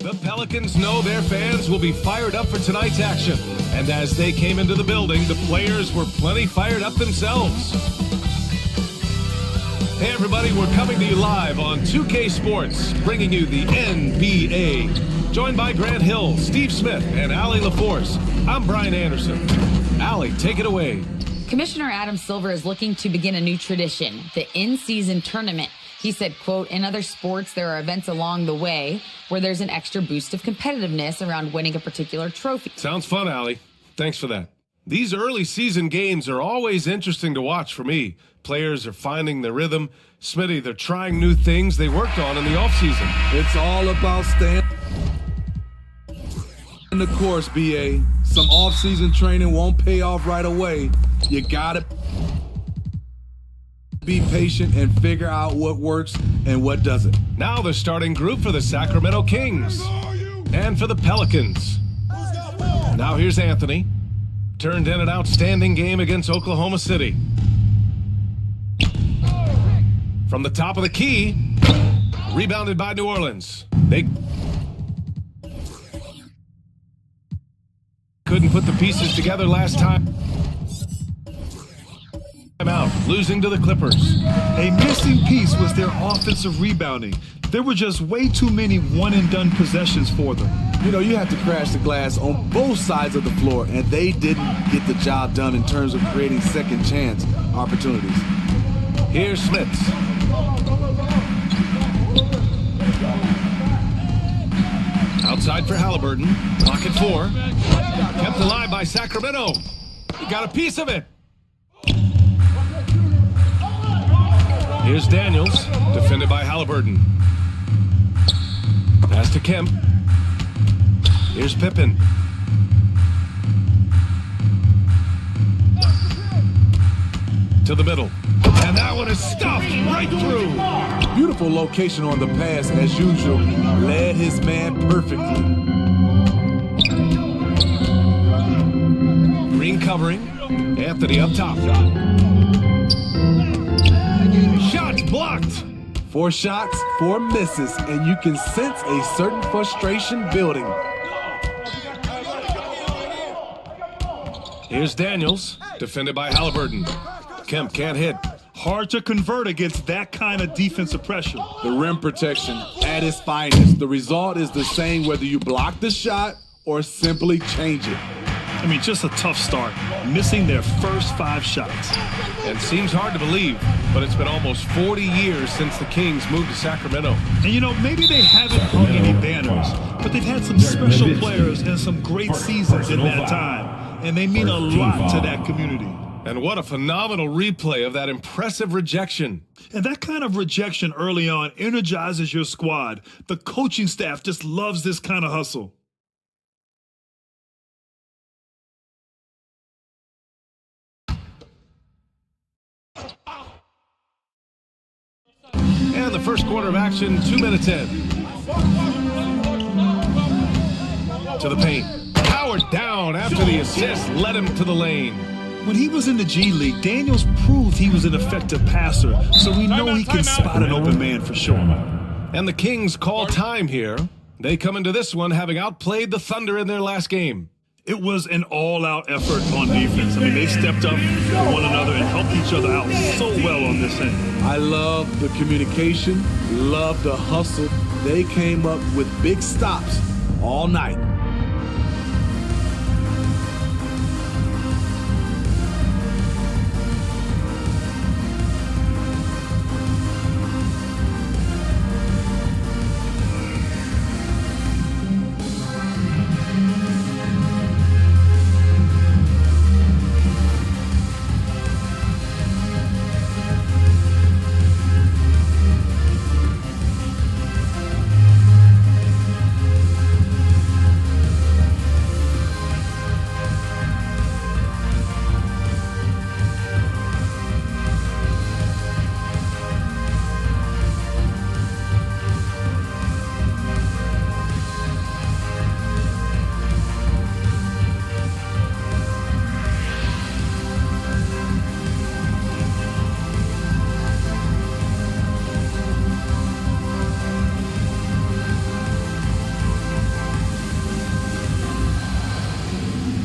The Pelicans know their fans will be fired up for tonight's action. And as they came into the building, the players were plenty fired up themselves. Hey everybody, we're coming to you live on 2K Sports, bringing you the NBA. Joined by Grant Hill, Steve Smith, and Allie LaForce. I'm Brian Anderson. Allie, take it away. Commissioner Adam Silver is looking to begin a new tradition, the in-season tournament. He said, quote, in other sports, there are events along the way where there's an extra boost of competitiveness around winning a particular trophy. Sounds fun, Allie. Thanks for that. These early season games are always interesting to watch for me. Players are finding their rhythm. Smitty, they're trying new things they worked on in the offseason. It's all about staying in the course, BA. Some off-season training won't pay off right away. You gotta be patient and figure out what works and what doesn't. Now the starting group for the Sacramento Kings and for the Pelicans. Now here's Anthony. Turned in an outstanding game against Oklahoma City. From the top of the key, rebounded by New Orleans. They couldn't put the pieces together last time. Out, losing to the Clippers. A missing piece was their offensive rebounding. There were just way too many one-and-done possessions for them. You know, you have to crash the glass on both sides of the floor, and they didn't get the job done in terms of creating second chance opportunities. Here's Smits. Outside for Halliburton. Pocket 4. Kept alive by Sacramento. He got a piece of it. Here's Daniels, defended by Halliburton. Pass to Kemp. Here's Pippen. To the middle. And that one is stuffed right through. Beautiful location on the pass, as usual. Led his man perfectly. Green covering. Anthony up top. Shot blocked. 4 shots, 4 misses, and you can sense a certain frustration building. Here's Daniels, defended by Halliburton. Kemp can't hit. Hard to convert against that kind of defensive pressure. The rim protection at its finest. The result is the same whether you block the shot or simply change it. I mean, just a tough start, missing their first 5 shots. And seems hard to believe, but it's been almost 40 years since the Kings moved to Sacramento. And you know, maybe they haven't hung any banners, but they've had some special players and some great seasons in that time. And they mean a lot to that community. And what a phenomenal replay of that impressive rejection. And that kind of rejection early on energizes your squad. The coaching staff just loves this kind of hustle. And the first quarter of action, 2 minutes in. To the paint. Powered down after the assist led him to the lane. When he was in the G League, Daniels proved he was an effective passer, so we know he can spot an open man for sure. And the Kings call time here. They come into this one having outplayed the Thunder in their last game. It was an all-out effort on defense. I mean, they stepped up for one another and helped each other out so well on this end. I love the communication, love the hustle. They came up with big stops all night.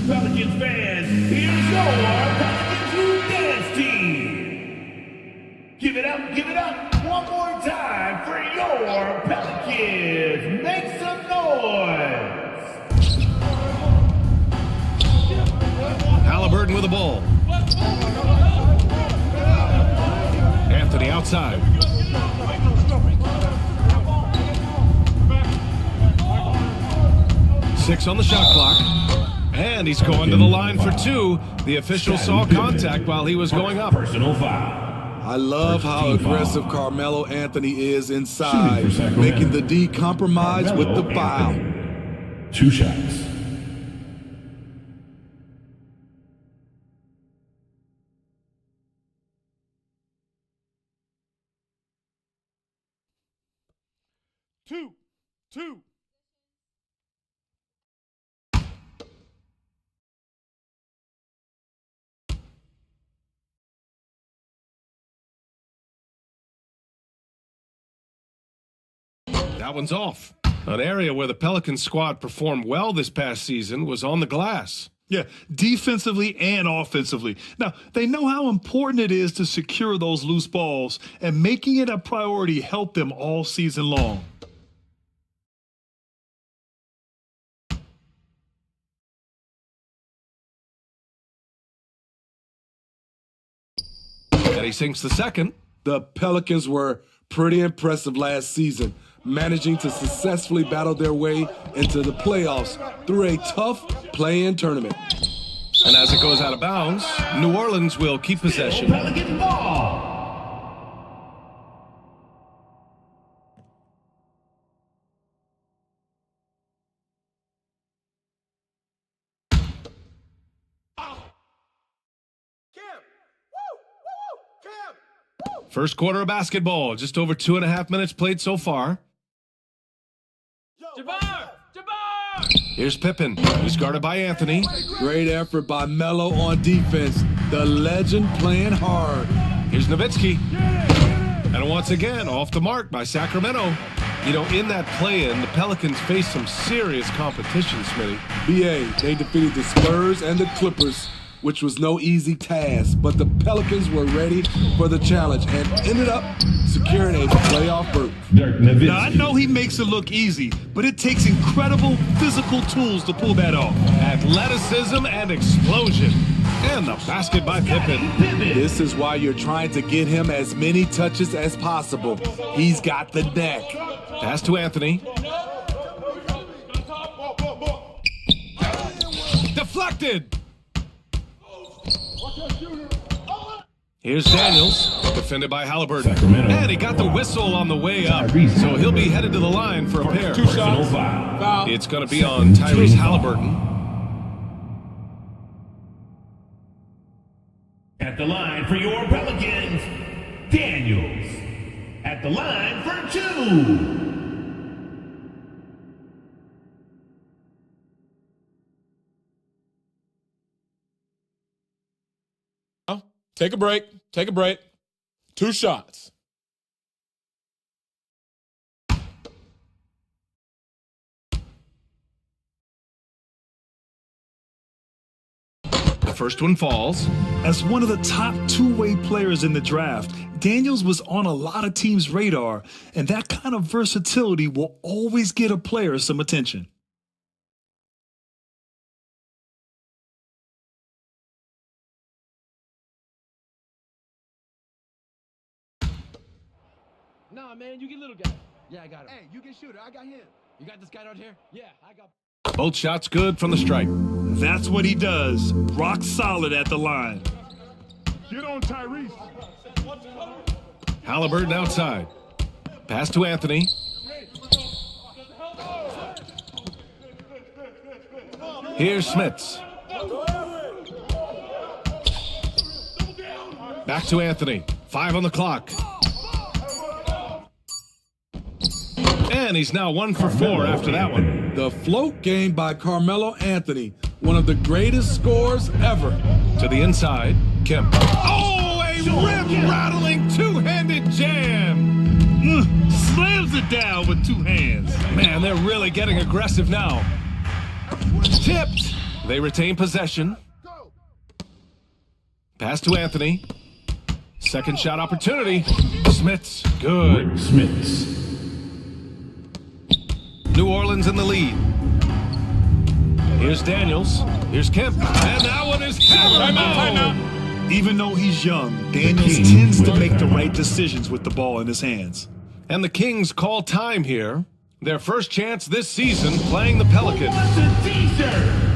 Pelicans fans, here's your Pelicans dance team. Give it up one more time for your Pelicans. Make some noise. Halliburton with the ball. Anthony outside. Six on the shot clock. And he's going to the line for 2. The official saw contact while he was going up. Personal foul. I love how aggressive Carmelo Anthony is inside, making the D compromise with the foul. 2 shots. Two. That one's off. An area where the Pelicans squad performed well this past season was on the glass. Yeah, defensively and offensively. Now, they know how important it is to secure those loose balls, and making it a priority helped them all season long. And he sinks the second. The Pelicans were pretty impressive last season, managing to successfully battle their way into the playoffs through a tough play-in tournament. And as it goes out of bounds, New Orleans will keep possession. Pelican ball. First quarter of basketball, just over 2.5 minutes played so far. Jabbar! Here's Pippen, who's guarded by Anthony. Great effort by Melo on defense. The legend playing hard. Here's Nowitzki. And once again, off the mark by Sacramento. You know, in that play-in, the Pelicans faced some serious competition, Smitty. BA, they defeated the Spurs and the Clippers, which was no easy task, but the Pelicans were ready for the challenge and ended up securing a playoff berth. Now, I know he makes it look easy, but it takes incredible physical tools to pull that off. Athleticism and explosion. And the basket by Pippen. This is why you're trying to get him as many touches as possible. He's got the neck. Pass to Anthony. Deflected. Here's Daniels, defended by Halliburton. Sacramento. And he got the whistle on the way up, so he'll be headed to the line for a pair. Two shots. Foul. It's going to be on Tyrese Halliburton. At the line for your Pelicans, Daniels. At the line for 2. Take a break. Take a break. 2 shots. The first one falls. As one of the top two-way players in the draft, Daniels was on a lot of teams' radar, and that kind of versatility will always get a player some attention. Nah, man, you get little guy. Yeah, I got him. Hey, you get shooter. I got him. You got this guy out here? Yeah, I got. Both shots good from the stripe. That's what he does. Rock solid at the line. Get on Tyrese. Halliburton outside. Pass to Anthony. Here's Smits. Back to Anthony. 5 on the clock. And he's now 1 for 4 after that one. The float game by Carmelo Anthony, one of the greatest scorers ever. To the inside, Kemp. Oh, a rip-rattling two-handed jam. Slams it down with 2 hands. Man, they're really getting aggressive now. Tipped. They retain possession. Pass to Anthony. Second shot opportunity. Smits. Good. Smits. New Orleans in the lead. Here's Daniels. Here's Kemp. And that one is hammered. Even though he's young, Daniels tends to make the right decisions with the ball in his hands. And the Kings call time here. Their first chance this season playing the Pelicans. What's a t-shirt?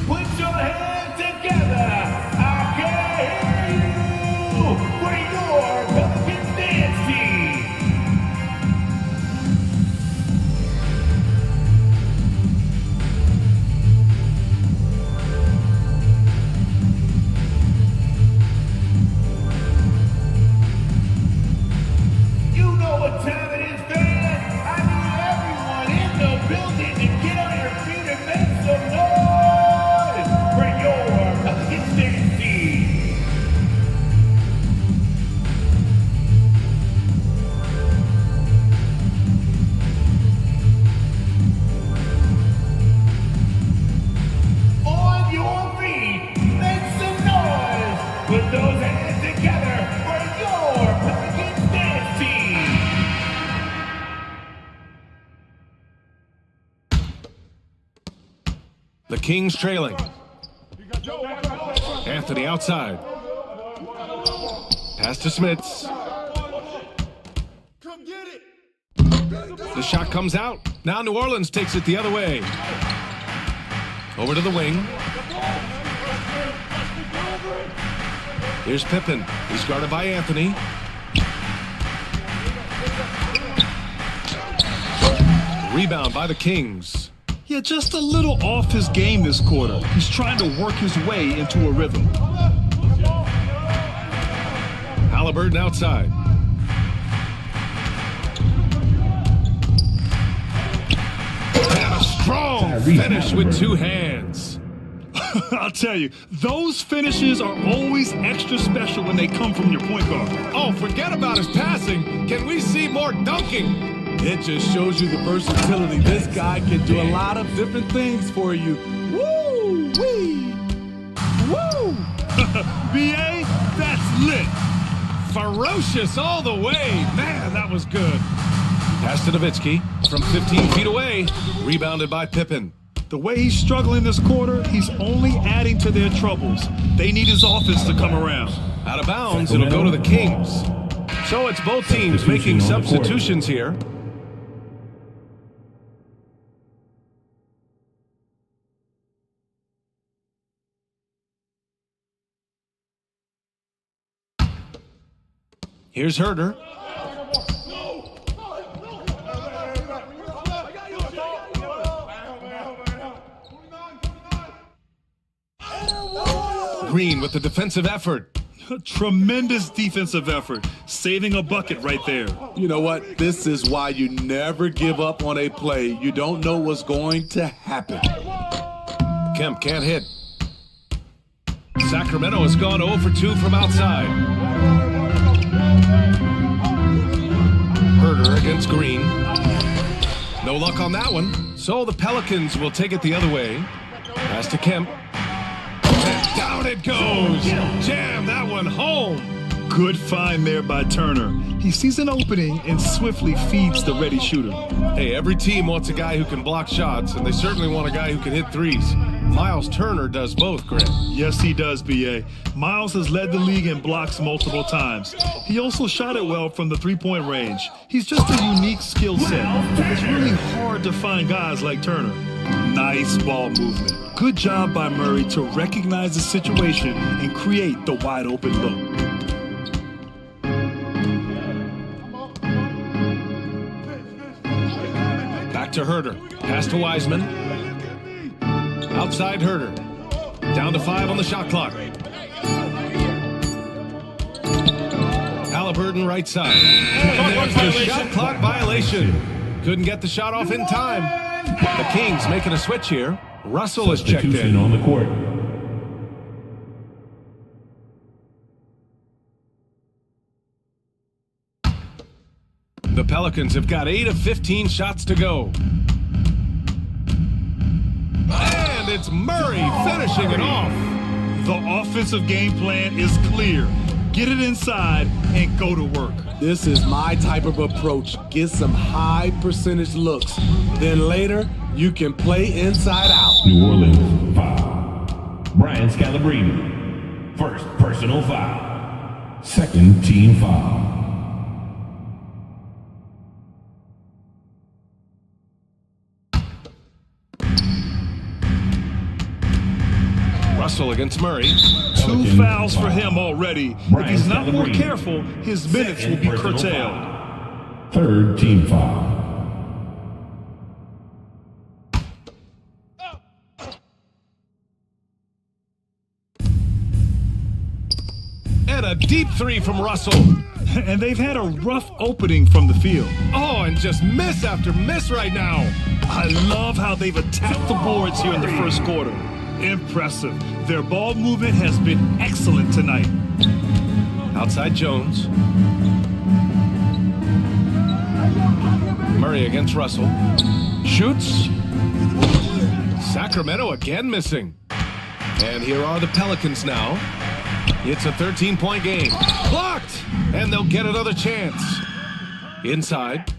Put your hands together. I can hear you for your Pelicans dance team. and get on your feet and make some noise for your Pelicans dance team. On your feet, make some noise. Put those hands together for your Pelicans dance team. The Kings trailing. Anthony outside. Pass to Smits. The shot comes out. Now New Orleans takes it the other way. Over to the wing. Here's Pippen. He's guarded by Anthony. Rebound by the Kings. Yeah, just a little off his game this quarter. He's trying to work his way into a rhythm. Halliburton outside. And a strong finish with two hands. I'll tell you, those finishes are always extra special when they come from your point guard. Oh, forget about his passing. Can we see more dunking? It just shows you the versatility. This guy can do a lot of different things for you. Woo! Wee! Woo! BA, that's lit. Ferocious all the way. Man, that was good. Pass to Nowitzki from 15 feet away. Rebounded by Pippen. The way he's struggling this quarter, he's only adding to their troubles. They need his offense to come around. Out of bounds, it'll go to the Kings. So it's both teams making substitutions here. Here's Herder. Green with the defensive effort. A tremendous defensive effort, saving a bucket right there. You know what? This is why you never give up on a play. You don't know what's going to happen. Kemp can't hit. Sacramento has gone 0 for 2 from outside. Herder against Green. No luck on that one. So the Pelicans will take it the other way. Pass to Kemp. And down it goes. Jam that one home. Good find there by Turner. He sees an opening and swiftly feeds the ready shooter. Hey, every team wants a guy who can block shots, and they certainly want a guy who can hit threes. Miles Turner does both, Grant. Yes, he does, B.A. Miles has led the league in blocks multiple times. He also shot it well from the three-point range. He's just a unique skill set. It's really hard to find guys like Turner. Nice ball movement. Good job by Murray to recognize the situation and create the wide-open look. Back to Herder. Pass to Wiseman. Outside Herder. Down to 5 on the shot clock. Halliburton right side. And there's the shot clock violation. Couldn't get the shot off in time. The Kings making a switch here. Russell is checked in. On the court. The Pelicans have got 8 of 15 shots to go. And it's Murray finishing it off. The offensive game plan is clear. Get it inside and go to work. This is my type of approach. Get some high percentage looks. Then later, you can play inside out. New Orleans foul. Brian Scalabrine. First personal foul. Second team foul. Russell against Murray. 2 fouls for him already. If he's not more careful, his minutes will be curtailed. Third team foul. And a deep 3 from Russell. And they've had a rough opening from the field. Oh, and just miss after miss right now. I love how they've attacked the boards here in the first quarter. Impressive. Their ball movement has been excellent tonight. Outside Jones. Murray against Russell. Shoots. Sacramento again missing. And here are the Pelicans now. It's a 13-point game. Blocked! And they'll get another chance. Inside.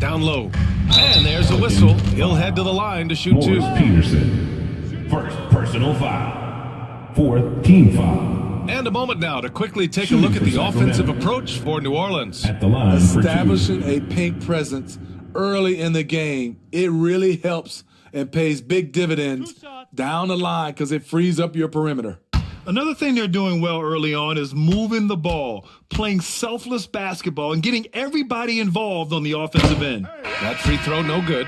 Down low. And there's a whistle. He'll head to the line to shoot two. Peterson. First personal foul. Fourth team foul. And a moment now to quickly take a look at the offensive approach for New Orleans. At the line Establishing a paint presence early in the game, it really helps and pays big dividends down the line because it frees up your perimeter. Another thing they're doing well early on is moving the ball, playing selfless basketball, and getting everybody involved on the offensive end. That free throw, no good.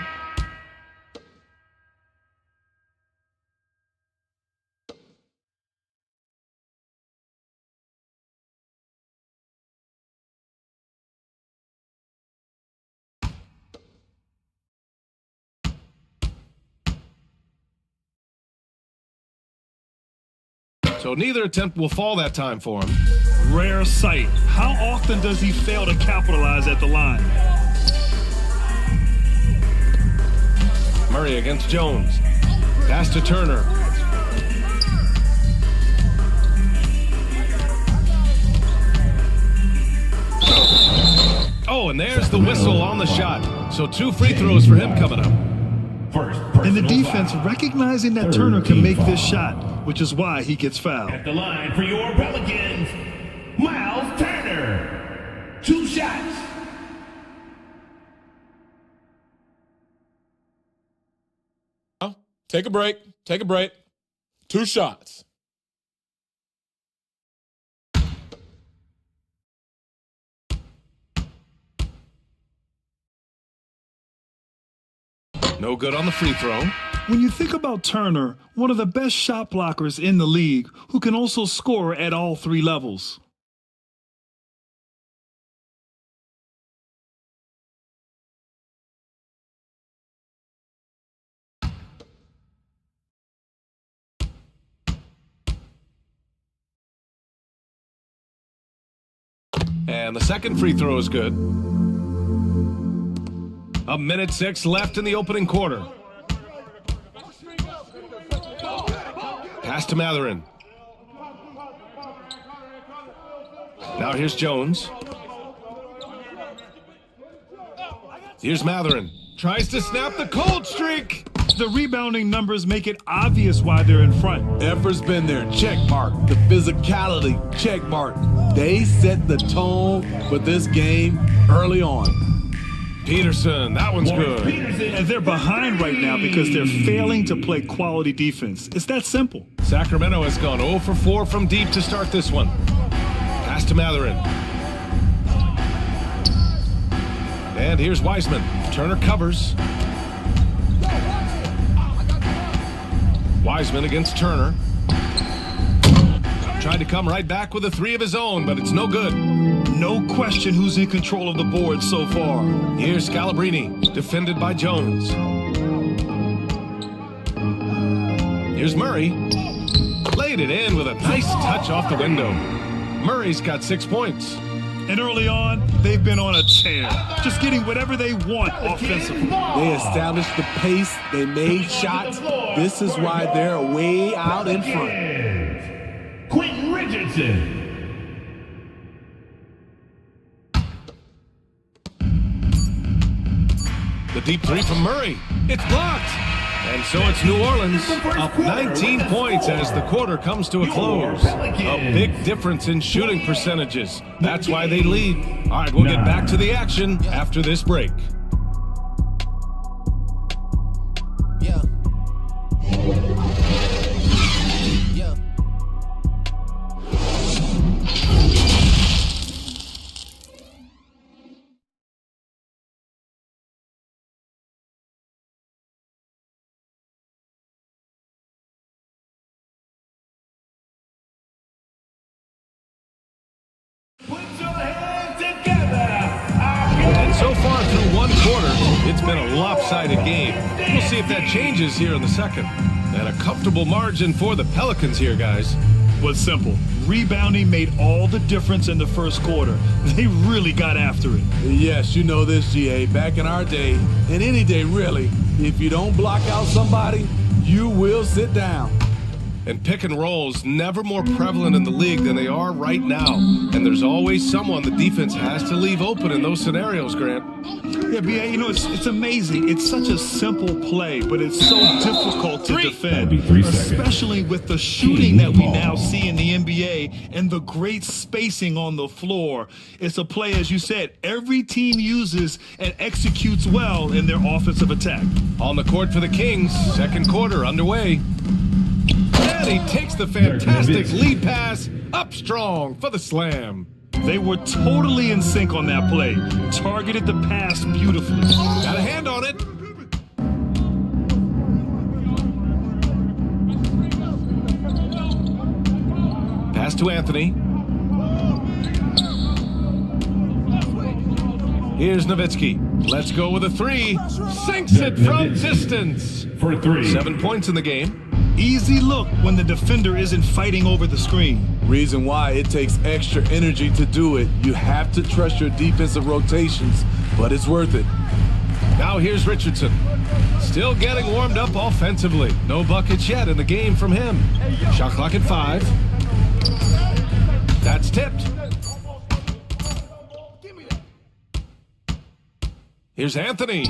So neither attempt will fall that time for him. Rare sight. How often does he fail to capitalize at the line? Murray against Jones. Pass to Turner. Oh, and there's the whistle on the shot. So 2 free throws for him coming up. And the defense recognizing that Turner can make this shot, which is why he gets fouled. At the line for your Pelicans, Miles Turner. 2 shots. Take a break. Take a break. 2 shots. No good on the free throw. When you think about Turner, one of the best shot blockers in the league, who can also score at all 3 levels. And the second free throw is good. 1:06 left in the opening quarter. Pass to Matherin. Now here's Jones. Here's Matherin. Tries to snap the cold streak. The rebounding numbers make it obvious why they're in front. Effort's been there. Check mark. The physicality. Check mark. They set the tone for this game early on. Peterson, that one's good. And they're behind right now because they're failing to play quality defense. It's that simple. Sacramento has gone 0 for 4 from deep to start this one. Pass to Matherin. And here's Wiseman. Turner covers. Wiseman against Turner. Tried to come right back with a 3 of his own, but it's no good. No question who's in control of the board so far. Here's Scalabrine, defended by Jones. Here's Murray. Laid it in with a nice touch off the window. Murray's got 6 points. And early on, they've been on a tear, just getting whatever they want offensively. They established the pace. They made shots. This is why they're way out in front. Quentin Richardson. The deep 3 from Murray. It's blocked. And so it's New Orleans up 19 points as the quarter comes to a close. A big difference in shooting percentages. That's why they lead. All right, we'll get back to the action after this break. your hands together. And so far through one quarter, it's been a lopsided game. We'll see if that changes here in the second. And a comfortable margin for the Pelicans here, guys. Was simple. Rebounding made all the difference in the first quarter. They really got after it. Yes, you know this, GA. Back in our day, and any day really, if you don't block out somebody, you will sit down. And pick and rolls never more prevalent in the league than they are right now. And there's always someone the defense has to leave open in those scenarios, Grant. Yeah, B.A., you know, it's amazing. It's such a simple play, but it's so difficult to defend, especially with the shooting that we now see in the NBA and the great spacing on the floor. It's a play, as you said, every team uses and executes well in their offensive attack. On the court for the Kings, second quarter underway. And he takes the fantastic lead pass up strong for the slam. They were totally in sync on that play. Targeted the pass beautifully. Got a hand on it. Pass to Anthony. Here's Nowitzki. Let's go with a three. Sinks it from distance. For 3. 7 points in the game. Easy look when the defender isn't fighting over the screen. Reason why it takes extra energy to do it. You have to trust your defensive rotations, but it's worth it. Now here's Richardson. Still getting warmed up offensively. No buckets yet in the game from him. Shot clock at 5. That's tipped. Here's Anthony.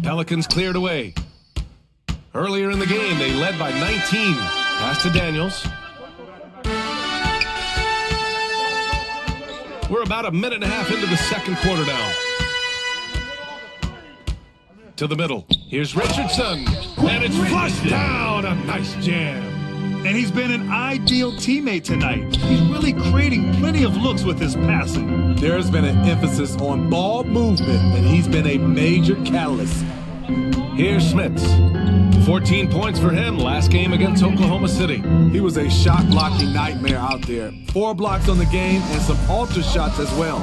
Pelicans cleared away. Earlier in the game, they led by 19. Pass to Daniels. We're about a minute and a half into the second quarter now. To the middle. Here's Richardson. And it's flushed down. A nice jam. And he's been an ideal teammate tonight. He's really creating plenty of looks with his passing. There's been an emphasis on ball movement, and he's been a major catalyst. Here's Smits. 14 points for him last game against Oklahoma City. He was a shot blocking nightmare out there. 4 blocks on the game and some alter shots as well.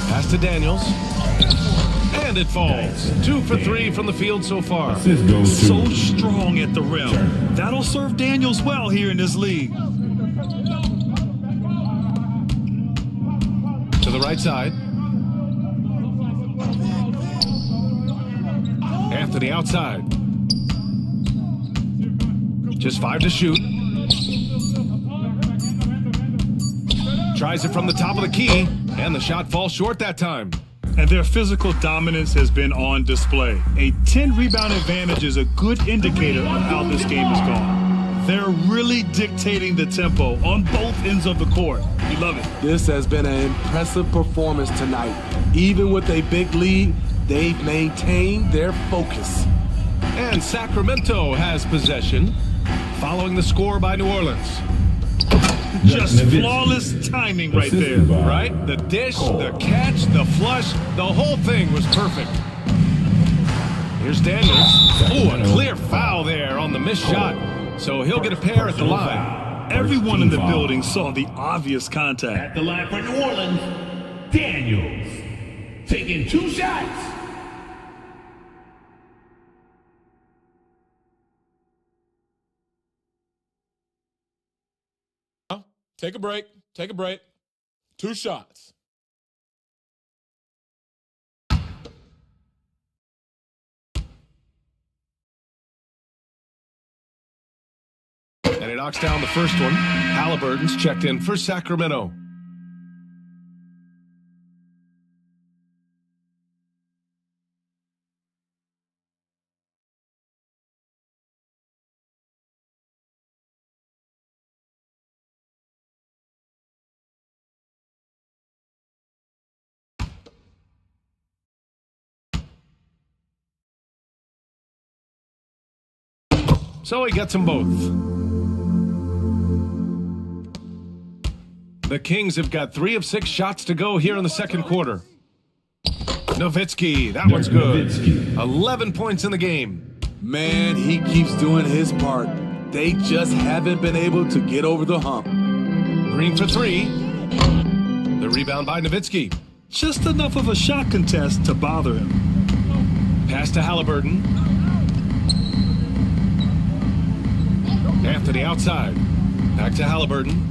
Pass to Daniels. And it falls. 2 for 3 from the field so far. So strong at the rim. That'll serve Daniels well here in this league. To the right side. Anthony outside. Just 5 to shoot. Tries it from the top of the key, and the shot falls short that time. And their physical dominance has been on display. A 10-rebound advantage is a good indicator of how this game has gone. They're really dictating the tempo on both ends of the court. We love it. This has been an impressive performance tonight. Even with a big lead, they've maintained their focus. And Sacramento has possession, following the score by New Orleans. Just flawless timing right there. Right? The dish, the catch, the flush, the whole thing was perfect. Here's Daniels. Oh, a clear foul there on the missed shot. So he'll get a pair at the line. Everyone in the building saw the obvious contact. At the line for New Orleans, Daniels. Taking 2 shots. Take a break. Take a break. 2 shots. And he knocks down the first one. Halliburton's checked in for Sacramento. So he gets them both. The Kings have got 3 of 6 shots to go here in the second quarter. Nowitzki, that one's good. 11 points in the game. Man, he keeps doing his part. They just haven't been able to get over the hump. Green for three. The rebound by Nowitzki. Just enough of a shot contest to bother him. Pass to Halliburton. Anthony outside. Back to Halliburton.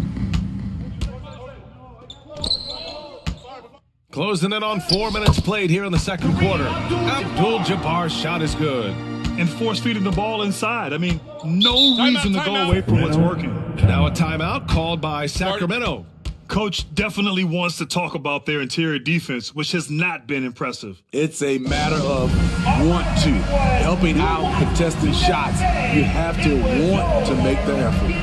Closing in on 4 minutes played here in the second quarter. Abdul-Jabbar's shot is good. And force-feeding the ball inside. I mean, no reason to go away from what's working. Now a timeout called by Sacramento. Coach definitely wants to talk about their interior defense, which has not been impressive. It's a matter of want to. Helping out contested shots. You have to want to make the effort.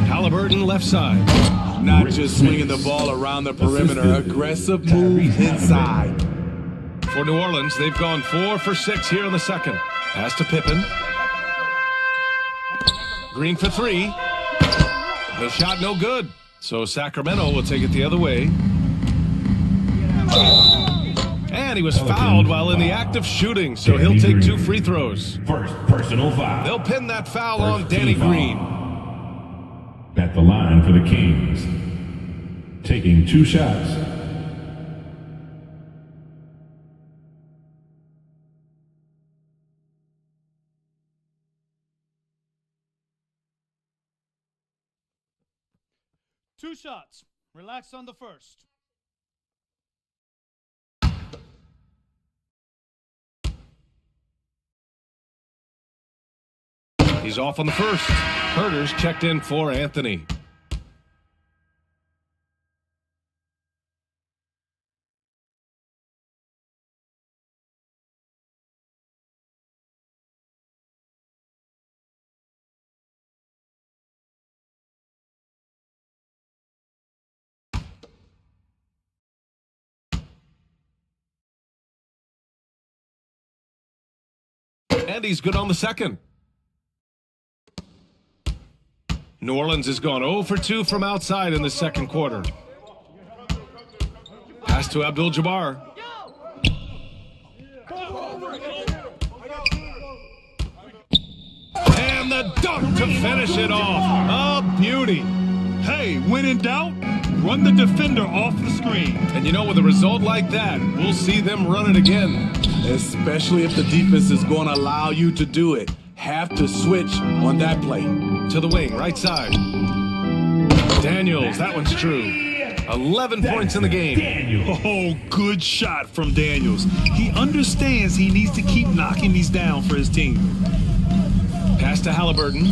Halliburton left side. Not just swinging the ball around the perimeter. Aggressive moves inside. For New Orleans, they've gone 4 for 6 here in the second. Pass to Pippen. Green for three. The shot no good. So Sacramento will take it the other way. And he was fouled while in the act of shooting, so he'll take 2 free throws. First personal foul. They'll pin that foul on Danny team foul. Green. At the line for the Kings. Taking 2 shots. Two shots. Relax on the first. He's off on the first. Herter's checked in for Anthony. And he's good on the second. New Orleans has gone 0 for 2 from outside in the second quarter. Pass to Abdul-Jabbar. And the dunk to finish it off. A beauty. Hey, when in doubt, run the defender off the screen. And you know, with a result like that, we'll see them run it again. Especially if the defense is going to allow you to do it. Have to switch on that play. To the wing, right side. Daniels, that one's true. 11 points in the game. Oh, good shot from Daniels. He understands he needs to keep knocking these down for his team. Pass to Halliburton.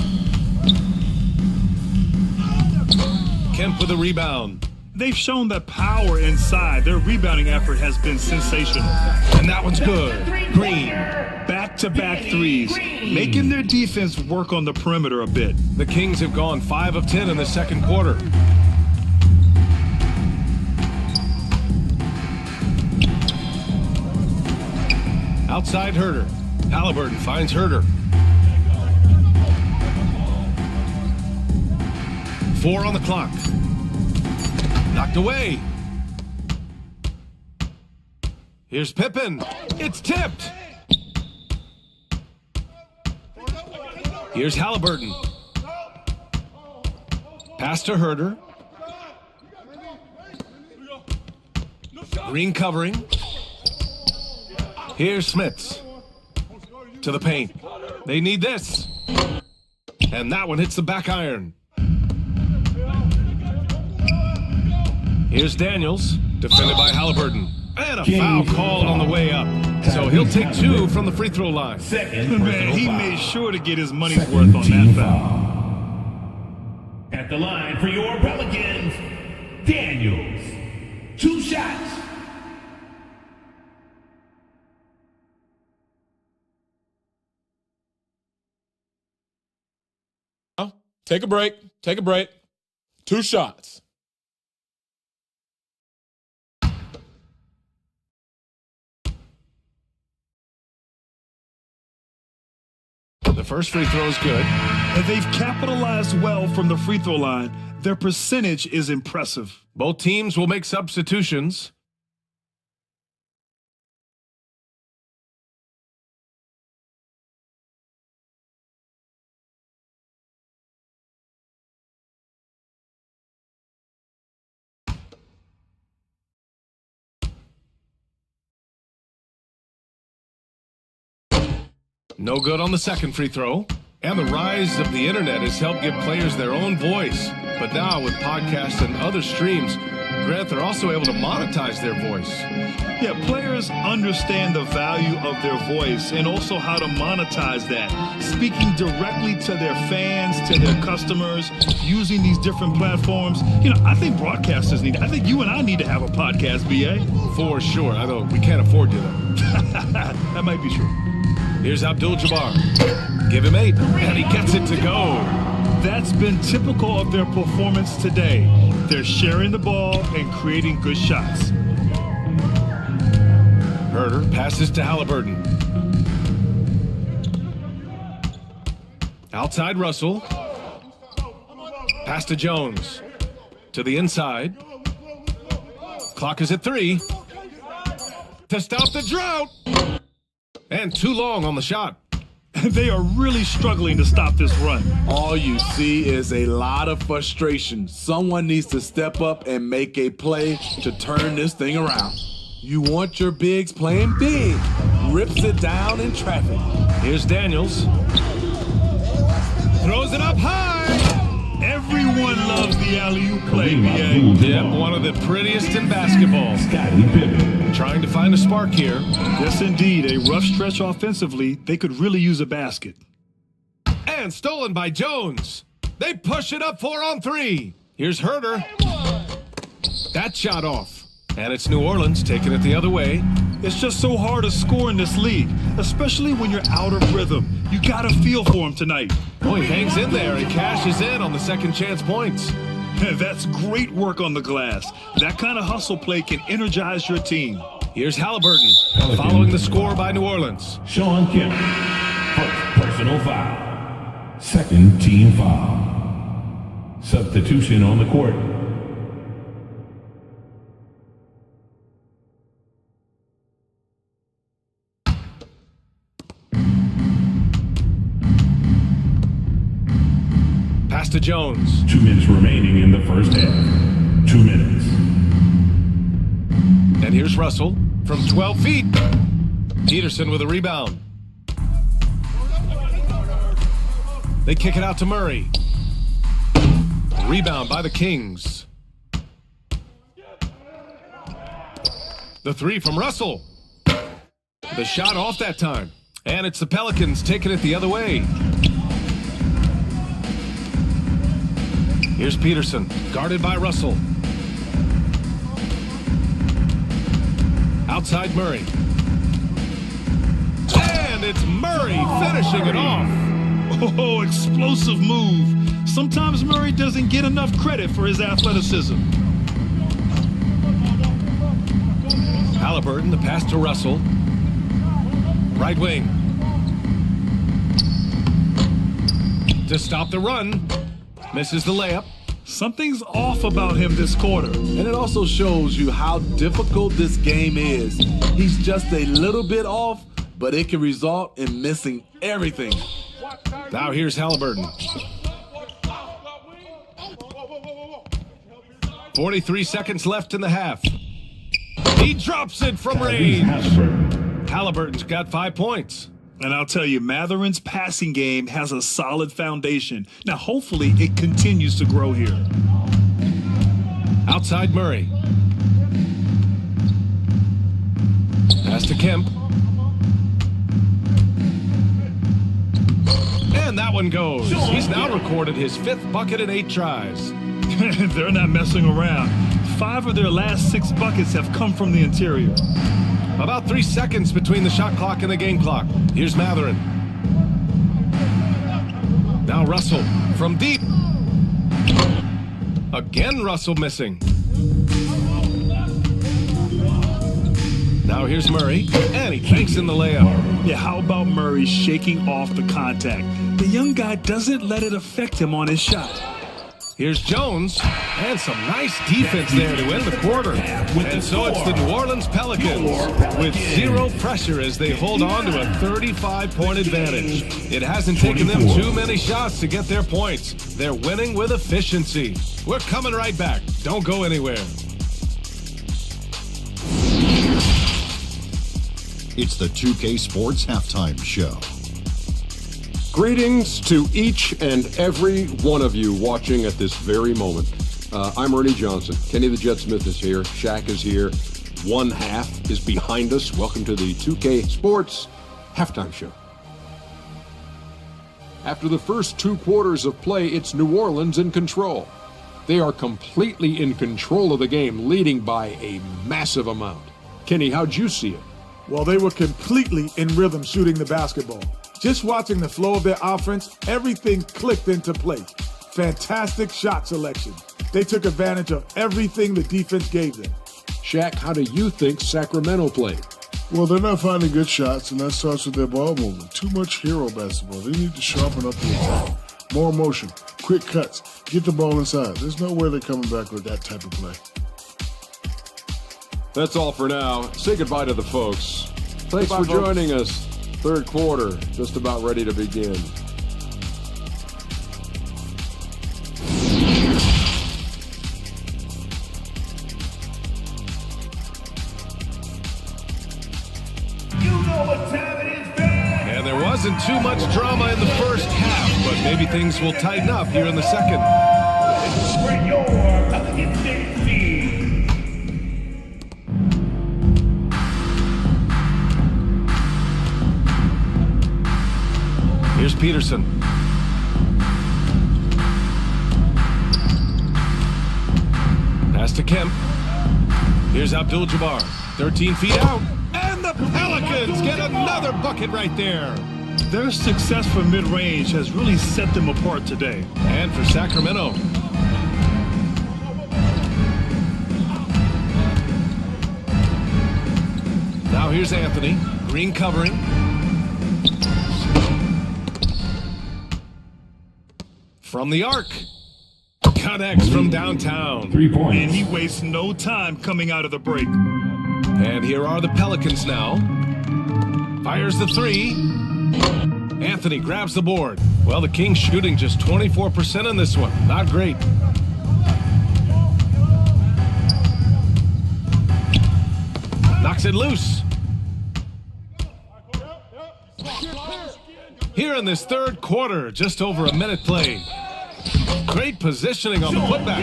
Kemp with a rebound. They've shown that power inside. Their rebounding effort has been sensational. And that one's good. Green. Back-to-back threes, making their defense work on the perimeter a bit. The Kings have gone 5 of 10 in the second quarter. Outside Herter. Halliburton finds Herter. 4 on the clock. Knocked away. Here's Pippen. It's tipped. Here's Halliburton. Pass to Herder. Green covering. Here's Smits. To the paint. They need this. And that one hits the back iron. Here's Daniels, defended by Halliburton. And a foul called on the way up. So he'll take 2 from the free throw line. Man, he made sure to get his money's worth on that foul. At the line for your Pelicans, Daniels. 2 shots. Take a break. Take a break. 2 shots. The first free throw is good. And they've capitalized well from the free throw line. Their percentage is impressive. Both teams will make substitutions. No good on the second free throw. And the rise of the internet has helped give players their own voice. But now with podcasts and other streams, Grant, they're also able to monetize their voice. Yeah, players understand the value of their voice and also how to monetize that. Speaking directly to their fans, to their customers, using these different platforms. You know, I think broadcasters I think you and I need to have a podcast, BA. For sure. Although we can't afford to, though. That might be true. Here's Abdul-Jabbar. Give him 8, and he gets it to go. That's been typical of their performance today. They're sharing the ball and creating good shots. Herder passes to Halliburton. Outside Russell. Pass to Jones. To the inside. Clock is at 3. To stop the drought. And too long on the shot. They are really struggling to stop this run. All you see is a lot of frustration. Someone needs to step up and make a play to turn this thing around. You want your bigs playing big. Rips it down in traffic. Here's Daniels. Throws it up high. Everyone loves the alley-oop play, BA. Yep, one of the prettiest in basketball. Trying to find a spark here. Yes, indeed. A rough stretch offensively. They could really use a basket. And stolen by Jones. They push it up 4 on 3. Here's Herder. That shot off. And it's New Orleans taking it the other way. It's just so hard to score in this league, especially when you're out of rhythm. You got to feel for him tonight. Oh, he hangs in there and cashes in on the second chance points. That's great work on the glass. That kind of hustle play can energize your team. Here's Halliburton, following the score by New Orleans. Sean Kemp, first personal foul. Second team foul. Substitution on the court. Pass to Jones. 2 minutes remaining in the first half. 2 minutes. And here's Russell from 12 feet. Peterson with a rebound. They kick it out to Murray. Rebound by the Kings. The 3 from Russell. The shot off that time. And it's the Pelicans taking it the other way. Here's Peterson, guarded by Russell. Outside Murray. And it's Murray finishing it off. Oh, explosive move. Sometimes Murray doesn't get enough credit for his athleticism. Halliburton, the pass to Russell. Right wing. To stop the run. Misses the layup. Something's off about him this quarter. And it also shows you how difficult this game is. He's just a little bit off, but it can result in missing everything. Now here's Halliburton. 43 seconds left in the half. He drops it from range. Halliburton's got 5 points. And I'll tell you, Matherin's passing game has a solid foundation. Now, hopefully, it continues to grow here. Outside Murray. Pass to Kemp. And that one goes. He's now recorded his 5th bucket in 8 tries. They're not messing around. 5 of their last 6 buckets have come from the interior. About 3 seconds between the shot clock and the game clock. Here's Matherin. Now Russell from deep. Again Russell missing. Now here's Murray, and he banks in the layup. Yeah, how about Murray shaking off the contact? The young guy doesn't let it affect him on his shot. Here's Jones, and some nice defense there to end the quarter. And so it's the New Orleans Pelicans with 0 pressure as they hold on to a 35-point advantage. It hasn't taken them too many shots to get their points. They're winning with efficiency. We're coming right back. Don't go anywhere. It's the 2K Sports Halftime Show. Greetings to each and every one of you watching at this very moment. I'm Ernie Johnson. Kenny the Jet Smith is here. Shaq is here. One half is behind us. Welcome to the 2K Sports Halftime Show. After the first 2 quarters of play, it's New Orleans in control. They are completely in control of the game, leading by a massive amount. Kenny, how'd you see it? Well, they were completely in rhythm shooting the basketball. Just watching the flow of their offense, everything clicked into place. Fantastic shot selection. They took advantage of everything the defense gave them. Shaq, how do you think Sacramento played? Well, they're not finding good shots, and that starts with their ball movement. Too much hero basketball. They need to sharpen up the attack. More motion, quick cuts, get the ball inside. There's no way they're coming back with that type of play. That's all for now. Say goodbye to the folks. Thanks Goodbye, for joining us. Third quarter, just about ready to begin. And there wasn't too much drama in the first half, but maybe things will tighten up here in the second. For your Pelican State team. Here's Peterson. Pass to Kemp. Here's Abdul-Jabbar. 13 feet out. And the Pelicans get another bucket right there. Their success from mid-range has really set them apart today. And for Sacramento. Now here's Anthony. Green covering. From the arc. Connects from downtown. 3 points. And he wastes no time coming out of the break. And here are the Pelicans now. Fires the 3. Anthony grabs the board. Well, the Kings shooting just 24% in this one. Not great. Knocks it loose. Here in this third quarter, just over a minute played. Great positioning on the putback.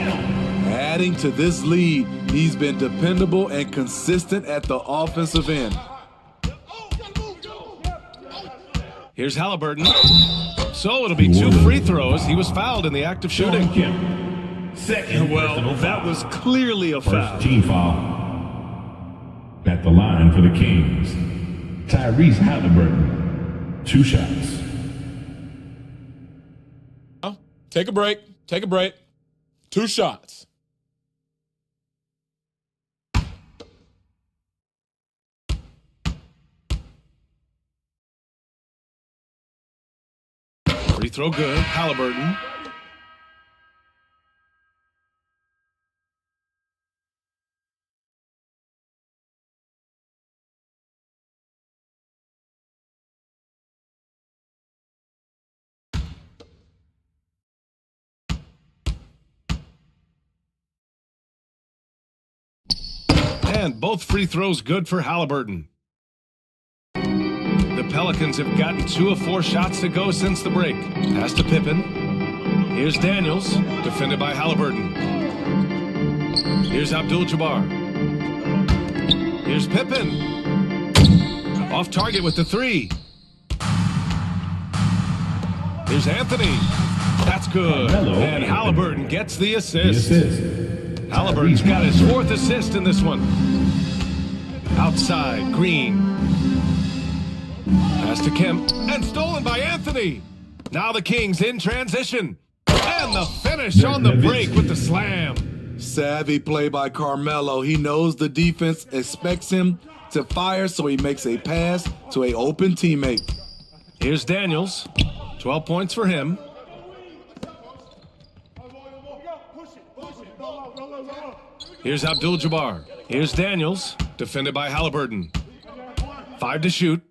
Adding to this lead, he's been dependable and consistent at the offensive end. Here's Halliburton. So it'll be 2 free throws. He was fouled in the act of shooting. Second, Well, that was clearly a foul. first team foul. At the line for the Kings, Tyrese Halliburton, 2 shots. Take a break. Take a break. 2 shots. Free throw good. Halliburton. And both free throws good for Halliburton. The Pelicans have gotten 2 of 4 shots to go since the break. Pass to Pippen. Here's Daniels, defended by Halliburton. Here's Abdul-Jabbar. Here's Pippen. Off target with the 3. Here's Anthony. That's good. And Halliburton gets the assist. Halliburton's got his 4th assist in this one. Outside, Green. Pass to Kemp. And stolen by Anthony. Now the Kings in transition. And the finish on the break with the slam. Savvy play by Carmelo. He knows the defense expects him to fire, so he makes a pass to an open teammate. Here's Daniels. 12 points for him. Here's Abdul-Jabbar. Here's Daniels, defended by Halliburton. 5 to shoot.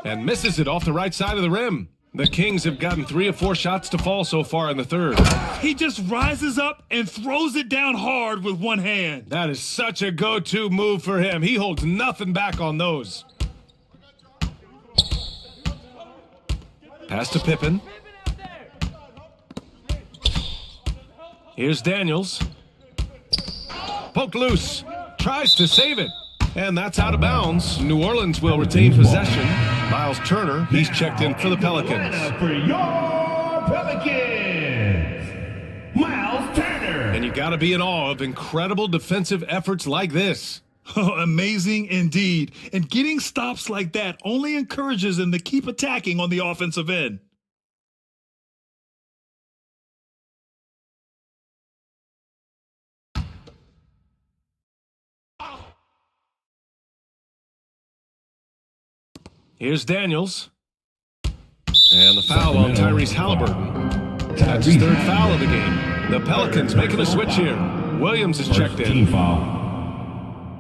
And misses it off the right side of the rim. The Kings have gotten 3 of 4 shots to fall so far in the third. He just rises up and throws it down hard with one hand. That is such a go-to move for him. He holds nothing back on those. Pass to Pippen. Here's Daniels. Poked loose. Tries to save it. And that's out of bounds. New Orleans will retain possession. Miles Turner, he's checked in for the Pelicans. For your Pelicans, Miles Turner. And you got to be in awe of incredible defensive efforts like this. Oh, amazing indeed. And getting stops like that only encourages them to keep attacking on the offensive end. Here's Daniels. And the foul on Tyrese Halliburton. That's his 3rd foul of the game. The Pelicans making a switch here. Williams is checked in.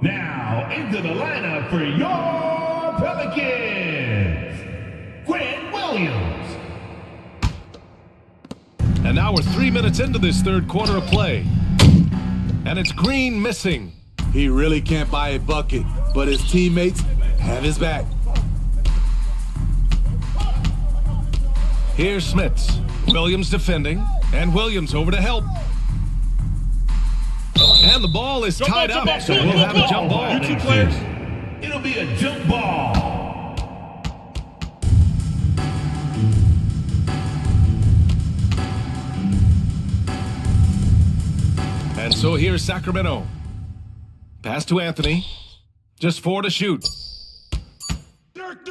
Now into the lineup for your Pelicans, Grant Williams. And now we're 3 minutes into this third quarter of play. And it's Green missing. He really can't buy a bucket, but his teammates have his back. Here's Smits. Williams defending, and Williams over to help. And the ball is tied up, so we'll have a jump ball. You 2 players. It'll be a jump ball. And so here's Sacramento. Pass to Anthony. Just 4 to shoot. Dirk.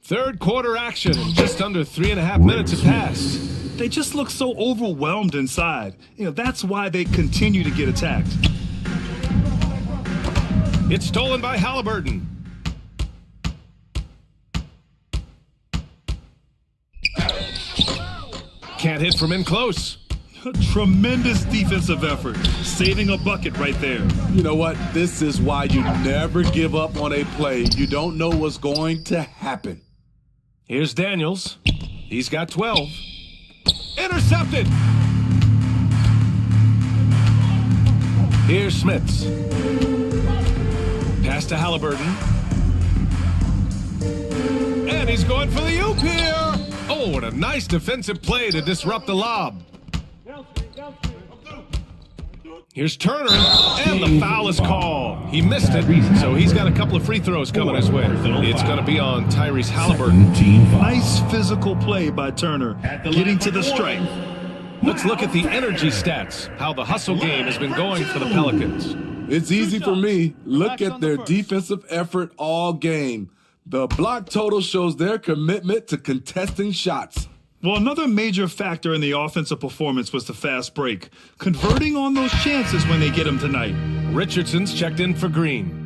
Third quarter action, and just under 3.5 minutes have passed. They just look so overwhelmed inside. That's why they continue to get attacked. It's stolen by Halliburton. Can't hit from in close. Tremendous defensive effort, saving a bucket right there. You know what? This is why you never give up on a play. You don't know what's going to happen. Here's Daniels. He's got 12. Intercepted. Here's Smits. Pass to Halliburton. And he's going for the oop here. Oh, and a nice defensive play to disrupt the lob. Here's Turner, and the foul is called. He missed it, so he's got a couple of free throws coming his way. It's going to be on Tyrese Halliburton. Nice physical play by Turner, getting to the stripe. Let's look at the energy stats, how the hustle game has been going for the Pelicans. It's easy for me. Look at their defensive effort all game. The block total shows their commitment to contesting shots. Well, another major factor in the offensive performance was the fast break, converting on those chances when they get them tonight. Richardson's checked in for Green.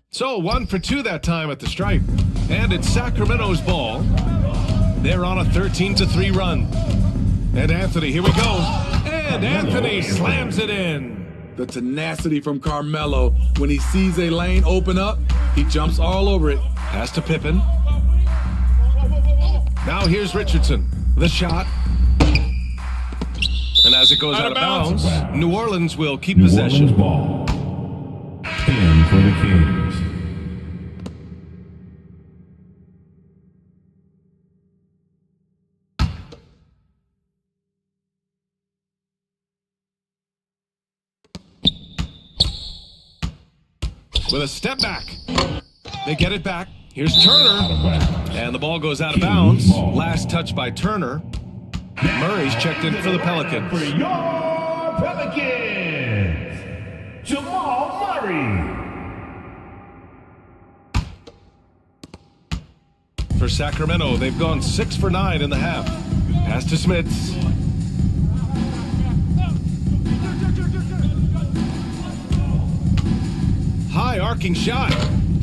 So 1 for 2 that time at the stripe. And it's Sacramento's ball. They're on a 13-3 run. And Anthony, here we go. And Anthony slams it in. The tenacity from Carmelo. When he sees a lane open up, he jumps all over it. Pass to Pippen. Now here's Richardson. The shot. And as it goes out of bounds, New Orleans will keep possession. New Orleans ball. In for the Kings. With a step back. They get it back. Here's Turner. And the ball goes out of bounds. Last touch by Turner. Murray's checked in for the Pelicans. For your Pelicans, Jamal Murray. For Sacramento, they've gone 6 for 9 in the half. Pass to Smits. High arcing shot.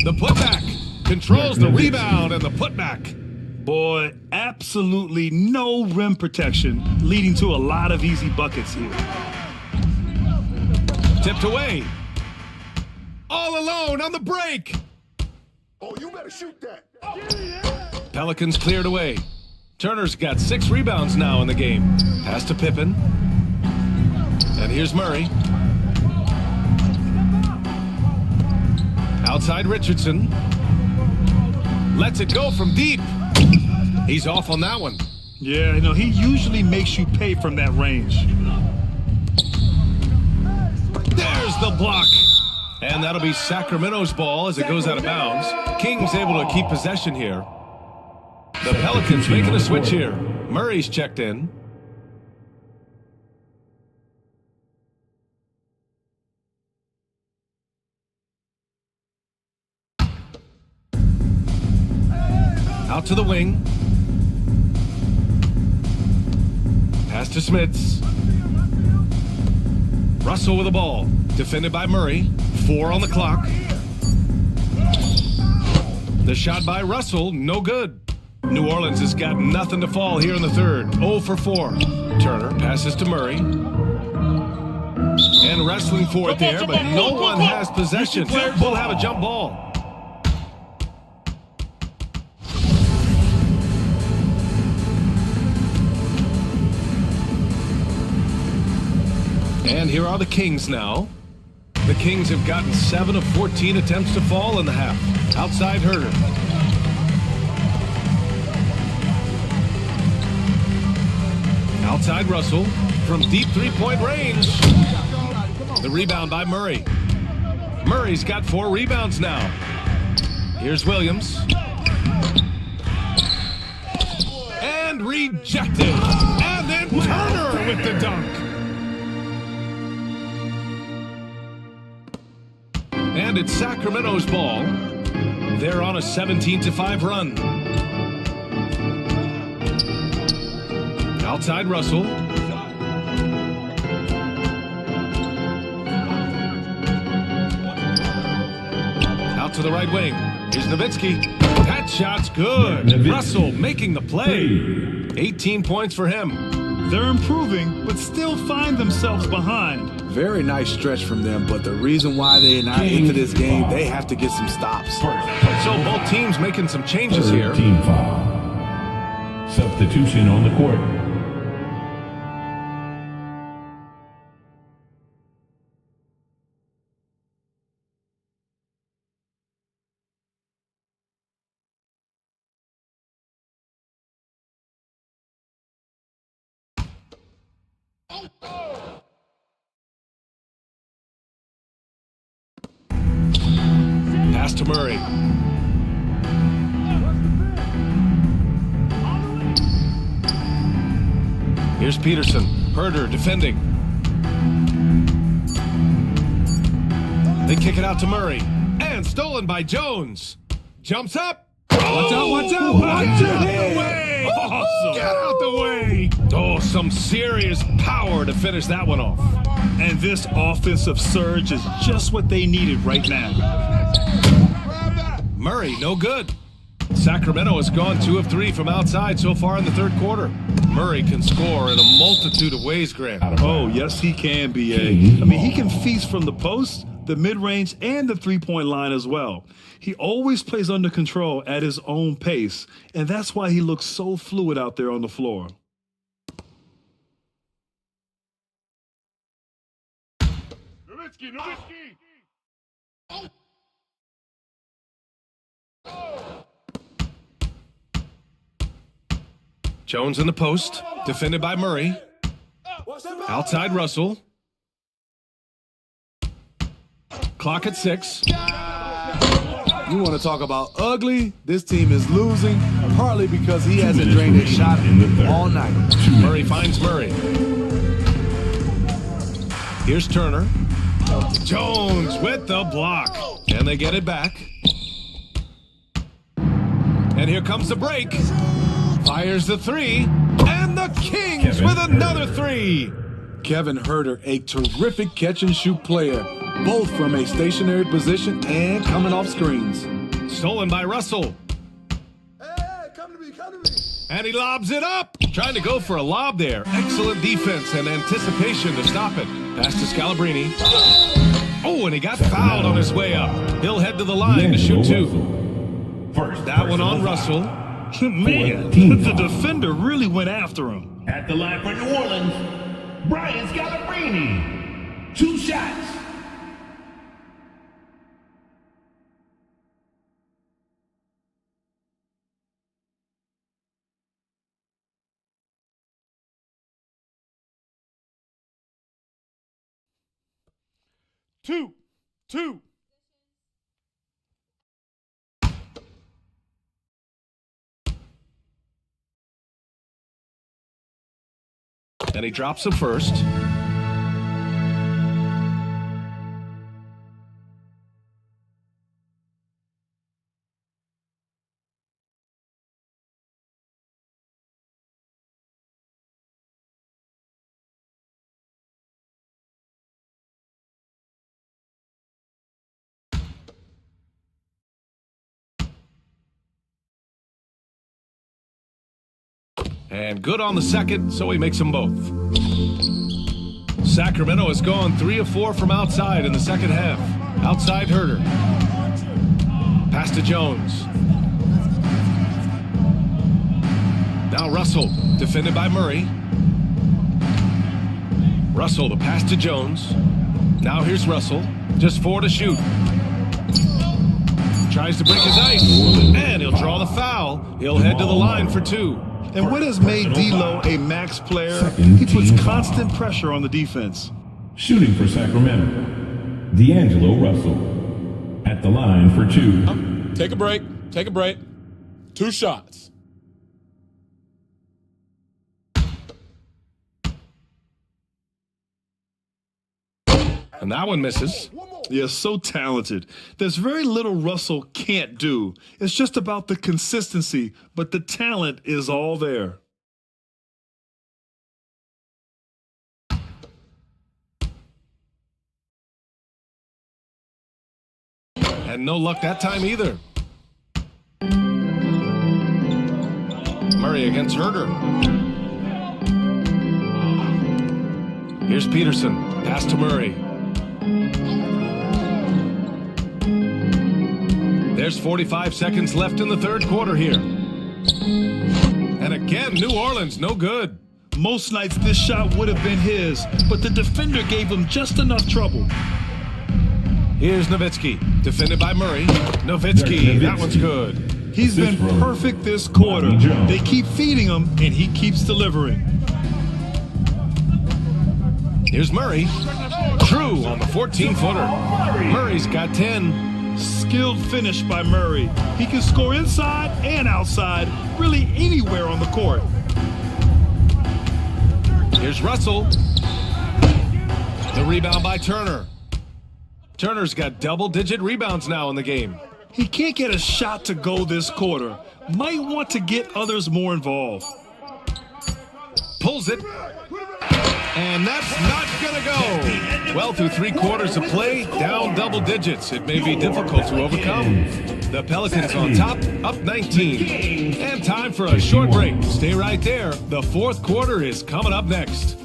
The putback. Controls the rebound and the putback. Boy, absolutely no rim protection, leading to a lot of easy buckets here. Tipped away. All alone on the break. Oh, you better shoot that. Pelicans cleared away. Turner's got 6 rebounds now in the game. Pass to Pippen. And here's Murray. Outside Richardson. Lets it go from deep. He's off on that one. Yeah, he usually makes you pay from that range. There's the block. And that'll be Sacramento's ball as it goes out of bounds. Kings able to keep possession here. The Pelicans making a switch here. Murray's checked in. Out to the wing. Pass to Smits. Russell with the ball. Defended by Murray. 4 on the clock. The shot by Russell, no good. New Orleans has got nothing to fall here in the third. 0 for 4. Turner passes to Murray. And wrestling for it there, but no one has possession. We'll have a jump ball. And here are the Kings now. The Kings have gotten 7 of 14 attempts to fall in the half. Outside Herter. Outside Russell from deep three-point range. The rebound by Murray. Murray's got 4 rebounds now. Here's Williams. And rejected. And then Turner with the dunk. And it's Sacramento's ball. They're on a 17-5 run. Outside Russell. Out to the right wing. Here's Nowitzki. That shot's good. Russell making the play. 18 points for him. They're improving, but still find themselves behind. Very nice stretch from them, but the reason why they're not into this game, they have to get some stops. So both teams making some changes here. Team foul. Substitution on the court. Pass to Murray. Here's Peterson. Herter defending. They kick it out to Murray. And stolen by Jones. Jumps up. Watch out, watch out. Watch out the way. Awesome. Get out the way. Oh, some serious power to finish that one off. And this offensive surge is just what they needed right now. Murray, no good. Sacramento has gone 2 of 3 from outside so far in the third quarter. Murray can score in a multitude of ways, Grant. Oh, yes, he can, B.A. I mean, he can feast from the post, the mid-range, and the three-point line as well. He always plays under control at his own pace, and that's why he looks so fluid out there on the floor. Nowitzki. Jones in the post, defended by Murray. Outside Russell. Clock at 6. You want to talk about ugly? This team is losing, partly because he hasn't drained a shot all night. Murray finds Murray. Here's Turner. Jones with the block. And they get it back. And here comes the break. Fires the 3. And the Kings with another 3. Kevin Huerter, a terrific catch-and-shoot player, both from a stationary position and coming off screens. Stolen by Russell. Hey, come to me. And he lobs it up. Trying to go for a lob there. Excellent defense and anticipation to stop it. Pass to Scalabrine. Oh, and he got fouled on his way up. He'll head to the line to shoot 2. That one on Russell. Man, the defender really went after him. At the line for New Orleans, Brian Scalabrine. 2 shots. Two. And he drops him first. And good on the second, so he makes them both. Sacramento has gone 3 of 4 from outside in the second half. Outside Huerter. Pass to Jones. Now Russell, defended by Murray. Russell, the pass to Jones. Now here's Russell. Just 4 to shoot. Tries to break his ice. And he'll draw the foul. He'll head to the line for 2. And what has made D'Lo a max player? He puts constant pressure on the defense. Shooting for Sacramento, D'Angelo Russell. At the line for 2. Take a break. 2 shots. And that one misses. Yeah, so talented. There's very little Russell can't do. It's just about the consistency, but the talent is all there. And no luck that time either. Murray against Huerter. Here's Peterson. Pass to Murray. There's 45 seconds left in the third quarter here. And again, New Orleans, no good. Most nights this shot would have been his, but the defender gave him just enough trouble. Here's Nowitzki, defended by Murray. Nowitzki, that one's good. He's been perfect this quarter. They keep feeding him, and he keeps delivering. Here's Murray. True on the 14-footer. Murray's got 10. Skilled finish by Murray. He can score inside and outside, really anywhere on the court. Here's Russell. The rebound by Turner. Turner's got double-digit rebounds now in the game. He can't get a shot to go this quarter. Might want to get others more involved. Pulls it. And that's not going to go. Well, through 3 quarters of play, down double digits. It may be difficult to overcome. The Pelicans on top, up 19. And time for a short break. Stay right there. The fourth quarter is coming up next.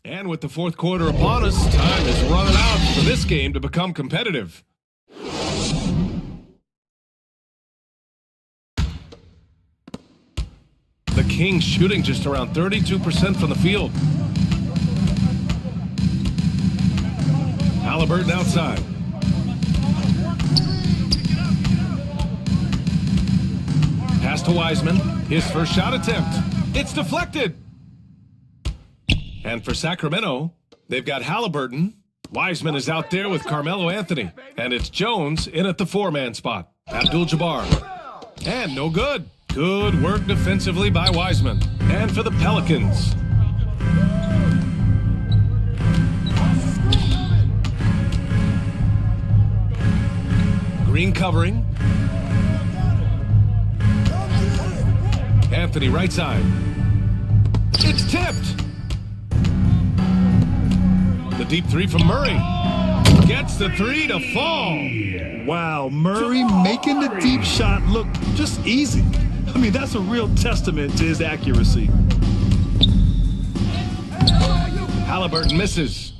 And with the fourth quarter upon us, time is running out for this game to become competitive. The Kings shooting just around 32% from the field. Halliburton outside. Pass to Wiseman. His first shot attempt. It's deflected. And for Sacramento, they've got Halliburton. Wiseman is out there with Carmelo Anthony. And it's Jones in at the four-man spot. Abdul-Jabbar. And no good. Good work defensively by Wiseman. And for the Pelicans. Green covering. Anthony right side. It's tipped. The deep three from Murray. Gets the three to fall. Wow, Murray making the deep shot look just easy. I mean, that's a real testament to his accuracy. Halliburton misses.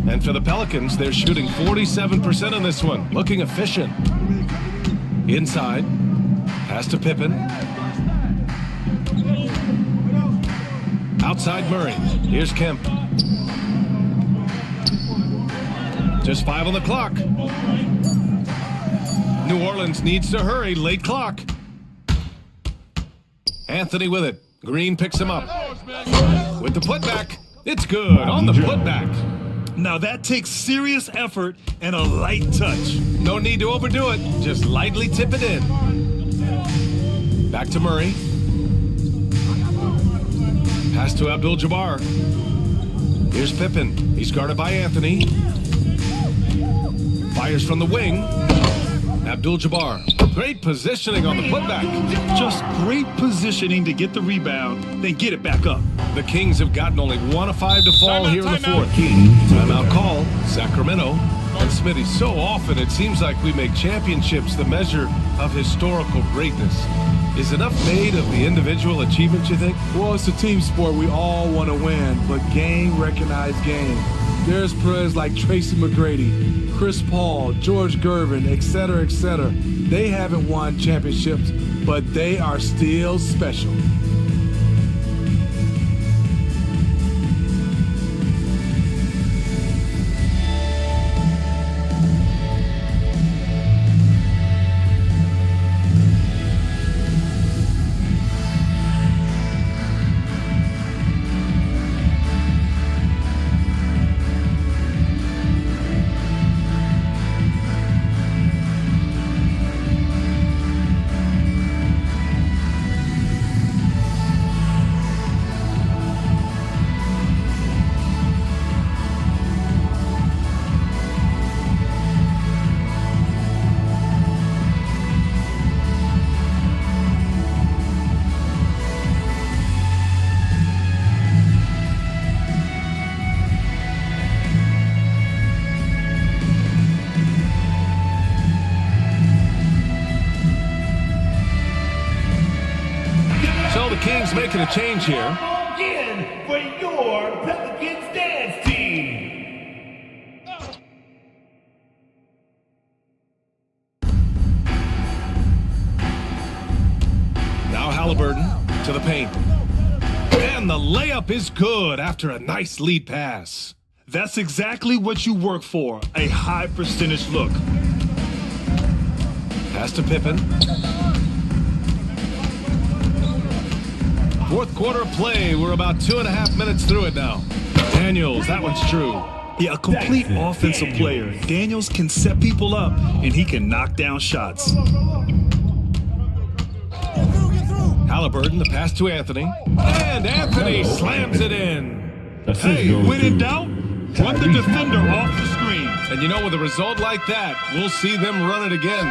And for the Pelicans, they're shooting 47% on this one. Looking efficient. Inside. Pass to Pippen. Outside Murray. Here's Kemp. Just 5 on the clock. New Orleans needs to hurry. Late clock. Anthony with it. Green picks him up. With the putback. It's good on the putback. Now that takes serious effort and a light touch. No need to overdo it. Just lightly tip it in. Back to Murray. Pass to Abdul-Jabbar. Here's Pippen. He's guarded by Anthony. Fires from the wing. Abdul-Jabbar. Great positioning on the putback. Just great positioning to get the rebound, then get it back up. The Kings have gotten only 1 of 5 to fall here in the fourth. Timeout call, Sacramento. And Smitty, so often it seems like we make championships the measure of historical greatness. Is enough made of the individual achievements, you think? Well, it's a team sport. We all want to win, but game recognized game. There's players like Tracy McGrady, Chris Paul, George Gervin, etc., etc. They haven't won championships, but they are still special. Kings making a change here. In for your Pelicans dance team. Now Halliburton to the paint. And the layup is good after a nice lead pass. That's exactly what you work for, a high percentage look. Pass to Pippen. Fourth quarter of play. We're about 2.5 minutes through it now. Daniels, that one's true. Yeah, a complete offensive player. Daniels can set people up, and he can knock down shots. Halliburton, the pass to Anthony. And Anthony slams it in. Hey, when in doubt, run the defender off the screen. And you know, with a result like that, we'll see them run it again.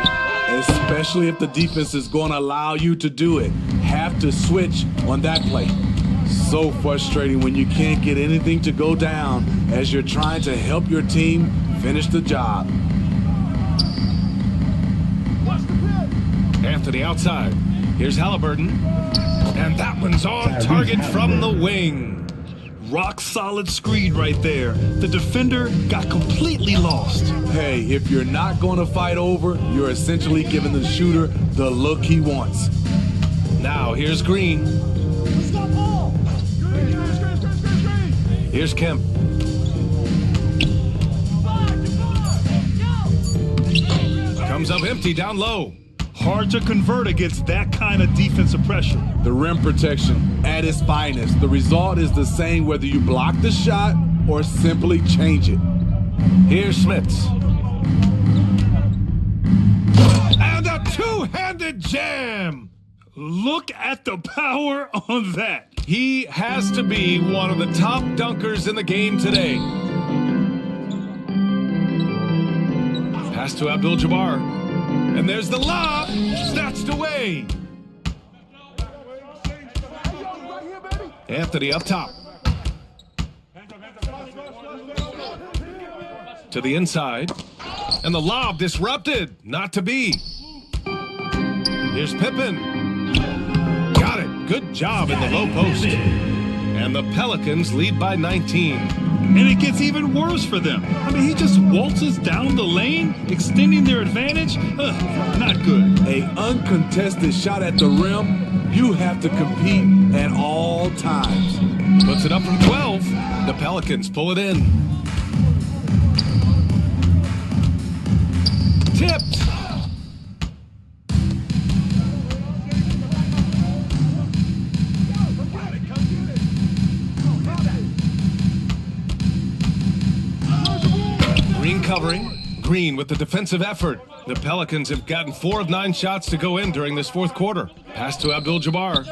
Especially if the defense is going to allow you to do it. Have to switch on that play. So frustrating when you can't get anything to go down as you're trying to help your team finish the job. Anthony outside. Here's Halliburton. And that one's on target from the wing. Rock solid screen right there. The defender got completely lost. Hey, if you're not going to fight over, you're essentially giving the shooter the look he wants. Now here's Green. Here's Kemp. Comes up empty down low. Hard to convert against that kind of defensive pressure. The rim protection at its finest. The result is the same whether you block the shot or simply change it. Here's Smits. And a two-handed jam. Look at the power on that. He has to be one of the top dunkers in the game today. Pass to Abdul-Jabbar. And there's the lob, snatched away. Anthony up top. To the inside. And the lob disrupted, not to be. Here's Pippen. Got it, good job in the low post. And the Pelicans lead by 19. And it gets even worse for them. I mean, he just waltzes down the lane, extending their advantage. Not good. A uncontested shot at the rim, you have to compete at all times. Puts it up from 12. The Pelicans pull it in. Tipped. Green covering. Green with the defensive effort. The Pelicans have gotten 4 of 9 shots to go in during this fourth quarter. Pass to Abdul-Jabbar.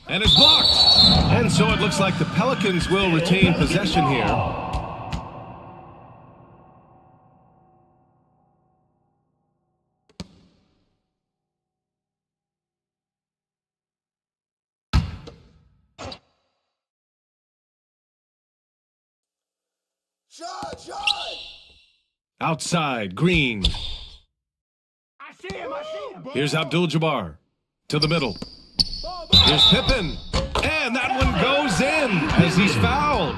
And it's blocked. And so it looks like the Pelicans will retain possession here. Outside, Green. I see him. Here's Abdul-Jabbar. To the middle. Here's Pippen. And that one goes in as he's fouled.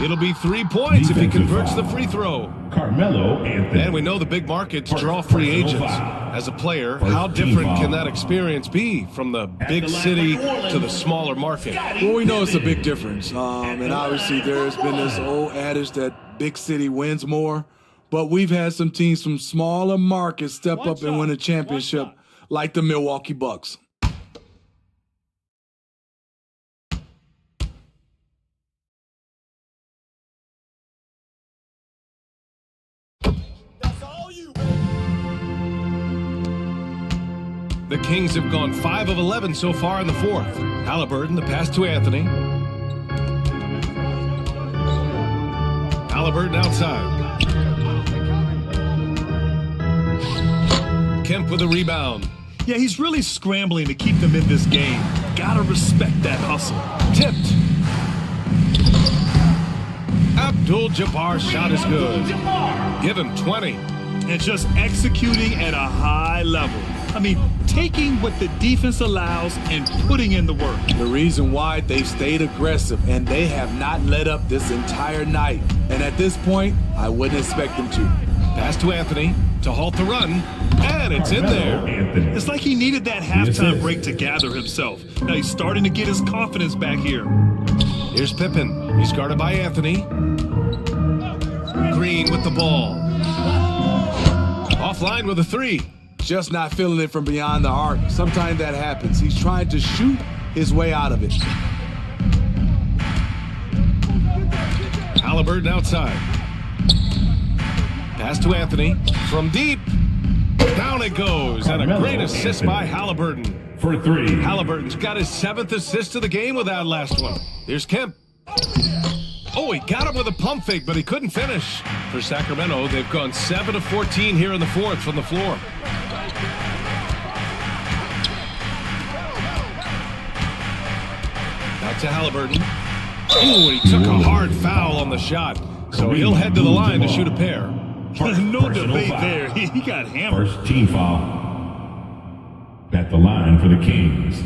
It'll be 3 points if he converts the free throw. Carmelo Anthony. And we know the big markets draw free agents. As a player, how different can that experience be from the big city to the smaller market? Well, we know it's a big difference. And obviously there's been this old adage that big city wins more. But we've had some teams from smaller markets step up and win a championship, like the Milwaukee Bucks. The Kings have gone 5 of 11 so far in the fourth. Halliburton, the pass to Anthony. Halliburton outside. Kemp with a rebound. Yeah, he's really scrambling to keep them in this game. Gotta respect that hustle. Tipped. Abdul-Jabbar's shot is good. Give him 20. And just executing at a high level. I mean, taking what the defense allows and putting in the work. The reason why they've stayed aggressive and they have not let up this entire night. And at this point, I wouldn't expect them to. Pass to Anthony to halt the run, and it's in there. It's like he needed that halftime break to gather himself. Now he's starting to get his confidence back here. Here's Pippen. He's guarded by Anthony. Green with the ball. Offline with a 3. Just not feeling it from beyond the arc. Sometimes that happens. He's trying to shoot his way out of it. Halliburton outside. Pass to Anthony. From deep. Down it goes. And a great assist by Halliburton. For 3. Halliburton's got his 7th assist of the game with that last one. Here's Kemp. Oh, he got him with a pump fake, but he couldn't finish. For Sacramento, they've gone 7 of 14 here in the fourth from the floor. Out to Halliburton. Oh, he took a hard foul on the shot. So he'll head to the line to shoot a pair. No debate there. He got hammered. First team foul. At the line for the Kings,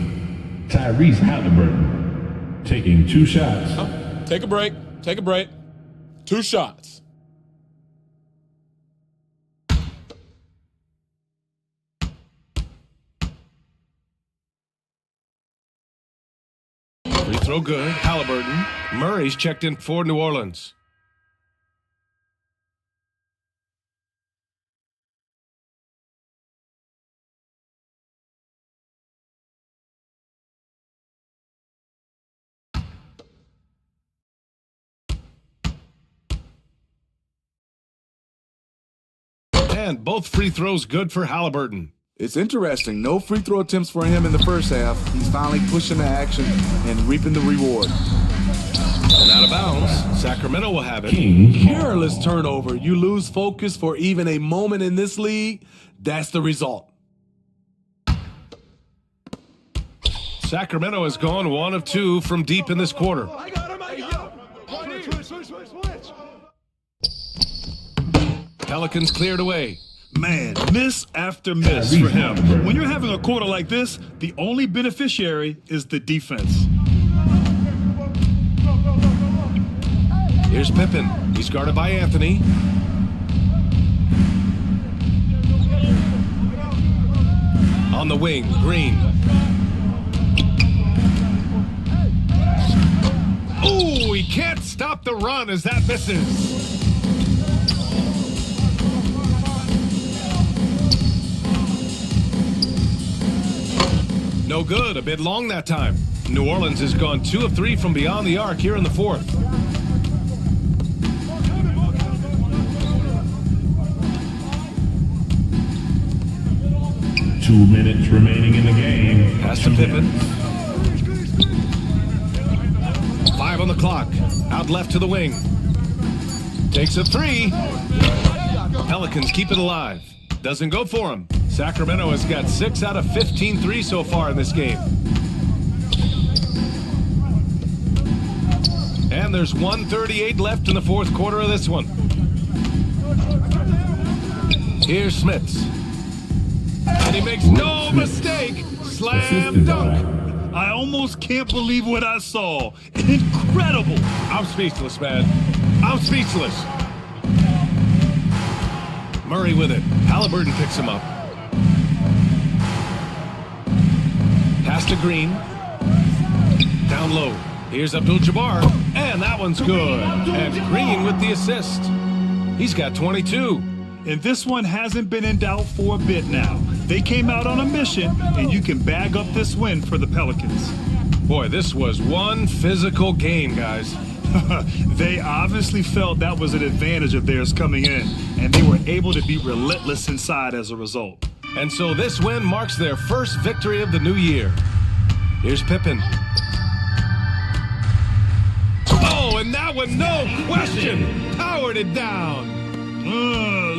Tyrese Halliburton taking 2 shots. Take a break. Take a break. 2 shots. Free throw good. Halliburton. Murray's checked in for New Orleans. And both free throws good for Halliburton. It's interesting. No free throw attempts for him in the first half. He's finally pushing the action and reaping the reward. And out of bounds, Sacramento will have it. Careless turnover. You lose focus for even a moment in this league. That's the result. Sacramento has gone 1 of 2 from deep in this quarter. I got him. Switch. Pelicans cleared away. Man, miss after miss for him. When you're having a quarter like this, the only beneficiary is the defense. Here's Pippen. He's guarded by Anthony. On the wing, Green. Ooh, he can't stop the run as that misses. No good, a bit long that time. New Orleans has gone 2 of 3 from beyond the arc here in the fourth. Two minutes remaining in the game. Pass to Pippen. 5 on the clock. Out left to the wing. Takes a 3. Pelicans keep it alive. Doesn't go for him. Sacramento has got 6 out of 15 threes so far in this game. And there's 1:38 left in the fourth quarter of this one. Here's Smits. And he makes no mistake. Slam dunk. I almost can't believe what I saw. Incredible. I'm speechless, man. I'm speechless. Murray with it. Halliburton picks him up. Pass to Green. Down low. Here's Abdul-Jabbar. And that one's good. And Green with the assist. He's got 22. And this one hasn't been in doubt for a bit now. They came out on a mission, and you can bag up this win for the Pelicans. Boy, this was one physical game, guys. They obviously felt that was an advantage of theirs coming in, and they were able to be relentless inside as a result. And so this win marks their first victory of the new year. Here's Pippen. Oh, and that one, no question, powered it down.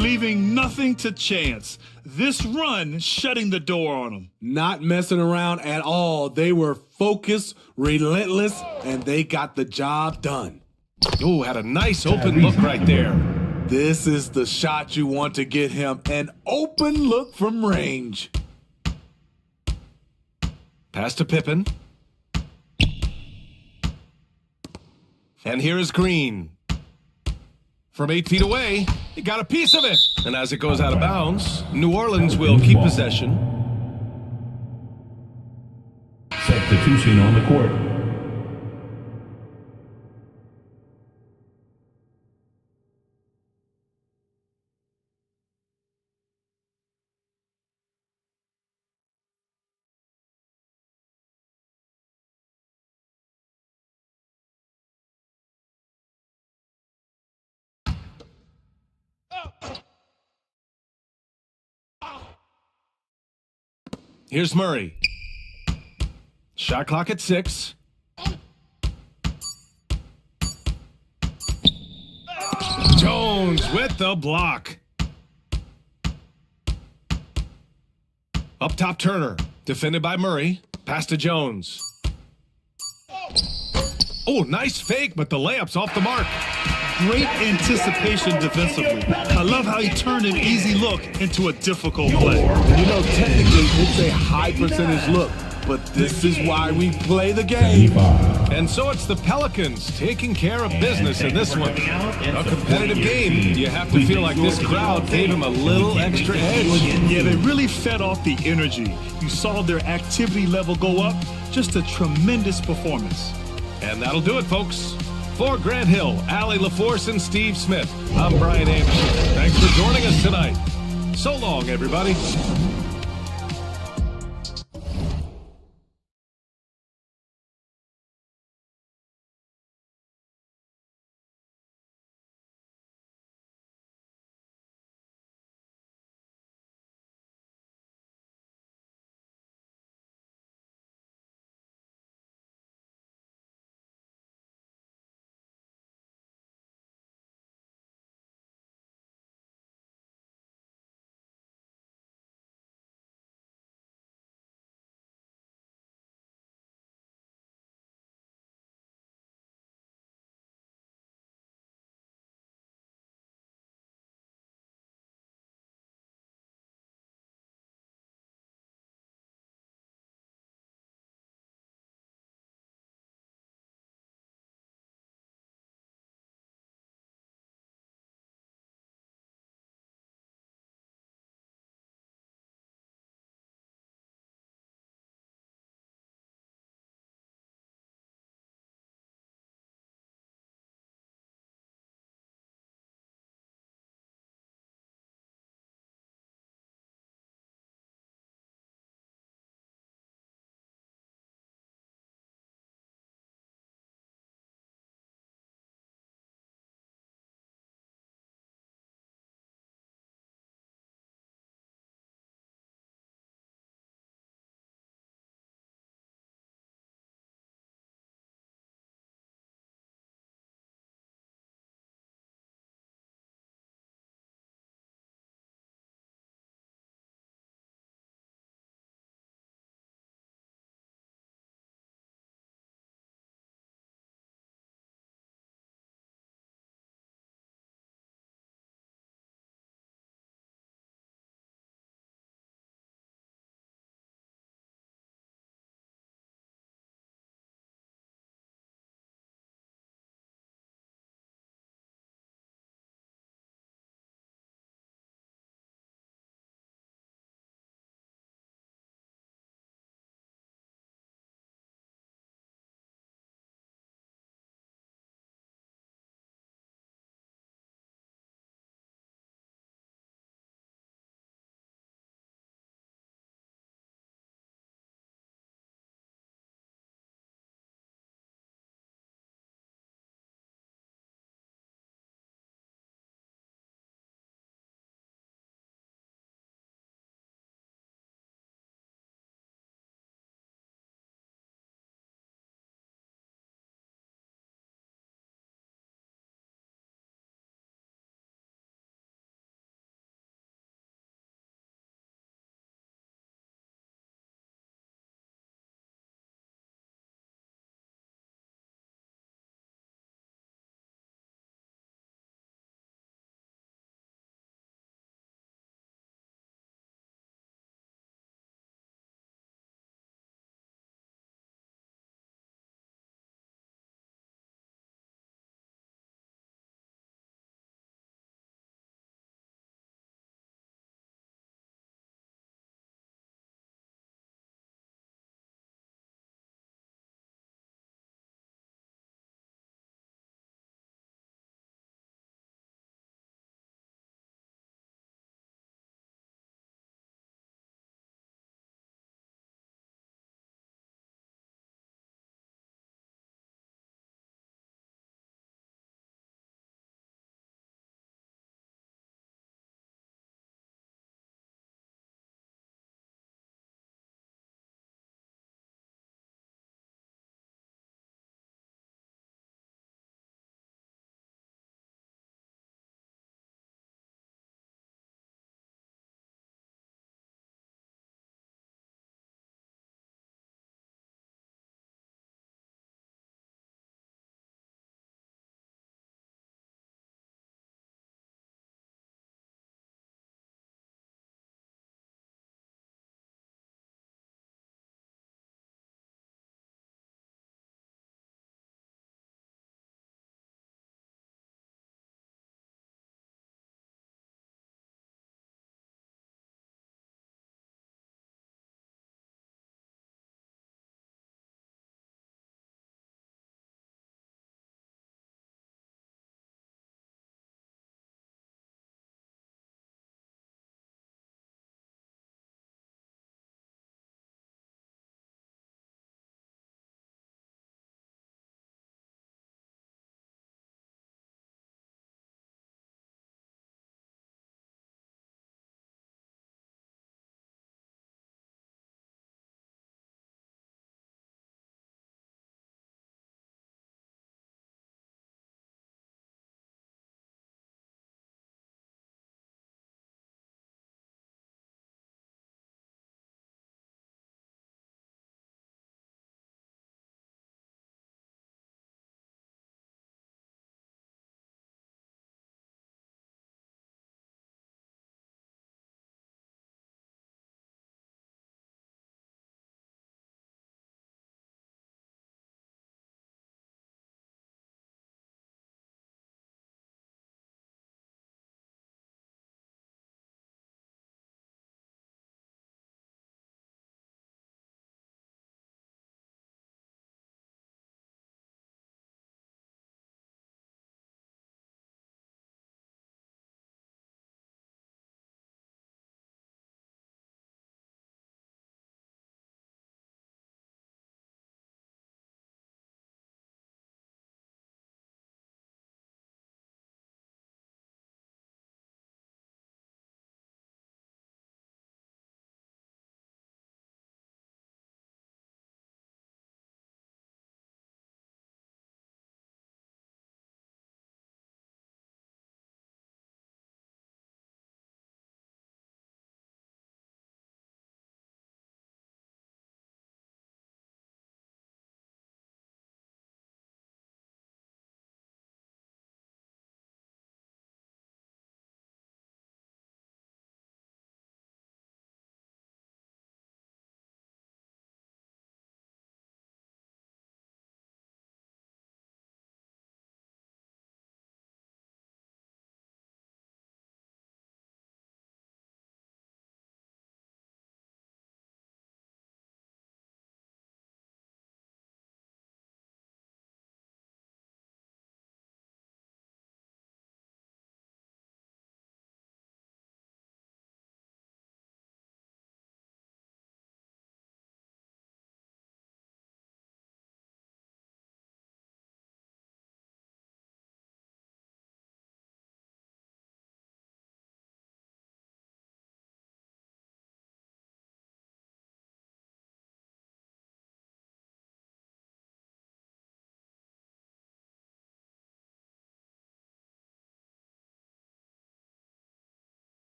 Leaving nothing to chance. This run shutting the door on them. Not messing around at all. They were focused, relentless, and they got the job done. Oh, had a nice open look right there. This is the shot you want to get him. An open look from range. Pass to Pippen. And here is Green. From 8 feet away, he got a piece of it. And as it goes out of bounds, New Orleans will keep possession. Substitution on the court. Here's Murray. Shot clock at 6. Jones with the block. Up top, Turner. Defended by Murray. Pass to Jones. Oh, nice fake, but the layup's off the mark. Great anticipation defensively. I love how he turned an easy look into a difficult play. You know, technically, it's a high percentage look, but this is why we play the game. And so it's the Pelicans taking care of business in this one. A competitive game. You have to feel like this crowd gave him a little extra edge. Yeah, they really fed off the energy. You saw their activity level go up. Just a tremendous performance. And that'll do it, folks. For Grant Hill, Allie LaForce, and Steve Smith, I'm Brian Anderson. Thanks for joining us tonight. So long, everybody.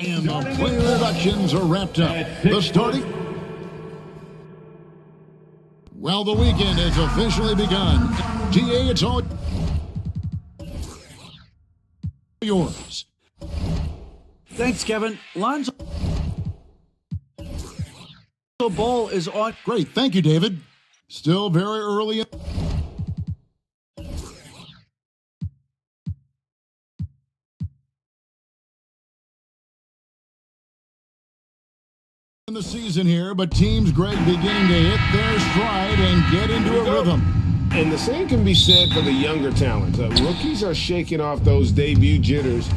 And the player introductions are wrapped up. The starting... Well, the weekend has officially begun. GA, it's all yours. Thanks, Kevin. Lonzo Ball is on. Great. Thank you, David. Still very early in the season here, but teams, Greg, beginning to hit their stride and get into a rhythm. And the same can be said for the younger talents. Rookies are shaking off those debut jitters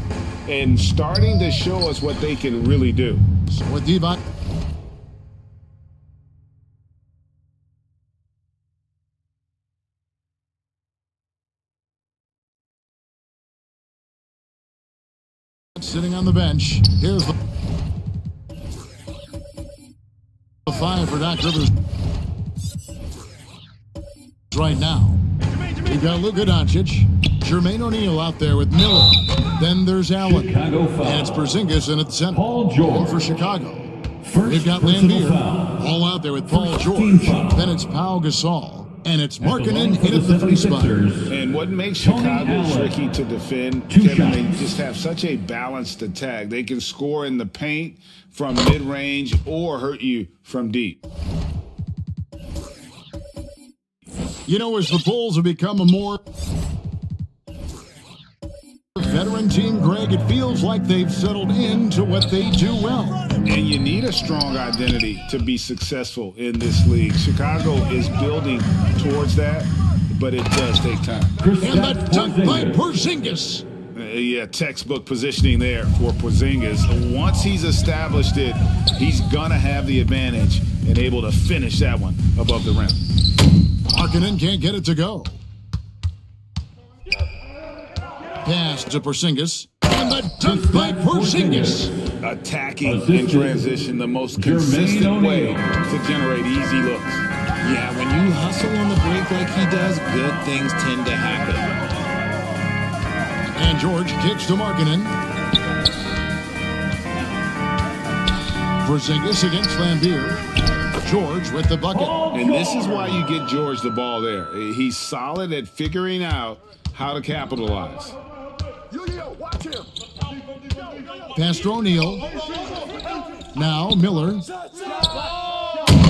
and starting to show us what they can really do. So with Devon sitting on the bench, here's the 5 for Doc Rivers right now. We've got Luka Doncic, Jermaine O'Neal out there with Miller. Then there's Allen. And it's Porzingis in at the center. Paul George. And for Chicago. We've got Lambeer all out there with Paul George. Then it's Pau Gasol. And it's Markkanen in at the 3 spot. And what makes Chicago tricky to defend, Kevin, they just have such a balanced attack. They can score in the paint from mid-range or hurt you from deep. You know, as the Bulls have become a more veteran team, Greg, it feels like they've settled into what they do well. And you need a strong identity to be successful in this league. Chicago is building towards that, but it does take time. And that dunk by Porzingis. Yeah, textbook positioning there for Porzingis. Once he's established it, he's going to have the advantage and able to finish that one above the rim. Markkanen can't get it to go. Pass to Porzingis. And the dunk by Porzingis. Attacking in transition, the most consistent way to generate easy looks. Yeah, when you hustle on the break like he does, good things tend to happen. And George kicks to Markkanen. Porzingis against Lambeer. George with the bucket. And this is why you get George the ball there. He's solid at figuring out how to capitalize. Watch him. Pass to O'Neal. Now Miller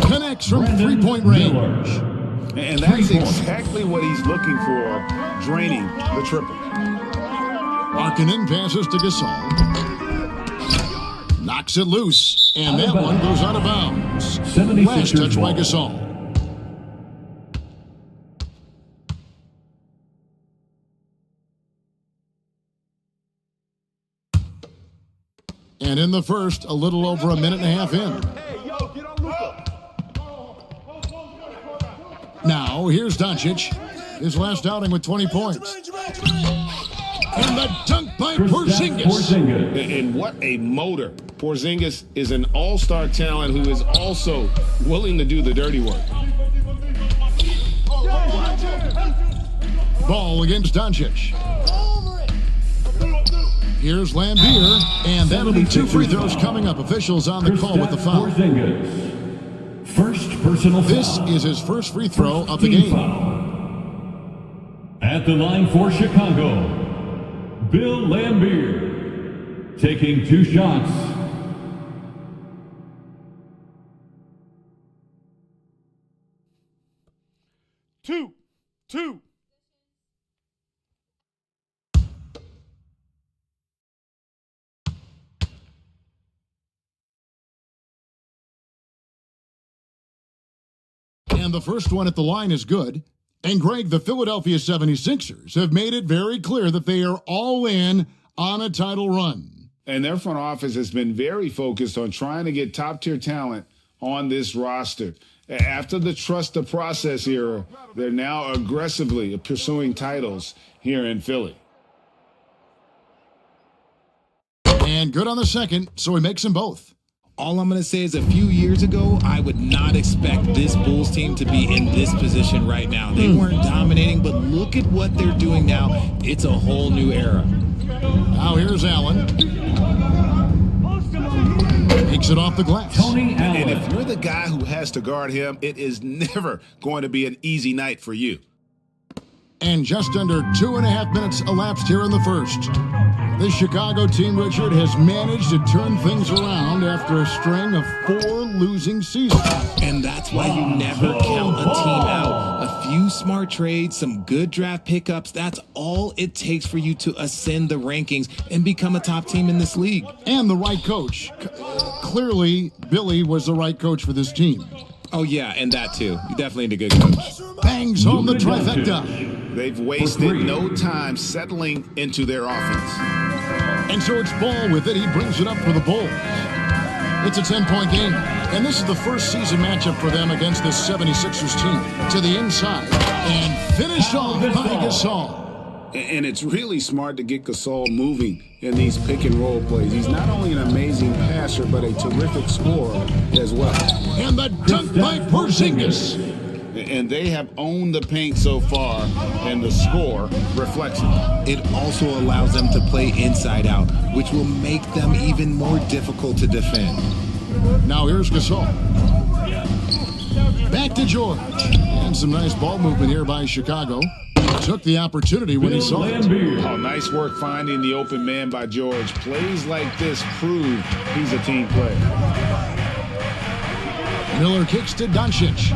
connects from 3-point range. And that's exactly what he's looking for, draining the triple. Markkanen passes to Gasol. Knocks it loose, and that one goes out of bounds. Last touch by Gasol. And in the first, a little over a minute and a half in. Now, here's Doncic. His last outing with 20 points. And the dunk by Porzingis. And what a motor. Porzingis is an all-star talent who is also willing to do the dirty work. Ball against Doncic. Here's Lambeer, and that'll be 2 free throws coming up. Officials on the call with the foul. First personal foul. This is his first free throw of the game. At the line for Chicago, Bill Lambeer, taking 2 shots. Two. And the first one at the line is good. And Greg, the Philadelphia 76ers have made it very clear that they are all in on a title run. And their front office has been very focused on trying to get top-tier talent on this roster. After the trust the process era, they're now aggressively pursuing titles here in Philly. And good on the second, so he makes them both. All I'm going to say is a few years ago, I would not expect this Bulls team to be in this position right now. They weren't dominating, but look at what they're doing now. It's a whole new era. Now here's Allen. takes it off the glass. And if you're the guy who has to guard him, it is never going to be an easy night for you. And just under 2.5 minutes elapsed here in the first. This Chicago team, Richard, has managed to turn things around after a string of 4 losing seasons. And that's why you never count a team out. A few smart trades, some good draft pickups, that's all it takes for you to ascend the rankings and become a top team in this league. And the right coach. Clearly, Billy was the right coach for this team. Oh, yeah, and that too. You definitely need a good coach. Bangs home the trifecta. They've wasted no time settling into their offense. And so it's Ball with it. He brings it up for the Bulls. It's a 10-point game. And this is the first season matchup for them against this 76ers team. To the inside. And finished off by Gasol. And it's really smart to get Gasol moving in these pick-and-roll plays. He's not only an amazing passer, but a terrific scorer as well. And the dunk by Porzingis. And they have owned the paint so far, and the score reflects it. It also allows them to play inside out, which will make them even more difficult to defend. Now here's Gasol. Back to George. And some nice ball movement here by Chicago. Took the opportunity when he saw it. Oh, nice work finding the open man by George. Plays like this prove he's a team player. Miller kicks to Doncic.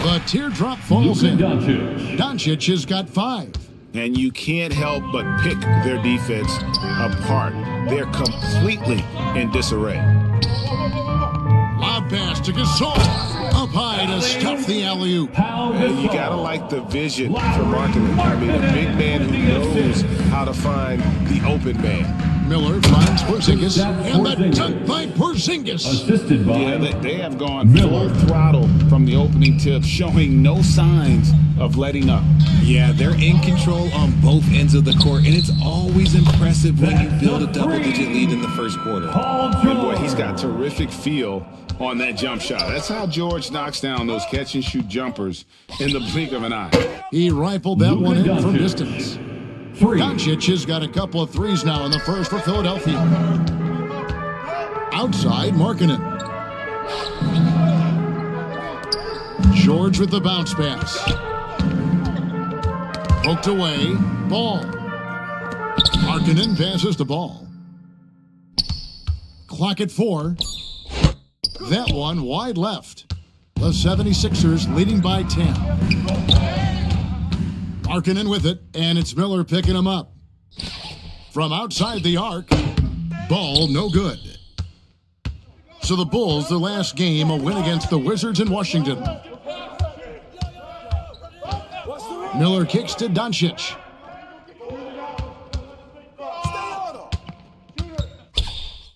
The teardrop falls in. Doncic has got 5. And you can't help but pick their defense apart. They're completely in disarray. Lob pass to Gasol. Up high to stuff the alley-oop. You gotta like the vision for marketing. I mean, a big man who knows how to find the open man. Miller finds Porzingis, and the dunk by Porzingis. Assisted by they have gone full throttle from the opening tip, showing no signs of letting up. Yeah, they're in control on both ends of the court, and it's always impressive when you build a double-digit lead in the first quarter. And boy, he's got terrific feel on that jump shot. That's how George knocks down those catch-and-shoot jumpers in the blink of an eye. He rifled that one in from distance. Doncic has got a couple of threes now in the first for Philadelphia. Outside, Markkanen. George with the bounce pass. Poked away. Ball. Markkanen passes the ball. Clock at 4. That one wide left. The 76ers leading by 10. Markkanen with it, and it's Miller picking him up. From outside the arc, ball no good. So the Bulls, their last game, a win against the Wizards in Washington. Miller kicks to Doncic.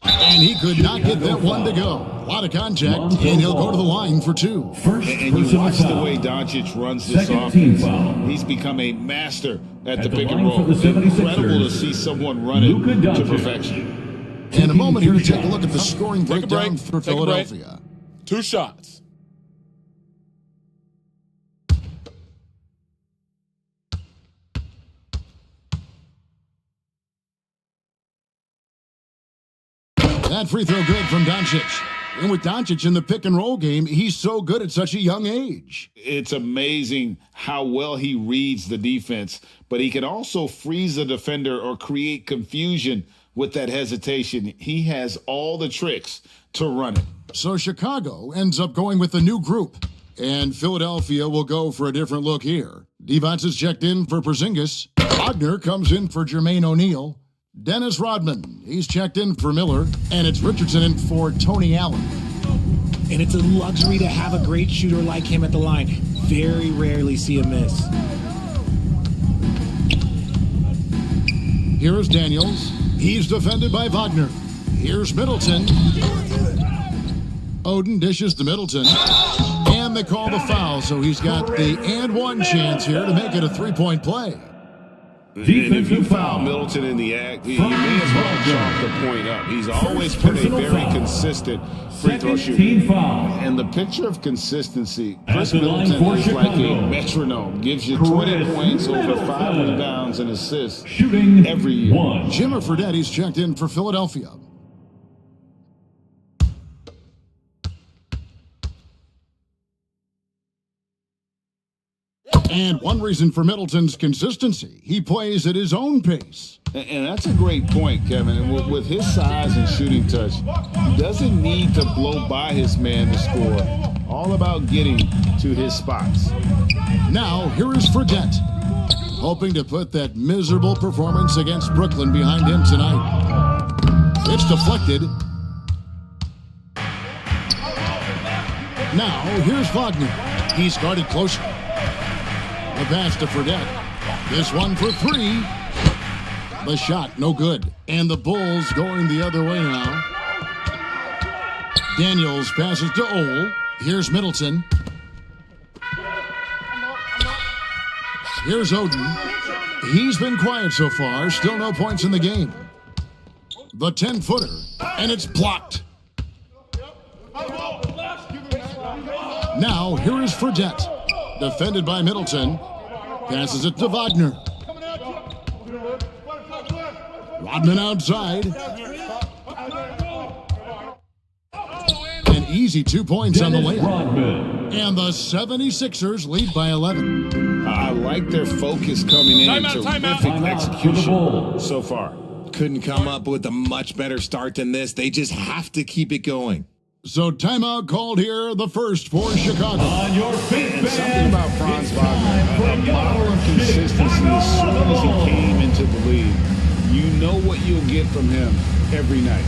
And he could not get that one to go. A lot of contact, and he'll go to the line for 2. And you watch the way Doncic runs this offense. He's become a master at the pick and roll. Incredible to see someone run it to perfection. And a moment here to take a look at the scoring breakdown for Philadelphia. 2 shots. That free throw good from Doncic. And with Doncic in the pick and roll game, he's so good at such a young age. It's amazing how well he reads the defense, but he can also freeze the defender or create confusion with that hesitation. He has all the tricks to run it. So Chicago ends up going with a new group, and Philadelphia will go for a different look here. Devon's is checked in for Porzingis. Wagner comes in for Jermaine O'Neal. Dennis Rodman, he's checked in for Miller, and it's Richardson in for Tony Allen. And it's a luxury to have a great shooter like him at the line. Very rarely see a miss. Here's Daniels. He's defended by Wagner. Here's Middleton. Oden dishes to Middleton. And they call the foul, so he's got the and one chance here to make it a 3-point play. And if you foul Middleton in the act, you may as well chalk the point up. He's always been a very consistent free throw shooter. And the picture of consistency, Chris Middleton is like a metronome. Gives you 20 points, over 5 rebounds and assists every year. Jimmer Fredetti's checked in for Philadelphia. And one reason for Middleton's consistency, he plays at his own pace. And that's a great point, Kevin. And with his size and shooting touch, he doesn't need to blow by his man to score. All about getting to his spots. Now, here is Fredette, hoping to put that miserable performance against Brooklyn behind him tonight. It's deflected. Now, here's Wagner. He's guarded closer. The pass to Fredette. This one for 3. The shot, no good. And the Bulls going the other way now. Daniels passes to Ole. Here's Middleton. Here's Oden. He's been quiet so far. Still no points in the game. The 10-footer. And it's blocked. Now, here is Fredette. Defended by Middleton. Passes it to Wagner. Rodman outside. An easy 2 points on the layup. And the 76ers lead by 11. I like their focus coming in. Terrific execution so far. Couldn't come up with a much better start than this. They just have to keep it going. So timeout called here, the first for Chicago. On your feet, and something about Franz Wagner, a model of consistency as soon as he came into the league. You know what you'll get from him every night.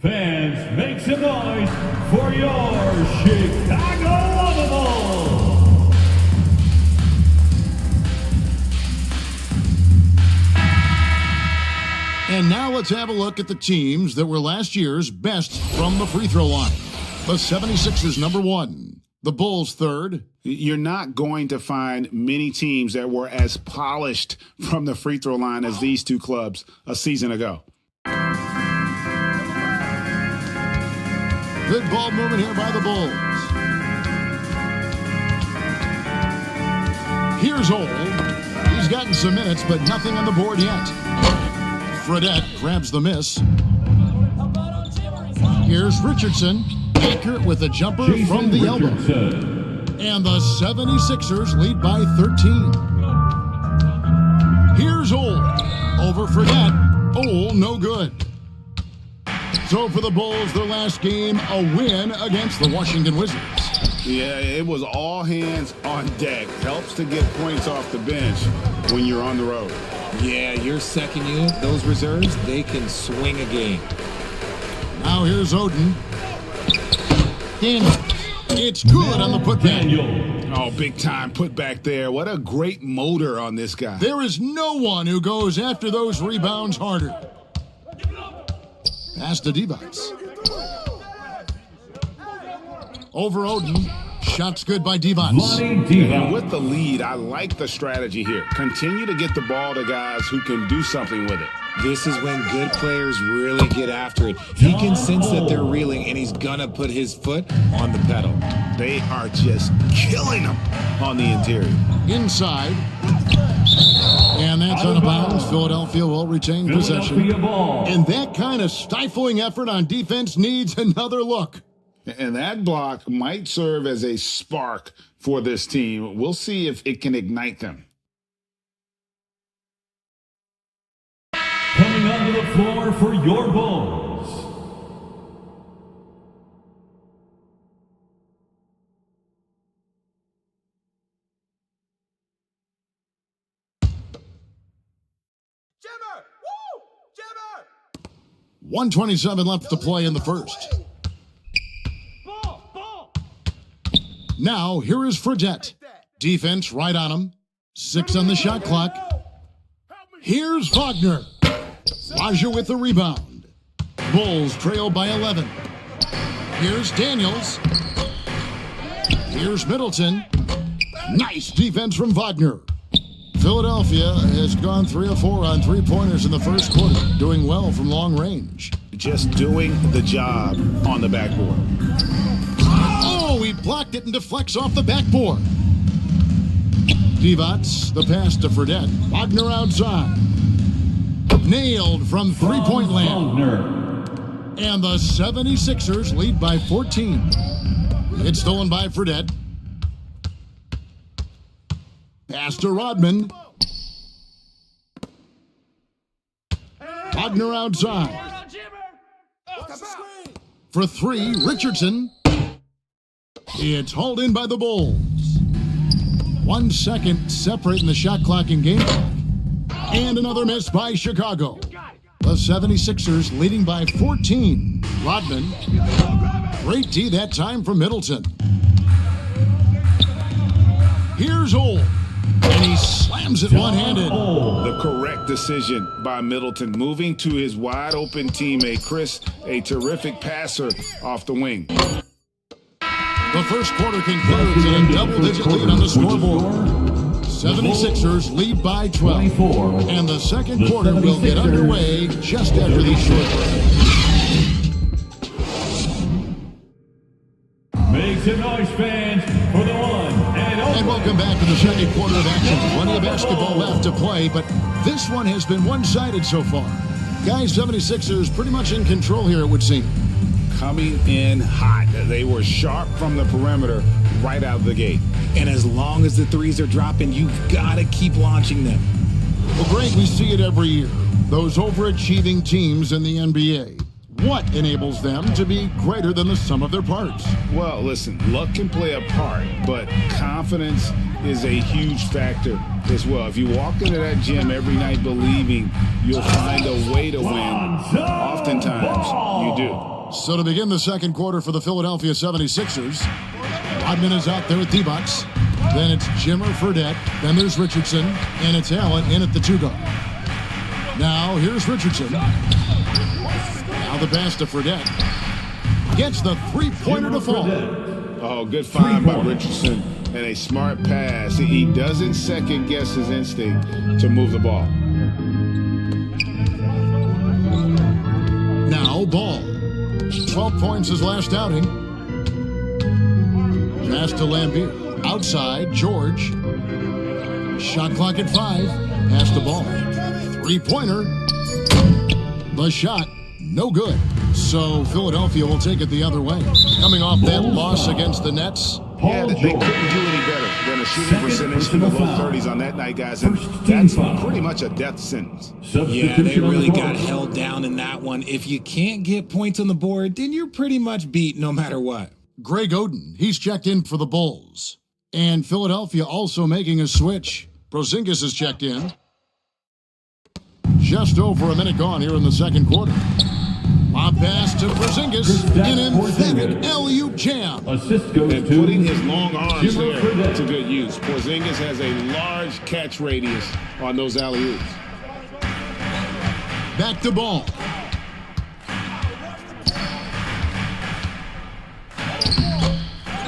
Fans, make some noise for your Chicago Bulls. And now let's have a look at the teams that were last year's best from the free throw line. The 76ers number 1. The Bulls third. You're not going to find many teams that were as polished from the free throw line as these two clubs a season ago. Good ball movement here by the Bulls. Here's Ole. He's gotten some minutes, but nothing on the board yet. Fredette grabs the miss. Here's Richardson. Accurate with a jumper from the elbow. And the 76ers lead by 13. Here's Ole. Over Fredette. Ole, no good. So for the Bulls, their last game, a win against the Washington Wizards. Yeah, it was all hands on deck. Helps to get points off the bench when you're on the road. Yeah, your second unit, those reserves, they can swing a game. Now here's Oden. Daniels. It's good on the putback. Oh, big time putback there. What a great motor on this guy. There is no one who goes after those rebounds harder. Pass to Divac. Over Oden. Shots good by Divac. And with the lead, I like the strategy here. Continue to get the ball to guys who can do something with it. This is when good players really get after it. He can sense that they're reeling, and he's gonna put his foot on the pedal. They are just killing them on the interior. Inside. And that's out of bounds. Philadelphia will retain possession. Ball. And that kind of stifling effort on defense needs another look. And that block might serve as a spark for this team. We'll see if it can ignite them. Coming onto the floor for your Bulls. Jimmer! Woo! Jimmer! 1:27 left to play in the first. Now, here is Fredette. Defense right on him. 6 on the shot clock. Here's Wagner. Raja with the rebound. Bulls trail by 11. Here's Daniels. Here's Middleton. Nice defense from Wagner. Philadelphia has gone 3 of 4 on three-pointers in the first quarter, doing well from long range. Just doing the job on the backboard. Oh, he blocked it and deflects off the backboard. Divac, the pass to Fredette. Wagner outside. Nailed from three-point land. And the 76ers lead by 14. It's stolen by Fredette. Pass to Rodman. Wagner outside. For 3, Richardson. It's hauled in by the Bulls. 1 second separating the shot clock and game clock. And another miss by Chicago. The 76ers leading by 14. Rodman. Great D that time from Middleton. Here's Ole. And he slams it one-handed. The correct decision by Middleton, moving to his wide-open teammate, Chris, a terrific passer off the wing. The first quarter concludes in a double-digit lead on the scoreboard. 76ers lead by 12. And the second quarter will get underway just after these short breaks. Make some noise, fans, for the one and only. And welcome back to the second quarter of action. Plenty of basketball left to play, but this one has been one-sided so far. Guys, 76ers pretty much in control here, it would seem. Coming in hot. They were sharp from the perimeter right out of the gate. And as long as the threes are dropping, you've got to keep launching them. Well, Greg, we see it every year. Those overachieving teams in the NBA. What enables them to be greater than the sum of their parts? Well, listen, luck can play a part, but confidence is a huge factor as well. If you walk into that gym every night believing you'll find a way to win, oftentimes you do. So to begin the second quarter for the Philadelphia 76ers, Rodman is out there with D-Box. Then it's Jimmer, Fredette. Then there's Richardson. And it's Allen in at the 2-guard. Now here's Richardson. Now the pass to Fredette. Gets the three-pointer to fall. Oh, good find by Richardson. And a smart pass. He doesn't second-guess his instinct to move the ball. Now Ball. 12 points his last outing. Pass to Lambeer. Outside, George. Shot clock at 5. Pass the ball. Three-pointer. The shot, no good. So Philadelphia will take it the other way. Coming off that loss against the Nets. Yeah, they couldn't do any better than a shooting percentage in the low 30s on that night, guys. And that's pretty much a death sentence. Yeah, they really got held down in that one. If you can't get points on the board, then you're pretty much beat no matter what. Greg Oden, he's checked in for the Bulls. And Philadelphia also making a switch. Porzingis is checked in. Just over a minute gone here in the second quarter. Lob pass to Porzingis. An emphatic alley-oop jam. Assist goes and to putting his long arms there to good use. Porzingis has a large catch radius on those alley-oops. Back to Ball.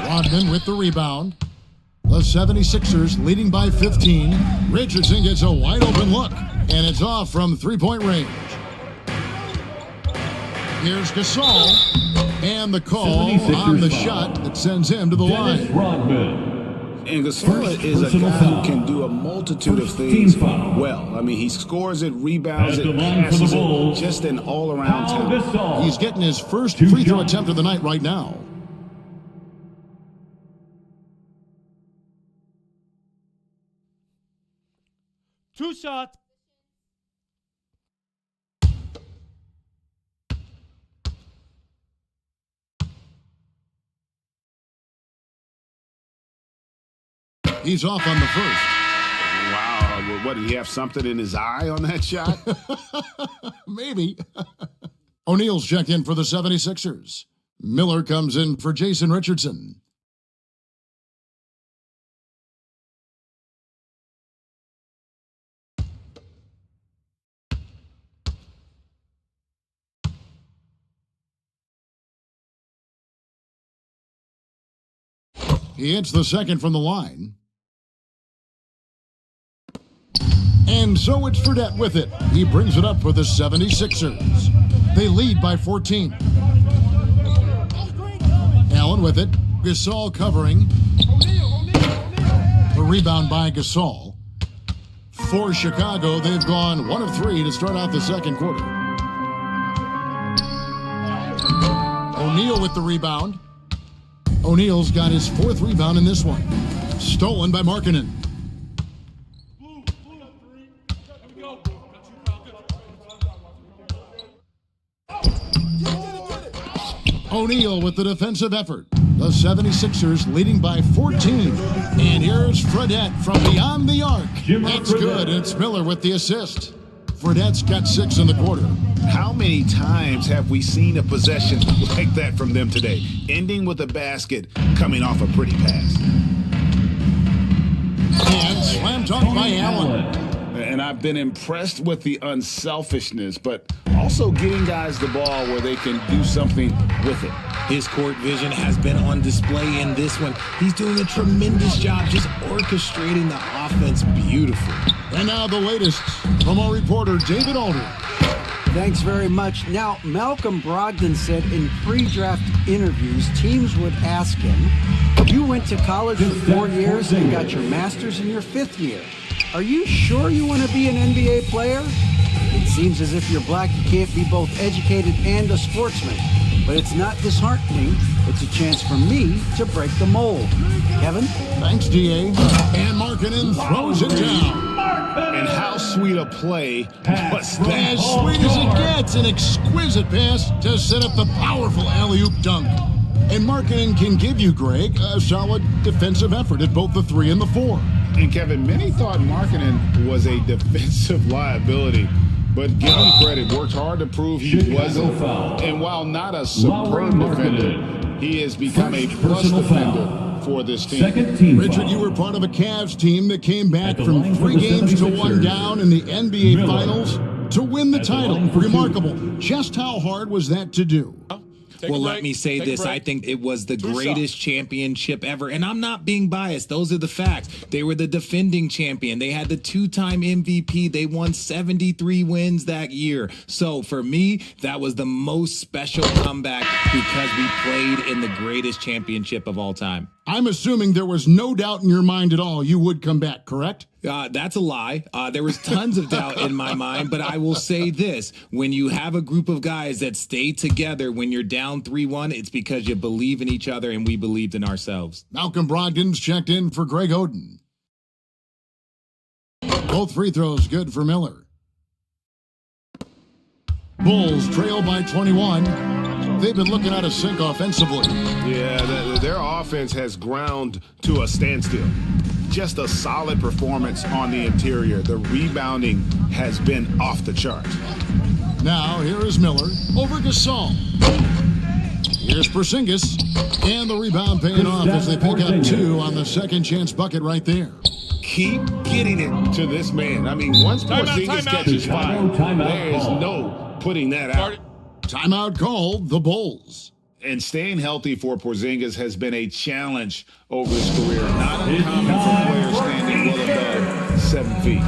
Rodman with the rebound. The 76ers leading by 15. Richardson gets a wide open look, and it's off from three-point range. Here's Gasol, and the call on the shot that sends him to the line. And Gasol is a guy who can do a multitude of things well. I mean, he scores it, rebounds it, passes it, just an all-around talent. He's getting his first free throw attempt of the night right now. Two shots. He's off on the first. Wow. What, did he have something in his eye on that shot? Maybe. O'Neal's checked in for the 76ers. Miller comes in for Jason Richardson. He hits the second from the line. And so it's Fredette with it. He brings it up for the 76ers. They lead by 14. Allen with it. Gasol covering. The rebound by Gasol. For Chicago, they've gone 1 of 3 to start out the second quarter. O'Neal with the rebound. O'Neal's got his 4th rebound in this one. Stolen by Markkanen. O'Neal with the defensive effort. The 76ers leading by 14. And here's Fredette from beyond the arc. That's good. It's Miller with the assist. Fredette's got 6 in the quarter. How many times have we seen a possession like that from them today? Ending with a basket, coming off a pretty pass. And slam dunk by Allen. And I've been impressed with the unselfishness, but also getting guys the ball where they can do something with it. His court vision has been on display in this one. He's doing a tremendous job just orchestrating the offense beautifully. And now the latest from our reporter, David Aldridge. Thanks very much. Now, Malcolm Brogdon said in pre-draft interviews, teams would ask him, you went to college for 4 years and got your master's in your 5th year. Are you sure you want to be an NBA player? It seems as if you're black, you can't be both educated and a sportsman. But it's not disheartening. It's a chance for me to break the mold. Kevin? Thanks, D.A. And Markkanen throws it down. And how sweet a play was that? As sweet as it gets, an exquisite pass to set up the powerful alley-oop dunk. And Markkanen can give you, Greg, a solid defensive effort at both the 3 and the 4. And Kevin, many thought Markkanen was a defensive liability, but give him credit, worked hard to prove he wasn't. And while not a superb defender, he has become a plus defender for this team. Richard, you were part of a Cavs team that came back from 3 games to 1 down in the NBA Finals to win the title. Remarkable. Just how hard was that to do? Well, let me say this. I think it was the greatest championship ever. And I'm not being biased. Those are the facts. They were the defending champion. They had the 2-time MVP. They won 73 wins that year. So for me, that was the most special comeback because we played in the greatest championship of all time. I'm assuming there was no doubt in your mind at all you would come back, correct? That's a lie. There was tons of doubt in my mind, but I will say this. When you have a group of guys that stay together when you're down 3-1, it's because you believe in each other and we believed in ourselves. Malcolm Brogdon's checked in for Greg Oden. Both free throws good for Miller. Bulls trail by 21. They've been looking out of sync offensively. Yeah, their offense has ground to a standstill. Just a solid performance on the interior. The rebounding has been off the chart. Now, here is Miller over Gasol. Here's Porzingis. And the rebound paying off as they pick up 2 on the second chance bucket right there. Keep getting it to this man. I mean, once Porzingis catches fire, there is no putting that out. Timeout called, the Bulls. And staying healthy for Porzingis has been a challenge over his career. Not uncommon for players standing well above 7 feet.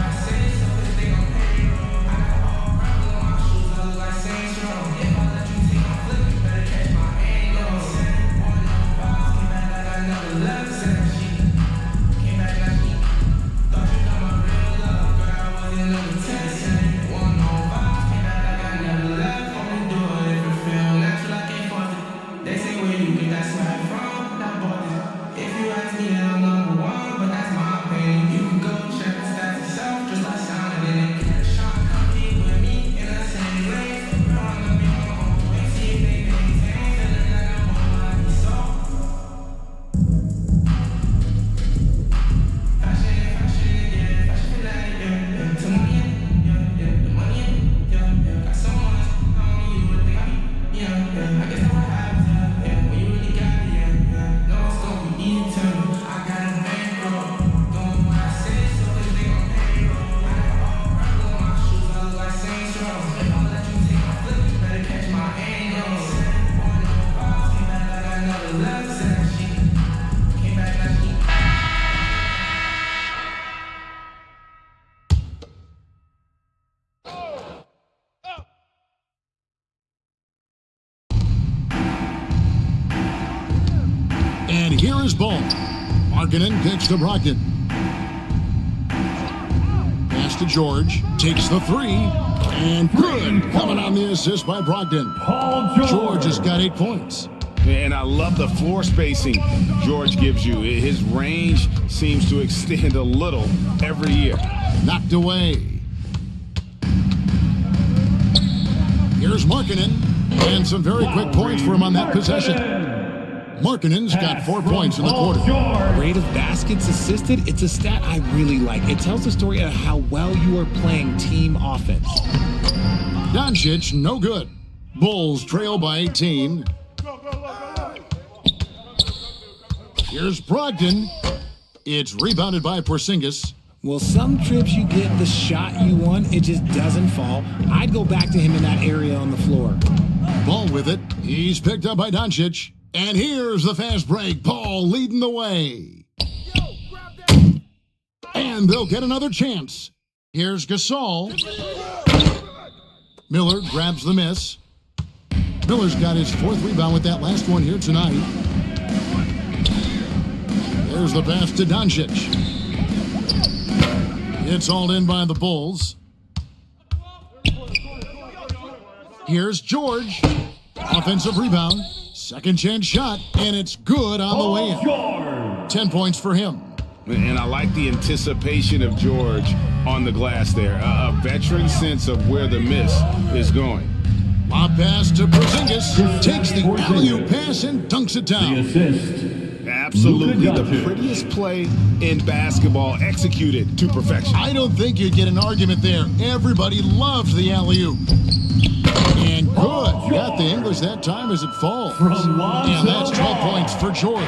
Here is ball. Markkanen kicks to Brogdon. Pass to George. Takes the three. And good. Coming on the assist by Brogdon. George has got 8 points. And I love the floor spacing George gives you. His range seems to extend a little every year. Knocked away. Here's Markkanen. And some very quick points for him on that possession. Markkanen's got 4 points in the quarter. Rate of baskets assisted, it's a stat I really like. It tells the story of how well you are playing team offense. Doncic, no good. Bulls trail by 18. Here's Brogdon. It's rebounded by Porzingis. Well, some trips you get the shot you want, it just doesn't fall. I'd go back to him in that area on the floor. Ball with it. He's picked up by Doncic. And here's the fast break. Paul leading the way. And they'll get another chance. Here's Gasol. Miller grabs the miss. Miller's got his 4th rebound with that last one here tonight. There's the pass to Doncic. It's hauled in by the Bulls. Here's George. Offensive rebound. Second chance shot, and it's good on the way in. 10 points for him. And I like the anticipation of George on the glass there. A veteran sense of where the miss is going. Lob pass to Porzingis. Takes the alley-oop pass and dunks it down. The assist. Absolutely the prettiest play in basketball, executed to perfection. I don't think you'd get an argument there. Everybody loves the alley-oop. And good. Got the English that time as it falls. And that's 12 points for George.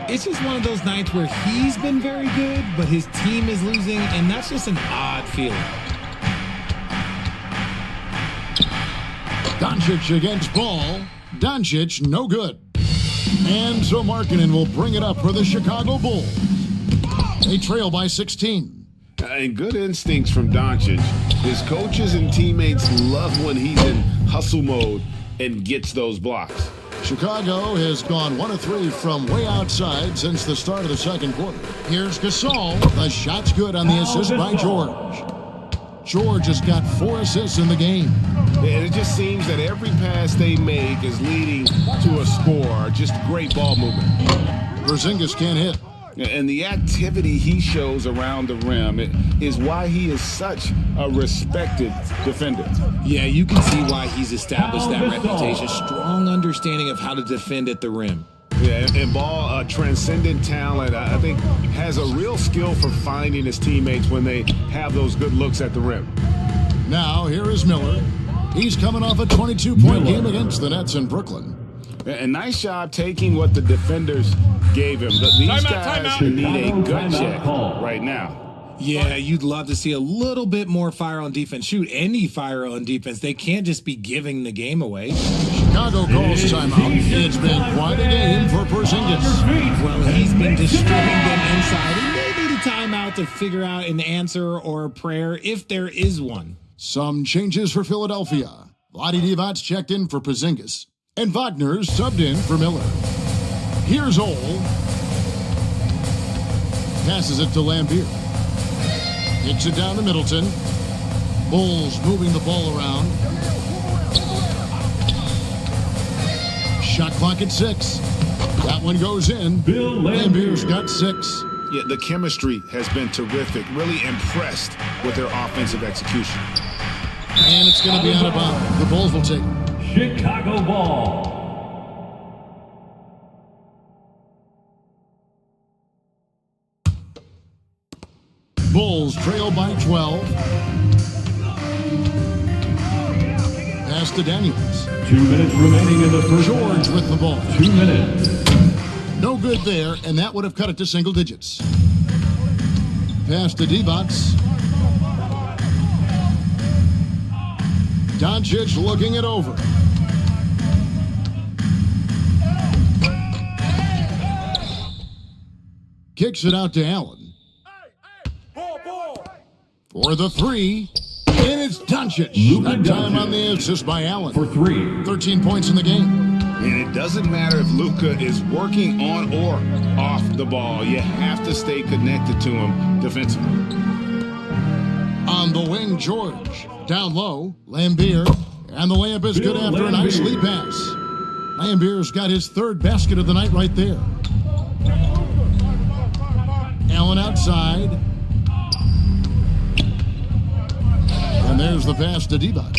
It's just one of those nights where he's been very good, but his team is losing, and that's just an odd feeling. Doncic against Ball. Doncic, no good. And so Markkanen will bring it up for the Chicago Bulls. They trail by 16. And good instincts from Doncic. His coaches and teammates love when he's in hustle mode and gets those blocks. Chicago has gone 1 of 3 from way outside since the start of the second quarter. Here's Gasol. The shot's good on the assist by George. George has got 4 assists in the game. And it just seems that every pass they make is leading to a score. Just great ball movement. Porzingis can't hit. And the activity he shows around the rim is why he is such a respected defender. Yeah, you can see why he's established that reputation. Strong understanding of how to defend at the rim. Yeah, and Ball, transcendent talent, I think, has a real skill for finding his teammates when they have those good looks at the rim. Now, here is Miller. He's coming off a 22-point game against the Nets in Brooklyn. A nice job taking what the defenders gave him. These guys need a gut check right now. Yeah, you'd love to see a little bit more fire on defense. Shoot, any fire on defense. They can't just be giving the game away. Chicago calls timeout. It's been quite a game for Porzingis. Well, he's been disturbing them inside, and they need a timeout to figure out an answer or a prayer if there is one. Some changes for Philadelphia. Vlade Divac's checked in for Porzingis. And Wagner's subbed in for Miller. Here's Ole. Passes it to Lambeer. Kicks it down to Middleton. Bulls moving the ball around. Shot clock at 6. That one goes in. Lambeer's got 6. Yeah, the chemistry has been terrific. Really impressed with their offensive execution. And it's going to be out of bounds. The Bulls will take it. Chicago ball. Bulls trail by 12. Pass to Daniels. 2 minutes remaining in the first. George with the ball. 2 minutes. No good there, and that would have cut it to single digits. Pass to Divac. Doncic looking it over. Kicks it out to Allen. For the 3. And it's Doncic. That time on the assist by Allen. For 3. 13 points in the game. And it doesn't matter if Luka is working on or off the ball. You have to stay connected to him defensively. On the wing, George. Down low, Lambier. And the layup is good after a nice lead pass. Lambier's got his third basket of the night right there. Allen outside. And there's the pass to Divac.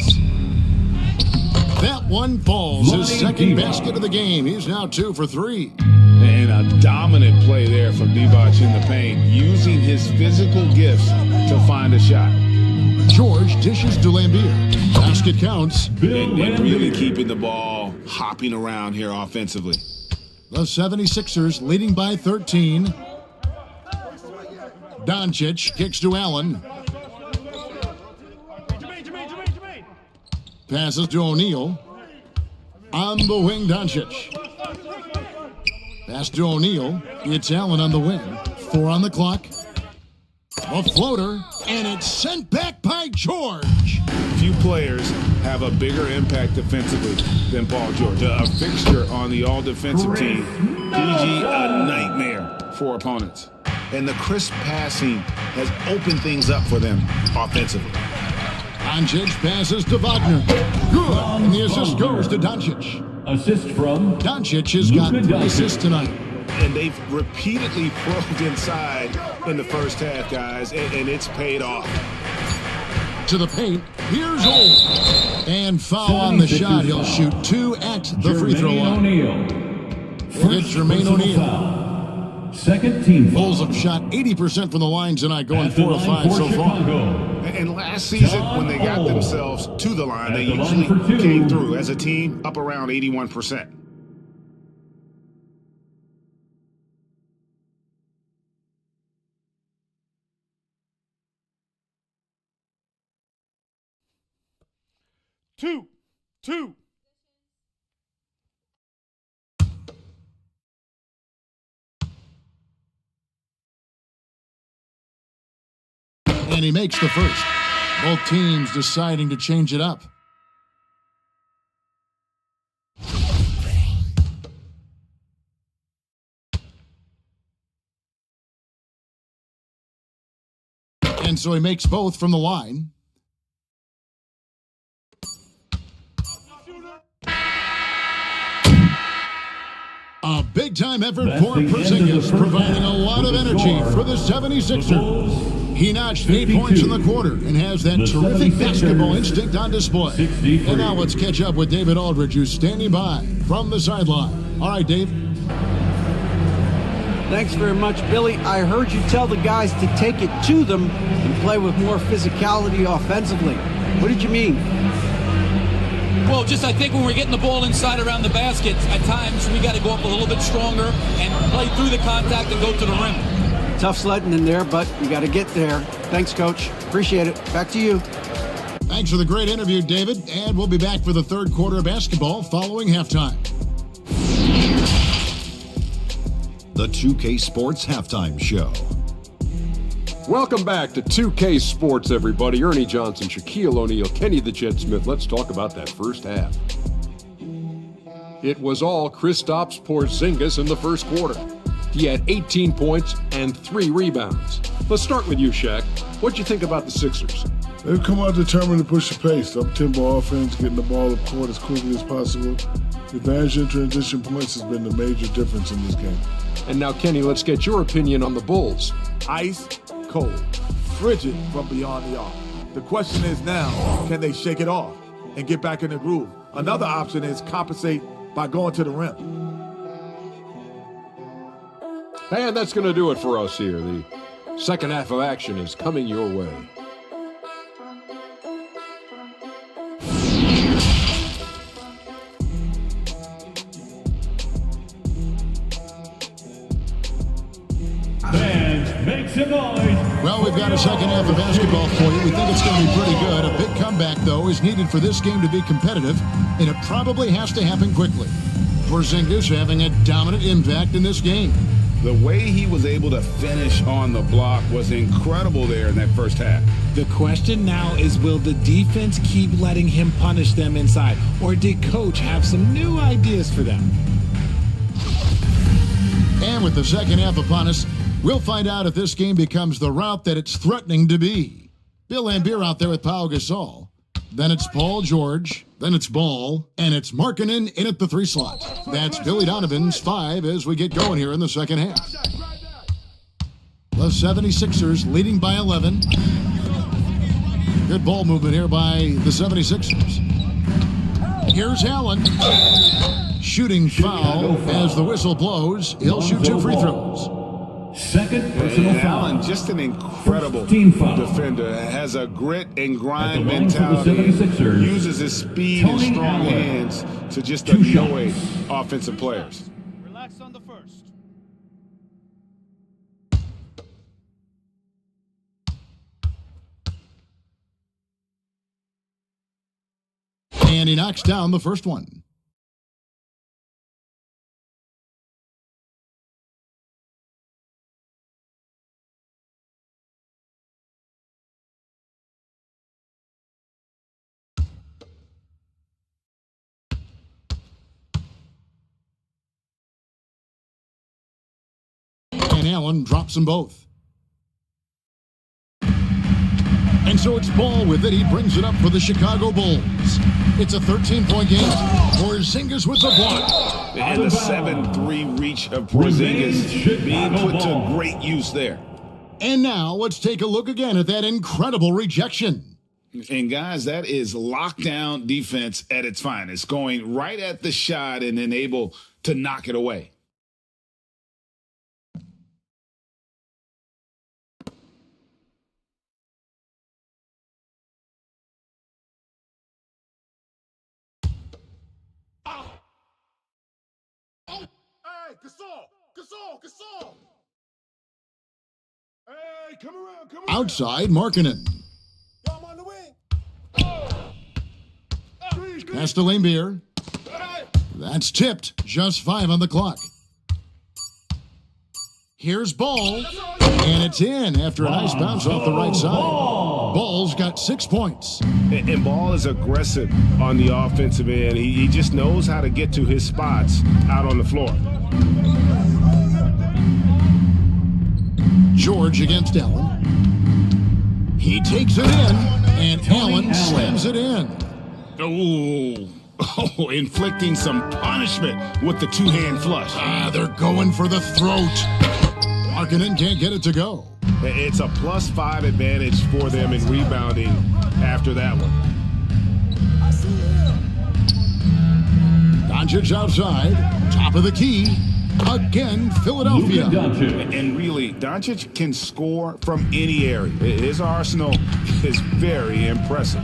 That one falls. His second basket of the game. He's now 2 for 3. And a dominant play there from Divac in the paint, using his physical gifts to find a shot. George dishes to Lambier. Basket counts. And really keeping the ball hopping around here offensively. The 76ers leading by 13. Doncic kicks to Allen. Passes to O'Neal. On the wing, Doncic. Pass to O'Neal. It's Allen on the wing. 4 on the clock. A floater, and it's sent back by George. Few players have a bigger impact defensively than Paul George. A fixture on the all-defensive team. PG, a nightmare for opponents. And the crisp passing has opened things up for them offensively. Doncic passes to Wagner. Good. And the assist goes to Doncic. Assist from Doncic has got 3 assists tonight. And they've repeatedly probed inside in the first half, guys, and it's paid off. To the paint, here's Old. And foul on the shot. He'll shoot 2 at the free throw line. It's Jermaine O'Neal. Second team foul. Bulls have shot 80% from the line tonight, going 4 of 5 so far. And last season, when they got themselves to the line, they usually came through as a team up around 81%. Two. And he makes the first. Both teams deciding to change it up. And so he makes both from the line. A big-time effort for Porzingis, providing a lot of energy for the 76ers. He notched 8 points in the quarter and has that terrific basketball instinct on display. And now let's catch up with David Aldridge, who's standing by from the sideline. All right, Dave. Thanks very much, Billy. I heard you tell the guys to take it to them and play with more physicality offensively. What did you mean? Well, just I think when we're getting the ball inside around the basket, at times we got to go up a little bit stronger and play through the contact and go to the rim. Tough sledding in there, but you got to get there. Thanks, Coach. Appreciate it. Back to you. Thanks for the great interview, David. And we'll be back for the third quarter of basketball following halftime. The 2K Sports Halftime Show. Welcome back to 2K Sports, everybody. Ernie Johnson, Shaquille O'Neal, Kenny the Jet Smith. Let's talk about that first half. It was all Kristaps Porzingis in the first quarter. He had 18 points and 3 rebounds. Let's start with you, Shaq. What'd you think about the Sixers? They've come out determined to push the pace. Up-tempo offense, getting the ball up court as quickly as possible. The advantage in transition points has been the major difference in this game. And now, Kenny, let's get your opinion on the Bulls. Ice cold, frigid from beyond the arc. The question is now, can they shake it off and get back in the groove? Another option is compensate by going to the rim. And that's going to do it for us here. The second half of action is coming your way. Well, we've got a second half of basketball for you. We think it's going to be pretty good. A big comeback, though, is needed for this game to be competitive, and it probably has to happen quickly. Porzingis having a dominant impact in this game. The way he was able to finish on the block was incredible there in that first half. The question now is, will the defense keep letting him punish them inside, or did Coach have some new ideas for them? And with the second half upon us, we'll find out if this game becomes the route that it's threatening to be. Bill Laimbeer out there with Pau Gasol. Then it's Paul George. Then it's Ball. And it's Markkanen in at the 3 slot. That's Billy Donovan's 5 as we get going here in the second half. The 76ers leading by 11. Good ball movement here by the 76ers. Here's Allen. Shooting foul as the whistle blows. He'll shoot 2 free throws. Second personal foul. Allen, just an incredible defender. Has a grit and grind mentality. Uses his speed and strong hands to just annoy offensive players. Relax on the first. And he knocks down the first one. And Allen drops them both. And so it's Ball with it. He brings it up for the Chicago Bulls. It's a 13-point game. Porzingis with the block. And the 7-3 reach of Porzingis being put to great use there. And now let's take a look again at that incredible rejection. And guys, that is lockdown defense at its finest. Going right at the shot and then able to knock it away. Gasol! Hey, come around. Outside, Markkanen. I'm on the wing. Pass to Laimbeer. That's tipped. Just 5 on the clock. Here's Ball. And it's in after a nice bounce off the right side. Ball's got 6 points. And Ball is aggressive on the offensive end. He just knows how to get to his spots out on the floor. George against Allen. He takes it in, and Allen slams it in. Oh, inflicting some punishment with the 2-hand flush. They're going for the throat. Markkanen can't get it to go. It's a +5 advantage for them in rebounding after that one. Doncic outside, top of the key. Again, Philadelphia. And really, Doncic can score from any area. His arsenal is very impressive.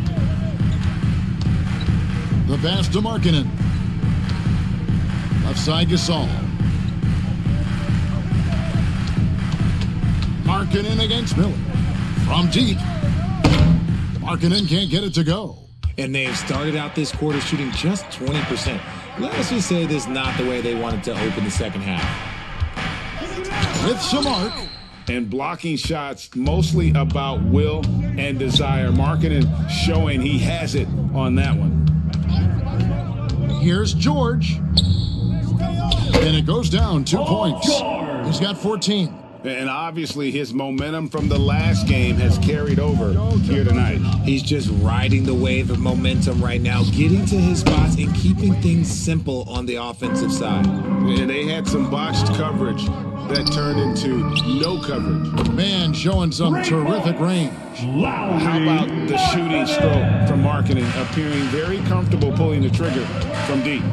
The pass to Markkanen. Left side, Gasol. Markkanen against Miller. From deep. Markkanen can't get it to go. And they've started out this quarter shooting just 20%. Let's just say this is not the way they wanted to open the second half. With some arc. And blocking shots mostly about will and desire. Markkanen showing he has it on that one. Here's George. And it goes down 2 points. He's got 14. And obviously his momentum from the last game has carried over here tonight. He's just riding the wave of momentum right now, getting to his spots and keeping things simple on the offensive side. And they had some botched coverage that turned into no coverage. Man showing some terrific range. How about the shooting stroke from Markkanen, appearing very comfortable pulling the trigger from deep.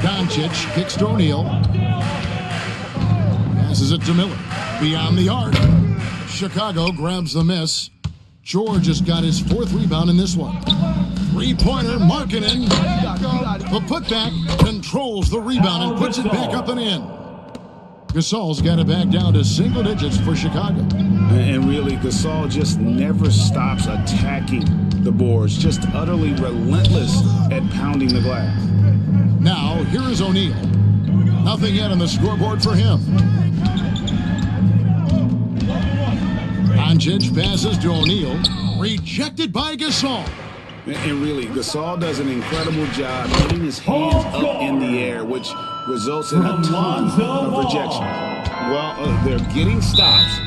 Doncic kicks to O'Neal. Passes it to Miller. Beyond the arc. Chicago grabs the miss. George has got his 4th rebound in this one. 3-pointer, Markkanen. The putback controls the rebound and puts it back up and in. Gasol's got it back down to single digits for Chicago. And really, Gasol just never stops attacking the boards. Just utterly relentless at pounding the glass. Now, here is O'Neal. Nothing yet on the scoreboard for him. Doncic passes to O'Neal. Rejected by Gasol. And really, Gasol does an incredible job getting his hands up in the air, which results in a ton of rejection. Well, they're getting stops,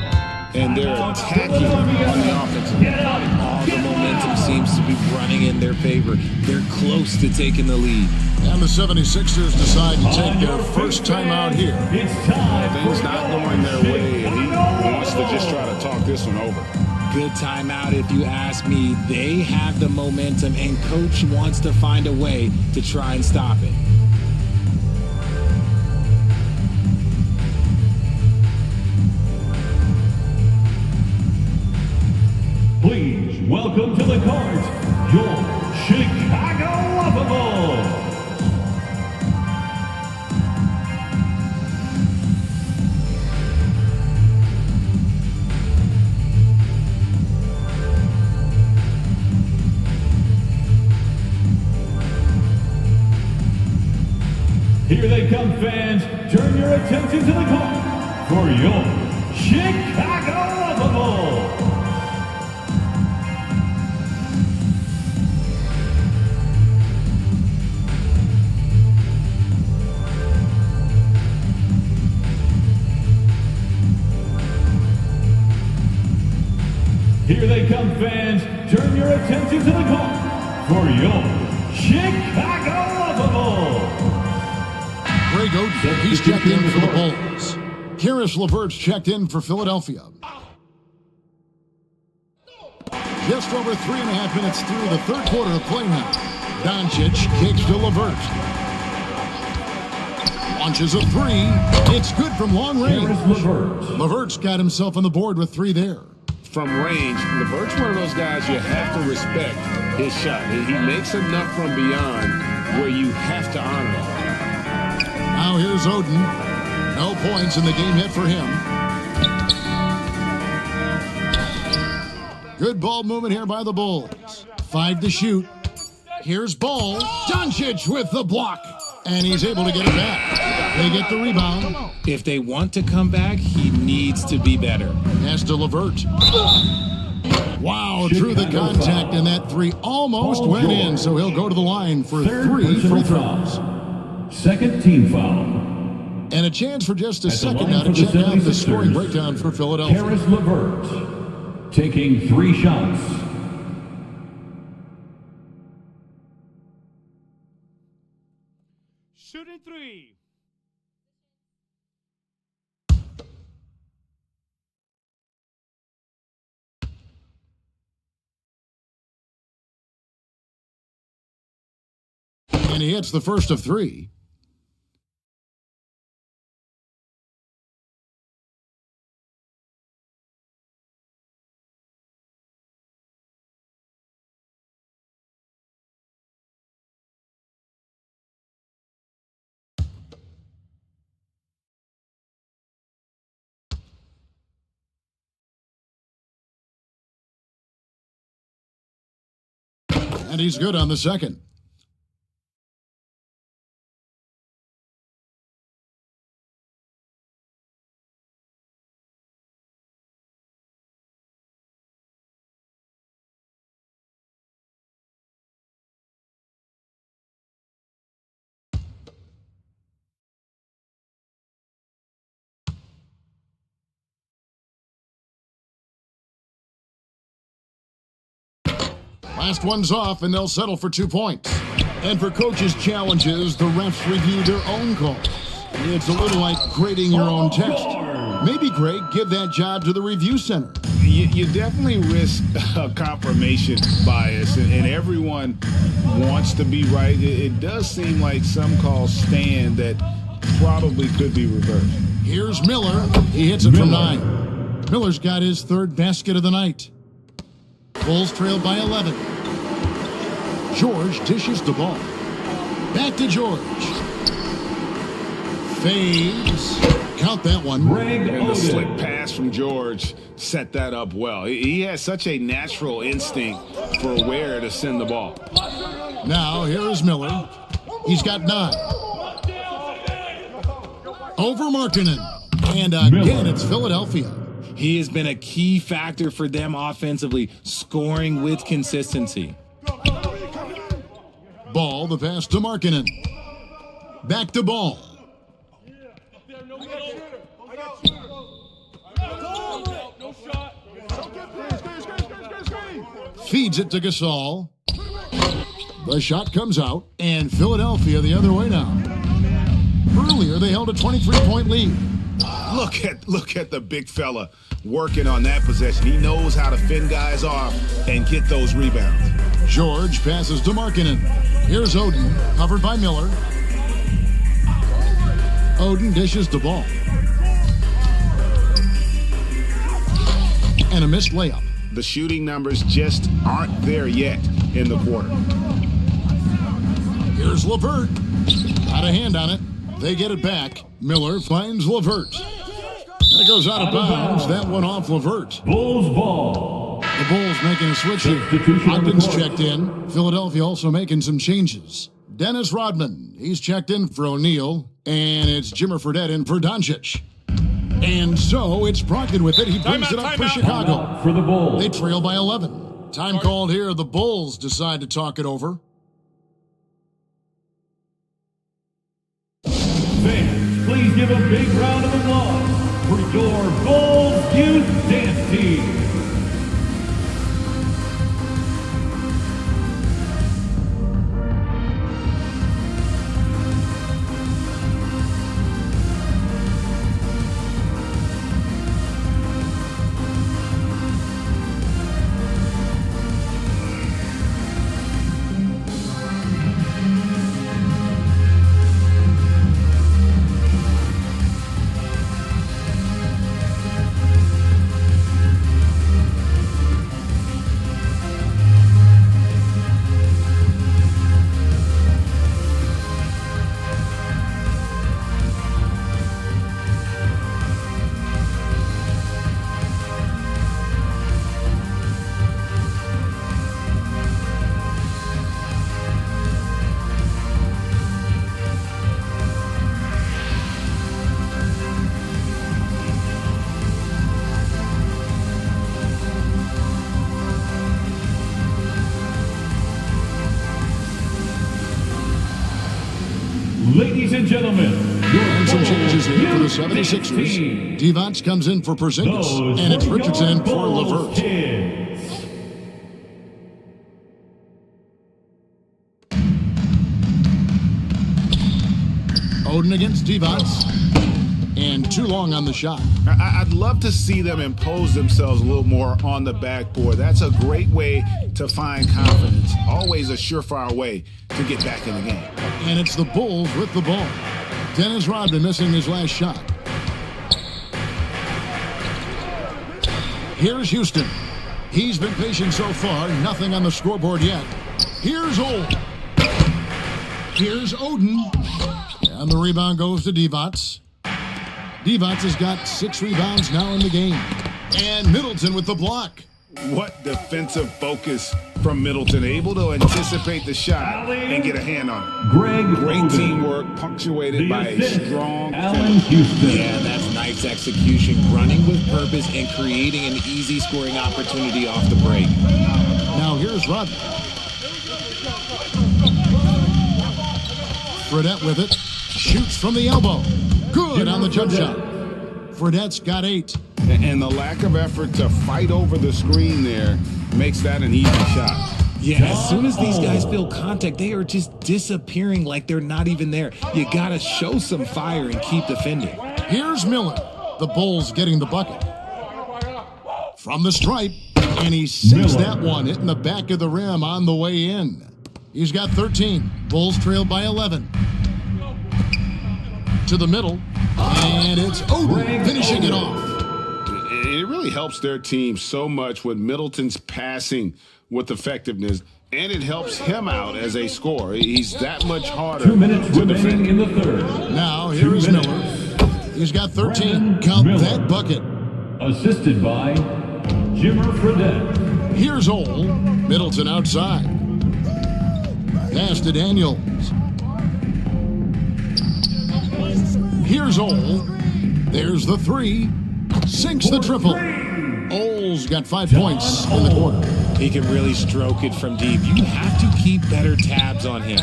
and they're attacking on the offensive end. All the momentum seems to be running in their favor. They're close to taking the lead. And the 76ers decide to take their first time out here. Things not going their way, and he wants to just try to talk this one over. Good timeout if you ask me. They have the momentum, and Coach wants to find a way to try and stop it. Please welcome to the court, your Chicago Lovable. Here they come, fans. Turn your attention to the court for your Chicago Lovable. Here they come, fans. Turn your attention to the court for your Chicago Lovable. Greg Oden, he's checked in for the Bulls. Karis LeVert's checked in for Philadelphia. Just over 3.5 minutes through the third quarter of play now. Doncic kicks to LeVert. Launches a three. It's good from long range. LeVert's got himself on the board with 3 there. From range, LeVert's one of those guys you have to respect his shot. He makes enough from beyond where you have to honor it. Now here's Oden. No points in the game yet for him. Good ball movement here by the Bulls. 5 to shoot. Here's Ball. Doncic with the block. And he's able to get it back. They get the rebound. If they want to come back, he needs to be better. Pass to LeVert. Wow, drew the contact, and that 3 almost went in, so he'll go to the line for 3 free throws. Second team foul. And a chance for just a second now to check out the scoring breakdown for Philadelphia. Karis LeVert taking 3 shots. Shooting 3. And he hits the first of 3. And he's good on the second. Last one's off, and they'll settle for 2 points. And for coaches' challenges, the refs review their own calls. It's a little like grading your own test. Maybe, Greg, give that job to the review center. You definitely risk confirmation bias, and everyone wants to be right. It does seem like some calls stand that probably could be reversed. Here's Miller. He hits it from 9. Miller's got his 3rd basket of the night. Bulls trail by 11. George dishes the ball. Back to George. Fades. Count that one. And the slick pass from George set that up well. He has such a natural instinct for where to send the ball. Now, here is Miller. He's got 9. Over Markkanen. And again, it's Philadelphia. He has been a key factor for them offensively, scoring with consistency. Ball, the pass to Markkanen. Back to Ball. Feeds it to Gasol. The shot comes out, and Philadelphia the other way now. Earlier, they held a 23-point lead. Look at the big fella working on that possession. He knows how to fend guys off and get those rebounds. George passes to Markkanen. Here's Oden, covered by Miller. Oden dishes the ball. And a missed layup. The shooting numbers just aren't there yet in the quarter. Here's LeVert. Got a hand on it. They get it back. Miller finds LeVert. And it goes out of bounds. That one off LeVert. Bulls ball. The Bulls making a switch here. Ogden's checked in. Philadelphia also making some changes. Dennis Rodman. He's checked in for O'Neal. And it's Jimmer Fredette in for Doncic. And so it's Brogdon with it. He brings it up for Chicago. For the Bulls. They trail by 11. Time called here. The Bulls decide to talk it over. Fans, please give a big round of applause for your Bulls Youth Dance Team. Ladies and gentlemen, and some changes here for the 76ers. Divac comes in for Porzingis, and it's Richardson in for LeVert. Oden against Divac, and too long on the shot. I'd love to see them impose themselves a little more on the backboard. That's a great way to find confidence. Always a surefire way to get back in the game. And it's the Bulls with the ball. Dennis Rodman missing his last shot. Here's Houston. He's been patient so far. Nothing on the scoreboard yet. Here's Old. Here's Oden. And the rebound goes to Divac. Divac has got 6 rebounds now in the game. And Middleton with the block. What defensive focus from Middleton, able to anticipate the shot and get a hand on it. Great teamwork, punctuated by a strong finish. Yeah, that's nice execution, running with purpose and creating an easy scoring opportunity off the break. Now here's Rodman. Fredette with it, shoots from the elbow. Good on the jump shot. Fredette's got 8. And the lack of effort to fight over the screen there makes that an easy shot. Yeah, as soon as these guys feel contact, they are just disappearing like they're not even there. You got to show some fire and keep defending. Here's Miller. The Bulls getting the bucket. From the stripe, and he sinks that one, hitting the back of the rim on the way in. He's got 13. Bulls trail by 11. To the middle, and it's Oden finishing it off. It really helps their team so much with Middleton's passing with effectiveness, and it helps him out as a scorer. He's that much harder 2 minutes to remaining defend. in the third. Now here is Miller. He's got 13. Count that bucket. Assisted by Jimmer Fredette. Here's Ole. Middleton outside. Pass to Daniels. Here's Ole. There's the three. Sinks the triple. Ole's got 5 points in the quarter. He can really stroke it from deep. You have to keep better tabs on him.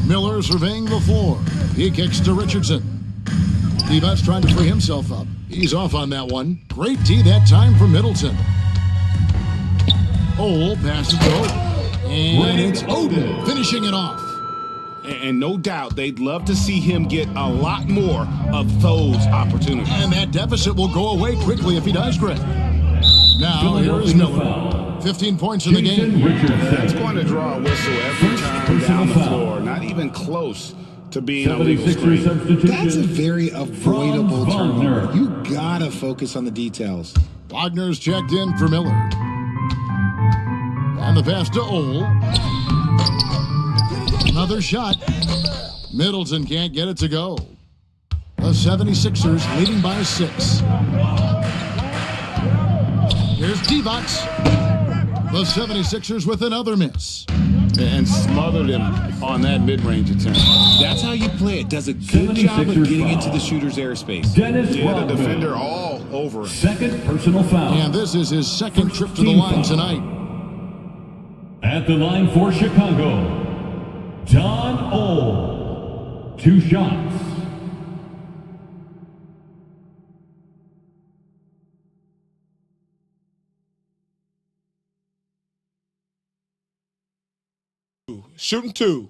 Miller surveying the floor. He kicks to Richardson. Divac trying to free himself up. He's off on that one. Great D that time for Middleton. Ole passes to Oden. And it's Oden finishing it off. And no doubt they'd love to see him get a lot more of those opportunities. And that deficit will go away quickly if he does, Greg. Now, here is Miller. 15 points in the game. That's going to draw a whistle every time down the floor. Not even close to being a legal screen. That's a very avoidable turnover. You gotta focus on the details. Wagner's checked in for Miller. And the pass to Ole. Another shot. Middleton can't get it to go. The 76ers leading by 6. Here's Divac. The 76ers with another miss. And smothered him on that mid-range attempt. That's how you play it. Does a good job of getting into the shooter's airspace. The defender all over. Second personal foul. And this is his second trip to the line tonight. At the line for Chicago, Don Ole. 2 shots. Shooting 2.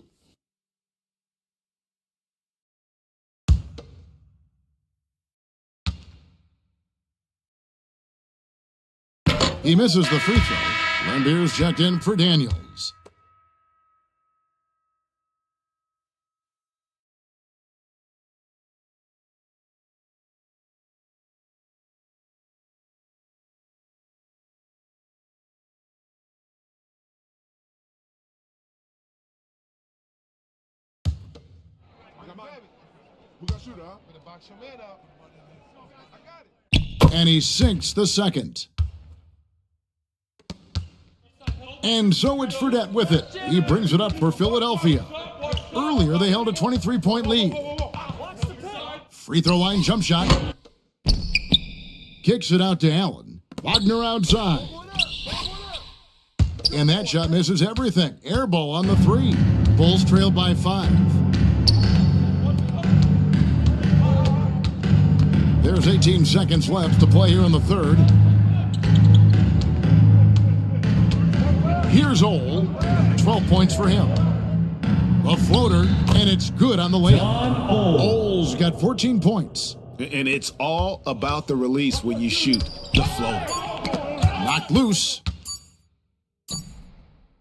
He misses the free throw. Lambier's checked in for Daniels. And he sinks the second. And so it's Fredette with it. He brings it up for Philadelphia. Earlier, they held a 23-point lead. Free throw line jump shot. Kicks it out to Allen. Wagner outside. And that shot misses everything. Air ball on the 3. Bulls trail by 5. There's 18 seconds left to play here in the third. Here's Ole. 12 points for him. A floater, and it's good on the layup. Ole's got 14 points. And it's all about the release when you shoot the floater. Knocked loose.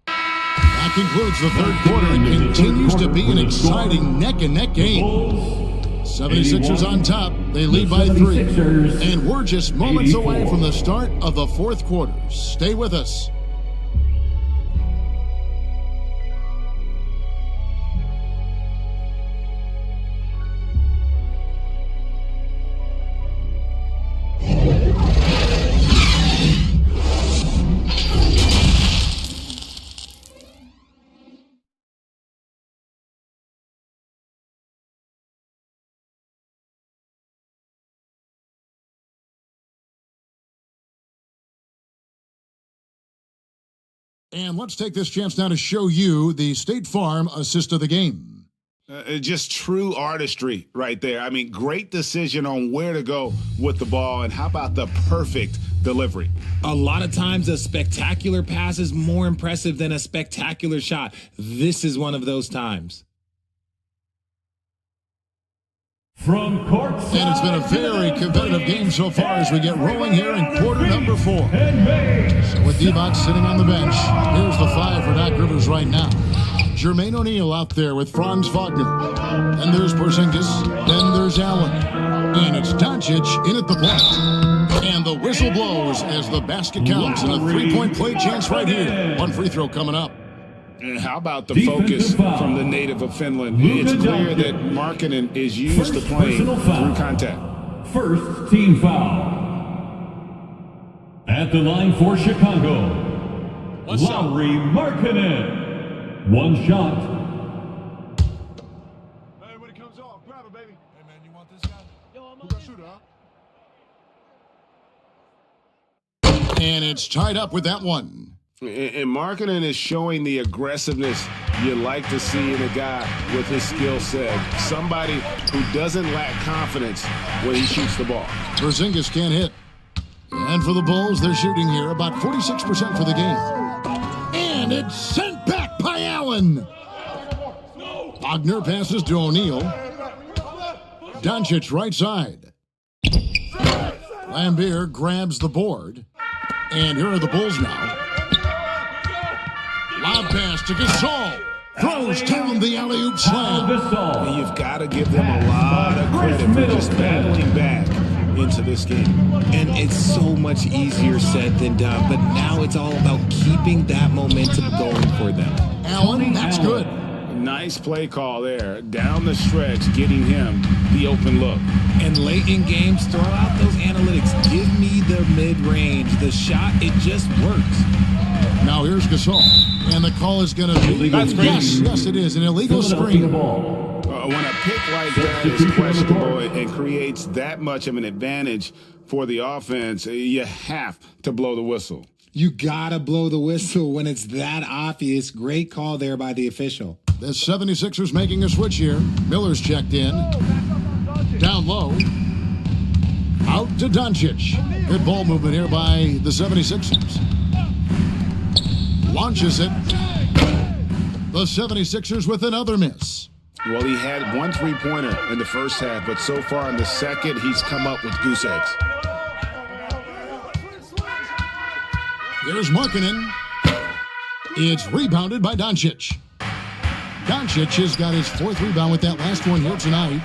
That concludes the third quarter. It continues to be an exciting neck-and-neck game. 76ers on top. They lead by 3. And we're just moments away from the start of the fourth quarter. Stay with us. And let's take this chance now to show you the State Farm assist of the game. Just true artistry right there. I mean, great decision on where to go with the ball, and how about the perfect delivery? A lot of times a spectacular pass is more impressive than a spectacular shot. This is one of those times. From courtside, and it's been a very competitive game so far as we get rolling here in quarter number 4. So with Divac sitting on the bench, here's the 5 for Doc Rivers right now. Jermaine O'Neal out there with Franz Wagner. Then there's Porzingis. Then there's Allen. And it's Doncic in at the point. And the whistle blows as the basket counts. And a 3-point play chance right here. One free throw coming up. And how about the focus from the native of Finland? It's clear that Markkanen is used to playing through contact. First team foul. At the line for Chicago, Lauri Markkanen. 1 shot. And it's tied up with that one. And Markkanen is showing the aggressiveness you like to see in a guy with his skill set. Somebody who doesn't lack confidence when he shoots the ball. Porzingis can't hit. And for the Bulls, they're shooting here about 46% for the game. And it's sent back by Allen. Wagner passes to O'Neal. Doncic right side. Lambier grabs the board. And here are the Bulls now. Lob pass to Gasol. Throws down the alley-oop slam. And you've got to give them a lot of credit for just battling back into this game. And it's so much easier said than done, but now it's all about keeping that momentum going for them. Allen, that's good. Nice play call there. Down the stretch, getting him the open look. And late in games, throw out those analytics. Give me the mid-range. The shot, it just works. Now here's Gasol. And the call is going to be... Yes, it is. An illegal screen. When a pick like that is questionable and creates that much of an advantage for the offense, you have to blow the whistle. You got to blow the whistle when it's that obvious. Great call there by the official. The 76ers making a switch here. Miller's checked in. Down low. Out to Doncic. Good ball movement here by the 76ers. Launches it. The 76ers with another miss. Well, he had one three-pointer in the first half, but so far in the second, he's come up with goose eggs. Here's Markkanen. It's rebounded by Doncic. Doncic has got his fourth rebound with that last one here tonight.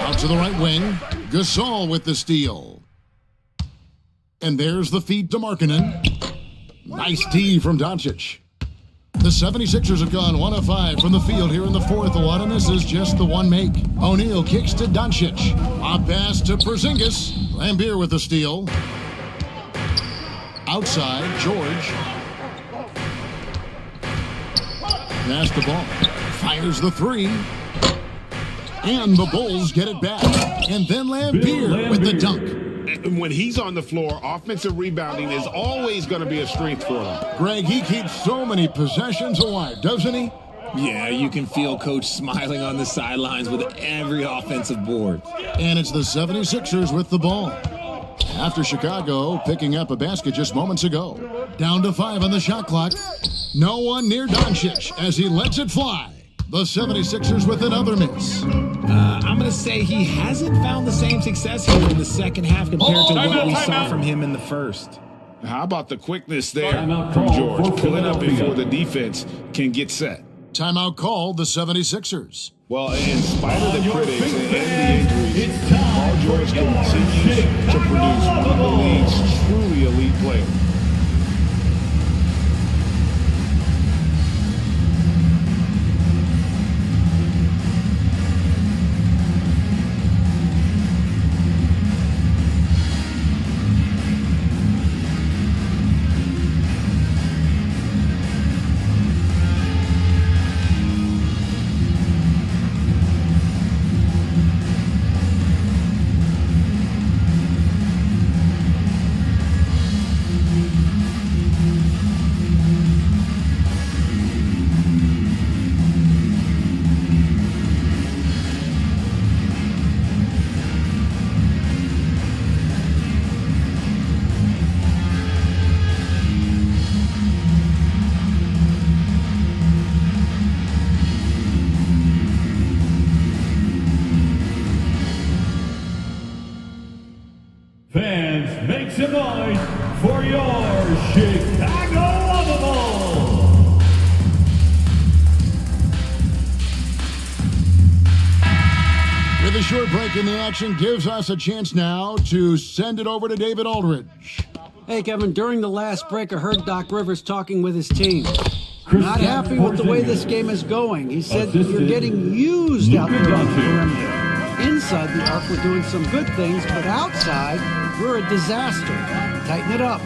Out to the right wing. Gasol with the steal. And there's the feed to Markkanen. Nice D from Doncic. The 76ers have gone 1 of 5 from the field here in the fourth. A lot of misses, just the one make. O'Neal kicks to Doncic. Lob pass to Porzingis. Lambier with the steal. Outside, George. Pass the ball. Fires the three. And the Bulls get it back. And then Lambier with the dunk. When he's on the floor, offensive rebounding is always going to be a strength for him. Greg, he keeps so many possessions alive, doesn't he? Yeah, you can feel Coach smiling on the sidelines with every offensive board. And it's the 76ers with the ball. After Chicago picking up a basket just moments ago. Down to 5 on the shot clock. No one near Doncic as he lets it fly. The 76ers with another miss. I'm going to say he hasn't found the same success here in the second half compared to what we saw from him in the first. How about the quickness there from George? Pulling up before the defense can get set. Timeout called the 76ers. Well, in spite of the critics and the injuries, Paul George continues to produce one of the league's truly elite players. Fans, make some noise for your Chicago Lovables! With a short break in the action, gives us a chance now to send it over to David Aldridge. Hey, Kevin, during the last break, I heard Doc Rivers talking with his team. Not happy with the way this game is going. He said you're getting used out there on the perimeter. Inside the arc, we're doing some good things, but outside, we're a disaster. Tighten it up.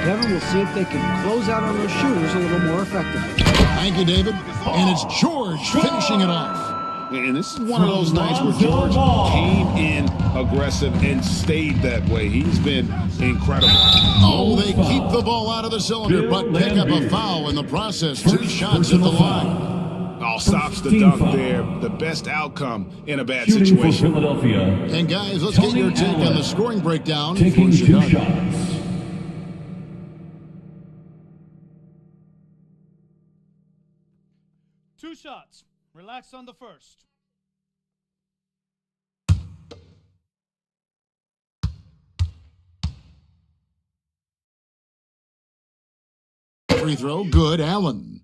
Kevin, we'll see if they can close out on those shooters a little more effectively. Thank you, David. And it's George finishing it off. And this is one of those nights where George came in aggressive and stayed that way. He's been incredible. Oh, they keep the ball out of the cylinder, but pick up a foul in the process. 2 shots at the line. Oh, stops the dunk there. The best outcome in a bad situation. Philadelphia. And guys, let's get your take on the scoring breakdown Taking for 2 Chicago. shots. Two shots. Relax on the first. Free throw, good, Allen.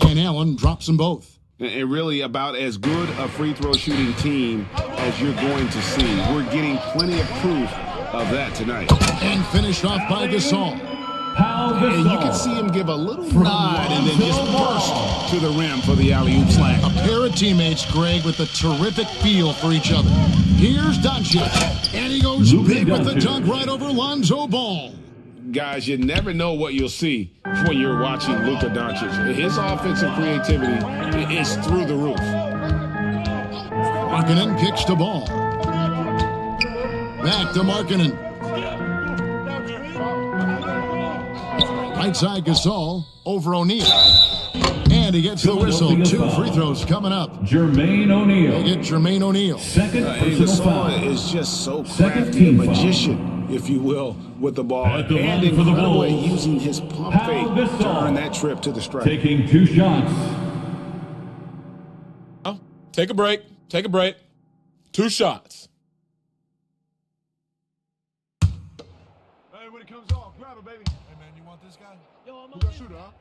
And Allen drops them both. And really about as good a free throw shooting team as you're going to see. We're getting plenty of proof of that tonight. And finished off by Gasol. And you can see him give a little nod and then just burst to the rim for the alley-oop slam. A pair of teammates, Greg, with a terrific feel for each other. Here's Doncic, and he goes big with the dunk right over Lonzo Ball. Guys, you never know what you'll see when you're watching Luka Doncic. His offensive creativity is through the roof. Markkanen kicks the ball. Back to Markkanen. Right side Gasol over O'Neal. And he gets the whistle. 2 free throws coming up. Jermaine O'Neal. They get Jermaine O'Neal. Second personal foul. Gasol is just so crafty, a magician, if you will, with the ball. At the And line for the incredible at Bulls, using his pump fake to earn that trip to the stripe. Taking 2 shots. Oh, take a break. Take a break. 2 shots. Hey, when it comes off, grab it, baby. Hey, man, you want this guy? Yo, I'm a shooter, huh?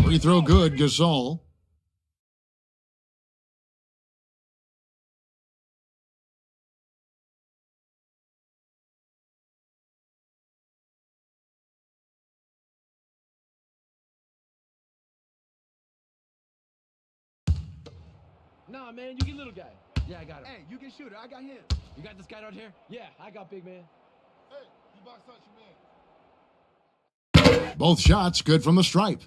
Free throw good, Gasol. Nah, man, you get little guy. Yeah, I got him. Hey, you get shooter. I got him. You got this guy out here? Yeah, I got big man. Hey, you box out your man. Both shots good from the stripe.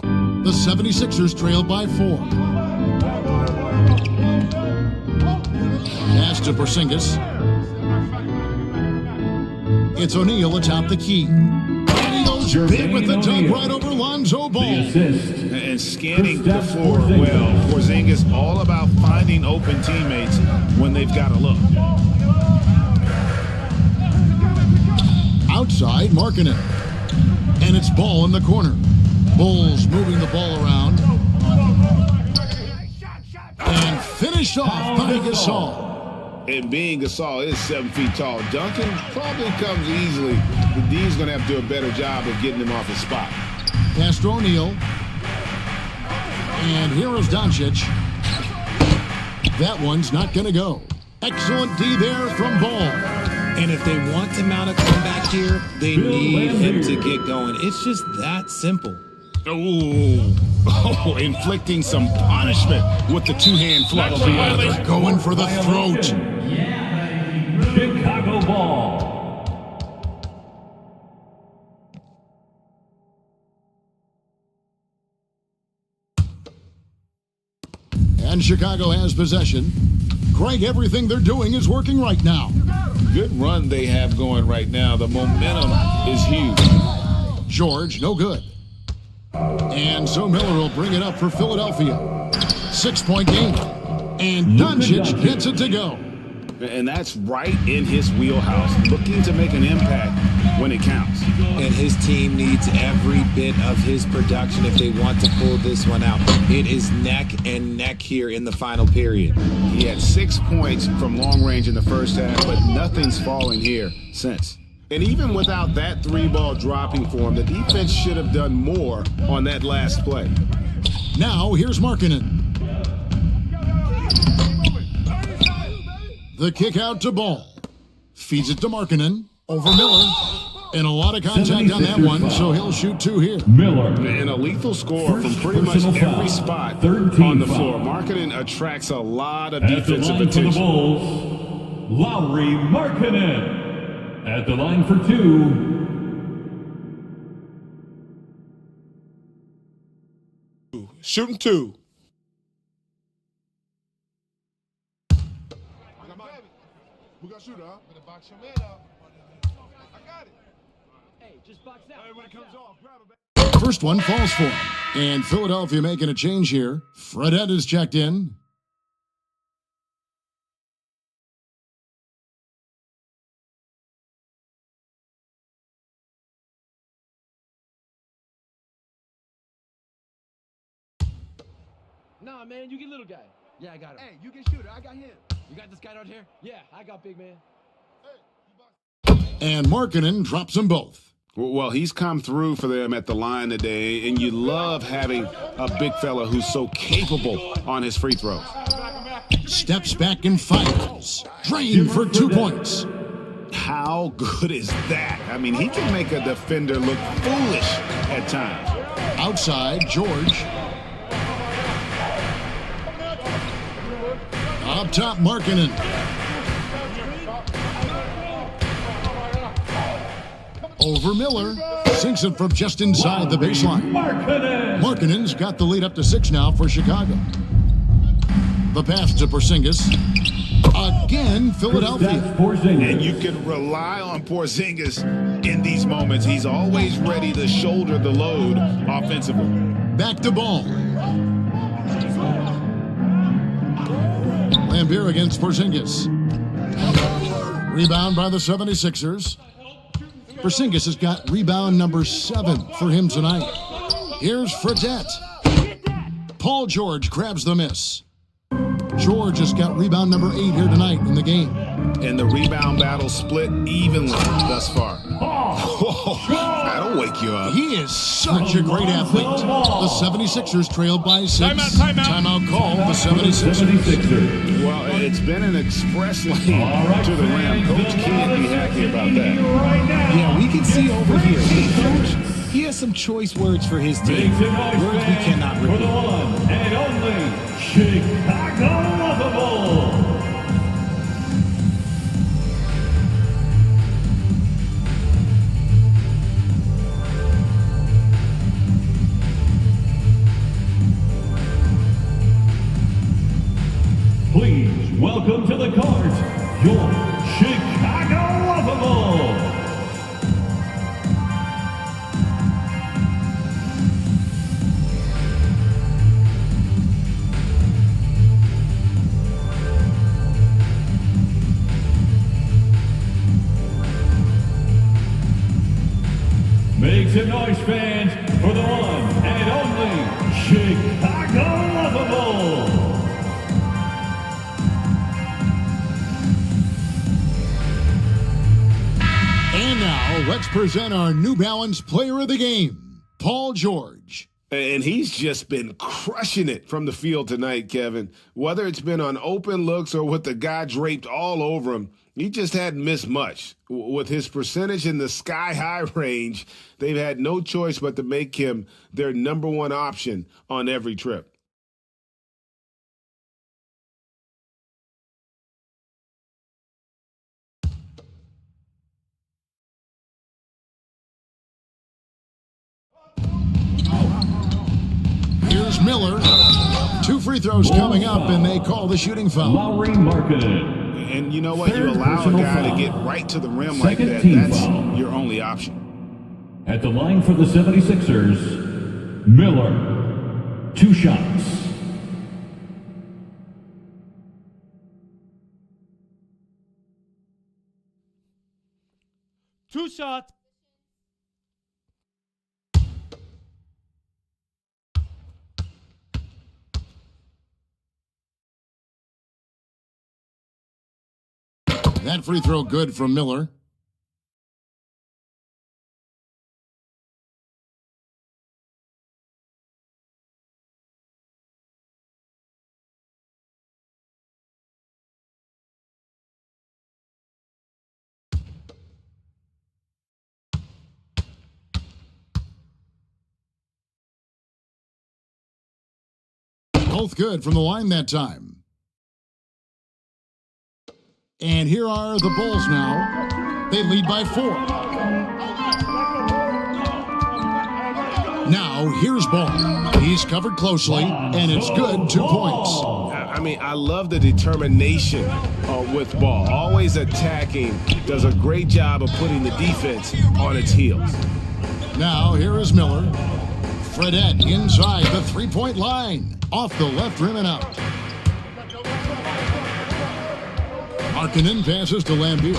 The 76ers trail by 4. Pass to Porzingis. It's O'Neal atop the key. And he goes big with the dunk right over Lonzo Ball. And scanning the floor well. Porzingis all about finding open teammates when they've got a look. Outside, Markkanen. And it's Ball in the corner. Bulls moving the ball around. And finished off by Gasol. And being Gasol is 7 feet tall. Duncan probably comes easily. The D's going to have to do a better job of getting him off his spot. Pass to O'Neal. And here is Doncic. That one's not going to go. Excellent D there from Ball. And if they want to mount a comeback here, they need him to get going. It's just that simple. Oh, inflicting some punishment with the 2-hand flush. They're going for the throat. Chicago ball. And Chicago has possession. Craig, everything they're doing is working right now. Good run they have going right now. The momentum is huge. George, no good. And so Miller will bring it up for Philadelphia. 6-point game. And Doncic gets it to go. And that's right in his wheelhouse, looking to make an impact when it counts. And his team needs every bit of his production if they want to pull this one out. It is neck and neck here in the final period. He had 6 points from long range in the first half, but nothing's falling here since. And even without that 3-ball dropping for him, the defense should have done more on that last play. Now here's Markkanen. The kick out to Ball. Feeds it to Markkanen. Over Miller. And a lot of contact on that one, so he'll shoot 2 here. Miller. And a lethal score from pretty much every spot on the floor. Markkanen attracts a lot of defensive attention. For the Bulls, Lauri Markkanen at the line for 2. Shooting 2. Who got shooter, huh? Gonna box your man up. I got it. Hey, just box out. Hey, when it comes off, grab it. First one falls for him. And Philadelphia making a change here. Fredette is checked in. Nah, man, you get little guy. Yeah, I got him. Hey, you get shooter. I got him. You got this guy out here? Yeah, I got big man. And Markkanen drops them both. Well, he's come through for them at the line today, and you love having a big fella who's so capable on his free throws. Steps back and fires. Drain for 2 points. How good is that? I mean, he can make a defender look foolish at times. Outside, George. Up top, Markkanen. Over Miller. Sinks it from just inside the baseline. Markkanen's got the lead up to 6 now for Chicago. The pass to Porzingis. Again, Philadelphia. And you can rely on Porzingis in these moments. He's always ready to shoulder the load offensively. Back to Ball. Lambeer against Porzingis. Rebound by the 76ers. Porzingis has got rebound number 7 for him tonight. Here's Fredette. Paul George grabs the miss. George has got rebound number 8 here tonight in the game. And the rebound battle split evenly thus far. That'll wake you up. He is such a great athlete. The 76ers trailed by 6. Timeout called the 76ers. Well, it's been an express lane to the rim. Coach can't be happy about that. Yeah, we can see over here. Hey, Coach, he has some choice words for his team. Words we cannot repeat. For the one and only Chicago Lovable. Please welcome to the court, your Chicago Lovable. Make some noise, fans, for the one and only Chicago Lovable. And now, let's present our New Balance Player of the Game, Paul George. And he's just been crushing it from the field tonight, Kevin. Whether it's been on open looks or with the guy draped all over him, he just hadn't missed much. With his percentage in the sky-high range, they've had no choice but to make him their number 1 option on every trip. Here's Miller. 2 free throws coming up, and they call the shooting foul. Lauri Markkanen. And you know what? You allow a guy to get right to the rim like that. That's your only option. At the line for the 76ers, Miller. 2 shots. Two shots. That free throw good from Miller. Both good from the line that time. And here are the Bulls now. They lead by 4. Now, here's Ball. He's covered closely, and it's good. 2 points. I mean, I love the determination with Ball. Always attacking. Does a great job of putting the defense on its heels. Now, here is Miller. Fredette inside the three-point line. Off the left rim and out. Markkanen passes to Lambeer.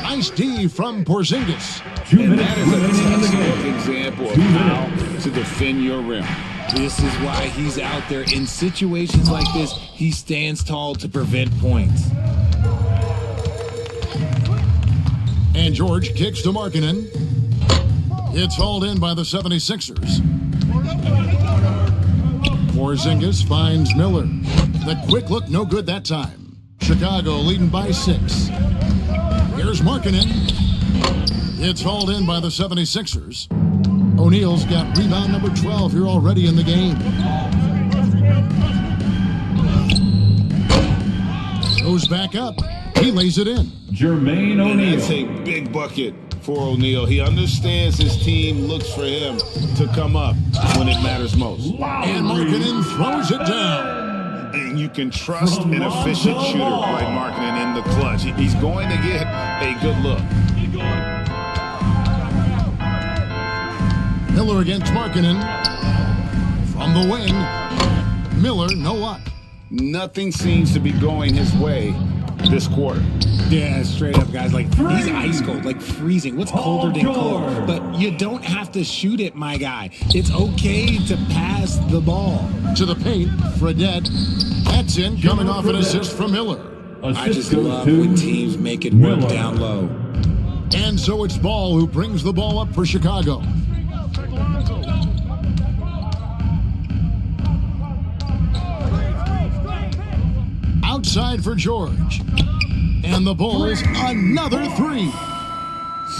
Nice D from Porzingis. And that is a textbook example of how to defend your rim. This is why he's out there. In situations like this, he stands tall to prevent points. And George kicks to Markkanen. It's hauled in by the 76ers. Porzingis finds Miller. The quick look, no good that time. Chicago leading by 6. Here's Markkanen. It's hauled in by the 76ers. O'Neal's got rebound number 12 here already in the game. Goes back up. He lays it in. Jermaine O'Neal. That's a big bucket for O'Neal. He understands his team looks for him to come up when it matters most. And Markkanen throws it down. And you can trust an efficient shooter like Markkanen in the clutch. He's going to get a good look. Miller against Markkanen. From the wing. Miller, no luck. Nothing seems to be going his way this quarter. Yeah, straight up, guys. Like, he's ice cold, like freezing. What's colder than cold? But you don't have to shoot it, my guy. It's okay to pass the ball. To the paint, Fredette. That's in, coming off an assist from Miller. I just love when teams make it work down low. And so it's Ball who brings the ball up for Chicago. Outside for George. And the Bulls, another 3.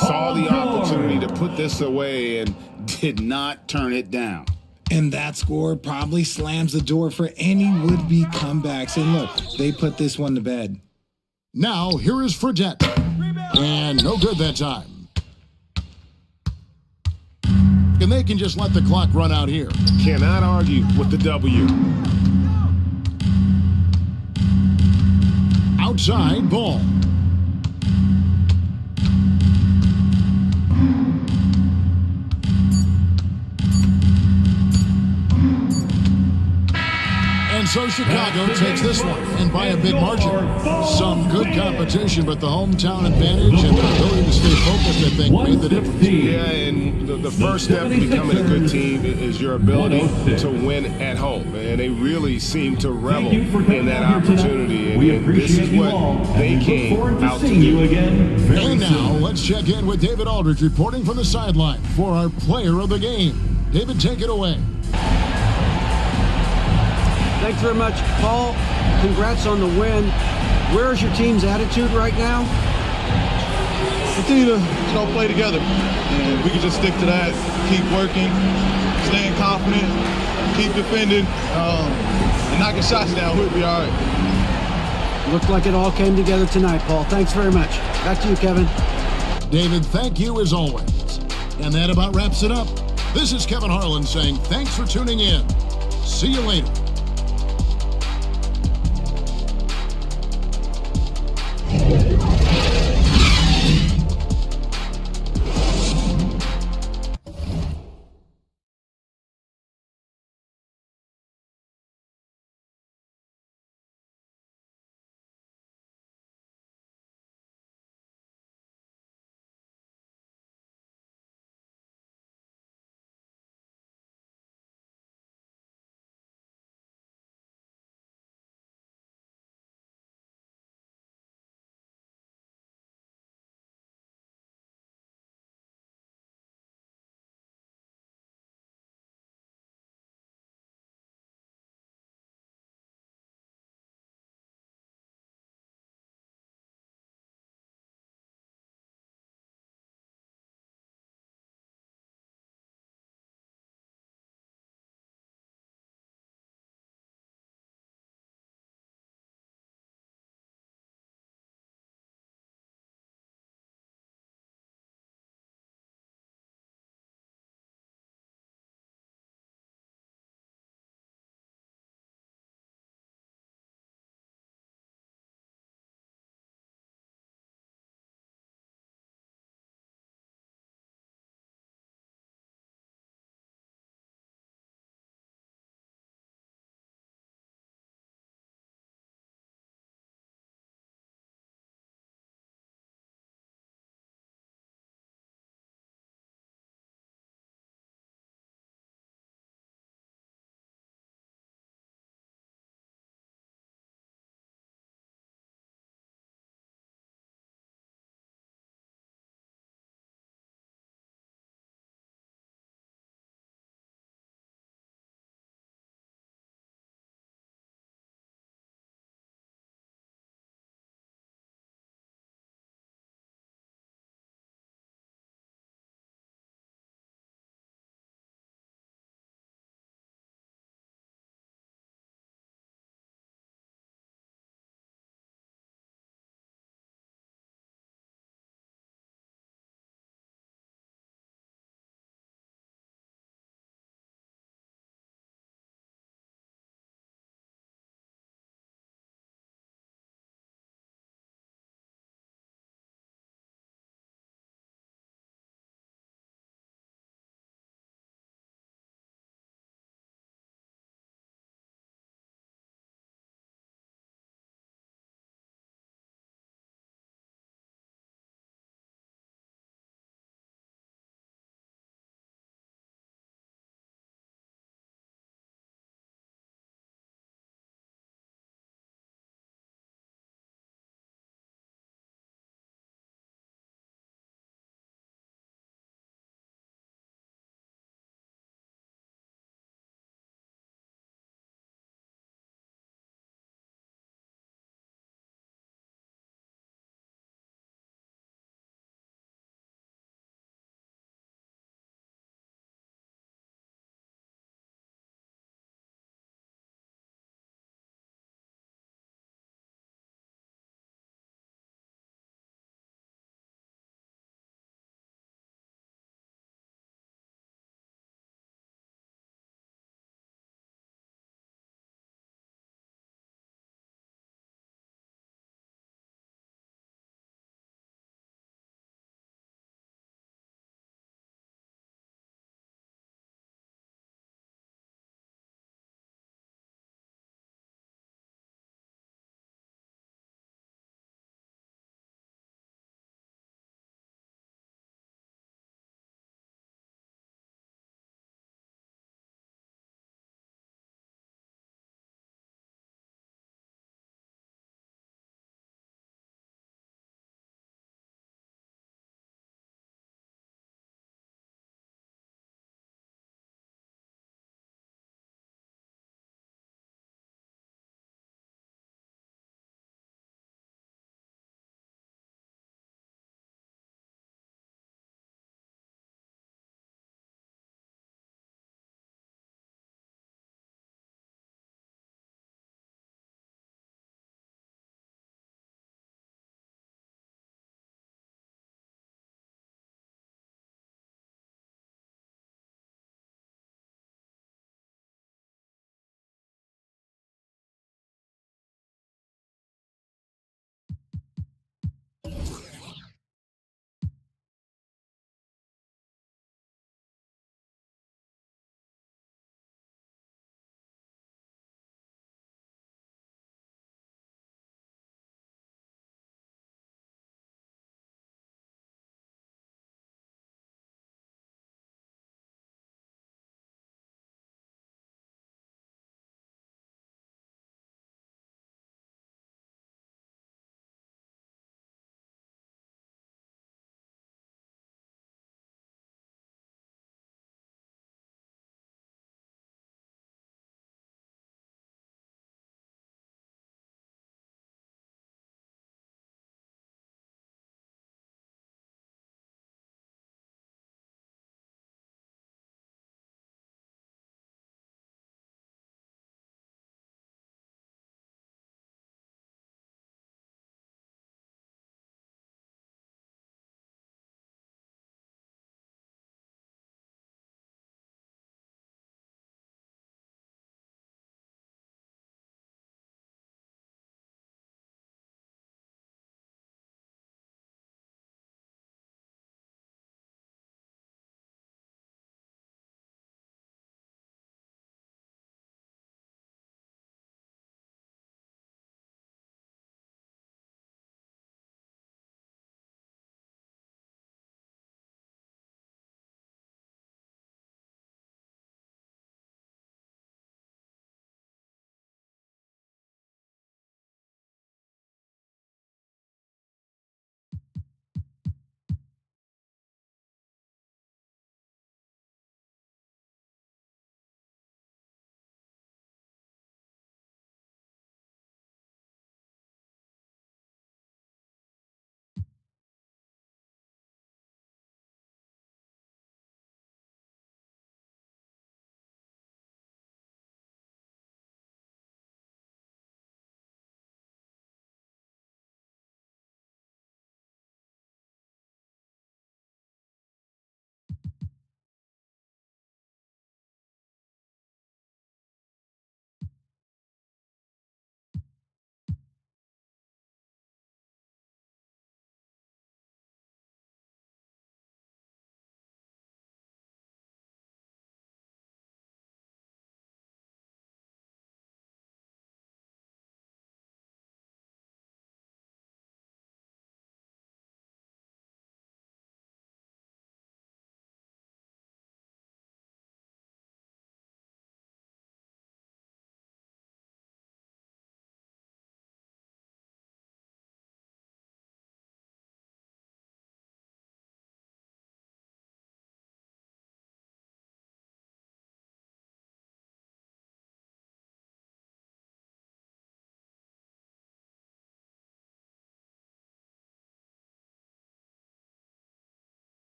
Saw the opportunity to put this away and did not turn it down. And that score probably slams the door for any would-be comebacks. And look, they put this one to bed. Now, here is Fredette. And no good that time. And they can just let the clock run out here. Cannot argue with the W. Outside, Ball. And so Chicago takes this one, and by a big margin. Some good competition, but the hometown advantage and their ability to stay focused, I think, made the difference. Yeah, and the first step to becoming a good team is your ability to win at home. And they really seem to revel in that opportunity. And this is what they came out to do. And now, let's check in with David Aldridge reporting from the sideline for our player of the game. David, take it away. Thanks very much, Paul. Congrats on the win. Where's your team's attitude right now? Continue to play together, and we can just stick to that. Keep working, staying confident, keep defending, and knocking shots down. We'll be all right. Looked like it all came together tonight, Paul. Thanks very much. Back to you, Kevin. David, thank you as always. And that about wraps it up. This is Kevin Harlan saying thanks for tuning in. See you later.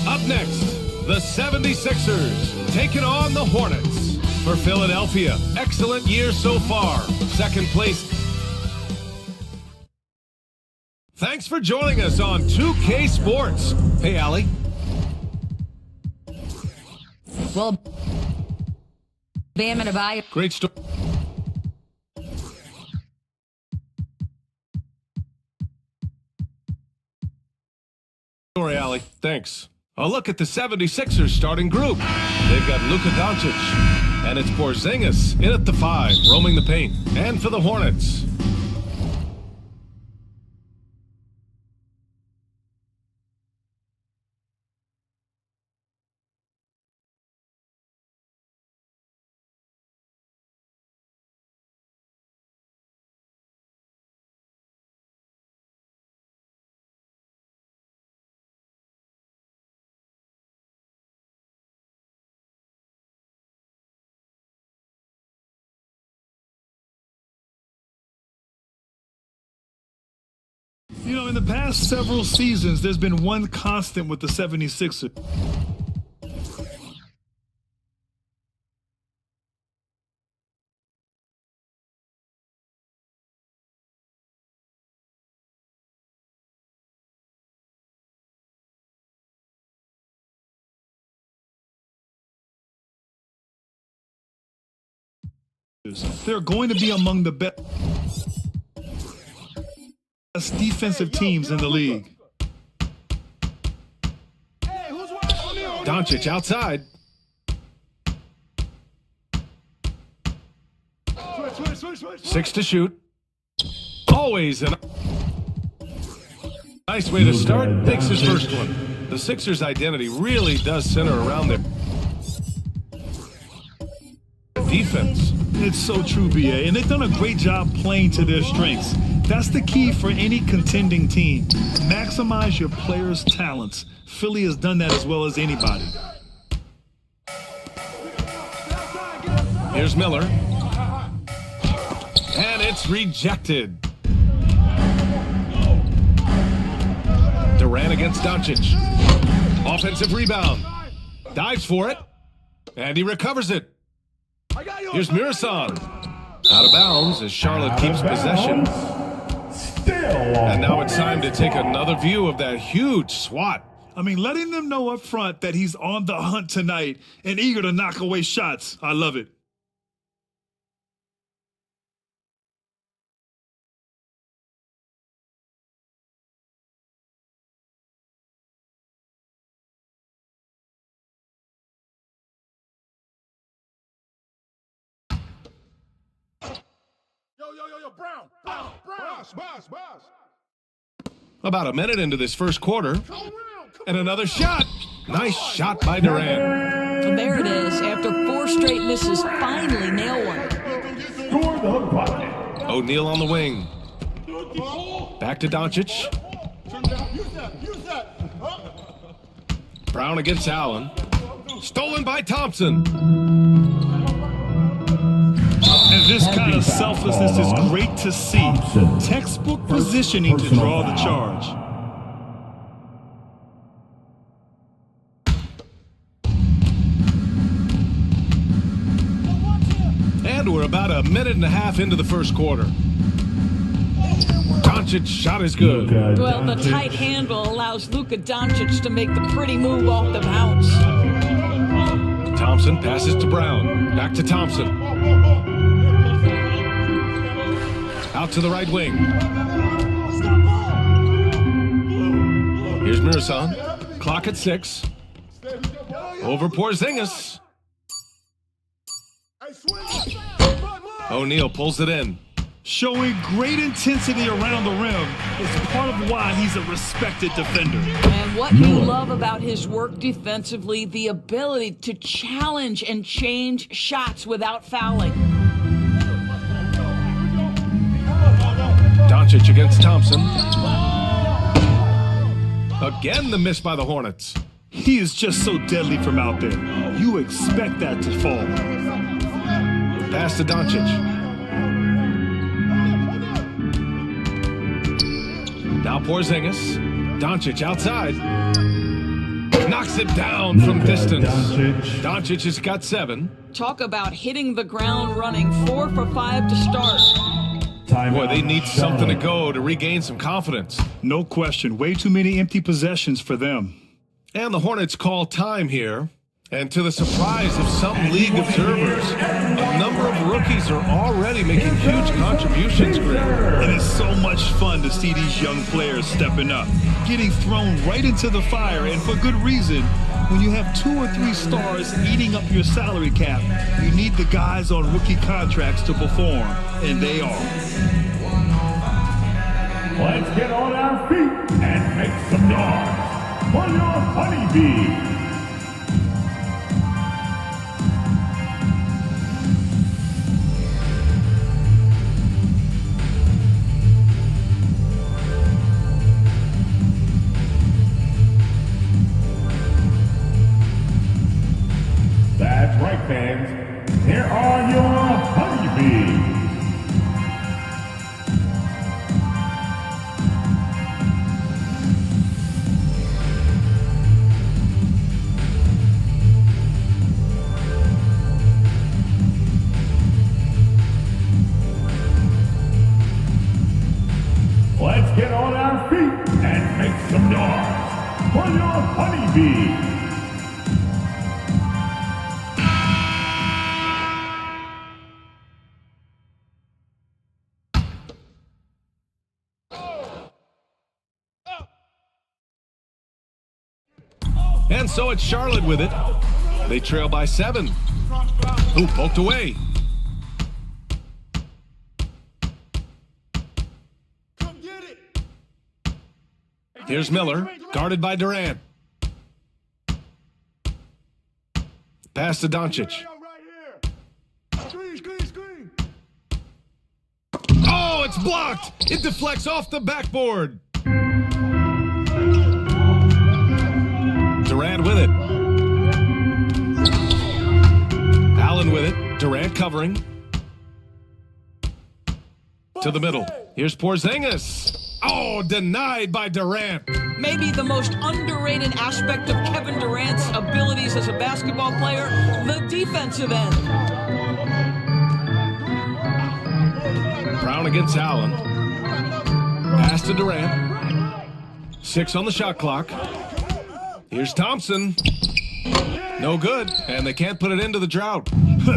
Up next, the 76ers taking on the Hornets. For Philadelphia, excellent year so far. Second place. Thanks for joining us on 2K Sports. Hey, Allie. Well, Bam and Abaya. Great story. Allie. Thanks. A look at the 76ers starting group. They've got Luka Doncic, and it's Porzingis in at the 5, roaming the paint. And for the Hornets, You know, in the past several seasons, there's been one constant with the 76ers. They're going to be among the best defensive teams in the league. Doncic outside. Six to shoot. Always a nice way to start. Takes his first one. The Sixers' identity really does center around their defense. It's so true, BA, and they've done a great job playing to their strengths. That's the key for any contending team. Maximize your players' talents. Philly has done that as well as anybody. Here's Miller. And it's rejected. Durant against Doncic. Offensive rebound. Dives for it. And he recovers it. Here's Mirasan. Out of bounds as Charlotte keeps possession. And now it's time to take another view of that huge swat. I mean, letting them know up front that he's on the hunt tonight and eager to knock away shots. I love it. Brown. About a minute into this first quarter. And another shot. Nice shot by Durant. And there it is. After 4 straight misses, finally nail one. O'Neal on the wing. Back to Doncic. Brown against Allen. Stolen by Thompson. And this kind of selflessness is great to see. Textbook positioning to draw the charge. And we're about a minute and a half into the first quarter. Doncic's shot is good. Well, the tight handle allows Luka Doncic to make the pretty move off the bounce. Thompson passes to Brown. Back to Thompson. Out to the right wing. Here's Mirasan. Clock at 6. Over Porzingis. O'Neal pulls it in. Showing great intensity around the rim is part of why he's a respected defender. And what you love about his work defensively, the ability to challenge and change shots without fouling. Doncic against Thompson. Again, the miss by the Hornets. He is just so deadly from out there. You expect that to fall. Pass to Doncic. Now Porzingis. Doncic outside. Knocks it down from distance. Doncic has got 7. Talk about hitting the ground running. 4 for 5 to start. Boy, they need something to go to regain some confidence. No question. Way too many empty possessions for them. And the Hornets call time here. And to the surprise of some league observers, a number of rookies are already making huge contributions, Greg. It is so much fun to see these young players stepping up, getting thrown right into the fire, and for good reason. When you have 2 or 3 stars eating up your salary cap, you need the guys on rookie contracts to perform, and they are. Let's get on our feet and make some noise for your honeybee. That's right, fans. Here are your honeybees. Let's get on our feet and make some noise for your honeybee. And so it's Charlotte with it. They trail by 7. Ooh, poked away. Here's Miller, guarded by Durant. Pass to Doncic. Oh, it's blocked! It deflects off the backboard. Durant with it. Allen with it. Durant covering. To the middle. Here's Porzingis. Oh, denied by Durant. Maybe the most underrated aspect of Kevin Durant's abilities as a basketball player, the defensive end. Brown against Allen. Pass to Durant. 6 on the shot clock. Here's Thompson. No good, and they can't put it into the drought.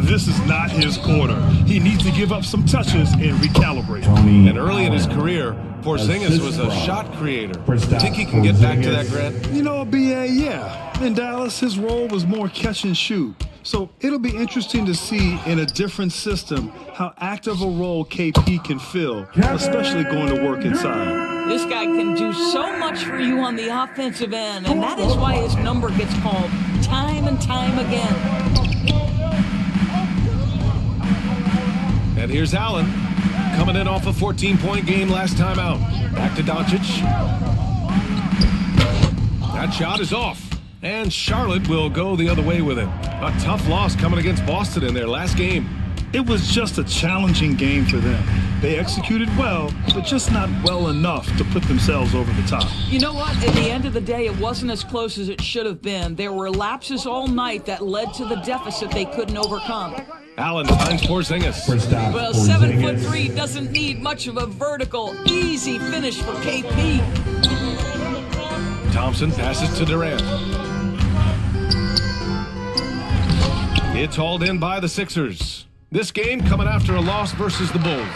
This is not his quarter. He needs to give up some touches and recalibrate. And early in his career, Porzingis was a shot creator. Think he can get back to that, Grant? You know, BA, yeah. In Dallas, his role was more catch and shoot. So it'll be interesting to see in a different system how active a role KP can fill, especially going to work inside. This guy can do so much for you on the offensive end, and that is why his number gets called time and time again. And here's Allen, coming in off a 14-point game last time out. Back to Doncic. That shot is off, and Charlotte will go the other way with it. A tough loss coming against Boston in their last game. It was just a challenging game for them. They executed well, but just not well enough to put themselves over the top. You know what? At the end of the day, it wasn't as close as it should have been. There were lapses all night that led to the deficit they couldn't overcome. Allen finds Porzingis. Well, 7'3" doesn't need much of a vertical, easy finish for KP. Thompson passes to Durant. It's hauled in by the Sixers. This game coming after a loss versus the Bulls.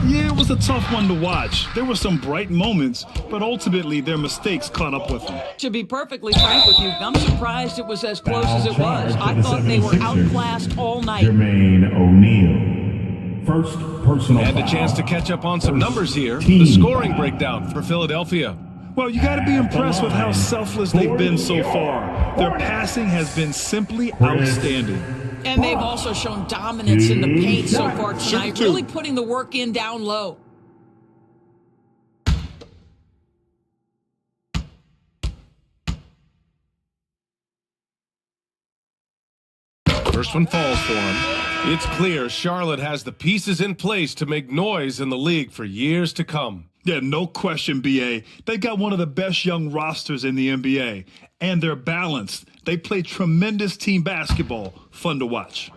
Yeah, it was a tough one to watch. There were some bright moments, but ultimately their mistakes caught up with them. To be perfectly frank with you, I'm surprised it was as close as it was. I thought they were outclassed all night. Jermaine O'Neal. First personal And foul. a chance to catch up on some numbers here. The scoring breakdown for Philadelphia. Well, you got to be impressed with how selfless they've been so far. Their passing has been simply outstanding. And they've also shown dominance in the paint so far tonight, really putting the work in down low. First one falls for him. It's clear Charlotte has the pieces in place to make noise in the league for years to come. Yeah, no question, BA. They got one of the best young rosters in the NBA. And they're balanced. They play tremendous team basketball. Fun to watch.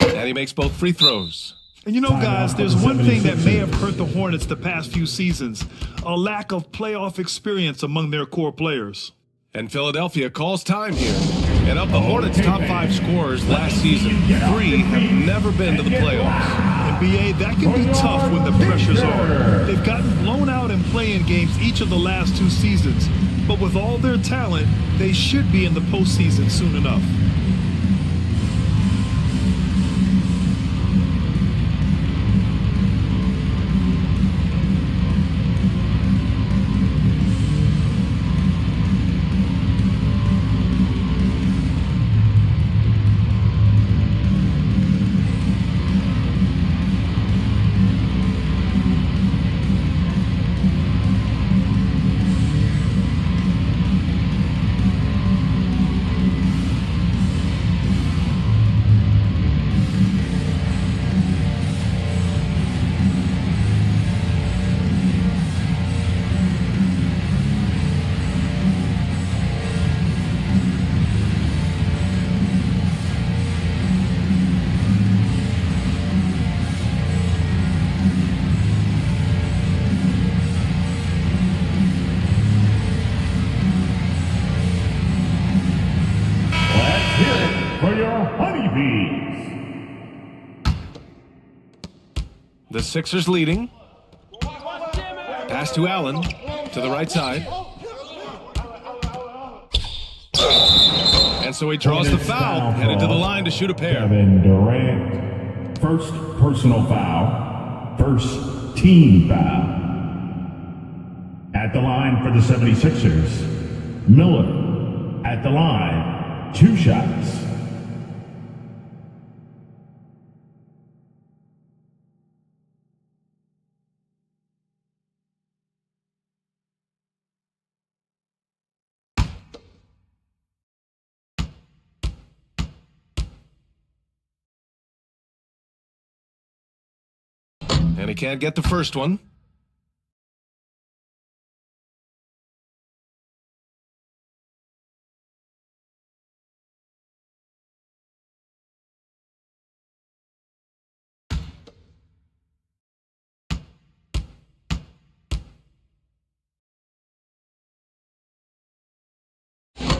And he makes both free throws. And you know, guys, there's one thing that may have hurt the Hornets the past few seasons, a lack of playoff experience among their core players. And Philadelphia calls time here. And of the Hornets' top 5 scorers last season, 3 have never been to the playoffs. And BA, that can be tough when the pressure's on. They've gotten blown out in play-in games each of the last 2 seasons. But with all their talent, they should be in the postseason soon enough. The Sixers leading. Pass to Allen, to the right side. And so he draws the foul, headed to the line to shoot a pair. Kevin Durant. First personal foul. First team foul. At the line for the 76ers, Miller. At the line, 2 shots. And he can't get the first one.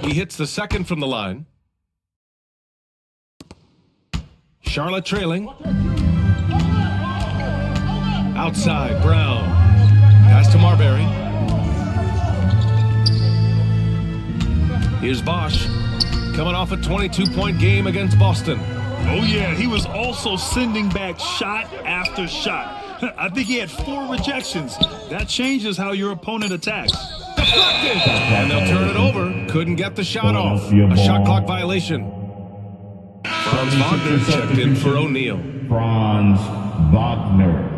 He hits the second from the line. Charlotte trailing. Outside, Brown. Pass to Marbury. Here's Bosch, coming off a 22-point game against Boston. Oh, yeah, he was also sending back shot after shot. I think he had 4 rejections. That changes how your opponent attacks. Deflected! And they'll turn it over. Couldn't get the shot off. A shot clock violation. Franz Wagner checked in for O'Neal. Franz Wagner.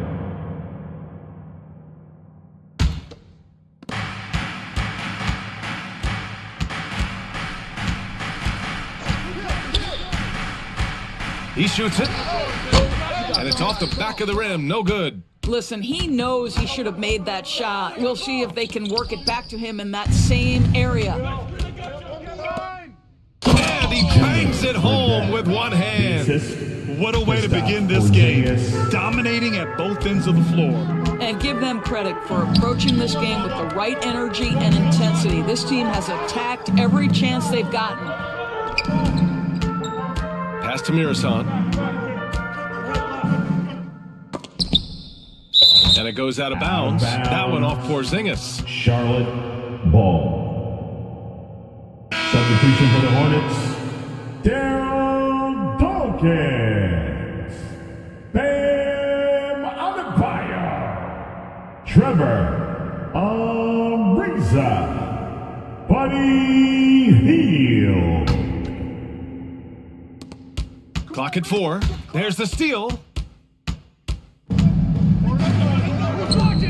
He shoots it, and it's off the back of the rim. No good. Listen, he knows he should have made that shot. We'll see if they can work it back to him in that same area. And he bangs it home with one hand. What a way to begin this game. Dominating at both ends of the floor. And give them credit for approaching this game with the right energy and intensity. This team has attacked every chance they've gotten. Pass to Mirasan. And it goes out of bounds. That one off Porzingis. Charlotte ball. Substitution for the Hornets, Daryl Dawkins. Bam Adebayo. Trevor Ariza. Buddy Hield. Clock at 4. There's the steal.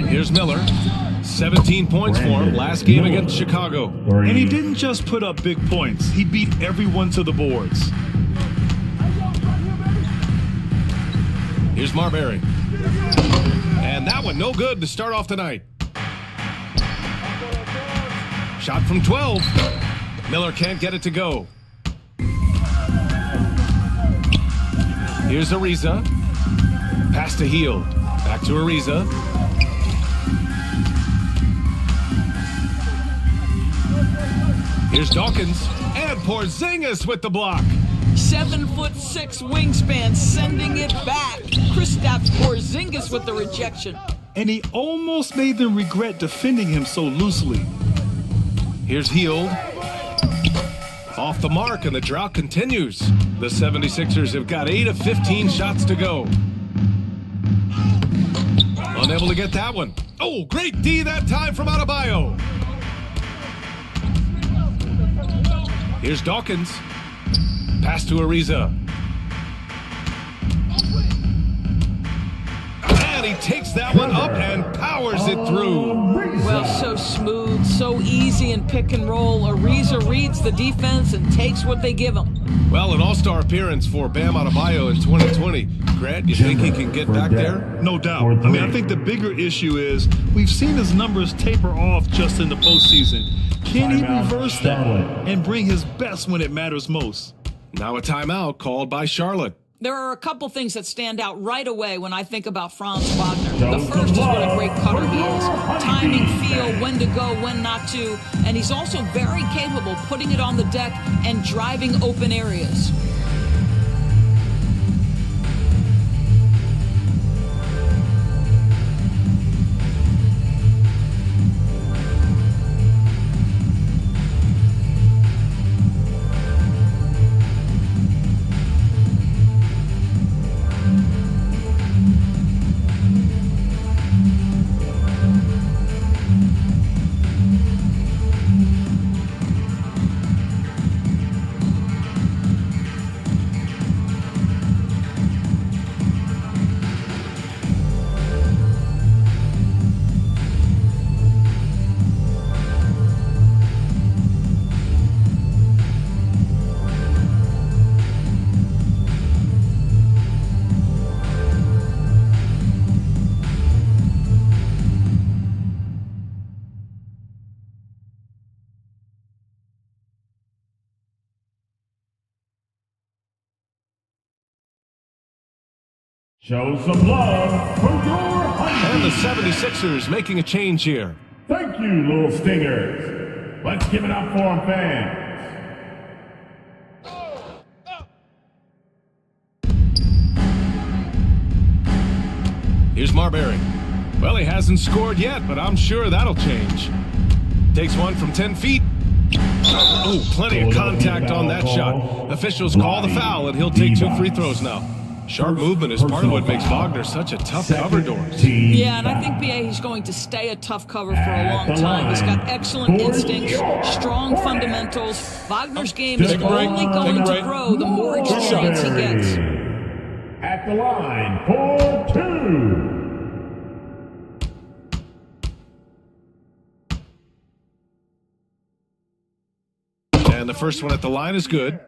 Here's Miller. 17 points for him last game against Chicago. And he didn't just put up big points. He beat everyone to the boards. Here's Marbury. And that one no good to start off the night. Shot from 12. Miller can't get it to go. Here's Ariza. Pass to Hield. Back to Ariza. Here's Dawkins. And Porzingis with the block. 7'6" wingspan, sending it back. Kristaps Porzingis with the rejection. And he almost made them regret defending him so loosely. Here's Hield. Off the mark, and the drought continues. The 76ers have got 8 of 15 shots to go. Unable to get that one. Oh, great D that time from Adebayo. Here's Dawkins. Pass to Ariza. And he takes that one up and powers it through. Well, so smooth, so easy in pick and roll. Ariza reads the defense and takes what they give him. Well, an all-star appearance for Bam Adebayo in 2020. Grant, you think he can get back there? No doubt. I mean, I think the bigger issue is we've seen his numbers taper off just in the postseason. Can he reverse that and bring his best when it matters most? Now a timeout called by Charlotte. There are a couple things that stand out right away when I think about Franz Wagner. The first is what a great cutter he is. Timing, feel, when to go, when not to. And he's also very capable putting it on the deck and driving open areas. Show some love for your Huskies. And the 76ers making a change here. Thank you, little stingers. Let's give it up for them, fans. Here's Marbury. Well, he hasn't scored yet, but I'm sure that'll change. Takes one from 10 feet. Oh, plenty of contact on that shot. Officials call the foul, and he'll take 2 free throws now. Sharp movement is part of what makes Wagner such a tough cover, Doris. Yeah, and I think, BA, he's going to stay a tough cover for a long time. He's got excellent instincts, strong fundamentals. Wagner's game is only going to grow the more experience he gets. At the line for 2. And the first one at the line is good.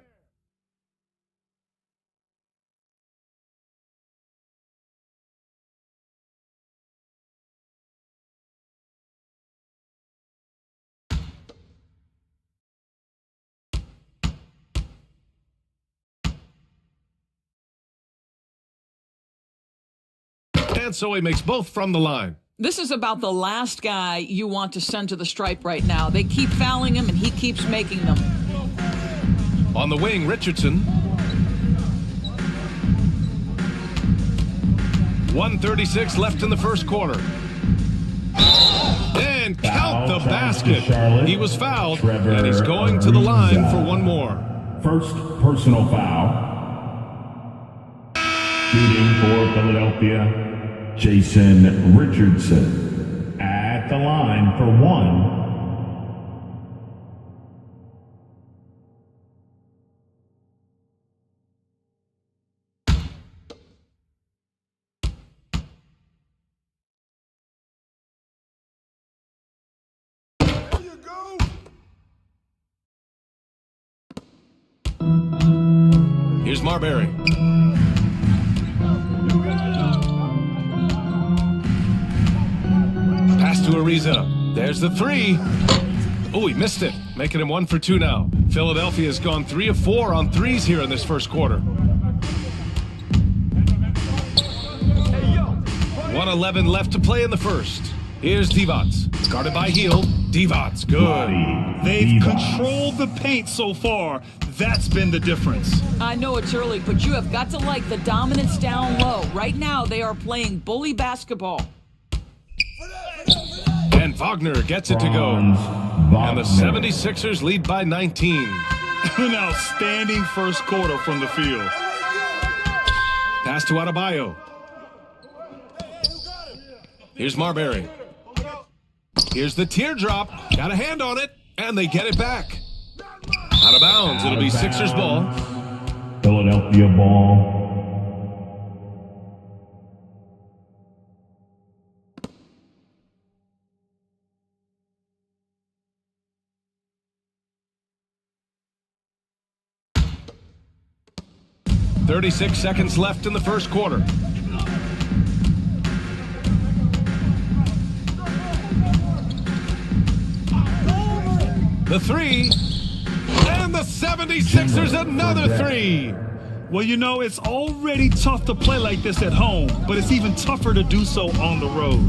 And so he makes both from the line. This is about the last guy you want to send to the stripe right now. They keep fouling him, and he keeps making them. On the wing, Richardson. 1:36 left in the first quarter. And count the basket. He was fouled, and he's going to the line for one more. First personal foul. Shooting for Philadelphia, Jason Richardson. At the line for one. Here's Marbury. Pass to Ariza. There's the three. Oh, he missed it, making him 1 for 2 now. Philadelphia has gone 3 of 4 on threes here in this first quarter. 1:11 left to play in the first. Here's Divac. Guarded by Hield. Divac, good. They've controlled the paint so far. That's been the difference. I know it's early, but you have got to like the dominance down low. Right now, they are playing bully basketball. And Wagner gets it to go. And the 76ers lead by 19. An outstanding first quarter from the field. Pass to Adebayo. Here's Marbury. Here's the teardrop. Got a hand on it, and they get it back. Out of bounds. It'll be Sixers ball. Philadelphia ball. .36 seconds left in the first quarter. The three. And the 76ers another three. Well, you know, it's already tough to play like this at home, but it's even tougher to do so on the road.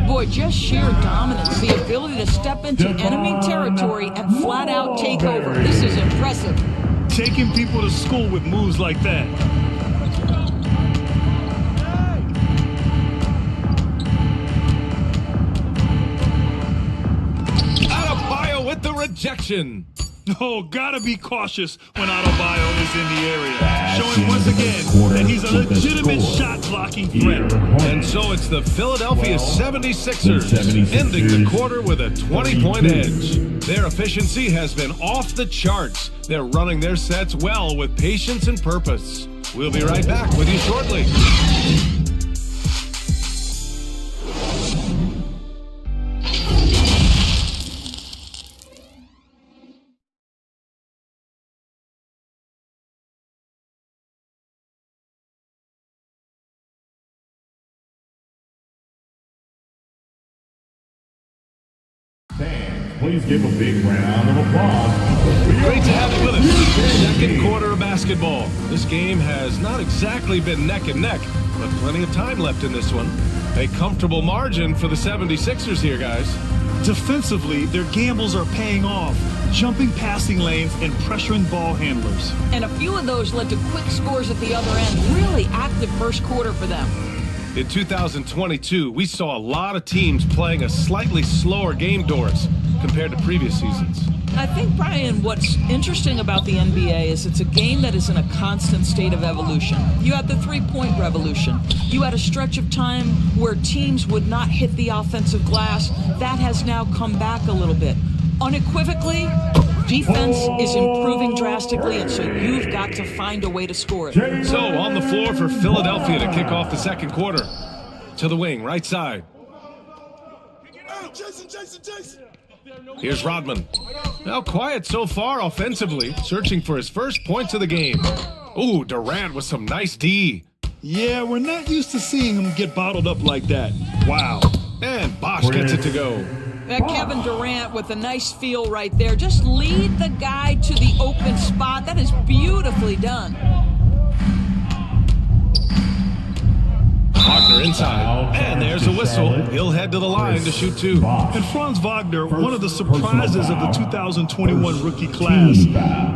Boy, just sheer dominance, the ability to step into enemy territory and flat out take over. This is impressive. Taking people to school with moves like that. Adebayo with the rejection. Oh, gotta be cautious when Adebayo is in the area. Showing once again that he's a legitimate shot-blocking threat. And so it's the Philadelphia 76ers ending the quarter with a 20-point edge. Their efficiency has been off the charts. They're running their sets well with patience and purpose. We'll be right back with you shortly. Please give a big round of applause. Great to have you with us. Second quarter of basketball. This game has not exactly been neck and neck, but plenty of time left in this one. A comfortable margin for the 76ers here, guys. Defensively, their gambles are paying off, jumping passing lanes and pressuring ball handlers. And a few of those led to quick scores at the other end. Really active first quarter for them. In 2022, we saw a lot of teams playing a slightly slower game, Doris, compared to previous seasons. I think, Brian, what's interesting about the NBA is it's a game that is in a constant state of evolution. You had the three-point revolution. You had a stretch of time where teams would not hit the offensive glass. That has now come back a little bit. Unequivocally, defense is improving drastically, and so you've got to find a way to score it. So on the floor for Philadelphia to kick off the second quarter. To the wing, right side. Jason. Here's Rodman. Now quiet so far offensively, searching for his first points of the game. Ooh, Durant with some nice D. Yeah, we're not used to seeing him get bottled up like that. Wow. And Bosch gets it to go. Kevin Durant with a nice feel right there. Just lead the guy to the open spot. That is beautifully done. Wagner inside, and there's a whistle. He'll head to the line to shoot two. And Franz Wagner, one of the surprises of the 2021 rookie class.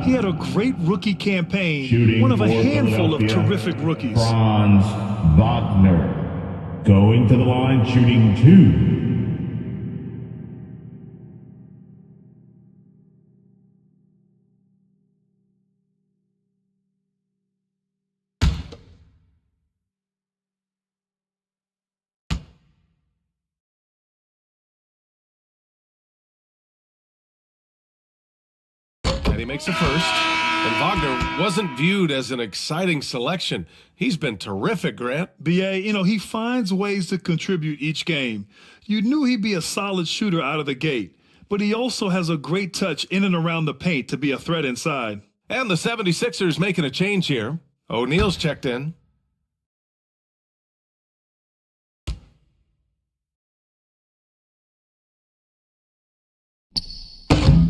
He had a great rookie campaign, one of a handful of terrific rookies. Franz Wagner going to the line, shooting two. And he makes a first. And Wagner wasn't viewed as an exciting selection. He's been terrific, Grant. BA, he finds ways to contribute each game. You knew he'd be a solid shooter out of the gate, but he also has a great touch in and around the paint to be a threat inside. And the 76ers making a change here. O'Neal's checked in.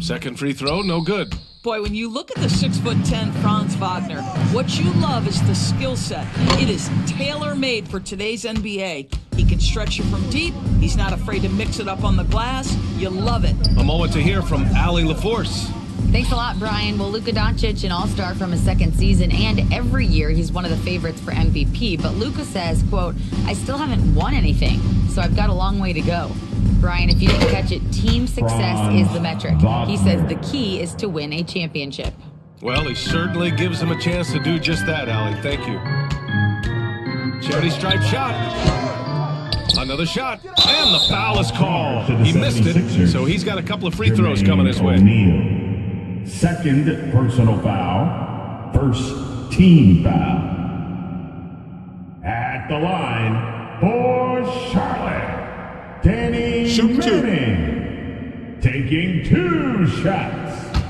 Second free throw, no good. Boy, when you look at the 6'10" Franz Wagner, what you love is the skill set. It is tailor-made for today's NBA. He can stretch you from deep. He's not afraid to mix it up on the glass. You love it. A moment to hear from Allie LaForce. Thanks a lot, Brian. Well, Luka Doncic, an all-star from his second season, and every year he's one of the favorites for MVP. But Luka says, quote, I still haven't won anything, so I've got a long way to go. Brian, if you didn't catch it, team success is the metric. He says the key is to win a championship. Well, he certainly gives him a chance to do just that, Allie. Thank you. Charity stripe shot. Another shot. And the foul is called. He missed it, so he's got a couple of free throws coming his way. O'Neal. Second personal foul. First team foul. At the line for Charlotte. Danny Manning, taking two shots.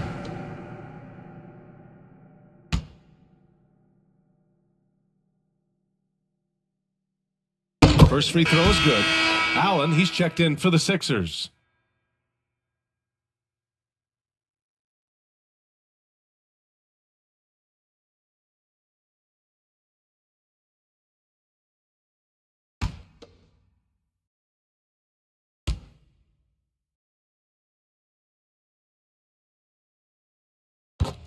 First free throw is good. Allen, he's checked in for the Sixers.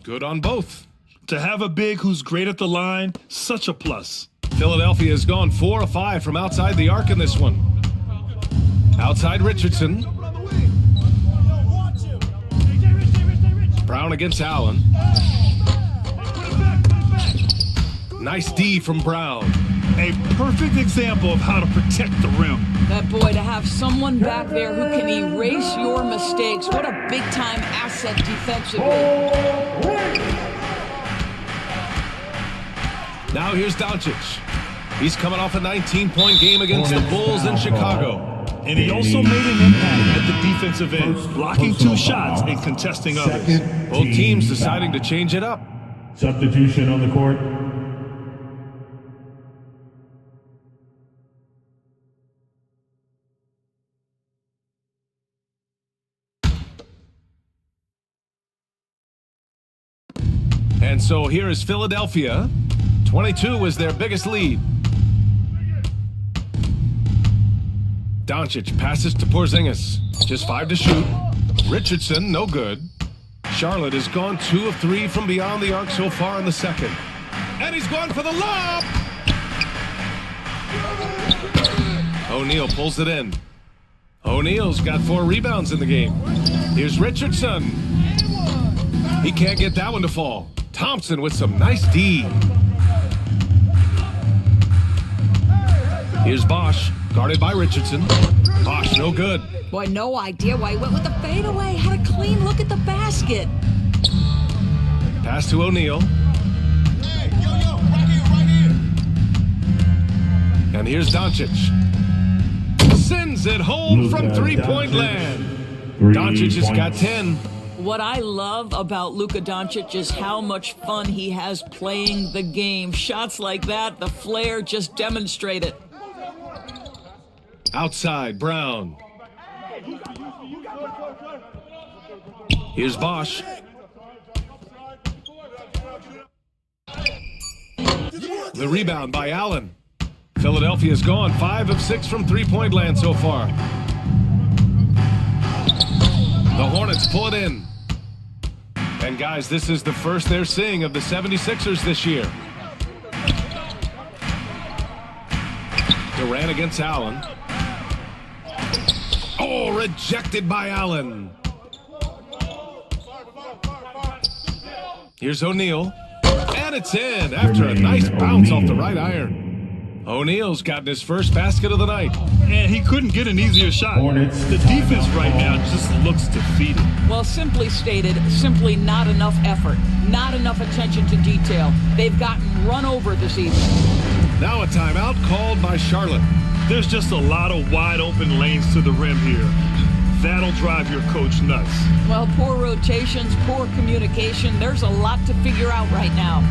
Good on both. To have a big who's great at the line, such a plus. Philadelphia has gone 4 of 5 from outside the arc in this one. Outside Richardson. Brown against Allen. Nice D from Brown. A perfect example of how to protect the rim. That boy, to have someone back there who can erase your mistakes. What a big-time asset defensively. Now here's Doncic. He's coming off a 19-point game against the Bulls in Chicago. And he also made an impact at the defensive end, blocking 2 shots and contesting others. Both teams deciding to change it up. Substitution on the court. And so here is Philadelphia. 22 was their biggest lead. Doncic passes to Porzingis. Just 5 to shoot. Richardson, no good. Charlotte has gone 2 of 3 from beyond the arc so far in the second. And he's gone for the lob! O'Neal pulls it in. O'Neal's got 4 rebounds in the game. Here's Richardson. He can't get that one to fall. Thompson with some nice D. Here's Bosch, guarded by Richardson. Bosch, no good. Boy, no idea why he went with the fadeaway. Had a clean look at the basket. Pass to O'Neal. And here's Doncic. Sends it home from three-point land. Doncic has got 10. What I love about Luka Doncic is how much fun he has playing the game. Shots like that, the flair, just demonstrate it. Outside, Brown. Here's Bosch. The rebound by Allen. Philadelphia's gone 5 of 6 from three-point land so far. The Hornets pull it in. And guys, this is the first they're seeing of the 76ers this year. Durant against Allen. Oh, rejected by Allen. Here's O'Neal. And it's in after a nice bounce off the right iron. O'Neal's gotten his first basket of the night. And he couldn't get an easier shot. The defense right now just looks defeated. Well, simply stated, simply not enough effort, not enough attention to detail. They've gotten run over this evening. Now a timeout called by Charlotte. There's just a lot of wide open lanes to the rim here. That'll drive your coach nuts. Well, poor rotations, poor communication. There's a lot to figure out right now.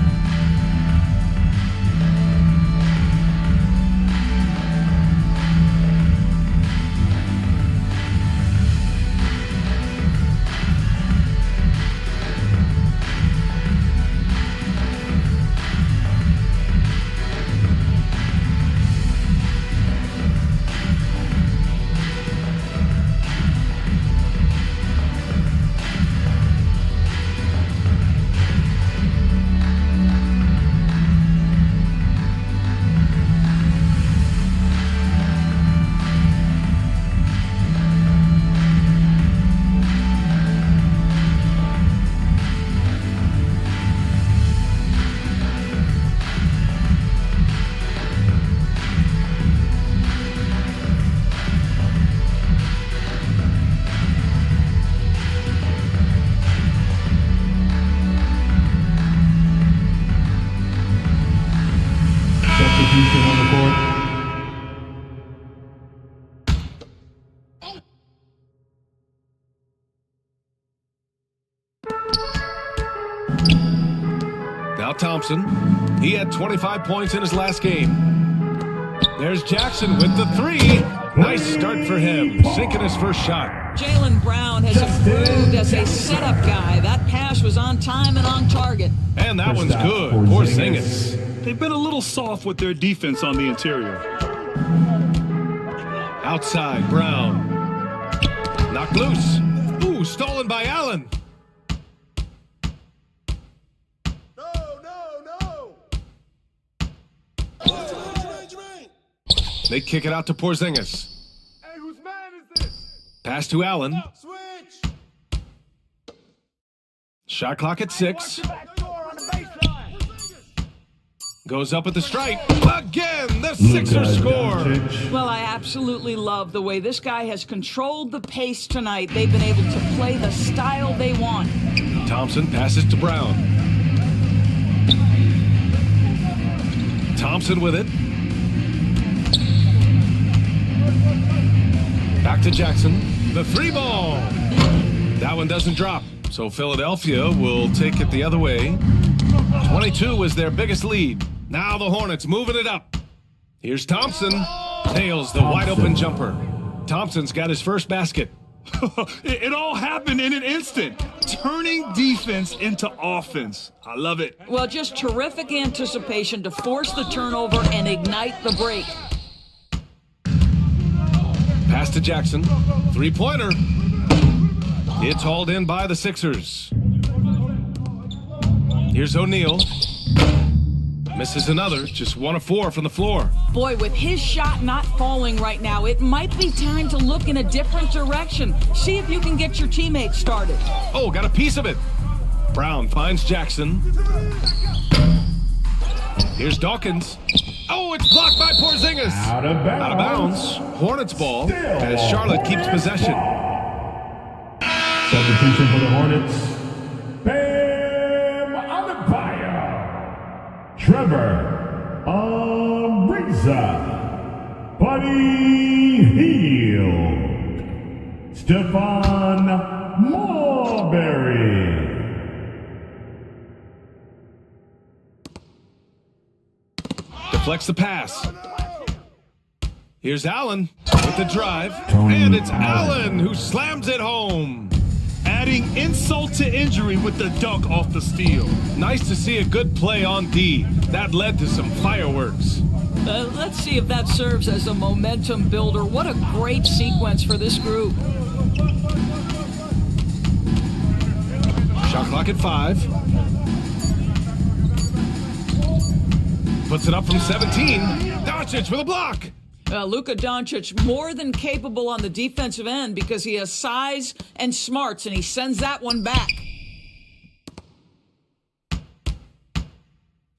Now Thompson. He had 25 points in his last game. There's Jackson with the three. Nice start for him, sinking his first shot. Jaylen Brown has improved as a setup guy. That pass was on time and on target. And that one's good. Porzingis. They've been a little soft with their defense on the interior. Outside, Brown. Knocked loose. Ooh, stolen by Allen. They kick it out to Porzingis. Hey, whose man is this? Pass to Allen. Switch. Shot clock at 6. Goes up at the stripe. Again, the Sixers score. Well, I absolutely love the way this guy has controlled the pace tonight. They've been able to play the style they want. Thompson passes to Brown. Thompson with it. Back to Jackson. The three ball. That one doesn't drop. So Philadelphia will take it the other way. 22 was their biggest lead. Now the Hornets moving it up. Here's Thompson. Nails the wide open jumper. Thompson's got his first basket. It all happened in an instant. Turning defense into offense. I love it. Well, just terrific anticipation to force the turnover and ignite the break. Pass to Jackson. Three-pointer. It's hauled in by the Sixers. Here's O'Neal. Misses another. Just 1 of 4 from the floor. Boy, with his shot not falling right now, it might be time to look in a different direction. See if you can get your teammates started. Oh, got a piece of it. Brown finds Jackson. Here's Dawkins. Oh, it's blocked by Porzingis. Out of bounds. Hornets ball as Charlotte keeps possession. Substitution for the Hornets. Bam Adebayo. Trevor Ariza. Buddy Hield. Stephon Marbury. Deflects the pass. Here's Allen with the drive. And it's Allen who slams it home. Adding insult to injury with the dunk off the steal. Nice to see a good play on D. That led to some fireworks. Let's see if that serves as a momentum builder. What a great sequence for this group. Shot clock at 5. Puts it up from 17. Doncic with a block. Luka Doncic more than capable on the defensive end because he has size and smarts, and he sends that one back.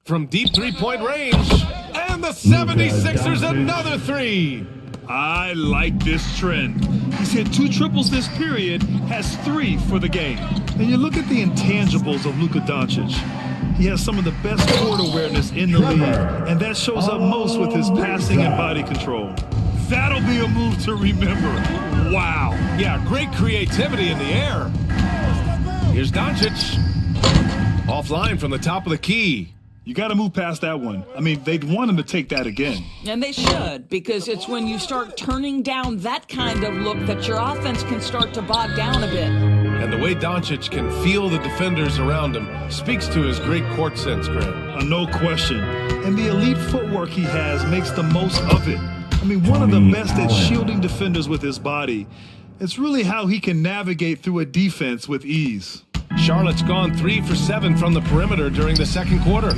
From deep three-point range. And the 76ers another 3. I like this trend. He's hit 2 triples this period, has 3 for the game. And you look at the intangibles of Luka Doncic. He has some of the best court awareness in the league, and that shows up most with his passing and body control. That'll be a move to remember. Wow. Yeah, great creativity in the air. Here's Doncic. Offline from the top of the key. You got to move past that one. I mean, they'd want him to take that again. And they should, because it's when you start turning down that kind of look that your offense can start to bog down a bit. And the way Doncic can feel the defenders around him speaks to his great court sense, Grant. No question. And the elite footwork he has makes the most of it. I mean, one of the best at shielding defenders with his body. It's really how he can navigate through a defense with ease. Charlotte's gone 3 for 7 from the perimeter during the second quarter.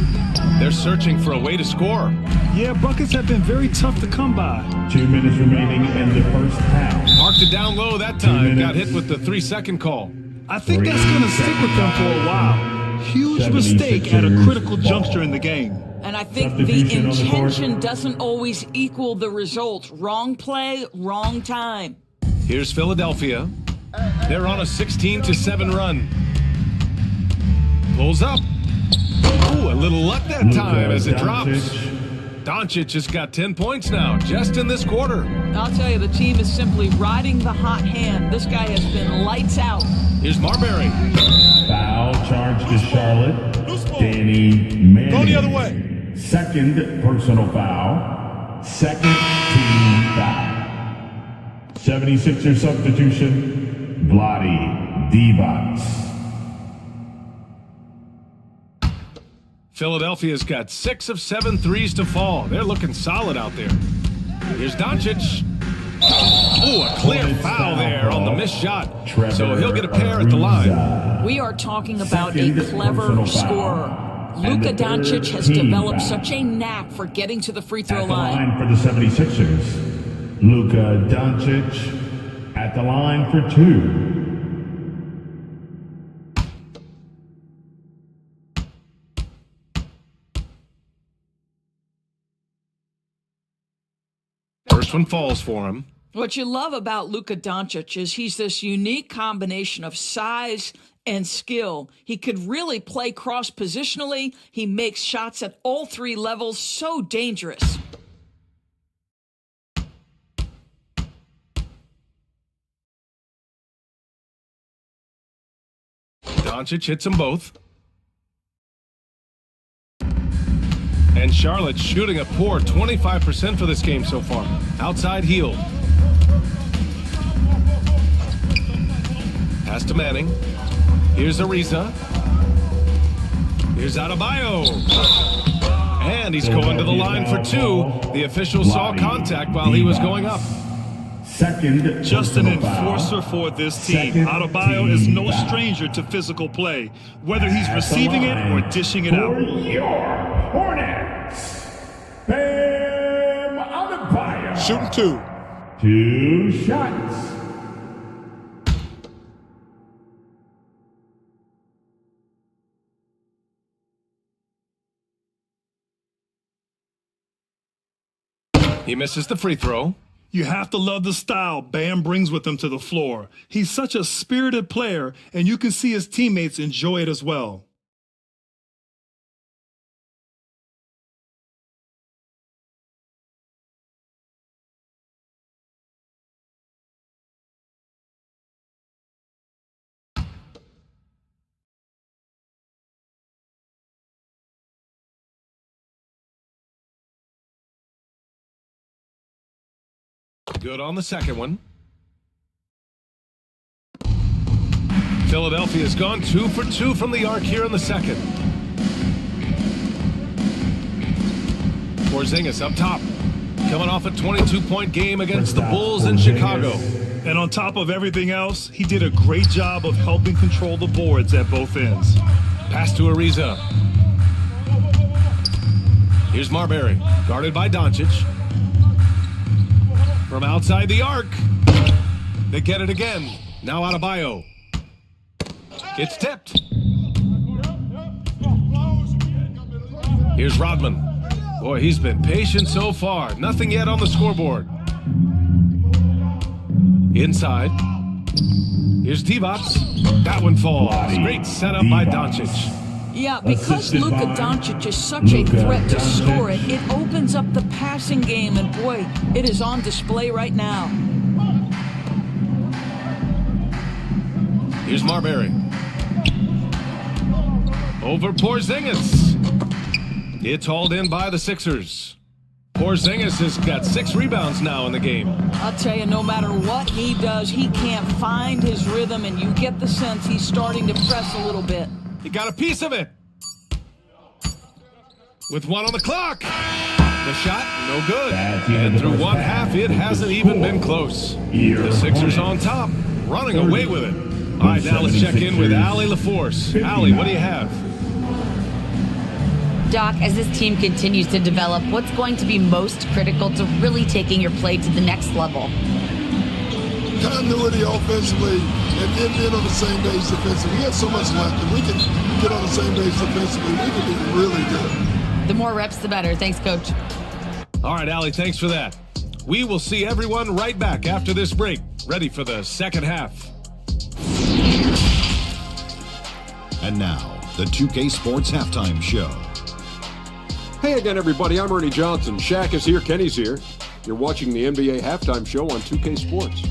They're searching for a way to score. Yeah, buckets have been very tough to come by. 2 minutes remaining in the first half. Marked it down low that time. Got hit with the 3-second call. I think that's going to stick with them for a while. Huge mistake at a critical juncture in the game. And I think the intention doesn't always equal the result. Wrong play, wrong time. Here's Philadelphia. They're on a 16-7 run. Pulls up. Ooh, a little luck that time as it drops. Doncic has got 10 points now, just in this quarter. I'll tell you, the team is simply riding the hot hand. This guy has been lights out. Here's Marbury. Foul charge to Charlotte. Danny Manning. Go the other way. Second personal foul. Second team foul. 76er substitution. Vlade Divac. Philadelphia's got 6 of 7 threes to fall. They're looking solid out there. Here's Doncic. Ooh, a clear foul there on the missed shot. So he'll get a pair at the line. We are talking about a clever scorer. Luka Doncic has developed such a knack for getting to the free throw line. For the 76ers, Luka Doncic at the line for 2. First one falls for him. What you love about Luka Doncic is he's this unique combination of size and skill. He could really play cross-positionally. He makes shots at all 3 levels, so dangerous. Doncic hits them both. And Charlotte's shooting a poor 25% for this game so far. Outside heel. Pass to Manning. Here's Ariza. Here's Adebayo. And he's going to the line for 2. The official saw contact while he was going up. Second, just an enforcer for this team. Adebayo is no stranger to physical play, whether he's receiving it or dishing it out. Your Hornets, Bam Adebayo. Shooting 2. 2 shots. He misses the free throw. You have to love the style Bam brings with him to the floor. He's such a spirited player, and you can see his teammates enjoy it as well. Good on the second one. Philadelphia's gone 2 for 2 from the arc here in the second. Porzingis up top. Coming off a 22-point game against the Bulls in Chicago. And on top of everything else, he did a great job of helping control the boards at both ends. Pass to Ariza. Here's Marbury, guarded by Doncic. From outside the arc. They get it again. Now Adebayo. It's tipped. Here's Rodman. Boy, he's been patient so far. Nothing yet on the scoreboard. Inside. Here's Divac. That one falls. Great setup by Doncic. Yeah, because Luka Doncic is such a threat to score it, it opens up the passing game, and boy, it is on display right now. Here's Marbury. Over Porzingis. It's hauled in by the Sixers. Porzingis has got 6 rebounds now in the game. I'll tell you, no matter what he does, he can't find his rhythm, and you get the sense he's starting to press a little bit. He got a piece of it. With 1 on the clock. The shot, no good. And through one half, it hasn't even been close. The Sixers on top, running away with it. All right, now let's check in with Allie LaForce. Allie, what do you have? Doc, as this team continues to develop, what's going to be most critical to really taking your play to the next level? Continuity offensively and then being on the same page defensively. We have so much left. If we can get on the same page defensively, we can be really good. The more reps, the better. Thanks, Coach. All right, Allie, thanks for that. We will see everyone right back after this break, ready for the second half. And now, the 2K Sports Halftime Show. Hey again, everybody. I'm Ernie Johnson. Shaq is here. Kenny's here. You're watching the NBA Halftime Show on 2K Sports.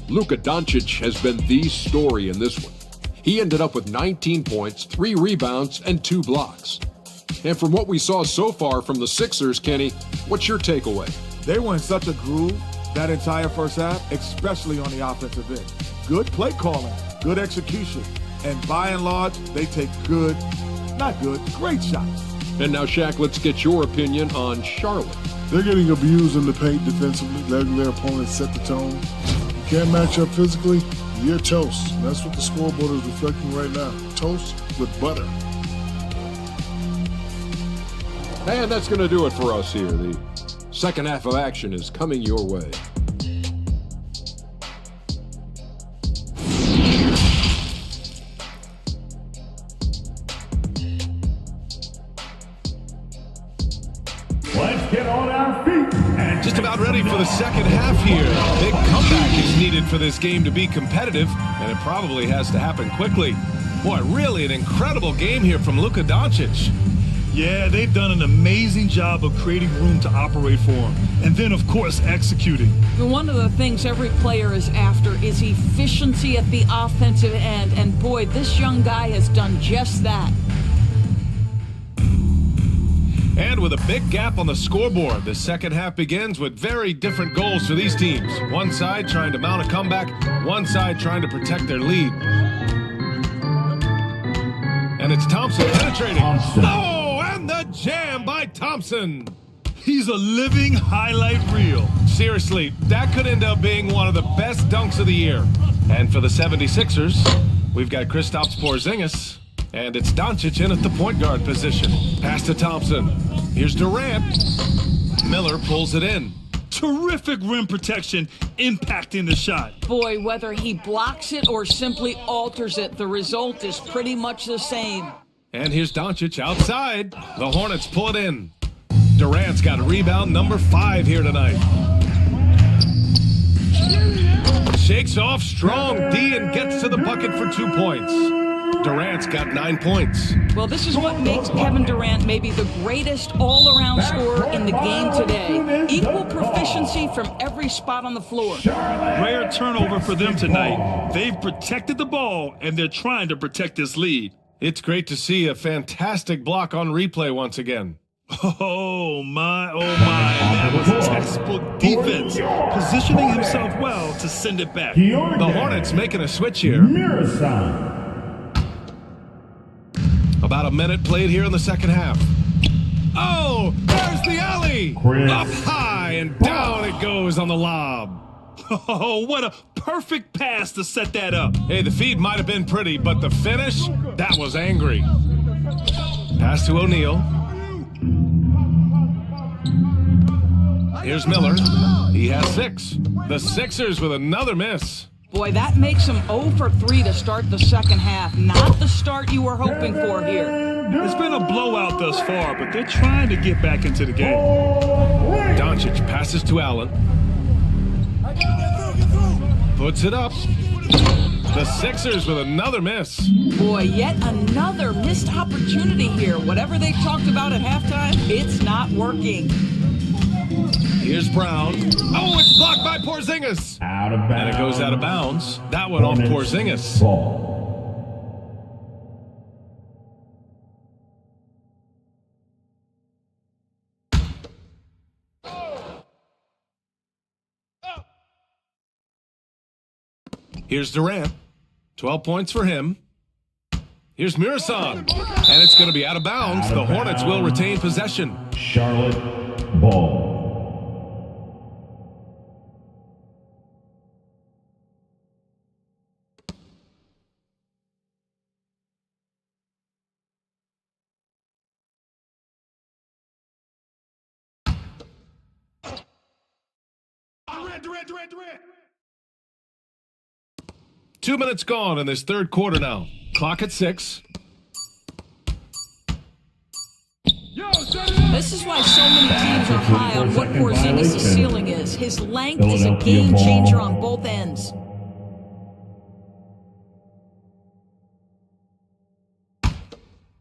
Luka Doncic has been the story in this one. He ended up with 19 points, 3 rebounds, and 2 blocks. And from what we saw so far from the Sixers, Kenny, what's your takeaway? They were in such a groove that entire first half, especially on the offensive end. Good play calling, good execution, and by and large, they take great shots. And now, Shaq, let's get your opinion on Charlotte. They're getting abused in the paint defensively, letting their opponents set the tone. You can't match up physically, you're toast. And that's what the scoreboard is reflecting right now. Toast with butter. And that's going to do it for us here. The second half of action is coming your way. Let's get on our feet. And just about ready for the second half here. Big comeback is needed for this game to be competitive, and it probably has to happen quickly. Boy, really an incredible game here from Luka Doncic. Yeah, they've done an amazing job of creating room to operate for him. And then, of course, executing. One of the things every player is after is efficiency at the offensive end. And boy, this young guy has done just that. And with a big gap on the scoreboard, the second half begins with very different goals for these teams. One side trying to mount a comeback, one side trying to protect their lead. And it's Thompson penetrating. Oh, and the jam by Thompson. He's a living highlight reel. Seriously, that could end up being one of the best dunks of the year. And for the 76ers, we've got Kristaps Porzingis. And it's Doncic in at the point guard position. Pass to Thompson. Here's Durant. Miller pulls it in. Terrific rim protection, impacting the shot. Boy, whether he blocks it or simply alters it, the result is pretty much the same. And here's Doncic outside. The Hornets pull it in. Durant's got rebound number 5 here tonight. Shakes off strong D and gets to the bucket for 2 points. Durant's got 9 points. Well, this is what makes Kevin Durant maybe the greatest all-around scorer in the game today. Equal proficiency from every spot on the floor. Rare turnover for them tonight. They've protected the ball, and they're trying to protect this lead. It's great to see a fantastic block on replay once again. Oh my, that was textbook defense. Positioning himself well to send it back. The Hornets making a switch here. About a minute played here in the second half. Oh, the alley. Up high and down it goes on the lob. Oh, what a perfect pass to set that up. Hey, the feed might have been pretty, but the finish, that was angry. Pass to O'Neal. Here's Miller. He has 6. The Sixers with another miss. Boy, that makes him 0 for 3 to start the second half. Not the start you were hoping for here. It's been a blowout thus far, but they're trying to get back into the game. Doncic passes to Allen. Puts it up. The Sixers with another miss. Boy, yet another missed opportunity here. Whatever they talked about at halftime, it's not working. Here's Brown. Oh, it's blocked by Porzingis. Out of bounds. And it goes out of bounds. That one off Porzingis. Ball. Here's Durant. 12 points for him. Here's Murison. And it's going to be out of bounds. The Hornets will retain possession. Charlotte ball. Durant. 2 minutes gone in this third quarter now. Clock at 6. This is why so many teams are high on what Porzingis' ceiling is. His length is a game changer on both ends.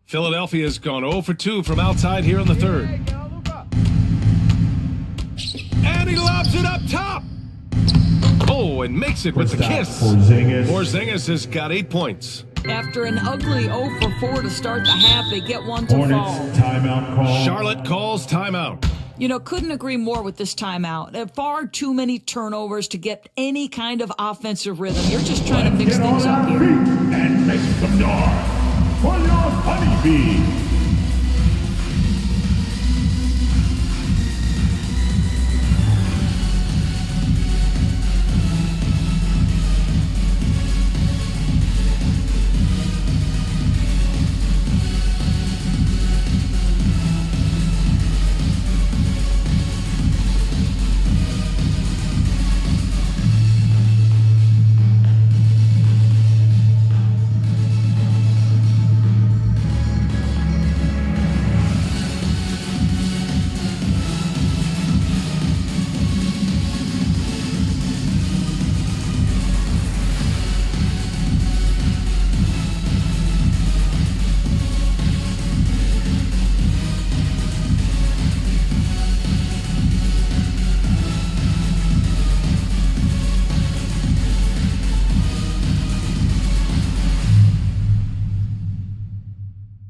Philadelphia's gone 0 for 2 from outside here in the third. And he lobs it up top. Oh, and makes it with the kiss. Porzingis has got 8 points. After an ugly 0 for 4 to start the half, they get one to Hornets fall. timeout call. Charlotte calls timeout. You know, couldn't agree more with this timeout. Far too many turnovers to get any kind of offensive rhythm. You're just trying to mix things up here. And make some noise for your honeybees.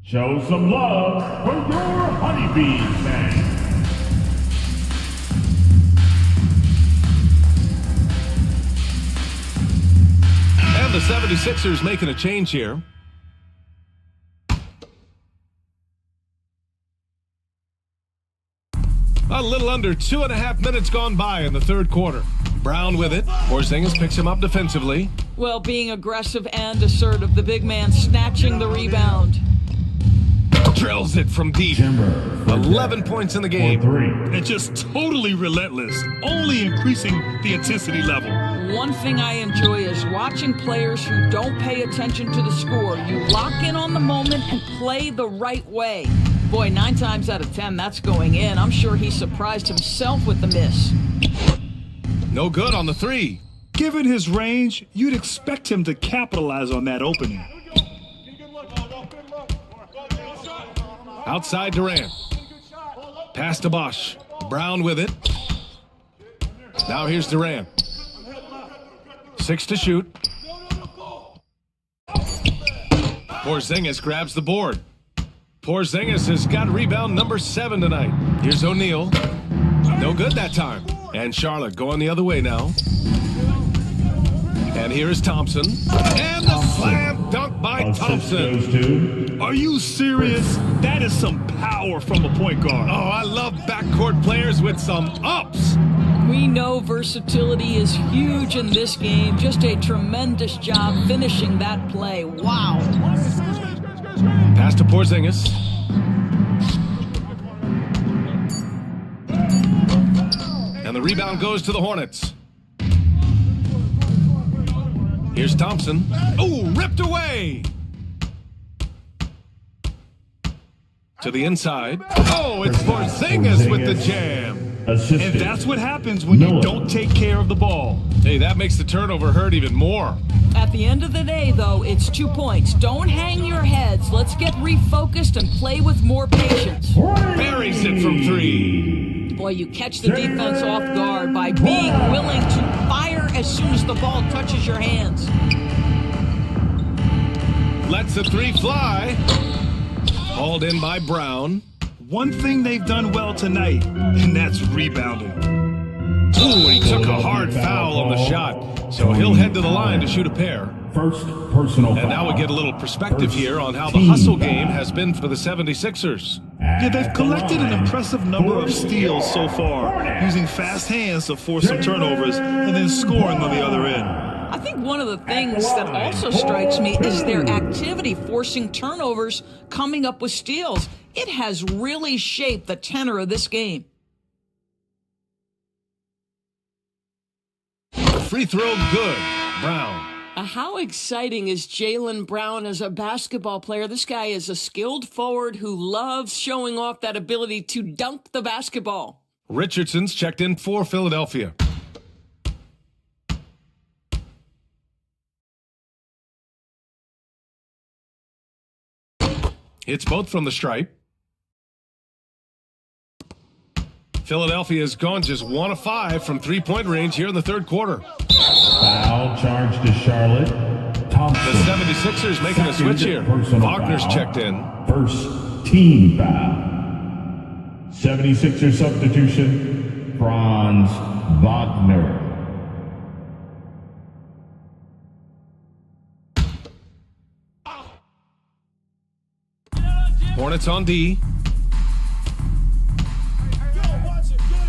Show some love for your honeybees, man. And the 76ers making a change here. A little under 2.5 minutes gone by in the third quarter. Brown with it. Porzingis picks him up defensively. Well, being aggressive and assertive, the big man snatching the rebound. Drills it from deep. 11 points in the game. And just totally relentless, only increasing the intensity level. One thing I enjoy is watching players who don't pay attention to the score. You lock in on the moment and play the right way. Boy, 9 times out of 10, that's going in. I'm sure he surprised himself with the miss. No good on the 3. Given his range, you'd expect him to capitalize on that opening. Outside Durant. Pass to Bosch. Brown with it. Now here's Durant. 6 to shoot. Porzingis grabs the board. Porzingis has got rebound number 7 tonight. Here's O'Neal. No good that time. And Charlotte going the other way now. And here is Thompson. And the slam dunk by Thompson. Are you serious? That is some power from a point guard. Oh, I love backcourt players with some ups. We know versatility is huge in this game. Just a tremendous job finishing that play. Wow. Pass to Porzingis. And the rebound goes to the Hornets. Here's Thompson. Oh, ripped away. To the inside. Oh, it's Porzingis with the jam. And that's what happens when you don't take care of the ball. Hey, that makes the turnover hurt even more. At the end of the day, though, it's 2 points. Don't hang your heads. Let's get refocused and play with more patience. Buries it from 3. Boy, you catch the defense off guard by being willing to fire as soon as the ball touches your hands. Lets the 3 fly. Hauled in by Brown. One thing they've done well tonight, and that's rebounding. Ooh, he took a hard foul on the shot, so he'll head to the line to shoot a pair. First personal foul. And now we get a little perspective here on how the hustle game has been for the 76ers. Yeah, they've collected an impressive number of steals so far, using fast hands to force some turnovers and then scoring on the other end. I think one of the things that also strikes me is their activity forcing turnovers, coming up with steals. It has really shaped the tenor of this game. Free throw good. Brown. How exciting is Jaylen Brown as a basketball player? This guy is a skilled forward who loves showing off that ability to dunk the basketball. Richardson's checked in for Philadelphia. It's both from the stripe. Philadelphia has gone just 1 of 5 from 3-point range here in the third quarter. Foul charge to Charlotte. Thompson. The 76ers making a switch here. Wagner's checked in. First team foul. 76er substitution. Franz Wagner. Hornets on D.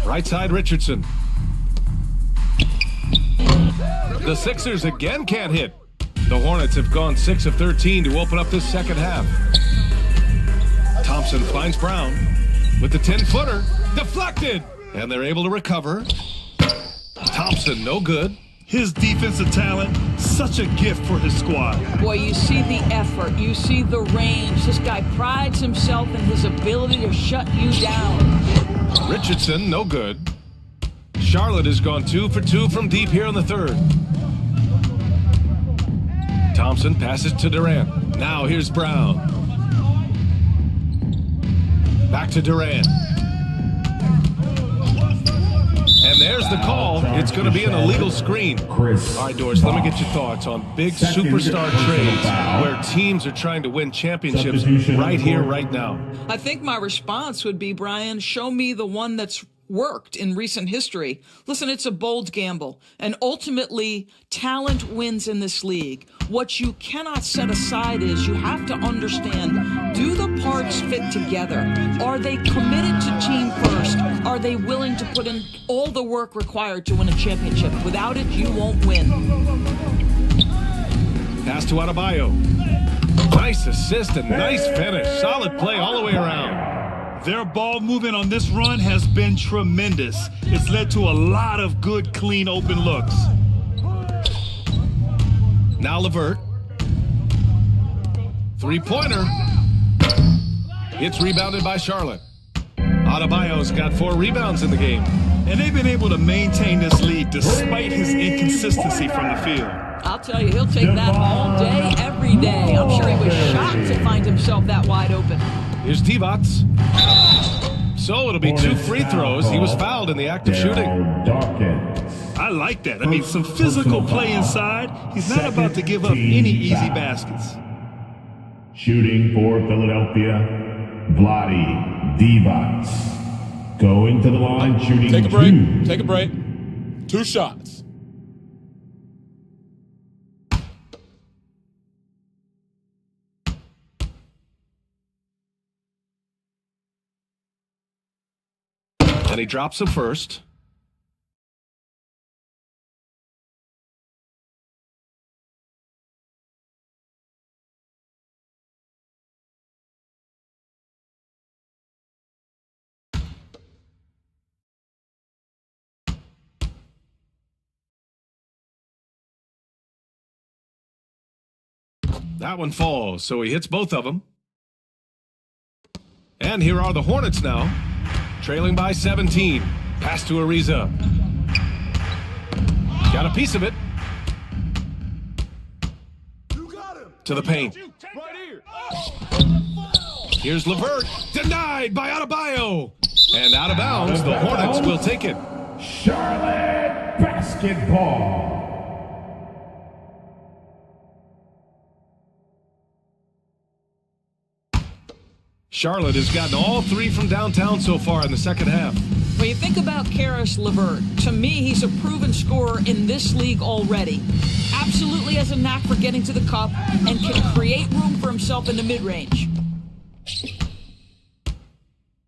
Right side, Richardson. The Sixers again can't hit. The Hornets have gone 6 of 13 to open up this second half. Thompson finds Brown with the 10-footer. Deflected! And they're able to recover. Thompson, no good. His defensive talent, such a gift for his squad. Boy, you see the effort. You see the range. This guy prides himself in his ability to shut you down. Richardson, no good. Charlotte has gone 2 for 2 from deep here in the third. Thompson passes to Durant. Now here's Brown. Back to Durant. And there's the call. It's going to be an illegal screen. All right, Doris, let me get your thoughts on big superstar trades where teams are trying to win championships right here, right now. I think my response would be, Brian, show me the one that's worked in recent history. Listen, it's a bold gamble, and ultimately talent wins in this league. What you cannot set aside is you have to understand, do the parts fit together? Are they committed to team first? Are they willing to put in all the work required to win a championship? Without it, you won't win. Pass to Adebayo. Nice assist and nice finish. Solid play all the way around. Their ball movement on this run has been tremendous. It's led to a lot of good, clean, open looks. Now LeVert. Three-pointer. It's rebounded by Charlotte. Adebayo's got 4 rebounds in the game. And they've been able to maintain this lead despite his inconsistency from the field. I'll tell you, he'll take that all day, every day. I'm sure he was shocked to find himself that wide open. Here's Divac. So it'll be 2 free throws. He was fouled in the act of shooting. I like that. I mean, some physical play inside. He's not about to give up any easy baskets. Shooting for Philadelphia, Vlade Divac. Going to the line, shooting Take a break. 2. Take a break. 2 shots. And he drops him first. That one falls, so he hits both of them. And here are the Hornets now, trailing by 17. Pass to Ariza. Got a piece of it. To the paint. Here's LeVert, denied by Adebayo. And out of bounds, the Hornets will take it. Charlotte basketball. Charlotte has gotten all three from downtown so far in the second half. When you think about Karis LeVert, to me, he's a proven scorer in this league already. Absolutely has a knack for getting to the cup and can create room for himself in the mid-range.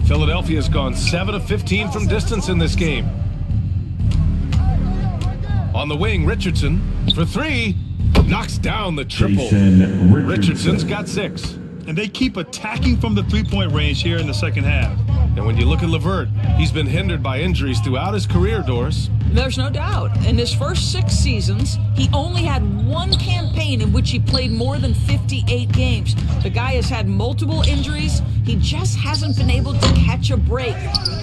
Philadelphia's gone 7 of 15 from distance in this game. On the wing, Richardson for three. Knocks down the triple. Richardson's got 6. And they keep attacking from the three-point range here in the second half. And when you look at LeVert, he's been hindered by injuries throughout his career, Doris. There's no doubt. In his first 6 seasons, he only had one campaign in which he played more than 58 games. The guy has had multiple injuries. He just hasn't been able to catch a break.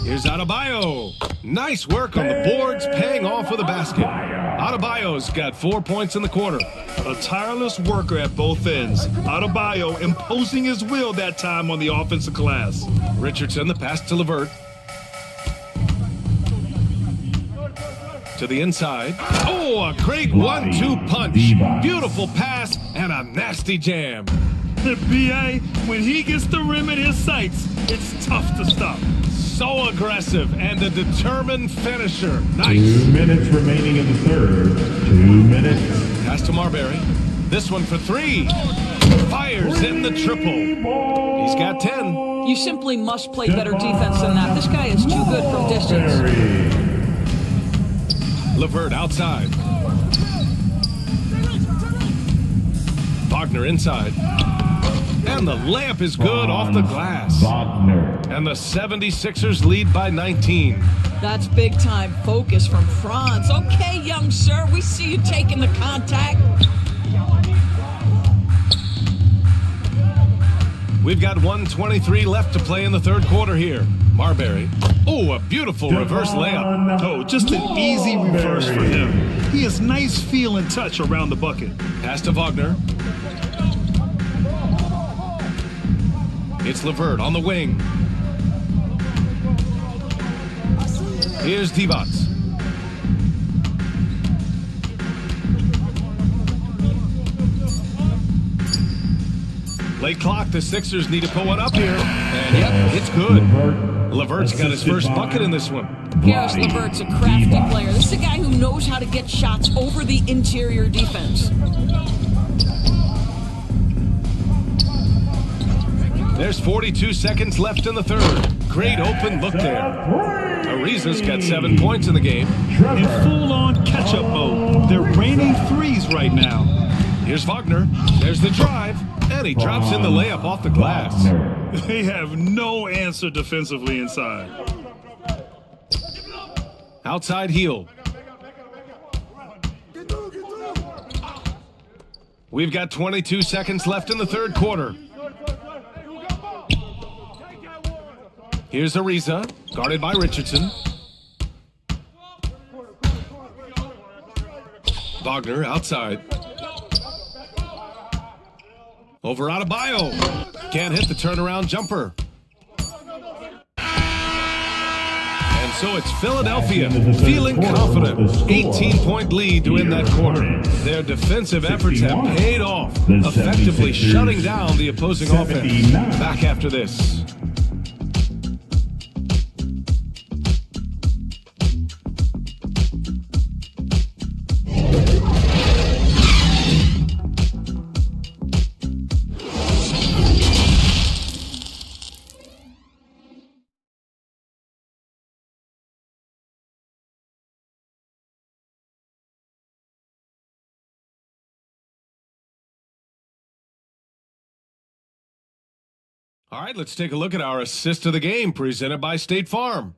Here's Adebayo. Nice work on the boards, paying off with a basket. Adebayo's got 4 points in the quarter. A tireless worker at both ends. Adebayo imposing his will that time on the offensive glass. Richardson, the pass to LeVert. To the inside. Oh, a great 1-2 punch. Beautiful pass and a nasty jam. The BA, when he gets the rim in his sights, it's tough to stop. So aggressive and a determined finisher. Nice. 2 minutes remaining in the third. 2 minutes. Pass to Marbury. This one for 3. Fires in the triple. He's got 10. You simply must play better defense than that. This guy is too good from distance. LeVert outside. Wagner inside. And the layup is good off the glass. And the 76ers lead by 19. That's big time focus from Franz. Okay, young sir, we see you taking the contact. We've got 1:23 left to play in the third quarter here. Marbury. Oh, a beautiful reverse layup. Oh, just an easy reverse for him. He has nice feel and touch around the bucket. Pass to Wagner. It's LeVert on the wing. Here's Divac. Late clock, the Sixers need to put one up here. And yep, it's good. LeVert's got his first bucket in this one. Karis LeVert's a crafty player. This is a guy who knows how to get shots over the interior defense. There's 42 seconds left in the third. Great open look there. Ariza's got 7 points in the game. In full-on catch-up mode. They're raining threes right now. Here's Wagner. There's the drive. And he drops in the layup off the glass. They have no answer defensively inside. Outside heel. We've got 22 seconds left in the third quarter. Here's Ariza, guarded by Richardson. Wagner outside. Over Adebayo. Can't hit the turnaround jumper. And so it's Philadelphia feeling confident. 18-point lead to win that quarter. Their defensive efforts have paid off, effectively shutting down the opposing offense. Back after this. All right, let's take a look at our assist of the game presented by State Farm.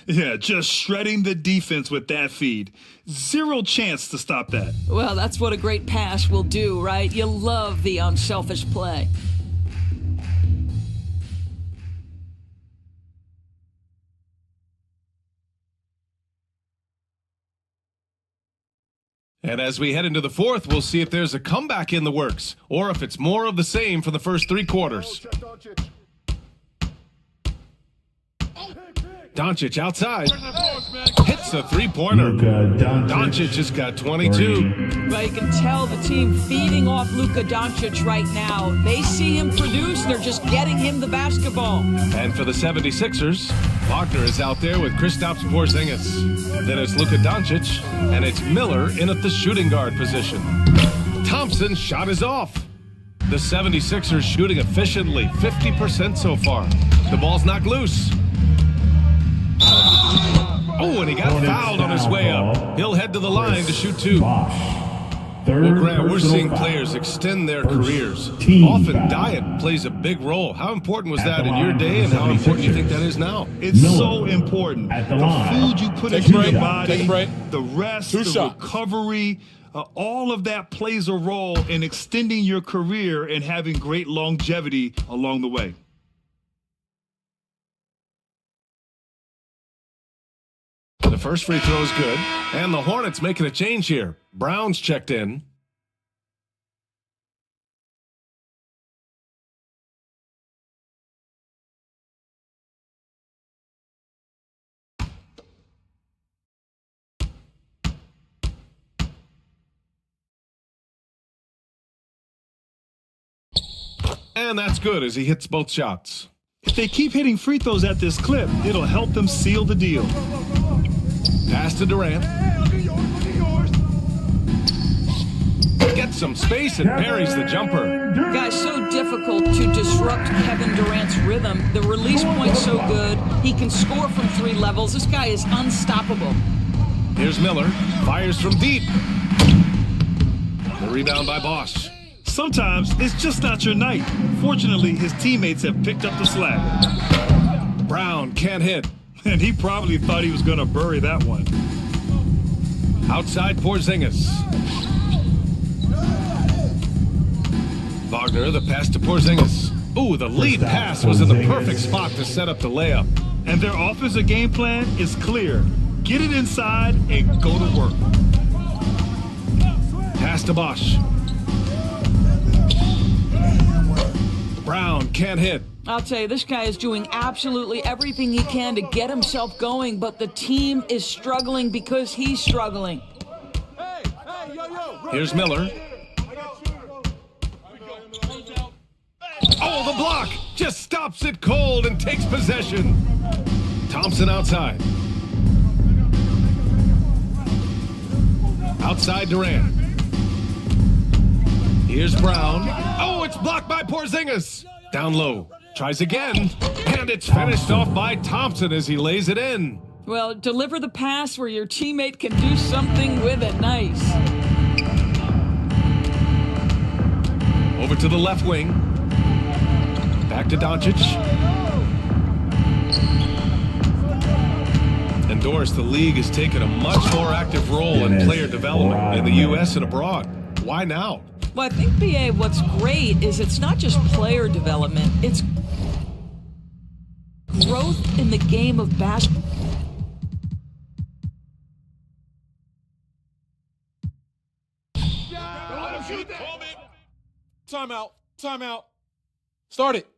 Yeah, just shredding the defense with that feed. Zero chance to stop that. Well, that's what a great pass will do, right? You love the unselfish play. And as we head into the fourth, we'll see if there's a comeback in the works or if it's more of the same for the first 3 quarters. Doncic outside. Hits a three-pointer. Doncic just got 22. But you can tell the team feeding off Luka Doncic right now. They see him produce. They're just getting him the basketball. And for the 76ers, Wagner is out there with Kristaps Porzingis. Then it's Luka Doncic, and it's Miller in at the shooting guard position. Thompson's shot is off. The 76ers shooting efficiently, 50% so far. The ball's knocked loose. Oh, and he got fouled on his way up. He'll head to the line to shoot 2. Well, Grant, we're seeing players extend their careers. Often diet plays a big role. How important was that in your day, and how important do you think that is now? It's so important. The food you put into your body, the rest, the recovery, all of that plays a role in extending your career and having great longevity along the way. The first free throw is good, and the Hornets making a change here. Brown's checked in. And that's good as he hits both shots. If they keep hitting free throws at this clip, it'll help them seal the deal. Pass to Durant. Gets some space and parries the jumper. Guys, so difficult to disrupt Kevin Durant's rhythm. The release point's so good. He can score from 3 levels. This guy is unstoppable. Here's Miller. Fires from deep. The rebound by Bosch. Sometimes it's just not your night. Fortunately, his teammates have picked up the slack. Brown can't hit. And he probably thought he was going to bury that one. Outside Porzingis. Wagner, the pass to Porzingis. Ooh, the lead pass was in the perfect spot to set up the layup. And their offensive game plan is clear. Get it inside and go to work. Pass to Bosch. Brown can't hit. I'll tell you, this guy is doing absolutely everything he can to get himself going, but the team is struggling because he's struggling. Here's Miller. Oh, the block! Just stops it cold and takes possession. Thompson outside. Outside Durant. Here's Brown. Oh, it's blocked by Porzingis. Down low. Tries again. And it's finished off by Thompson as he lays it in. Well, deliver the pass where your teammate can do something with it. Nice. Over to the left wing. Back to Doncic. And Doris, the league has taken a much more active role in player development in the U.S. and abroad. Why now? Well, I think, BA, what's great is it's not just player development, it's growth in the game of basketball. Timeout. Timeout. Start it.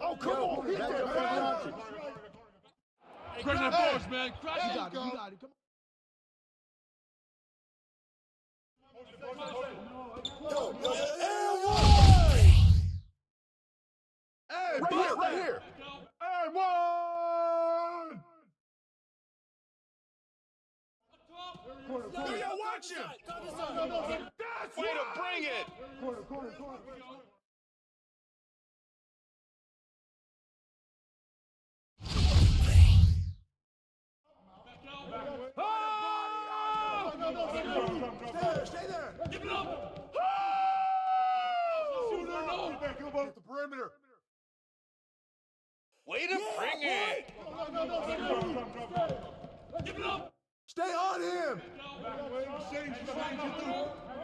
Oh, come on. Hit that, man. Crush that force, man. Crush it. You got it. You got it. Come Hey, right here. Hey, one. Yo, watch him. That's way to bring it. Corner. Stay there. Give it up. At the perimeter. Way to bring it. Give it up. Stay on him.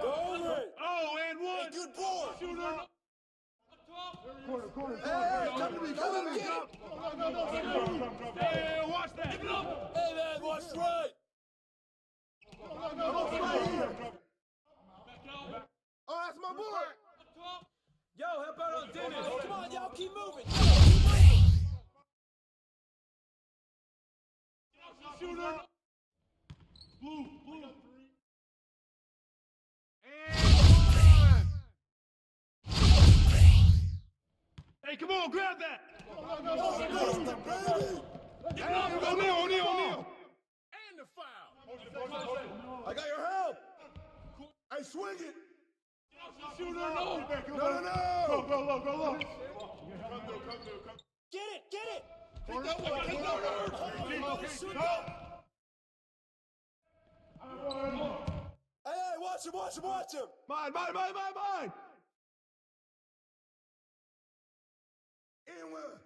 Oh, and one. Hey, good ball. Corner. Hey, come to me. Hey, watch that. Give it up. Hey, man, watch right. Oh, that's my boy. Yo, how about on Dennis? Come on, y'all, keep moving. Shooter. Blue. Hey, come on, grab that. O'Neal. And the foul. I got your help. Hey, swing it. Shooter, no. No. Go low. Get it. Hey, watch him. Mine. And one.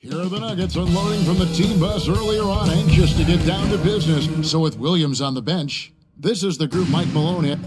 Here are the Nuggets unloading from the team bus earlier on, anxious to get down to business. So with Williams on the bench, this is the group Mike Malone.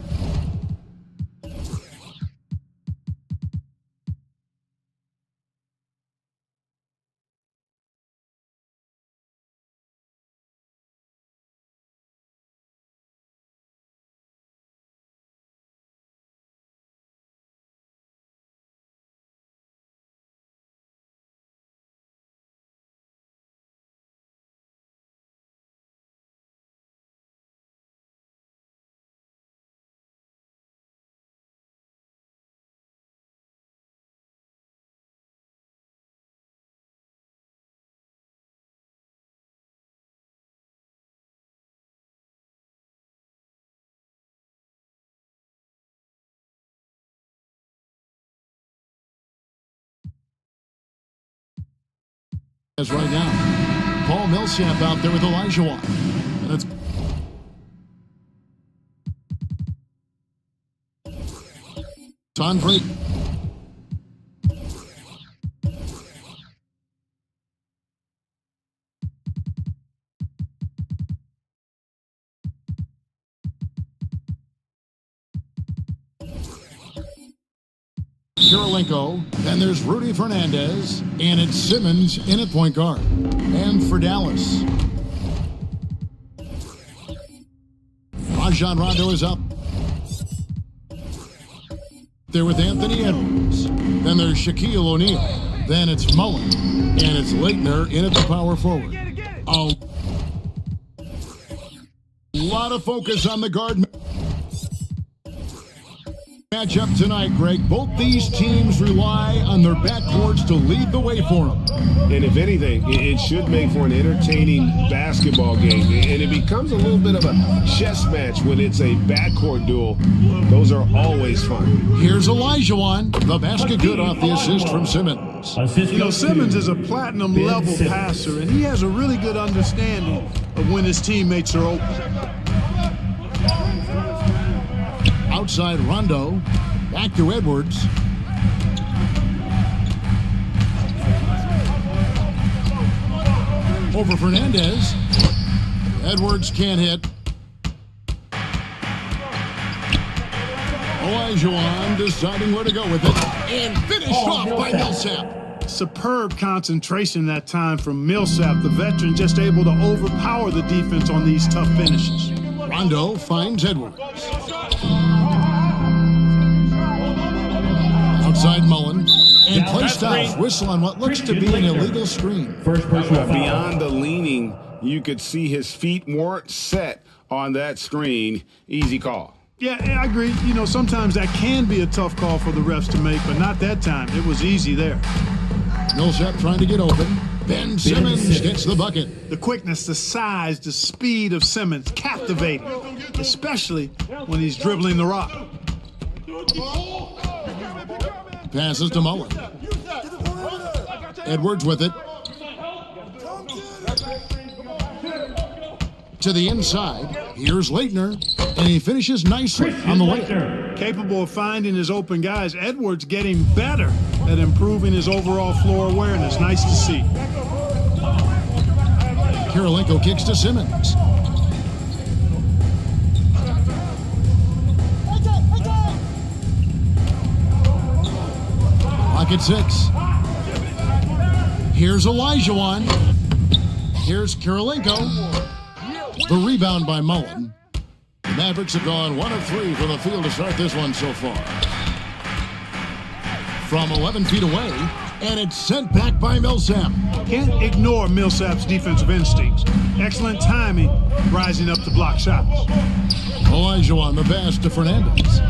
Right now, Paul Millsap out there with Elijah Watt. And it's on break. Kirilenko, then there's Rudy Fernandez, and it's Simmons in at point guard. And for Dallas, Rajon Rondo is up there with Anthony Edwards. Then there's Shaquille O'Neal. Then it's Mullen, and it's Leitner in at the power forward. A lot of focus on the guard matchup tonight, Greg. Both these teams rely on their backcourts to lead the way for them. And if anything, it should make for an entertaining basketball game. And it becomes a little bit of a chess match when it's a backcourt duel. Those are always fun. Here's Olajuwon. The basket good off the assist from Simmons. You know, Simmons is a platinum-level passer, and he has a really good understanding of when his teammates are open. Outside Rondo. Back to Edwards. Over Fernandez. Edwards can't hit. Olajuwon deciding where to go with it. And finished off by Millsap. Superb concentration that time from Millsap, the veteran, just able to overpower the defense on these tough finishes. Rondo finds Edwards. Outside Mullen. And play stops. Whistle on what looks to be an illegal screen. Beyond the leaning, you could see his feet weren't set on that screen. Easy call. Yeah, I agree. You know, sometimes that can be a tough call for the refs to make, but not that time. It was easy there. Millsap trying to get open. Ben Simmons gets the bucket. The quickness, the size, the speed of Simmons, captivating, especially when he's dribbling the rock. Passes to Mullen. Edwards with it. To the inside. Here's Leitner, and he finishes nicely on the layup. Capable of finding his open guys. Edwards getting better at improving his overall floor awareness. Nice to see. Kirilenko kicks to Simmons. Lock at 6. Here's Olajuwon. Here's Kirilenko. The rebound by Mullen. The Mavericks have gone 1 of 3 from the field to start this one so far. From 11 feet away, and it's sent back by Millsap. Can't ignore Millsap's defensive instincts. Excellent timing, rising up to block shots. Olajuwon the pass to Fernandez.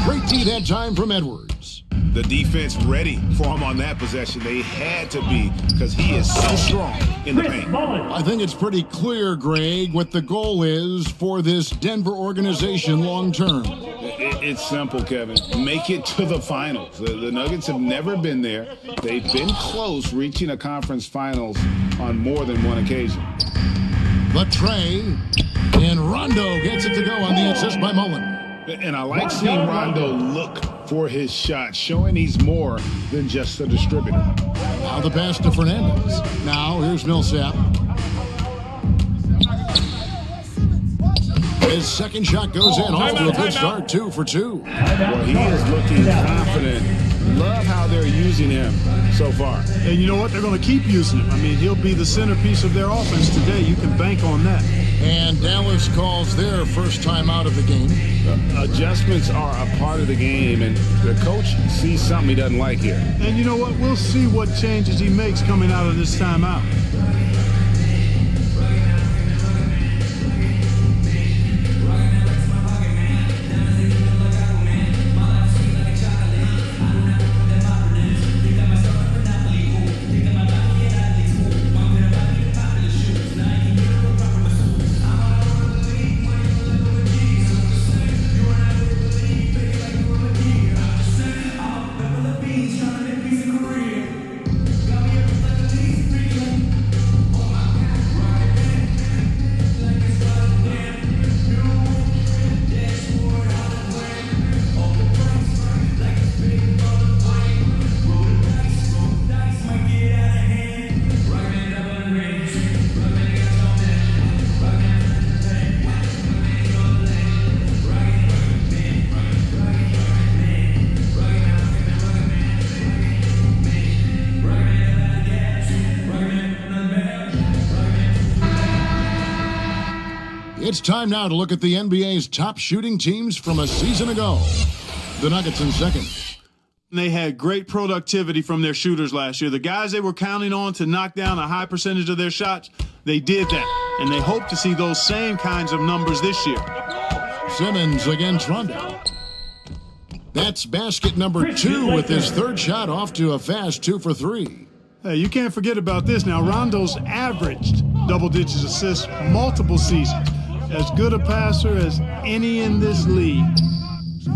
Great D that time from Edwards. The defense ready for him on that possession. They had to be, because he is so strong in the paint. I think it's pretty clear, Greg, what the goal is for this Denver organization long term. It's simple, Kevin. Make it to the finals. The Nuggets have never been there. They've been close reaching a conference finals on more than one occasion. The tray, and Rondo gets it to go on the assist by Mullen. And I like seeing Rondo look for his shot, showing he's more than just a distributor. Now the pass to Fernandez. Now here's Millsap. His second shot goes in. Off to a good start, 2 for 2. Well, he is looking confident. Love how they're using him so far. And you know what? They're going to keep using him. I mean, he'll be the centerpiece of their offense today. You can bank on that. And Dallas calls their first time out of the game. Adjustments are a part of the game, and the coach sees something he doesn't like here. And you know what? We'll see what changes he makes coming out of this timeout. It's time now to look at the NBA's top shooting teams from a season ago. The Nuggets in second. They had great productivity from their shooters last year. The guys they were counting on to knock down a high percentage of their shots, they did that. And they hope to see those same kinds of numbers this year. Simmons against Rondo. That's basket number 2 with his third shot off to a fast 2 for 3. Hey, you can't forget about this now. Rondo's averaged double-digit assists multiple seasons. As good a passer as any in this league.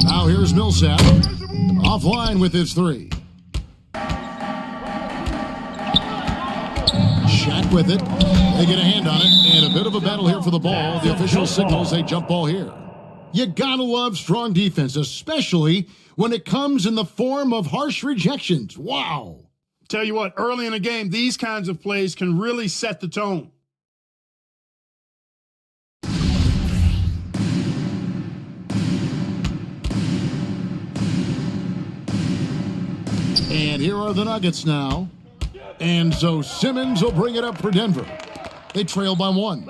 Now here's Millsap. Offline with his 3. Shaq with it. They get a hand on it, and a bit of a battle here for the ball. The official signals a jump ball here. You gotta love strong defense, especially when it comes in the form of harsh rejections. Wow. Tell you what, early in a game, these kinds of plays can really set the tone. And here are the Nuggets now. And so Simmons will bring it up for Denver. They trail by 1.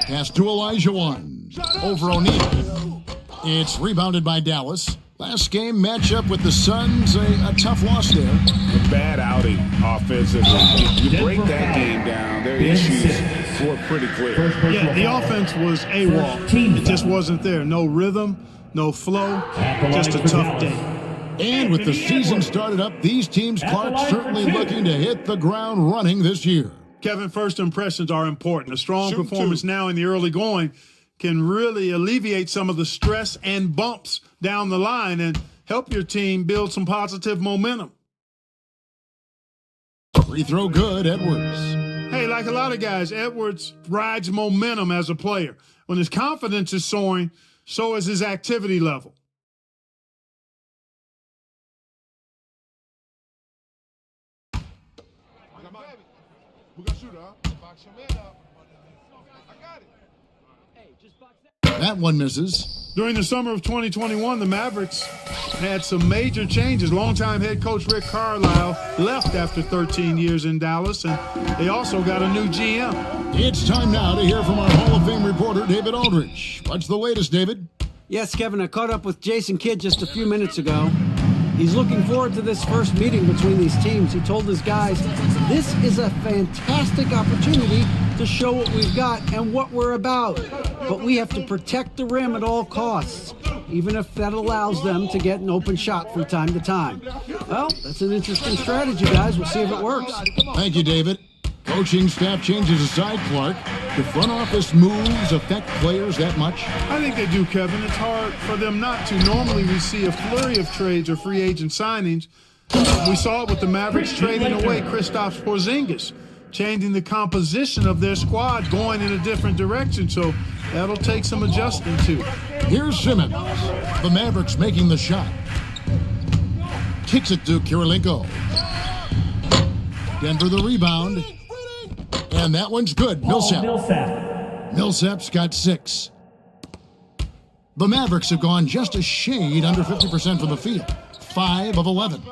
Pass to Elijah 1. Over O'Neal. It's rebounded by Dallas. Last game matchup with the Suns, a tough loss there. A bad outing offensively. You break that game down, their issues were pretty clear. Yeah, the offense was AWOL. It just wasn't there. No rhythm, no flow, just a tough day. And with the season started up, these teams, Clark, certainly looking to hit the ground running this year. Kevin, first impressions are important. A strong performance now in the early going can really alleviate some of the stress and bumps down the line and help your team build some positive momentum. Free throw good, Edwards. Hey, like a lot of guys, Edwards rides momentum as a player. When his confidence is soaring, so is his activity level. That one misses. During the summer of 2021, the Mavericks had some major changes. Longtime head coach Rick Carlisle left after 13 years in Dallas, and they also got a new GM. It's time now to hear from our Hall of Fame reporter, David Aldridge. What's the latest, David? Yes, Kevin, I caught up with Jason Kidd just a few minutes ago. He's looking forward to this first meeting between these teams. He told his guys, this is a fantastic opportunity to show what we've got and what we're about. But we have to protect the rim at all costs, even if that allows them to get an open shot from time to time. Well, that's an interesting strategy, guys. We'll see if it works. Thank you, David. Coaching staff changes aside, Clark. Do front office moves affect players that much? I think they do, Kevin. It's hard for them not to. Normally we see a flurry of trades or free agent signings. We saw it with the Mavericks trading away Kristaps Porzingis, changing the composition of their squad, going in a different direction. So that'll take some adjusting too. Here's Simmons. The Mavericks making the shot. Kicks it to Kirilenko. Denver the rebound. And that one's good. Millsap's got 6. The Mavericks have gone just a shade under 50% from the field. 5 of 11.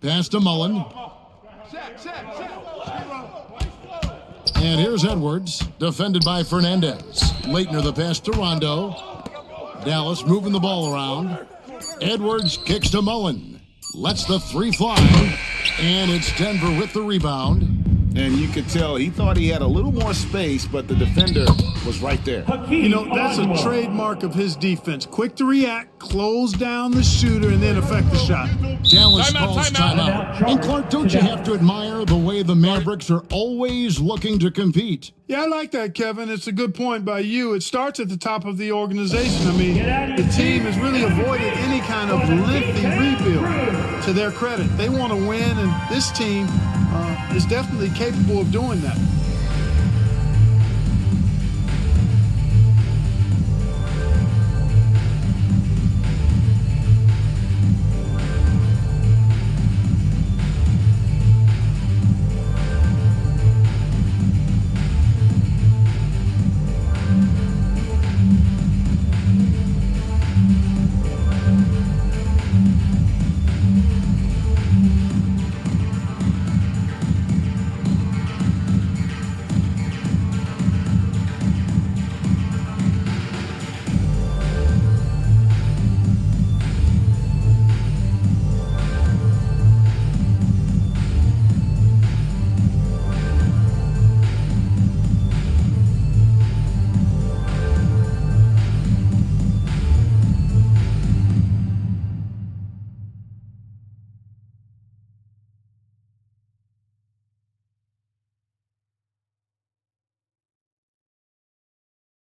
Pass to Mullen. And here's Edwards, defended by Fernandez. Leitner the pass to Rondo. Dallas moving the ball around. Edwards kicks to Mullen. Lets the 3 fly. And it's Denver with the rebound. And you could tell he thought he had a little more space, but the defender was right there. You know, that's a trademark of his defense. Quick to react, close down the shooter, and then affect the shot. Dallas calls timeout. And Clark, don't you have to admire the way the Mavericks are always looking to compete? Yeah, I like that, Kevin. It's a good point by you. It starts at the top of the organization. I mean, the team has really avoided any kind of lengthy rebuild, to their credit. They want to win, and this team is definitely capable of doing that.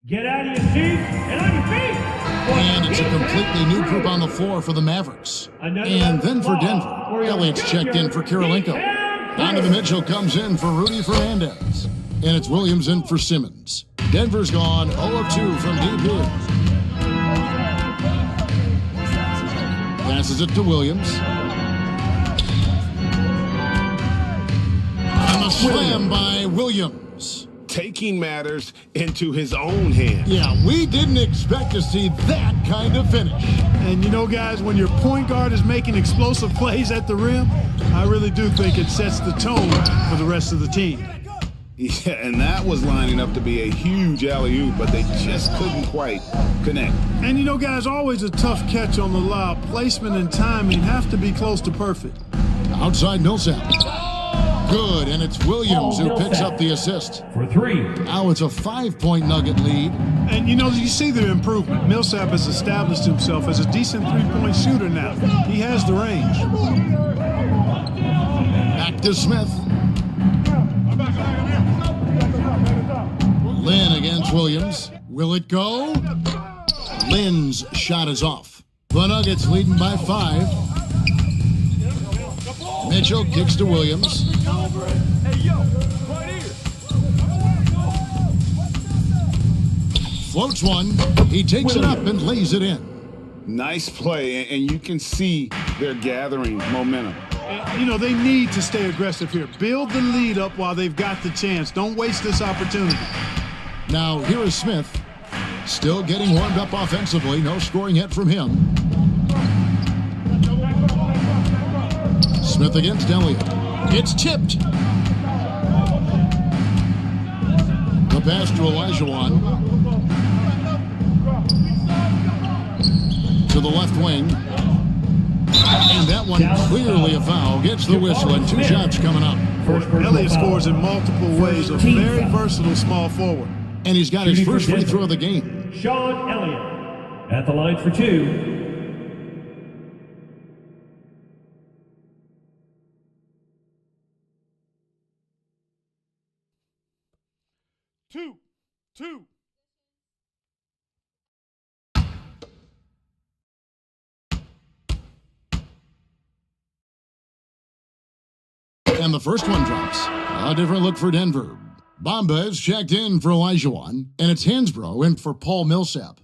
Get out of your seats and on your feet. And it's a completely new group on the floor for the Mavericks. And then for Denver, Elliott's checked in for Kirilenko. Donovan Mitchell comes in for Rudy Fernandez. And it's Williams in for Simmons. Denver's gone 0 of 2 from deep here. Passes it to Williams. And a slam by Williams. Taking matters into his own hands. Yeah, we didn't expect to see that kind of finish. And you know, guys, when your point guard is making explosive plays at the rim, I really do think it sets the tone for the rest of the team. Yeah, and that was lining up to be a huge alley-oop, but they just couldn't quite connect. And you know, guys, always a tough catch on the lob. Placement and timing have to be close to perfect. Outside Millsap. Good, and it's Williams who picks up the assist. For 3. Now it's a 5-point Nugget lead. And you know, you see the improvement. Millsap has established himself as a decent three-point shooter now. He has the range. Back to Smith. Lynn against Williams. Will it go? Lynn's shot is off. The Nuggets leading by 5. Mitchell kicks to Williams. Floats one. He takes it up and lays it in. Nice play, and you can see they're gathering momentum. You know, they need to stay aggressive here. Build the lead up while they've got the chance. Don't waste this opportunity. Now, here is Smith. Still getting warmed up offensively. No scoring yet from him. Smith against Elliott. It's tipped. The pass to Olajuwon. To the left wing. And that one clearly a foul. Gets the whistle and 2 shots coming up. Elliott scores in multiple ways. A very versatile small forward. And he's got his first free throw of the game. Sean Elliott at the line for 2. Two. And the first one drops. A different look for Denver. Bamba is checked in for Olajuwon, and it's Hansbrough in for Paul Millsap.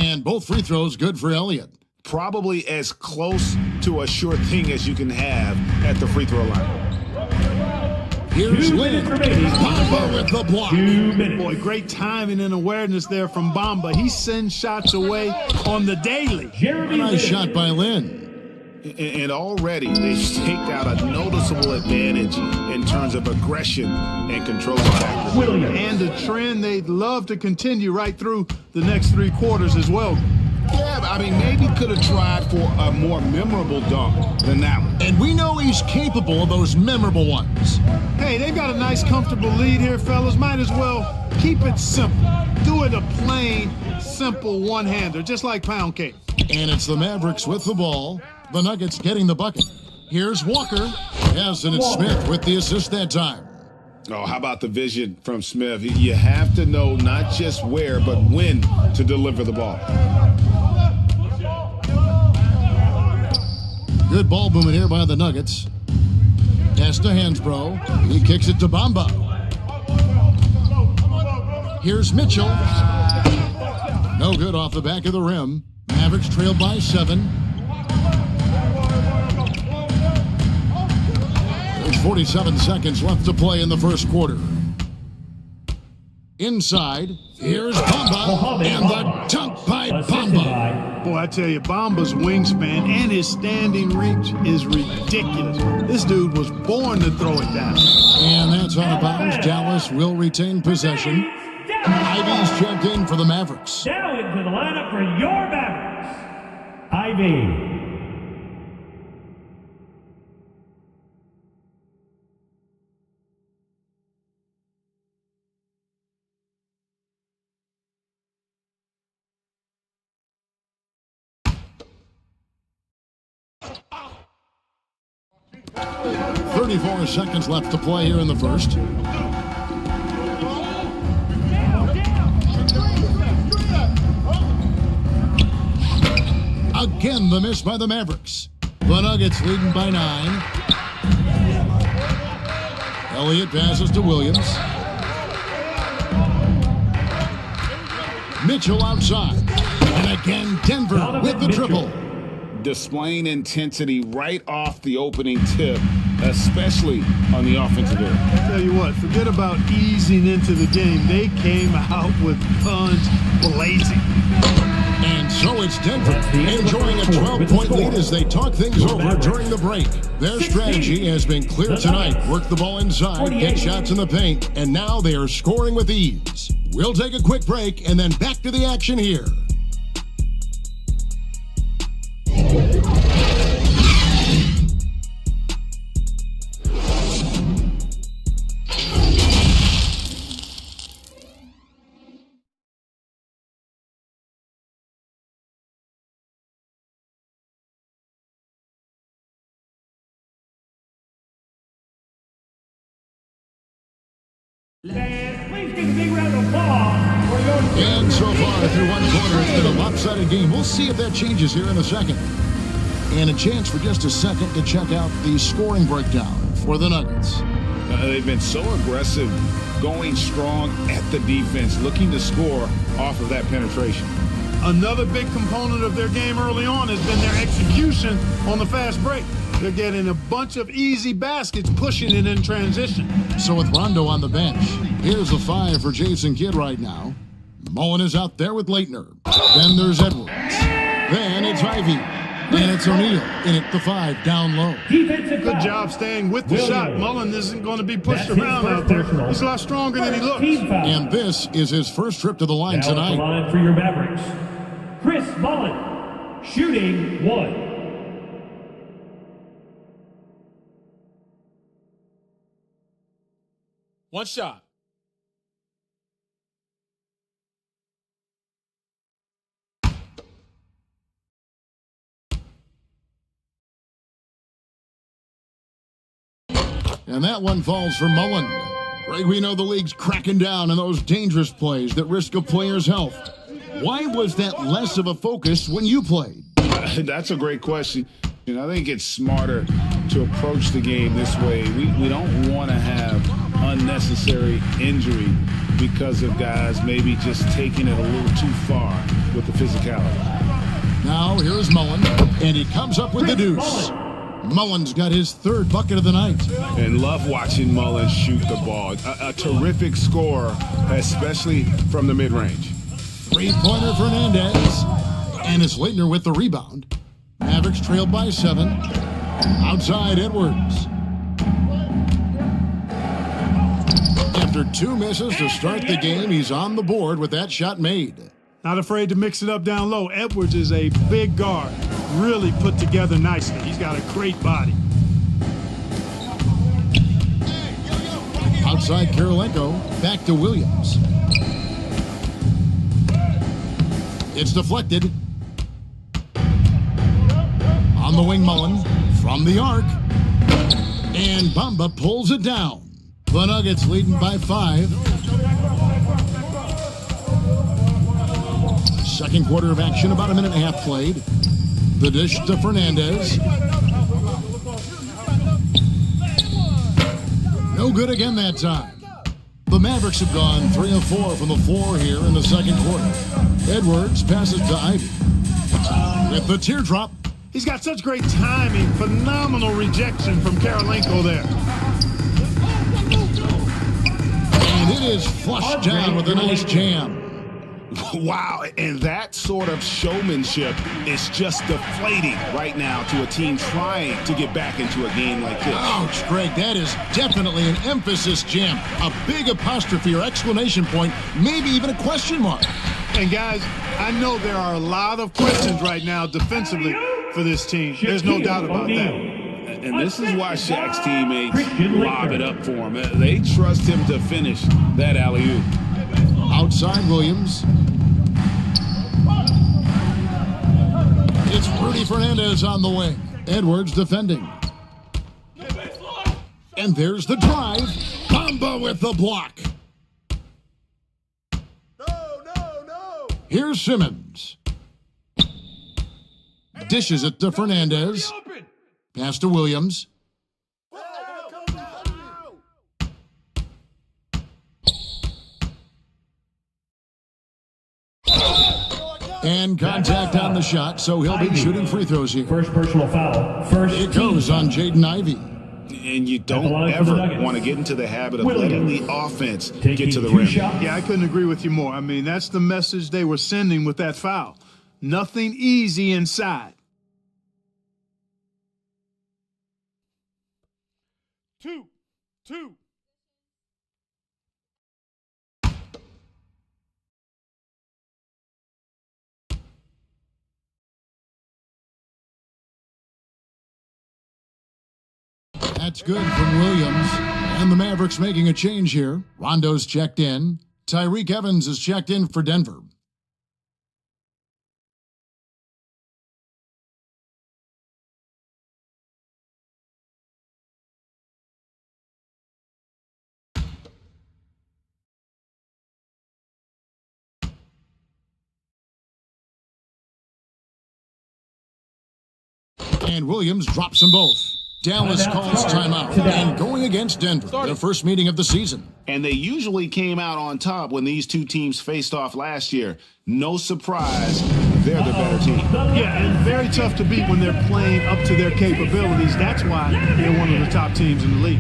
And both free throws good for Elliott. Probably as close to a sure thing as you can have at the free throw line. Here's Lynn. Bamba with the block. 2 minutes. Boy, great timing and awareness there from Bamba. He sends shots away on the daily. Nice shot by Lynn. And already they've staked out a noticeable advantage in terms of aggression and control. And a trend they'd love to continue right through the next 3 quarters as well. Yeah, I mean, maybe could have tried for a more memorable dunk than that one. And we know he's capable of those memorable ones. Hey, they've got a nice, comfortable lead here, fellas. Might as well keep it simple. Do it a plain, simple one-hander, just like pound cake. And it's the Mavericks with the ball. The Nuggets getting the bucket. Here's Walker. Yes, and it's Smith with the assist that time. Oh, how about the vision from Smith? You have to know not just where, but when to deliver the ball. Good ball movement here by the Nuggets. Pass to Hansbrough. He kicks it to Bamba. Here's Mitchell. No good off the back of the rim. Mavericks trailed by 7. There's 47 seconds left to play in the first quarter. Inside, here's Bamba, and the dunk by Bamba. Boy, I tell you, Bamba's wingspan and his standing reach is ridiculous. This dude was born to throw it down. And that's out of bounds. Dallas will retain possession. Ivy's checked in for the Mavericks. Now into the lineup for your Mavericks. Ivy. 34 seconds left to play here in the first. Again, the miss by the Mavericks. The Nuggets leading by 9. Elliott passes to Williams. Mitchell outside. And again, Denver with the triple. Displaying intensity right off the opening tip, especially on the offensive end. Tell you what, forget about easing into the game. They came out with guns blazing. And so it's Denver enjoying a 12-point lead as they talk things over during the break. Their strategy has been clear tonight. Work the ball inside, get shots in the paint, and now they are scoring with ease. We'll take a quick break and then back to the action here. Please give a big round of applause for your... And so far, through one quarter, it's been a lopsided game. We'll see if that changes here in a second. And a chance for just a second to check out the scoring breakdown for the Nuggets. They've been so aggressive, going strong at the defense, looking to score off of that penetration. Another big component of their game early on has been their execution on the fast break. They're getting a bunch of easy baskets, pushing it in transition. So with Rondo on the bench, here's the 5 for Jason Kidd right now. Mullen is out there with Leitner. Then there's Edwards. Then it's Ivy. And it's O'Neal in at the 5 down low. Good job staying with the shot. Mullen isn't going to be pushed around out there. He's a lot stronger than he looks. And this is his first trip to the line Now tonight. the line for your Mavericks, Chris Mullen, shooting 1. One shot. And that one falls for Mullen. Greg, we know the league's cracking down on those dangerous plays that risk a player's health. Why was that less of a focus when you played? That's a great question. I think it's smarter to approach the game this way. We don't want to have unnecessary injury because of guys maybe just taking it a little too far with the physicality. Now here's Mullen, and he comes up with the deuce. Mullen's got his 3rd bucket of the night. And love watching Mullen shoot the ball. A terrific scorer, especially from the mid-range. 3-pointer Fernandez. And it's Leitner with the rebound. Mavericks trailed by 7. Outside Edwards. After 2 misses to start the game, he's on the board with that shot made. Not afraid to mix it up down low. Edwards is a big guard. Really put together nicely. He's got a great body. Outside Kirilenko, back to Williams. It's deflected. On the wing, Mullen from the arc. And Bamba pulls it down. The Nuggets leading by 5. Second quarter of action, about a minute and a half played. The dish to Fernandez. No good again that time. The Mavericks have gone 3 of 4 from the floor here in the second quarter. Edwards passes to Ivy. With the teardrop. He's got such great timing. Phenomenal rejection from Kirilenko there. And it is flushed down with a nice jam. Wow, and that sort of showmanship is just deflating right now to a team trying to get back into a game like this. Ouch, Greg, that is definitely an emphasis jam. A big apostrophe or exclamation point, maybe even a question mark. And guys, I know there are a lot of questions right now defensively for this team. There's no doubt about that. And this is why Shaq's teammates lob it up for him. They trust him to finish that alley-oop. Outside Williams. It's Rudy Fernandez on the wing. Edwards defending. And there's the drive. Bamba with the block. No. Here's Simmons. Dishes it to Fernandez. Pass to Williams. And contact on the shot, so he'll be shooting free throws here. First personal foul. First it goes on Jaden Ivey. And you don't ever want to get into the habit of letting the offense get to the rim. Yeah, I couldn't agree with you more. I mean, that's the message they were sending with that foul. Nothing easy inside. 2. That's good from Williams. And the Mavericks making a change here. Rondo's checked in. Tyreek Evans is checked in for Denver. And Williams drops them both. Dallas calls timeout and going against Denver, their first meeting of the season. And they usually came out on top when these two teams faced off last year. No surprise, they're the better team. Yeah, and very tough to beat when they're playing up to their capabilities. That's why they're one of the top teams in the league.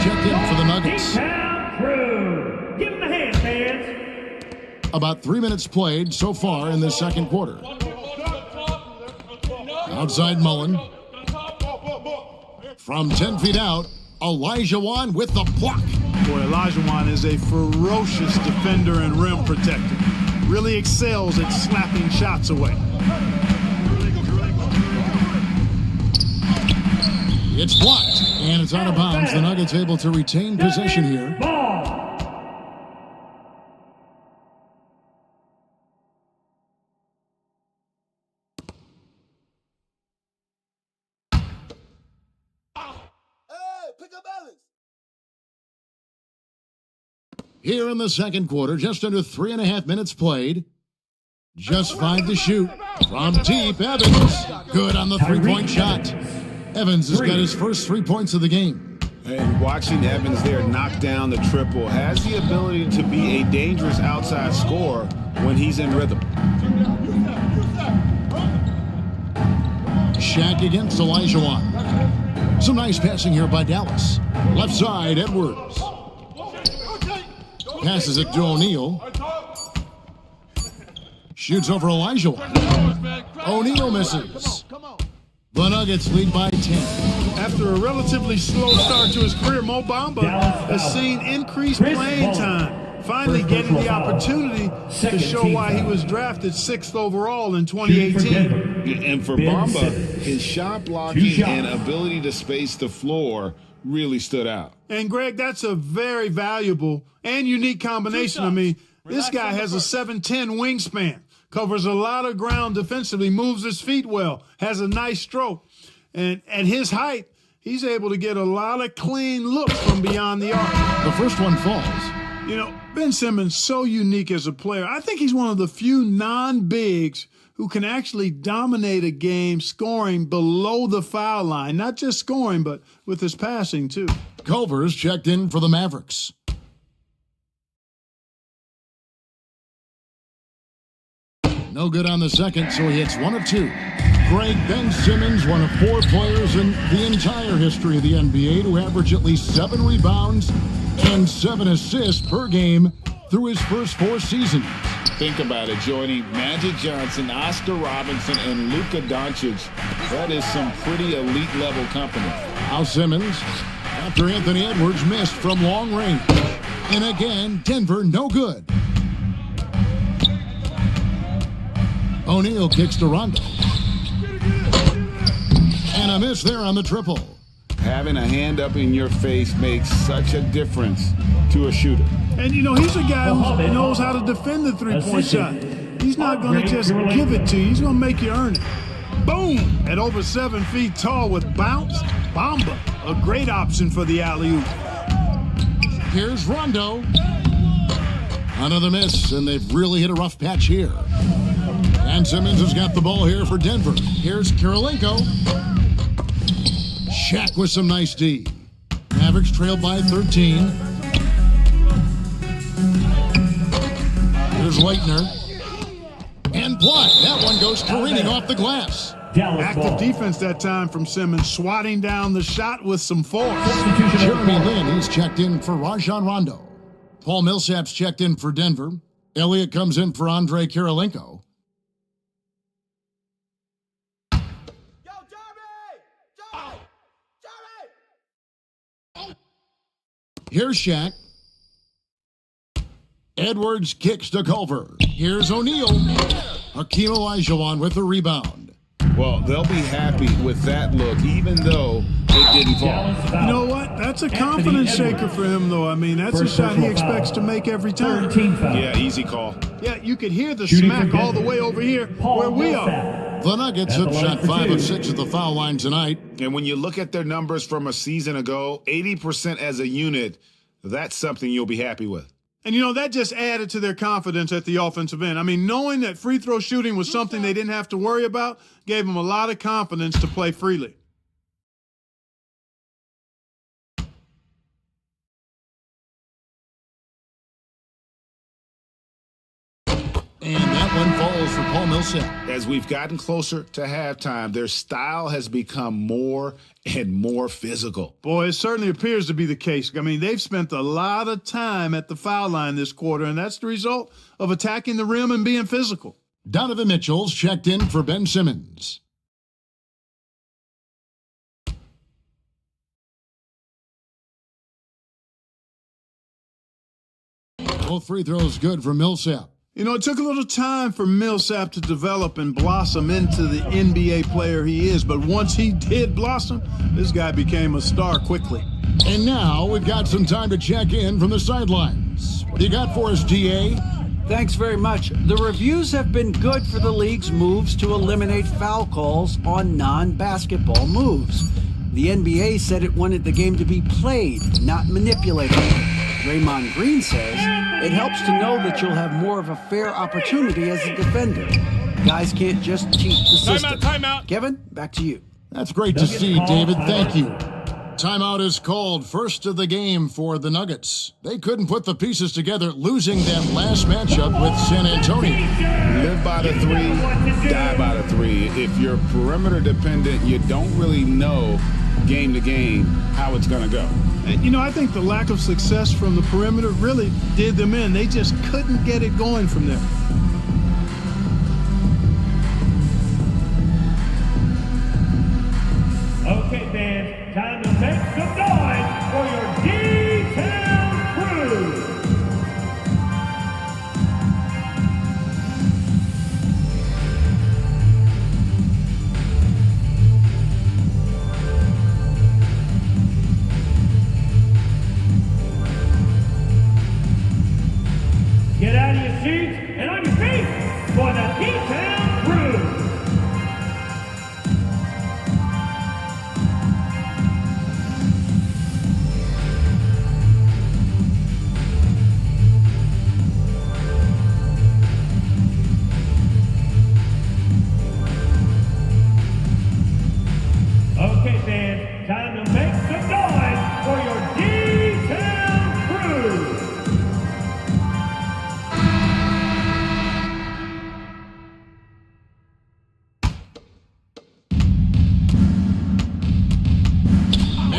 Checked in for the Nuggets. Give him a hand, fans. About 3 minutes played so far in this second quarter. Outside Mullen. From 10 feet out, Olajuwon with the block. Boy, Olajuwon is a ferocious defender and rim protector. Really excels at slapping shots away. It's blocked, and it's out of bounds. The Nuggets able to retain possession here. Here in the second quarter, just under 3.5 minutes played. Just 5 to shoot. From deep, Evans. Good on the three-point shot. Evans has got his first 3 points of the game. And watching Evans there knock down the triple has the ability to be a dangerous outside scorer when he's in rhythm. Shaq against Olajuwon. Some nice passing here by Dallas. Left side, Edwards. Passes it to O'Neal. Shoots over Olajuwon. O'Neal misses. The Nuggets lead by 10. After a relatively slow start to his career, Mo Bamba has seen increased playing time, finally getting the opportunity to show why he was drafted 6th overall in 2018. And for Bamba, his shot blocking and ability to space the floor really stood out. And Greg, that's a very valuable and unique combination. I mean, this guy has a 7'10" wingspan. Covers a lot of ground defensively, moves his feet well, has a nice stroke. And at his height, he's able to get a lot of clean looks from beyond the arc. The first one falls. You know, Ben Simmons, so unique as a player. I think he's one of the few non-bigs who can actually dominate a game scoring below the foul line. Not just scoring, but with his passing, too. Culver's checked in for the Mavericks. No good on the second, so he hits 1 of 2. Greg, Ben Simmons, one of 4 players in the entire history of the NBA to average at least 7 rebounds and 7 assists per game through his first 4 seasons. Think about it, joining Magic Johnson, Oscar Robinson, and Luka Doncic. That is some pretty elite level company. Now Simmons, after Anthony Edwards missed from long range. And again, Denver no good. O'Neal kicks to Rondo. And a miss there on the triple. Having a hand up in your face makes such a difference to a shooter. And, you know, he's a guy who knows how to defend the three-point shot. He's not going to just give it to you. He's going to make you earn it. Boom! At over 7 feet tall with bounce, Bamba. A great option for the alley-oop. Here's Rondo. Another miss, and they've really hit a rough patch here. And Simmons has got the ball here for Denver. Here's Kirilenko. Shaq with some nice D. Mavericks trailed by 13. Here's Leitner. And blocked. That one goes careening off the glass. Active defense that time from Simmons, swatting down the shot with some force. Jeremy Lin, he's checked in for Rajon Rondo. Paul Millsap's checked in for Denver. Elliott comes in for Andrei Kirilenko. Here's Shaq. Edwards kicks to Culver. Here's O'Neal. Hakeem Olajuwon with the rebound. Well, they'll be happy with that look, even though it didn't fall. You know what? That's a confidence shaker for him, though. I mean, that's a shot he expects to make every time. Yeah, easy call. Yeah, you could hear the smack all the way over here where we are. The Nuggets have shot 5 of 6 at the foul line tonight. And when you look at their numbers from a season ago, 80% as a unit, that's something you'll be happy with. And, you know, that just added to their confidence at the offensive end. I mean, knowing that free throw shooting was something they didn't have to worry about gave them a lot of confidence to play freely. And that one falls for Paul Millsap. As we've gotten closer to halftime, their style has become more and more physical. Boy, it certainly appears to be the case. I mean, they've spent a lot of time at the foul line this quarter, and that's the result of attacking the rim and being physical. Donovan Mitchell's checked in for Ben Simmons. Both free throws good for Millsap. You know, it took a little time for Millsap to develop and blossom into the NBA player he is, but once he did blossom, this guy became a star quickly. And now we've got some time to check in from the sidelines. What do you got for us, DA? Thanks very much. The reviews have been good for the league's moves to eliminate foul calls on non-basketball moves. The NBA said it wanted the game to be played, not manipulated. Draymond Green says it helps to know that you'll have more of a fair opportunity as a defender. Guys can't just cheat the system. Timeout. Kevin, back to you. That's great to see, David. Thank you. Timeout is called. First of the game for the Nuggets. They couldn't put the pieces together, losing that last matchup with San Antonio. Live by the 3, die by the 3. If you're perimeter dependent, you don't really know game to game how it's going to go. And, you know, I think the lack of success from the perimeter really did them in. They just couldn't get it going from there. Okay, fans, time to make some noise for your D-Town crew. Get out of your seats and on your feet.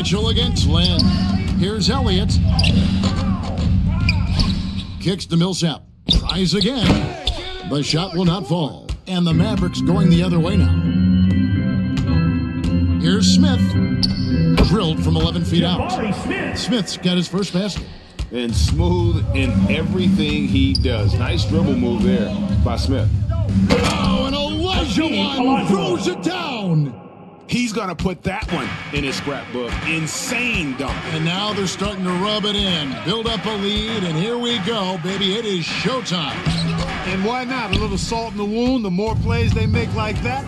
Mitchell against Lynn. Here's Elliott. Kicks to Millsap. Tries again. The shot will not fall. And the Mavericks going the other way now. Here's Smith. Drilled from 11 feet out. Smith's got his first basket. And smooth in everything he does. Nice dribble move there by Smith. Oh, and Elijah throws it down. He's going to put that one in his scrapbook. Insane dunk. And now they're starting to rub it in. Build up a lead, and here we go, baby. It is showtime. And why not? A little salt in the wound. The more plays they make like that,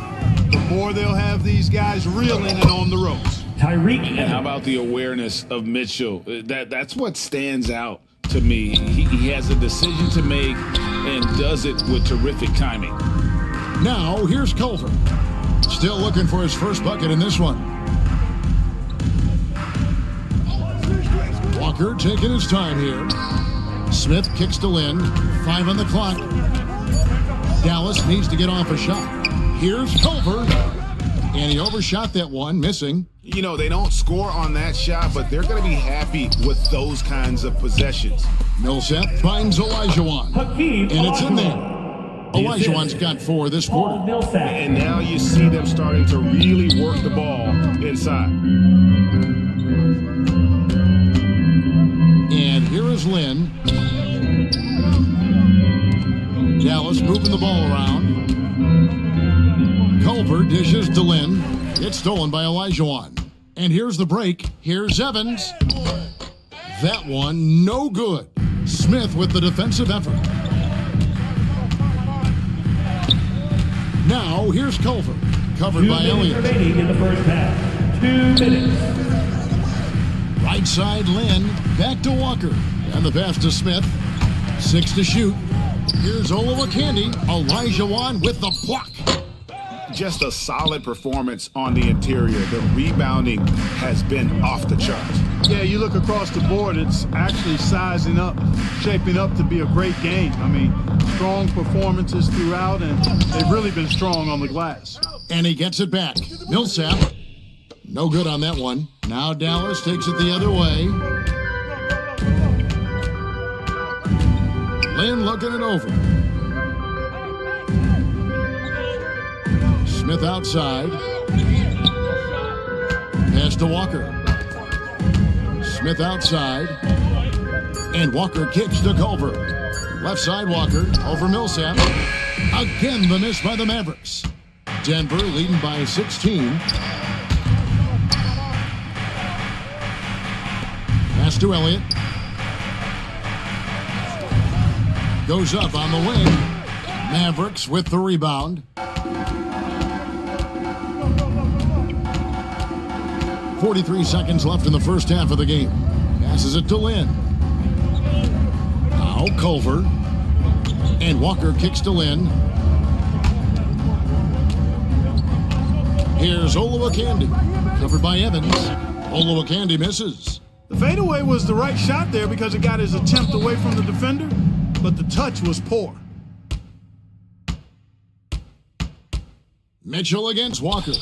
the more they'll have these guys reeling and on the ropes. And how about the awareness of Mitchell? That's what stands out to me. He has a decision to make and does it with terrific timing. Now, here's Culver. Still looking for his first bucket in this one. Walker taking his time here. Smith kicks to Lynn. 5 on the clock. Dallas needs to get off a shot. Here's Culver. And he overshot that one, missing. You know, they don't score on that shot, but they're going to be happy with those kinds of possessions. Millsap finds Olajuwon. And it's in there. Olajuwon's got 4 this quarter. And now you see them starting to really work the ball inside. And here is Lynn. Dallas moving the ball around. Culver dishes to Lynn. It's stolen by Olajuwon. And here's the break. Here's Evans. That one, no good. Smith with the defensive effort. Now, here's Culver. Covered by Elliott. Remaining in the first half. 2 minutes. Right side, Lynn. Back to Walker. And the pass to Smith. 6 to shoot. Here's Olowokandi. Olajuwon with the block. Just a solid performance on the interior. The rebounding has been off the charts. Yeah, you look across the board, it's actually sizing up, shaping up to be a great game. I mean, strong performances throughout, and they've really been strong on the glass. And he gets it back. Millsap. No good on that one. Now Dallas takes it the other way. Lynn looking it over. Smith outside. Pass to Walker. Smith outside. And Walker kicks to Culver. Left side Walker over Millsap. Again the miss by the Mavericks. Denver leading by 16. Pass to Elliott. Goes up on the wing. Mavericks with the rebound. 43 seconds left in the first half of the game. Passes it to Lynn. Now Culver. And Walker kicks to Lynn. Here's Olowokandi. Covered by Evans. Olowokandi misses. The fadeaway was the right shot there because it got his attempt away from the defender, but the touch was poor. Mitchell against Walker.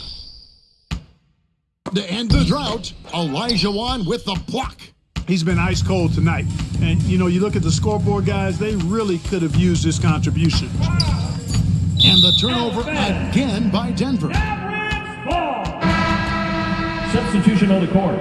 To end the drought, Olajuwon with the block. He's been ice cold tonight. And, you know, you look at the scoreboard, guys, they really could have used this contribution. And the turnover again by Denver. Substitution on the court.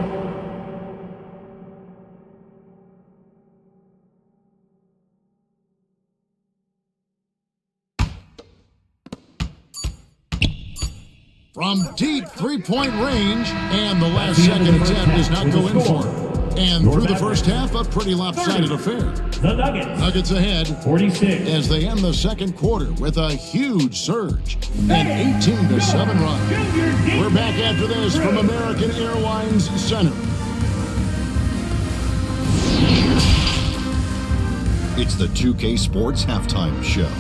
From deep three-point range, and the last second attempt does not go in for it. And through the first half, a pretty lopsided affair. The Nuggets. Nuggets ahead 46 as they end the second quarter with a huge surge. An 18-7 run. We're back after this from American Airlines Center. It's the 2K Sports Halftime Show.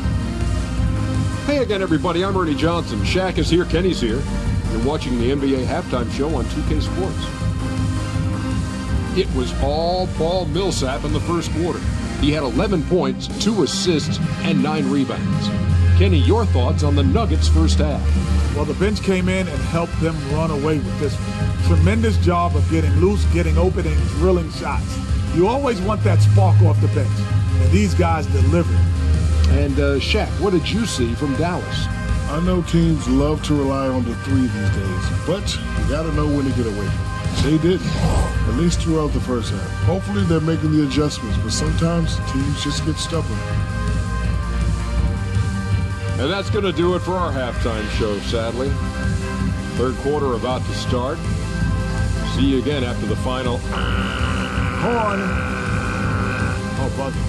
Hey again, everybody. I'm Ernie Johnson. Shaq is here. Kenny's here. You're watching the NBA Halftime Show on 2K Sports. It was all Paul Millsap in the first quarter. He had 11 points, 2 assists, and 9 rebounds. Kenny, your thoughts on the Nuggets' first half? Well, the bench came in and helped them run away with this one. Tremendous job of getting loose, getting open, and drilling shots. You always want that spark off the bench, and these guys delivered. And Shaq, what did you see from Dallas? I know teams love to rely on the three these days, but you got to know when to get away from it. They didn't, at least throughout the first half. Hopefully they're making the adjustments, but sometimes teams just get stubborn. And that's going to do it for our halftime show, sadly. Third quarter about to start. See you again after the final. Horn. Oh, buzzer.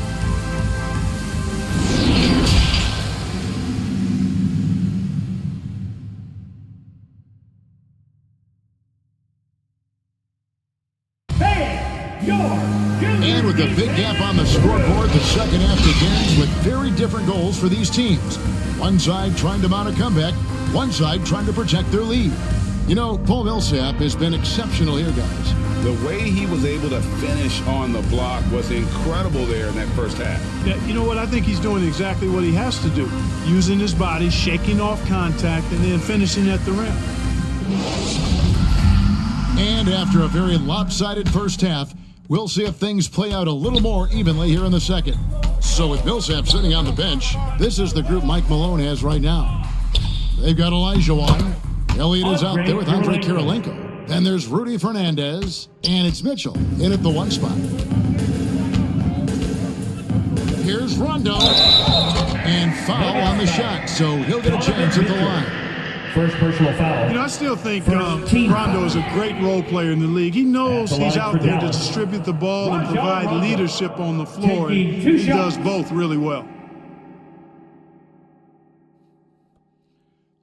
And with a big gap on the scoreboard, the second half begins with very different goals for these teams. One side trying to mount a comeback, one side trying to protect their lead. You know, Paul Millsap has been exceptional here, guys. The way he was able to finish on the block was incredible there in that first half. Yeah, you know what? I think he's doing exactly what he has to do. Using his body, shaking off contact, and then finishing at the rim. And after a very lopsided first half, we'll see if things play out a little more evenly here in the second. So with Millsap sitting on the bench, this is the group Mike Malone has right now. They've got Olajuwon. Elliott is out there with Andre Kirilenko. Then there's Rudy Fernandez, and it's Mitchell in at the one spot. Here's Rondo, and foul on the shot, so he'll get a chance at the line. First personal foul. You know, I still think Rondo is a great role player in the league. He knows he's out there to distribute the ball and provide leadership on the floor, and he does both really well.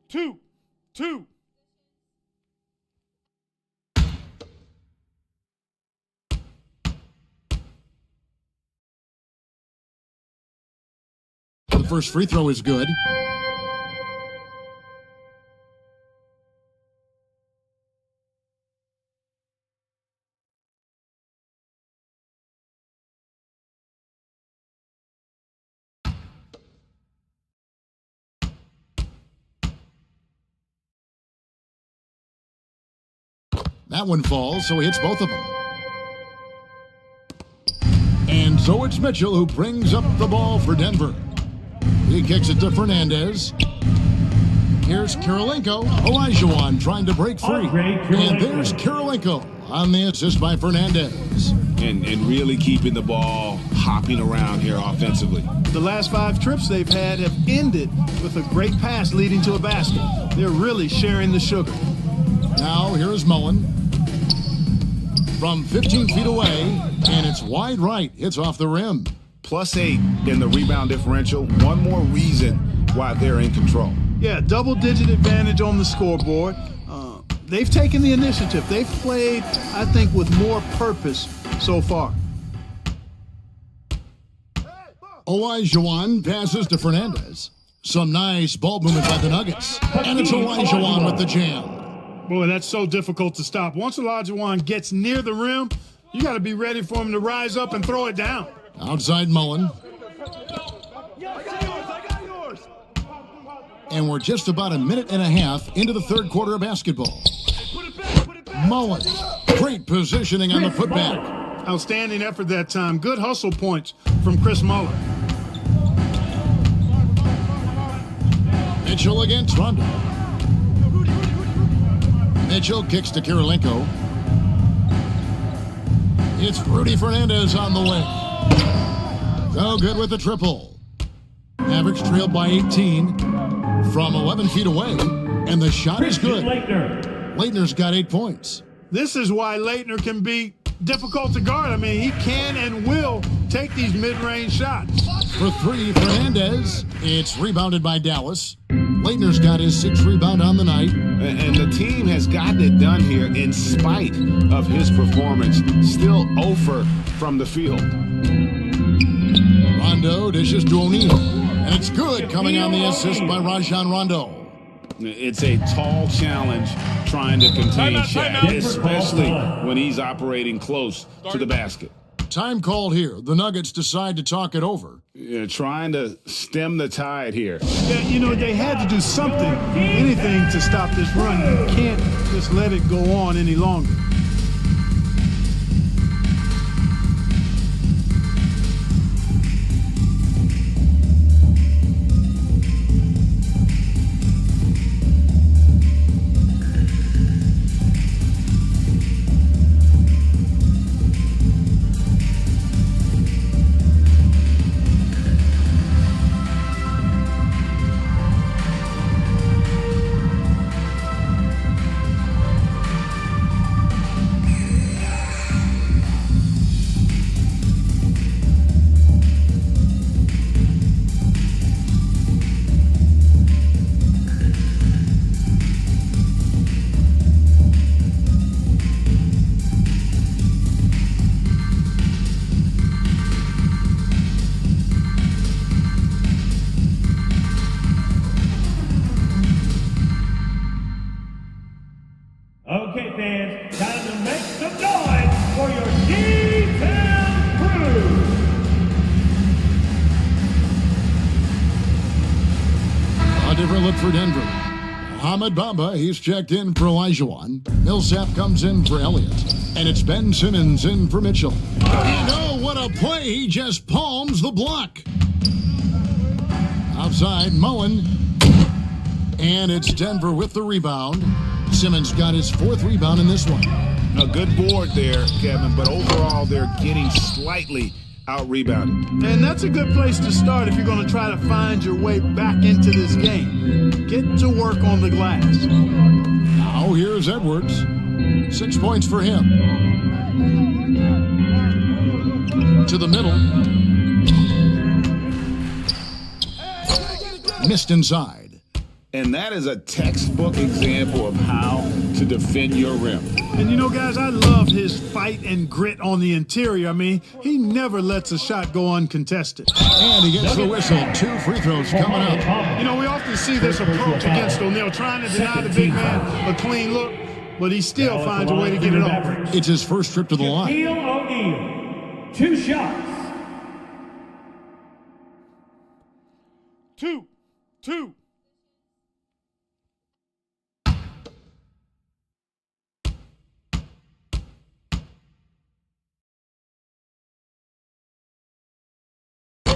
2. The first free throw is good. That one falls, so he hits both of them. And so it's Mitchell who brings up the ball for Denver. He kicks it to Fernandez. Here's Kirilenko. Olajuwon trying to break free. And there's Kirilenko on the assist by Fernandez. And really keeping the ball hopping around here offensively. The last 5 trips they've had have ended with a great pass leading to a basket. They're really sharing the sugar. Now here's Mullen. From 15 feet away, and it's wide right. It's off the rim. +8 in the rebound differential. One more reason why they're in control. Yeah, double-digit advantage on the scoreboard. They've taken the initiative. They've played, I think, with more purpose so far. Olajuwon passes to Fernandez. Some nice ball movement by the Nuggets. And it's Olajuwon with the jam. Boy, that's so difficult to stop. Once Olajuwon gets near the rim, you got to be ready for him to rise up and throw it down. Outside Mullen. And we're just about a minute and a half into the third quarter of basketball. Mullen, great positioning on the putback. Outstanding effort that time. Good hustle points from Chris Mullen. Mitchell against Rondo. Mitchell kicks to Kirilenko. It's Rudy Fernandez on the wing. So good with the triple. Mavericks trailed by 18 from 11 feet away, and the shot is good. Leitner's got 8 points. This is why Leitner can be difficult to guard. I mean, he can and will take these mid-range shots. For 3, Fernandez. It's rebounded by Dallas. Leitner's got his 6th rebound on the night. And the team has gotten it done here in spite of his performance. Still 0 from the field. Rondo dishes to O'Neal. And it's good, coming on the assist by Rajon Rondo. It's a tall challenge trying to contain Shaq, especially when he's operating close to the basket. Time called here. The Nuggets decide to talk it over. Yeah, trying to stem the tide here. Yeah, you know, they had to do something, anything to stop this run. You can't just let it go on any longer. Okay, fans, time to make some noise for your D-Town crew. A different look for Denver. Ahmed Bamba, he's checked in for Elijah. Millsap comes in for Elliott. And it's Ben Simmons in for Mitchell. You know what a play, he just palms the block. Outside, Mullen. And it's Denver with the rebound. Simmons got his 4th rebound in this one. A good board there, Kevin, but overall they're getting slightly out-rebounded. And that's a good place to start if you're going to try to find your way back into this game. Get to work on the glass. Now here's Edwards. 6 points for him. To the middle. Missed inside. And that is a textbook example of how to defend your rim. And you know, guys, I love his fight and grit on the interior. I mean, he never lets a shot go uncontested. And he gets the whistle. 2 free throws coming up. You know, we often see this approach against O'Neal, trying to deny the big man a clean look, but he still finds a way to get it off. It's his first trip to the line. O'Neal, 2 shots. 2.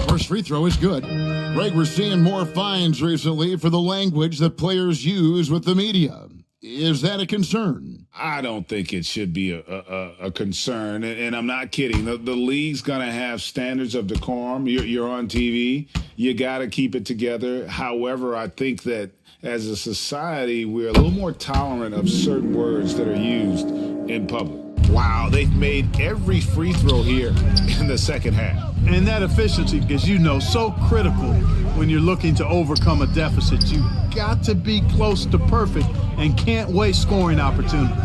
First free throw is good. Greg, we're seeing more fines recently for the language that players use with the media. Is that a concern? I don't think it should be a concern, and I'm not kidding. The league's going to have standards of decorum. You're on TV. You got to keep it together. However, I think that as a society, we're a little more tolerant of certain words that are used in public. Wow, they've made every free throw here in the second half. And that efficiency, as you know, so critical when you're looking to overcome a deficit. You got to be close to perfect and can't waste scoring opportunities.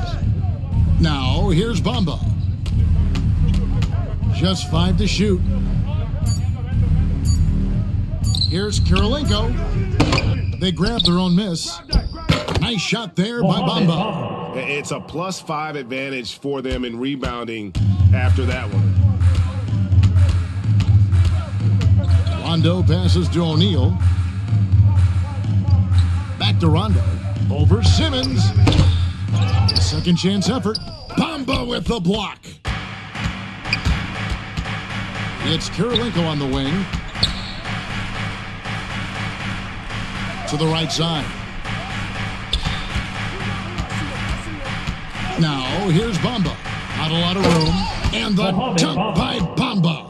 Now, here's Bamba. Just 5 to shoot. Here's Kirilenko. They grab their own miss. Nice shot there by Bamba. It's a +5 advantage for them in rebounding after that one. Rondo passes to O'Neal. Back to Rondo. Over Simmons. Second chance effort. Bamba with the block. It's Kirilenko on the wing. To the right side. Now, here's Bamba. Not a lot of room. And the dunk by Bamba.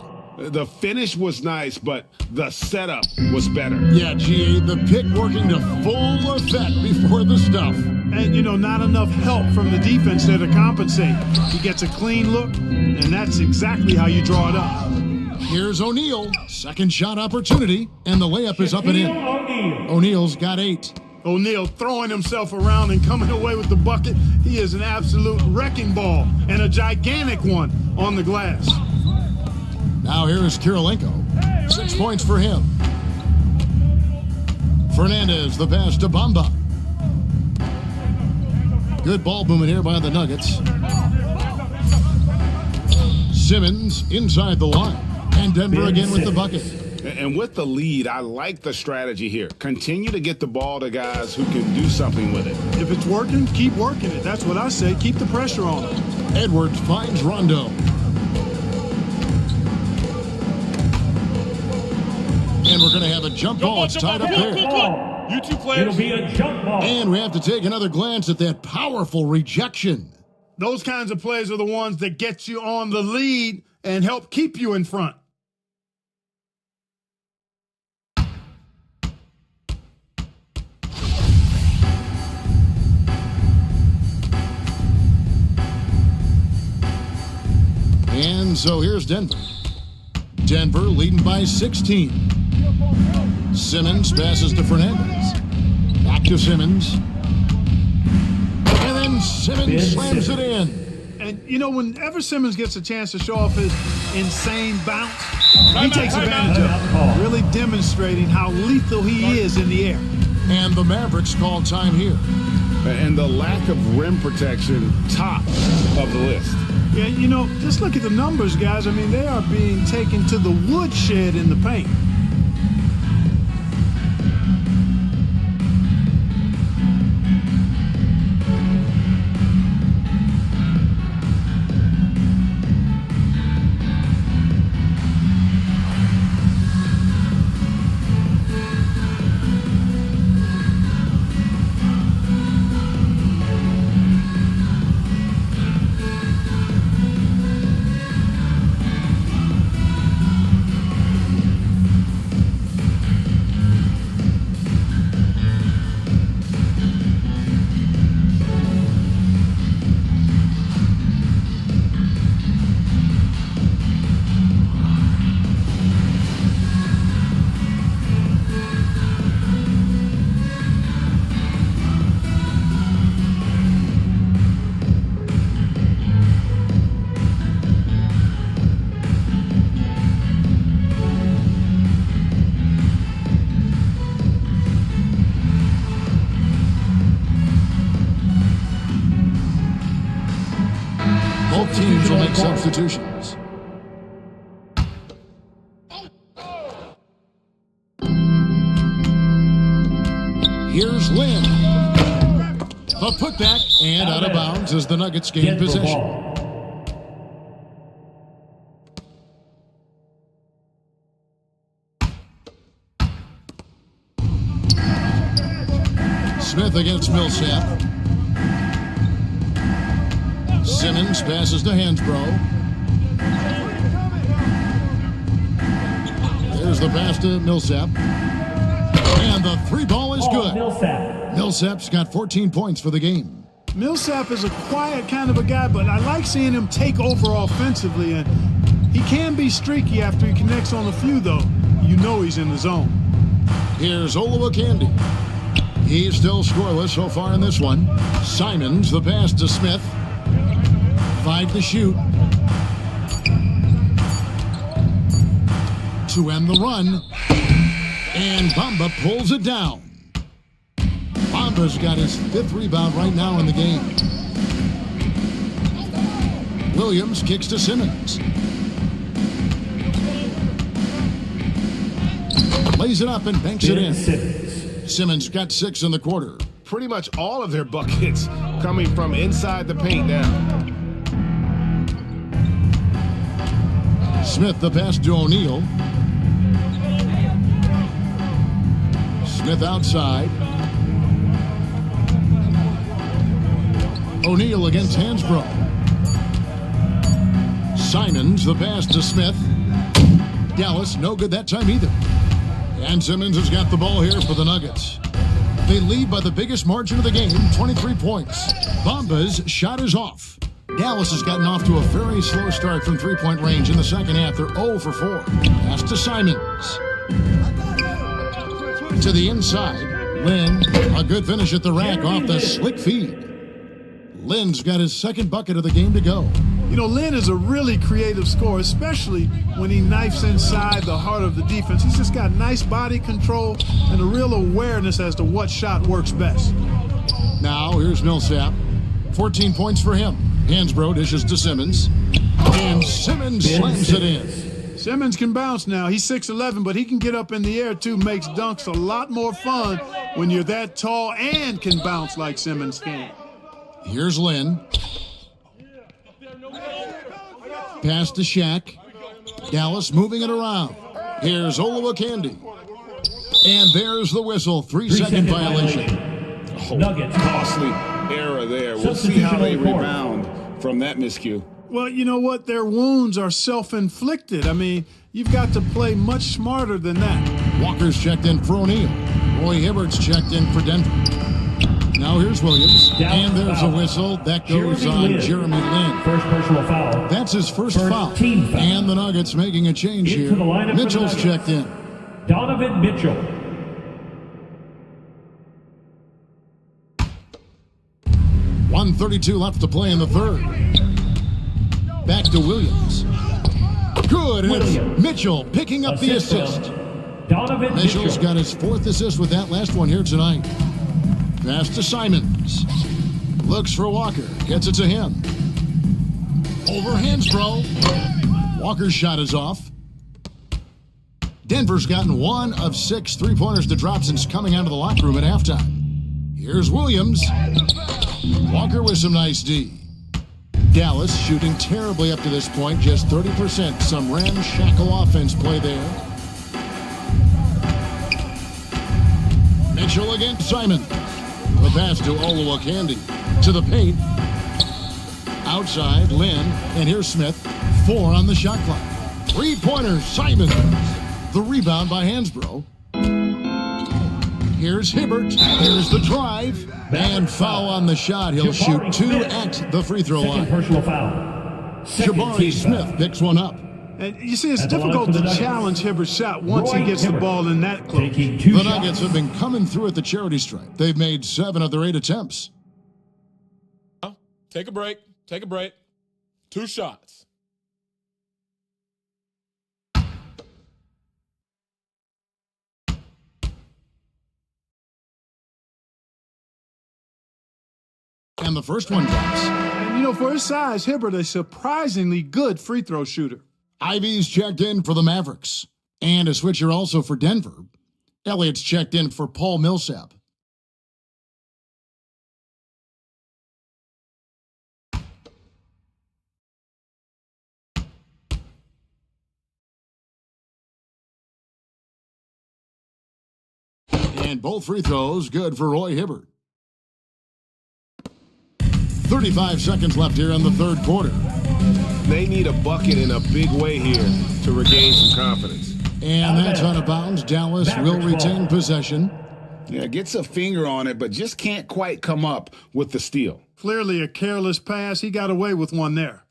The finish was nice, but the setup was better. Yeah, GA, the pick working to full effect before the stuff. And, you know, not enough help from the defense there to compensate. He gets a clean look, and that's exactly how you draw it up. Here's O'Neal. Second shot opportunity, and the layup is up and in. O'Neal's got 8. O'Neal throwing himself around and coming away with the bucket. He is an absolute wrecking ball, and a gigantic one on the glass. Now here is Kirilenko. 6 points for him. Fernandez, the pass to Bamba. Good ball movement here by the Nuggets. Simmons inside the line. And Denver again with the bucket. And with the lead, I like the strategy here. Continue to get the ball to guys who can do something with it. If it's working, keep working it. That's what I say. Keep the pressure on him. Edwards finds Rondo. And we're going to have a jump ball. It's tied up there. You two players. It'll be a jump ball. And we have to take another glance at that powerful rejection. Those kinds of plays are the ones that get you on the lead and help keep you in front. And so here's Denver. Denver leading by 16. Simmons passes to Fernandez. Back to Simmons. And then Simmons slams it in. And, you know, whenever Simmons gets a chance to show off his insane bounce, he takes advantage of it, really demonstrating how lethal he is in the air. And the Mavericks call time here. And the lack of rim protection, top of the list. Yeah, you know, just look at the numbers, guys. I mean, they are being taken to the woodshed in the paint. Both teams will make substitutions. Here's Lynn. A putback and out of bounds as the Nuggets gain possession. Smith against Millsap. Simmons passes to Hansbrough. There's the pass to Millsap. And the three ball is good. Millsap's got 14 points for the game. Millsap is a quiet kind of a guy, but I like seeing him take over offensively. And he can be streaky after he connects on a few, though. You know he's in the zone. Here's Olowokandi. He's still scoreless so far in this one. Simons, the pass to Smith. 5 to shoot. To end the run. And Bamba pulls it down. Bamba's got his 5th rebound right now in the game. Williams kicks to Simmons. Lays it up and banks it in. Simmons got 6 in the quarter. Pretty much all of their buckets coming from inside the paint now. Smith the pass to O'Neal. Smith outside. O'Neal against Hansbrough. Simons the pass to Smith. Dallas no good that time either. And Simmons has got the ball here for the Nuggets. They lead by the biggest margin of the game, 23 points. Bamba's shot is off. Dallas has gotten off to a very slow start from three-point range in the second half. They're 0 for 4. Pass to Simons. To the inside. Lynn, a good finish at the rack off the slick feed. Lynn's got his 2nd bucket of the game to go. You know, Lynn is a really creative scorer, especially when he knifes inside the heart of the defense. He's just got nice body control and a real awareness as to what shot works best. Now, here's Millsap. 14 points for him. Hansbrough dishes to Simmons. And Simmons slams it in. Simmons can bounce now. He's 6'11", but he can get up in the air too. Makes dunks a lot more fun when you're that tall and can bounce like Simmons can. Here's Lynn. Pass to Shaq. Dallas moving it around. Here's Olowokandi. And there's the whistle. 3-second violation. Nuggets. Costly error there. We'll see how they rebound from that miscue. Well, you know what? Their wounds are self-inflicted. I mean, you've got to play much smarter than that. Walker's checked in for O'Neal. Roy Hibbert's checked in for Denver. Now here's Williams. And there's a whistle. That goes on Jeremy Lin. First personal foul. That's his first foul. And the Nuggets making a change here. Mitchell's checked in. Donovan Mitchell. .132 left to play in the third. Back to Williams. Good, and it's Mitchell picking up the assist. Donovan Mitchell's got his 4th assist with that last one here tonight. Pass to Simons. Looks for Walker. Gets it to him. Over Hansbrough. Walker's shot is off. Denver's gotten 1 of 6 3-pointers to drop since coming out of the locker room at halftime. Here's Williams. Walker with some nice D. Dallas shooting terribly up to this point, just 30%. Some ramshackle offense play there. Mitchell against Simon. The pass to Olowokandi. To the paint. Outside, Lynn. And here's Smith. 4 on the shot clock. 3-pointers, Simon. The rebound by Hansbrough. Here's Hibbert. Here's the drive. And foul on the shot. He'll shoot 2 at the free throw line. Personal foul. Jabari Smith picks one up. And you see, it's difficult to challenge Hibbert's shot once he gets the ball in that close. The Nuggets have been coming through at the charity stripe. They've made 7 of their 8 attempts. Take a break. Take a break. 2 shots. And the first one drops. And you know, for his size, Hibbert a surprisingly good free throw shooter. Ivy's checked in for the Mavericks. And a switcher also for Denver. Elliott's checked in for Paul Millsap. And both free throws good for Roy Hibbert. 35 seconds left here in the third quarter. They need a bucket in a big way here to regain some confidence. And that's out of bounds. Dallas will retain possession. Yeah, gets a finger on it, but just can't quite come up with the steal. Clearly a careless pass. He got away with one there.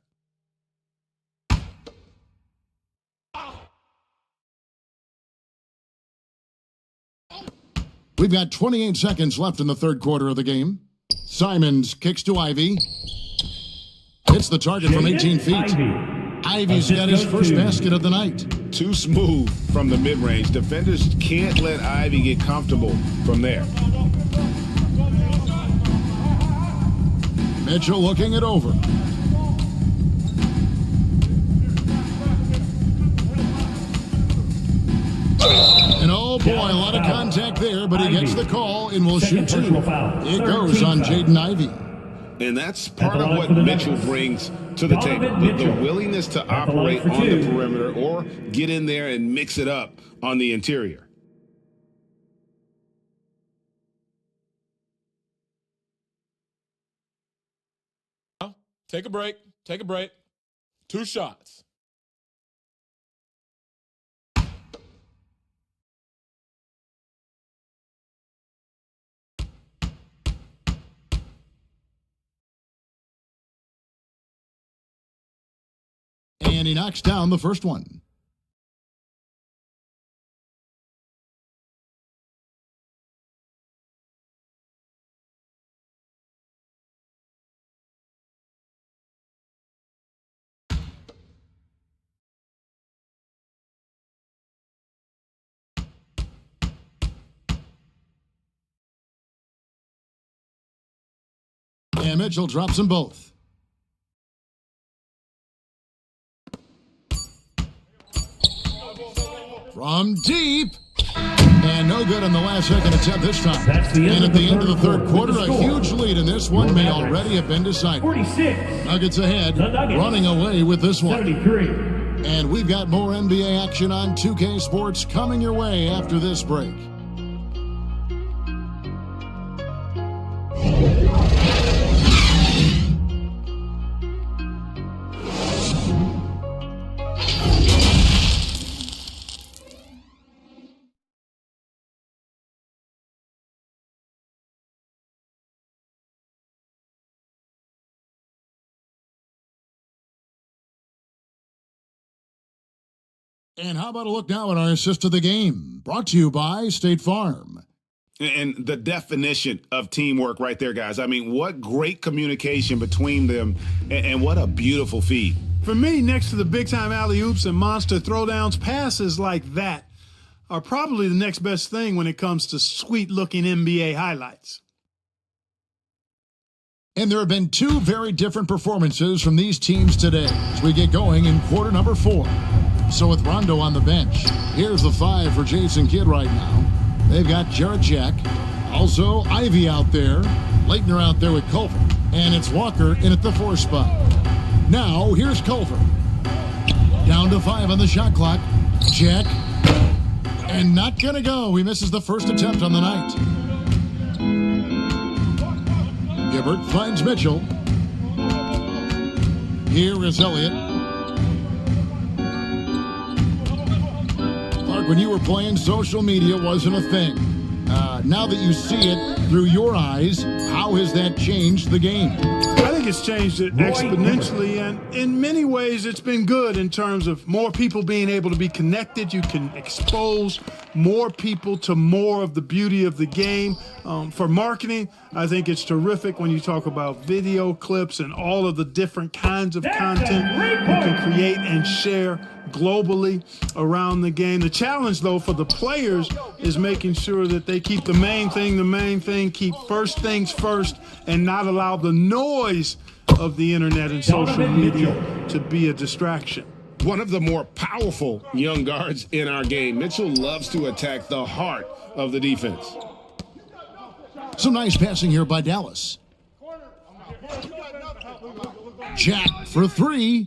We've got 28 seconds left in the third quarter of the game. Simons kicks to Ivy. Hits the target from 18 feet. Ivy's got his first basket of the night. Too smooth from the mid-range. Defenders can't let Ivy get comfortable from there. Mitchell looking it over. And oh boy, a lot of contact there, but he gets the call and will shoot 2. It goes on Jaden Ivey. And that's part of what Mitchell brings to the table. The willingness to operate on the perimeter or get in there and mix it up on the interior. Take a break. Take a break. 2 shots. And he knocks down the first one. And Mitchell drops them both. From deep. And no good on the last second attempt this time. And at the end of the third quarter, a huge lead in this one may already have been decided. 46. Nuggets ahead, running away with this one. 73. And we've got more NBA action on 2K Sports coming your way after this break. And how about a look now at our assist of the game, brought to you by State Farm. And the definition of teamwork right there, guys. I mean, what great communication between them, and what a beautiful feed. For me, next to the big-time alley-oops and monster throwdowns, passes like that are probably the next best thing when it comes to sweet-looking NBA highlights. And there have been two very different performances from these teams today as we get going in quarter number 4. So with Rondo on the bench, here's the 5 for Jason Kidd right now. They've got Jarrett Jack, also Ivy out there, Leitner out there with Culver, and it's Walker in at the 4 spot. Now, here's Culver. Down to 5 on the shot clock. Jack, and not gonna go. He misses the first attempt on the night. Hibbert finds Mitchell. Here is Elliott. When you were playing, social media wasn't a thing. Now that you see it through your eyes, how has that changed the game? I think it's changed it exponentially, and in many ways it's been good in terms of more people being able to be connected. You can expose more people to more of the beauty of the game. For marketing, I think it's terrific when you talk about video clips and all of the different kinds of content you can create and share globally around the game. The challenge, though, for the players is making sure that they keep the main thing, keep first things first, and not allow the noise of the internet and social media to be a distraction. One of the more powerful young guards in our game. Mitchell loves to attack the heart of the defense. Some nice passing here by Dallas. Jack for 3.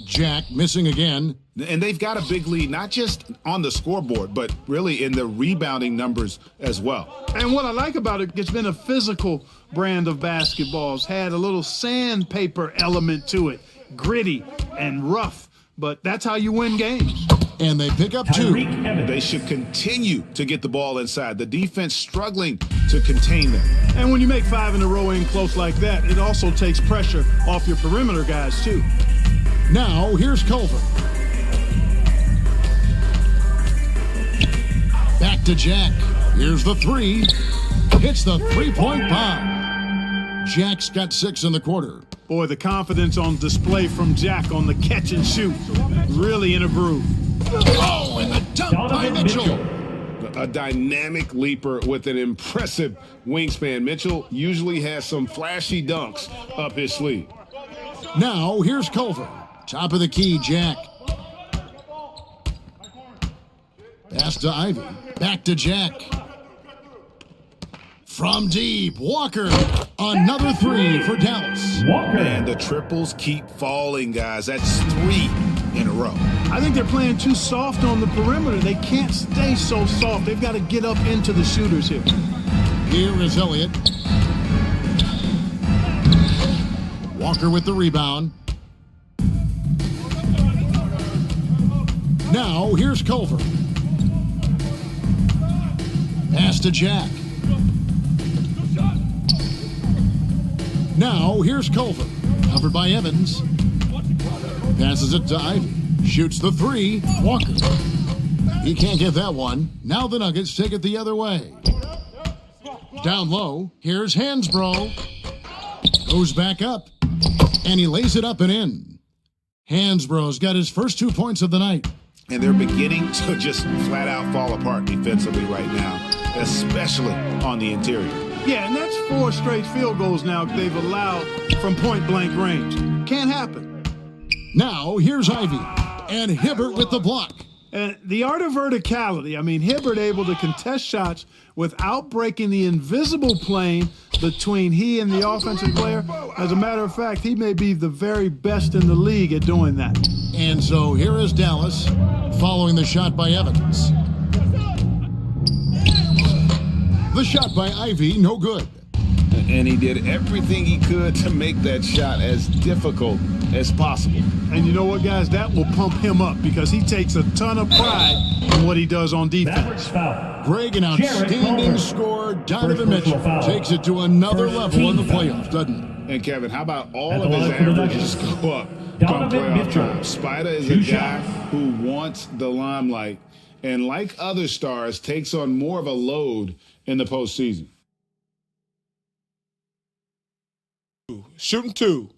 Jack missing again. And they've got a big lead, not just on the scoreboard, but really in the rebounding numbers as well. And what I like about it, it's been a physical brand of basketball. It's had a little sandpaper element to it, gritty and rough, but that's how you win games. And they pick up 2. They should continue to get the ball inside. The defense struggling to contain them. And when you make 5 in a row in close like that, it also takes pressure off your perimeter guys, too. Now, here's Culver. Back to Jack. Here's the 3. Hits the three-point bomb. Jack's got 6 in the quarter. Boy, the confidence on display from Jack on the catch and shoot. Really in a groove. Oh, and the dunk by Mitchell. A dynamic leaper with an impressive wingspan. Mitchell usually has some flashy dunks up his sleeve. Now, here's Culver. Top of the key, Jack. Pass to Ivy. Back to Jack. From deep, Walker. Another 3 for Dallas. And the triples keep falling, guys. That's 3 in a row. I think they're playing too soft on the perimeter. They can't stay so soft. They've got to get up into the shooters here. Here is Elliott. Walker with the rebound. Now, here's Culver. Pass to Jack. Now, here's Culver. Covered by Evans. Passes it to Ivy. Shoots the 3. Walker. He can't get that one. Now the Nuggets take it the other way. Down low. Here's Hansbrough. Goes back up. And he lays it up and in. Hansbrough's got his first 2 points of the night. And they're beginning to just flat out fall apart defensively right now, especially on the interior. Yeah, and that's 4 straight field goals now they've allowed from point-blank range. Can't happen. Now, here's Ivy. And Hibbert with the block. And the art of verticality, I mean, Hibbert able to contest shots without breaking the invisible plane between he and the offensive player. As a matter of fact, he may be the very best in the league at doing that. And so here is Dallas following the shot by Evans. The shot by Ivy, no good. And he did everything he could to make that shot as difficult as possible. And you know what, guys? That will pump him up because he takes a ton of pride in what he does on defense. Greg, an outstanding scorer. Donovan Mitchell takes it to another level in the playoffs, doesn't he? And Kevin, how about all of his averages go up come playoff time? Spider is a guy who wants the limelight and, like other stars, takes on more of a load in the postseason. Shooting 2.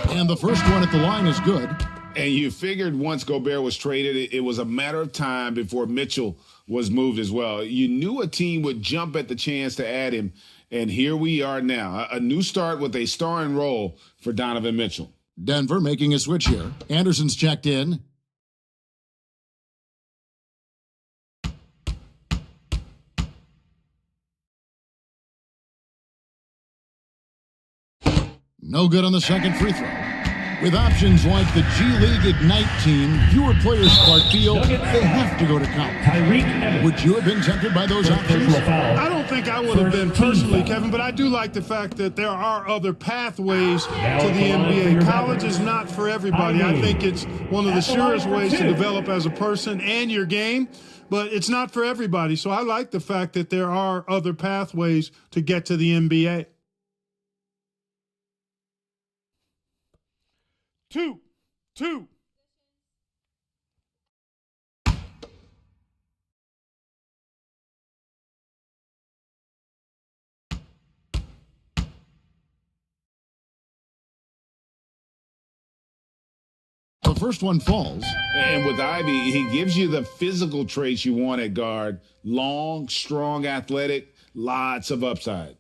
And the first one at the line is good. And you figured once Gobert was traded, it was a matter of time before Mitchell was moved as well. You knew a team would jump at the chance to add him, and here we are now. A new start with a starring role for Donovan Mitchell. Denver making a switch here. Anderson's checked in. No good on the second free throw. With options like the G League Ignite team, fewer players Clark feel they have to go to college. Would you have been tempted by those options? I don't think I would have been personally, Kevin, but I do like the fact that there are other pathways to the NBA. College is not for everybody. I think it's one of the surest ways to develop as a person and your game, but it's not for everybody. So I like the fact that there are other pathways to get to the NBA. 2. The first one falls. And with Ivy, he gives you the physical traits you want at guard. Long, strong, athletic, lots of upside.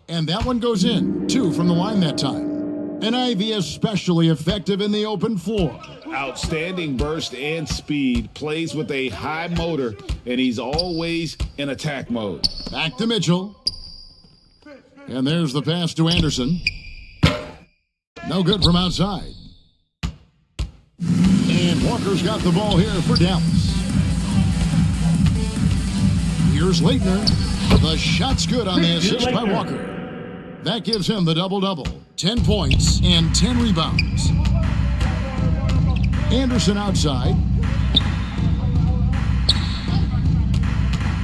And that one goes in. 2 from the line that time. And Ivy especially effective in the open floor. Outstanding burst and speed. Plays with a high motor, and he's always in attack mode. Back to Mitchell. And there's the pass to Anderson. No good from outside. And Walker's got the ball here for Dallas. Here's Leitner. The shot's good on the assist by Walker. That gives him the double-double. 10 points and 10 rebounds. Anderson outside.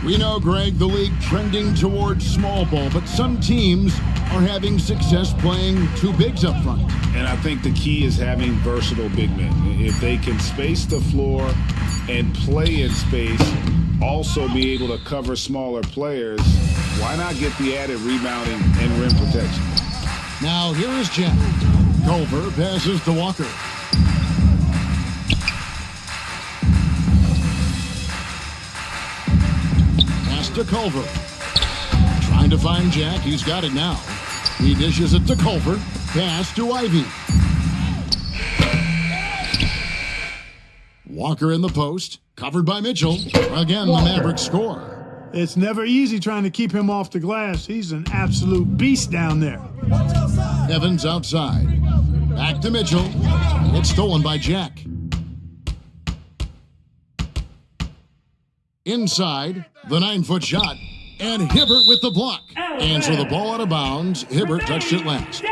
We know, Greg, the league trending towards small ball, but some teams are having success playing 2 bigs up front. And I think the key is having versatile big men. If they can space the floor and play in space, also be able to cover smaller players, why not get the added rebounding and rim protection? Now here is Jack. Culver passes to Walker. Pass to Culver. Trying to find Jack. He's got it now. He dishes it to Culver. Pass to Ivy. Walker in the post. Covered by Mitchell. Again, the Mavericks score. It's never easy trying to keep him off the glass. He's an absolute beast down there. Evans outside. Back to Mitchell. It's stolen by Jack. Inside, the 9-foot shot. And Hibbert with the block. And so the ball out of bounds. Hibbert touched it last. The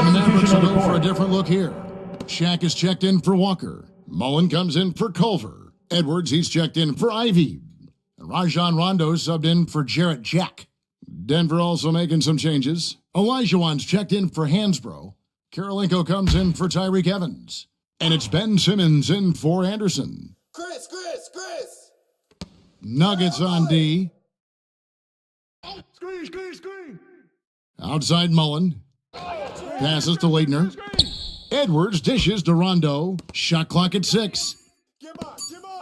Mavericks will go for a different look here. Shaq is checked in for Walker. Mullen comes in for Culver. Edwards, he's checked in for Ivy. And Rajon Rondo subbed in for Jarrett Jack. Denver also making some changes. Olajuwon's checked in for Hansbrough. Karolinko comes in for Tyreek Evans. And it's Ben Simmons in for Anderson. Chris. Nuggets on D. Screen. Outside Mullen. Passes to Leitner. Edwards dishes to Rondo. Shot clock at 6.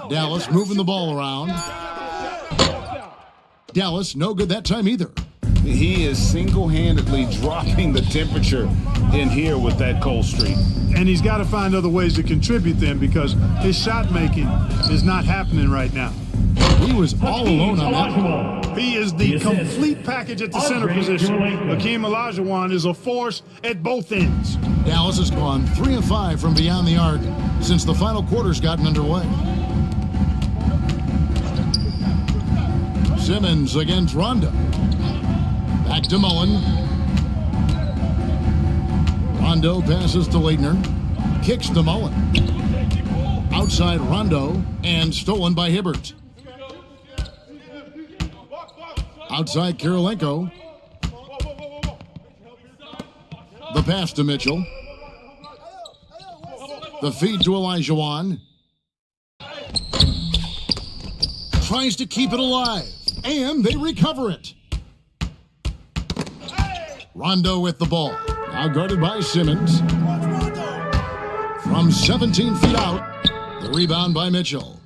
Dallas moving the ball around. Dallas no good that time either. He is single-handedly dropping the temperature in here with that cold streak. And he's got to find other ways to contribute then, because his shot making is not happening right now. He was all alone on that one. He is the complete package at the center position. Hakeem Olajuwon is a force at both ends. Dallas has gone 3 of 5 from beyond the arc since the final quarter's gotten underway. Simmons against Rondo. Back to Mullen. Rondo passes to Leitner. Kicks to Mullen. Outside Rondo and stolen by Hibbert. Outside Kirilenko. The pass to Mitchell. The feed to Olajuwon. Tries to keep it alive. And they recover it. Rondo with the ball. Now guarded by Simmons. From 17 feet out. The rebound by Mitchell.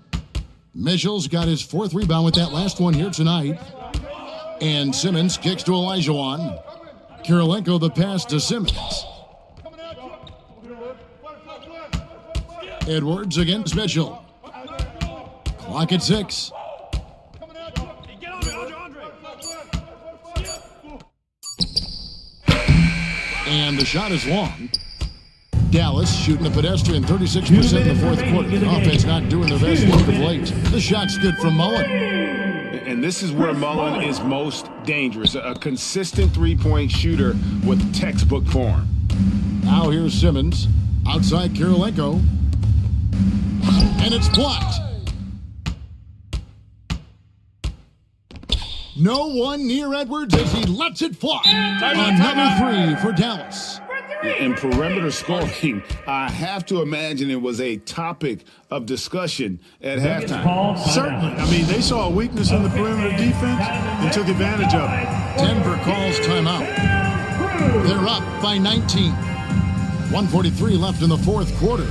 Mitchell's got his 4th rebound with that last one here tonight. And Simmons kicks to Olajuwon. Kirilenko the pass to Simmons. Edwards against Mitchell. Clock at 6. And the shot is long. Dallas shooting a pedestrian 36% in the 4th quarter. The offense not doing their best work of late. The shot's good from Mullen. And this is where Mullen is most dangerous. A consistent three-point shooter with textbook form. Now here's Simmons. Outside Kirilenko. And it's blocked. No one near Edwards as he lets it fly. Another 3 for Dallas. In perimeter scoring, I have to imagine it was a topic of discussion at halftime. Certainly. I mean, they saw a weakness in the perimeter defense and took advantage of it. Denver calls timeout. They're up by 19. 1:43 left in the 4th quarter.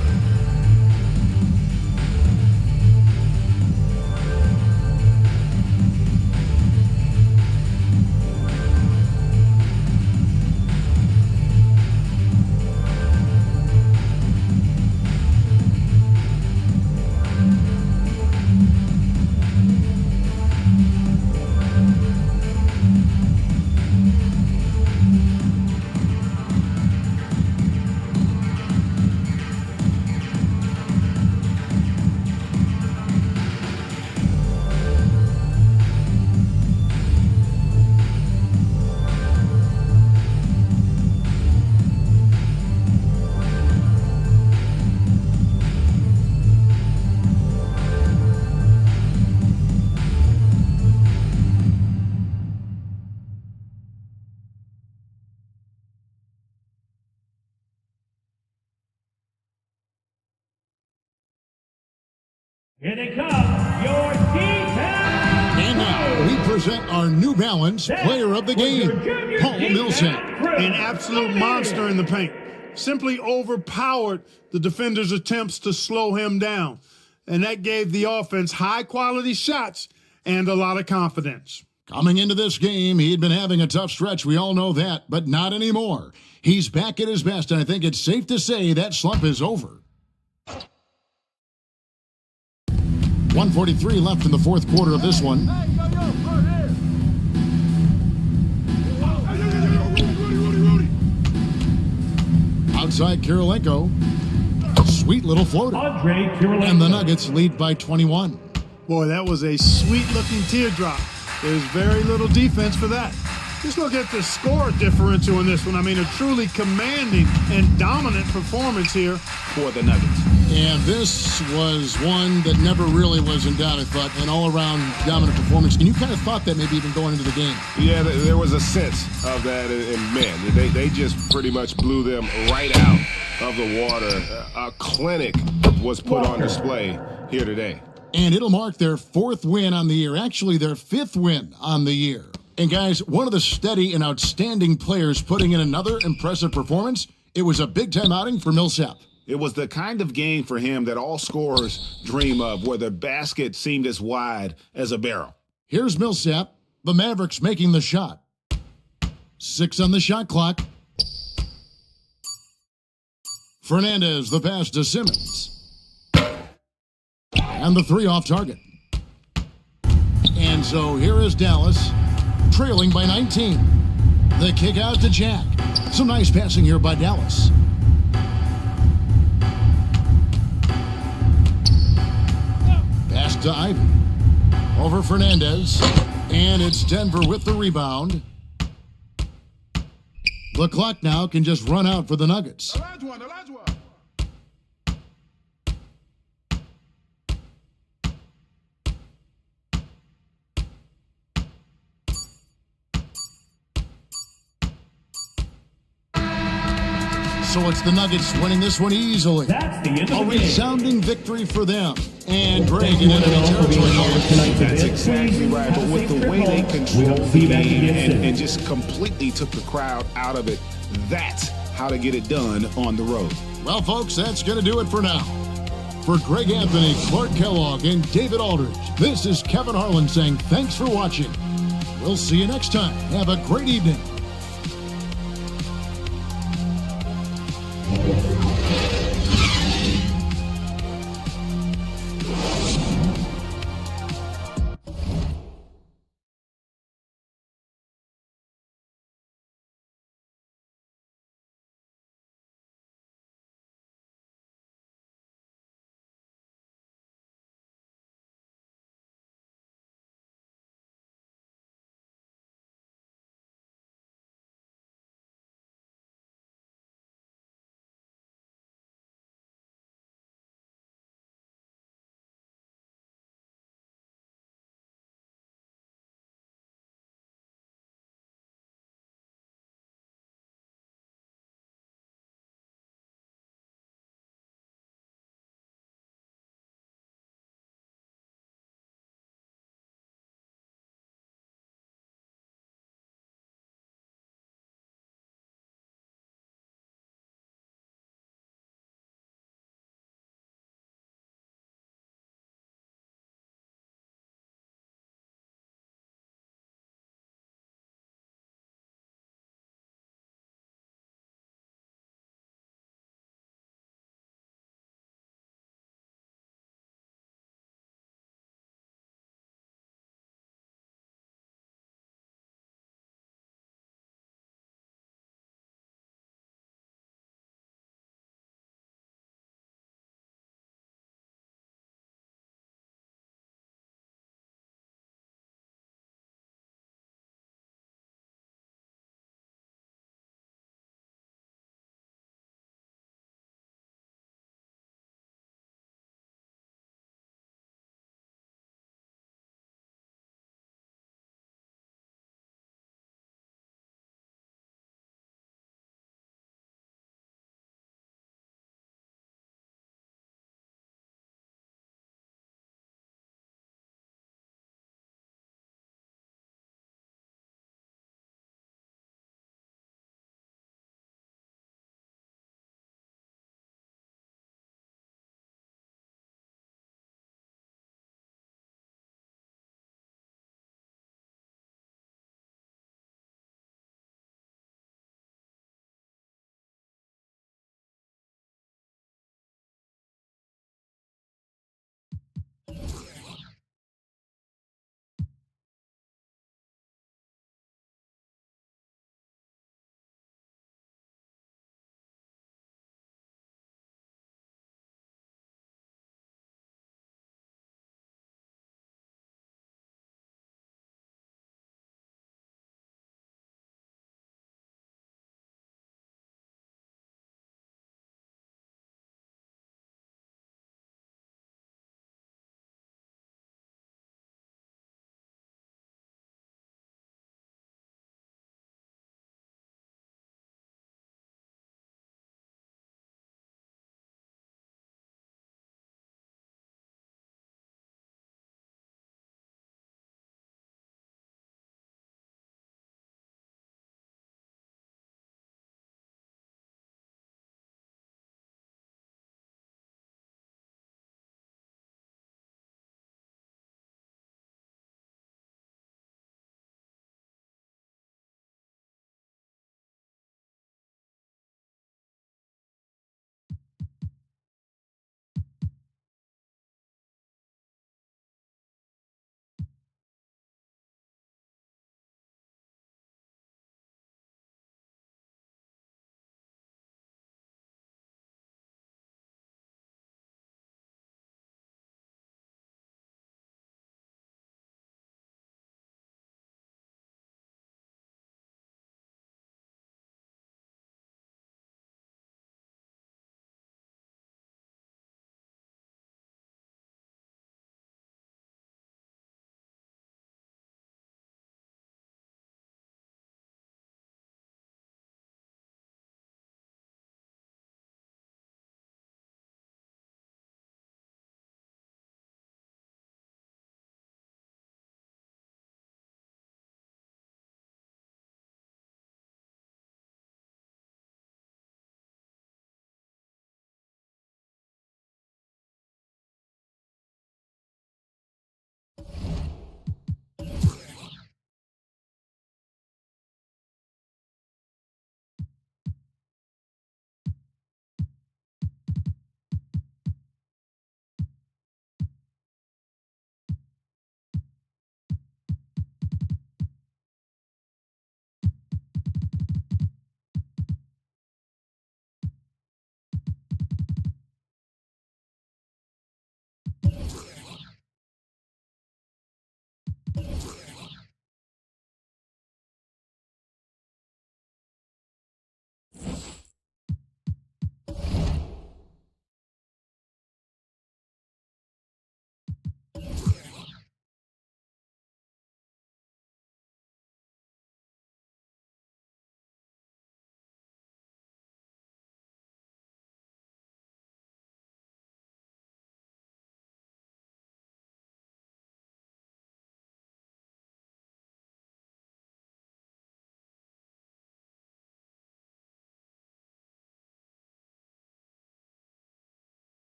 Here they come, your defense! And now we present our New Balance player of the game, Paul Millsap. An absolute monster in the paint. Simply overpowered the defender's attempts to slow him down. And that gave the offense high-quality shots and a lot of confidence. Coming into this game, he'd been having a tough stretch. We all know that, but not anymore. He's back at his best, and I think it's safe to say that slump is over. 1:43 left in the 4th quarter of this one. Outside Kirilenko. Sweet little floater. And the Nuggets lead by 21. Boy, that was a sweet-looking teardrop. There's very little defense for that. Just look at the score differential in this one. I mean, a truly commanding and dominant performance here for the Nuggets. And this was one that never really was in doubt, I thought, an all-around dominant performance. And you kind of thought that maybe even going into the game. Yeah, there was a sense of that, and man, they just pretty much blew them right out of the water. A clinic was put on display here today. And it'll mark their 4th win on the year, actually their 5th win on the year. And guys, one of the steady and outstanding players putting in another impressive performance, it was a big-time outing for Millsap. It was the kind of game for him that all scorers dream of, where the basket seemed as wide as a barrel. Here's Millsap, the Mavericks making the shot. 6 on the shot clock. Fernandez, the pass to Simmons. And the 3 off target. And so here is Dallas, trailing by 19. The kick out to Jack. Some nice passing here by Dallas. Pass to Ivy. Over Fernandez. And it's Denver with the rebound. The clock now can just run out for the Nuggets. So it's the Nuggets winning this one easily. That's the end of the A game. resounding victory for them. And Greg in enemy territory here. That's exactly right. But with the way they controlled the game and just completely took the crowd out of it, that's how to get it done on the road. Well, folks, that's going to do it for now. For Greg Anthony, Clark Kellogg, and David Aldridge, this is Kevin Harlan saying thanks for watching. We'll see you next time. Have a great evening.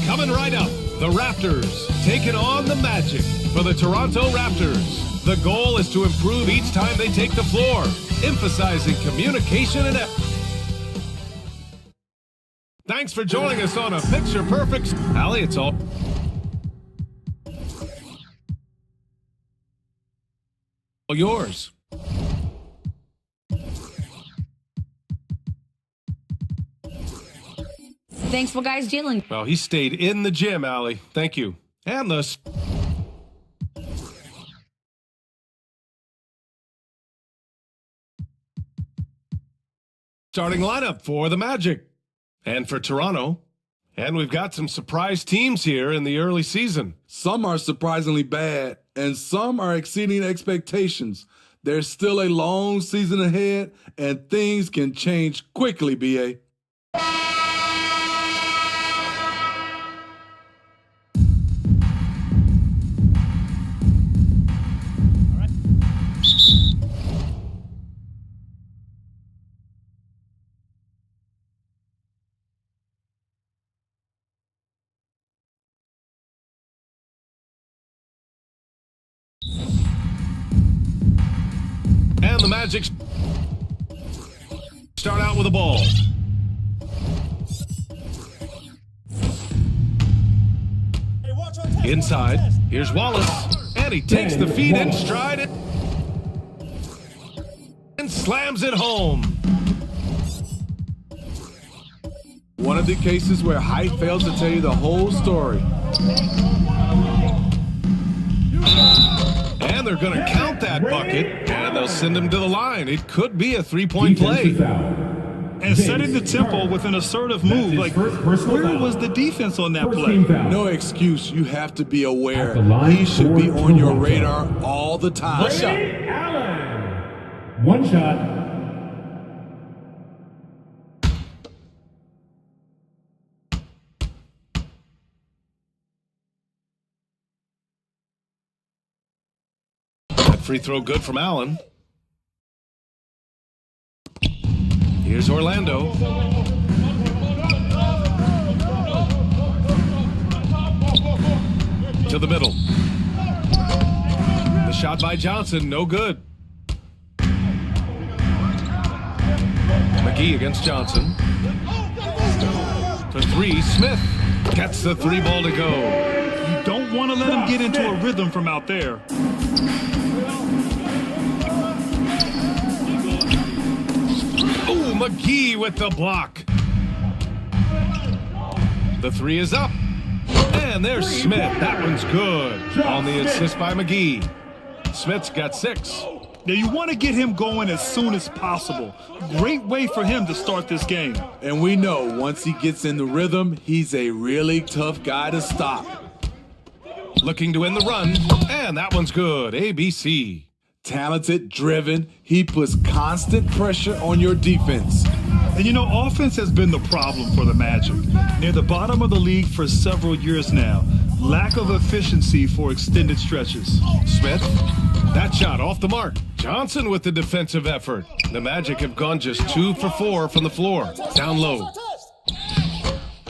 Coming right up, the Raptors taking on the Magic. For the Toronto Raptors, the goal is to improve each time they take the floor, emphasizing communication and effort. Thanks for joining us on a Picture Perfect. Allie, it's all yours. Thanks, well, guys, Jalen. Well, he stayed in the gym, Allie. Thank you. And the starting lineup for the Magic and for Toronto. And we've got some surprise teams here in the early season. Some are surprisingly bad, and some are exceeding expectations. There's still a long season ahead, and things can change quickly, B.A. And the Magic start out with a ball. Inside, here's Wallace, and he takes the feed in stride and slams it home. One of the cases where height fails to tell you the whole story. And they're going to count that bucket, and they'll send him to the line. It could be a three-point play. And setting the tempo with an assertive move. Like, where was the defense on that play? No excuse. You have to be aware. He should be on your radar all the time. One shot. Allen. One shot. Free throw good from Allen. Here's Orlando. To the middle. The shot by Johnson, no good. McGee against Johnson. For three, Smith gets the three ball to go. You don't want to let him get into a rhythm from out there. Oh, McGee with the block. The three is up. And there's Smith. That one's good. On the assist by McGee. Smith's got 6. Now, you want to get him going as soon as possible. Great way for him to start this game. And we know once he gets in the rhythm, he's a really tough guy to stop. Looking to win the run. And that one's good. ABC. Talented, driven, he puts constant pressure on your defense. And you know, offense has been the problem for the Magic. Near the bottom of the league for several years now. Lack of efficiency for extended stretches. Smith, that shot off the mark. Johnson with the defensive effort. The Magic have gone just 2 for 4 from the floor. Down low.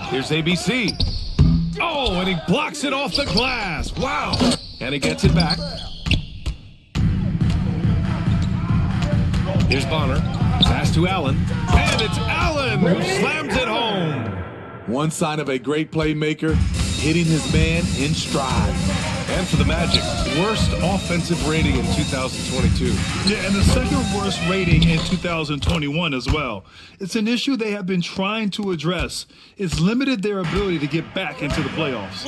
Here's ABC. Oh, and he blocks it off the glass. Wow. And he gets it back. Here's Bonner. Pass to Allen. And it's Allen who slams it home. One sign of a great playmaker, hitting his man in stride. And for the Magic, worst offensive rating in 2022. Yeah, and the second worst rating in 2021 as well. It's an issue they have been trying to address. It's limited their ability to get back into the playoffs.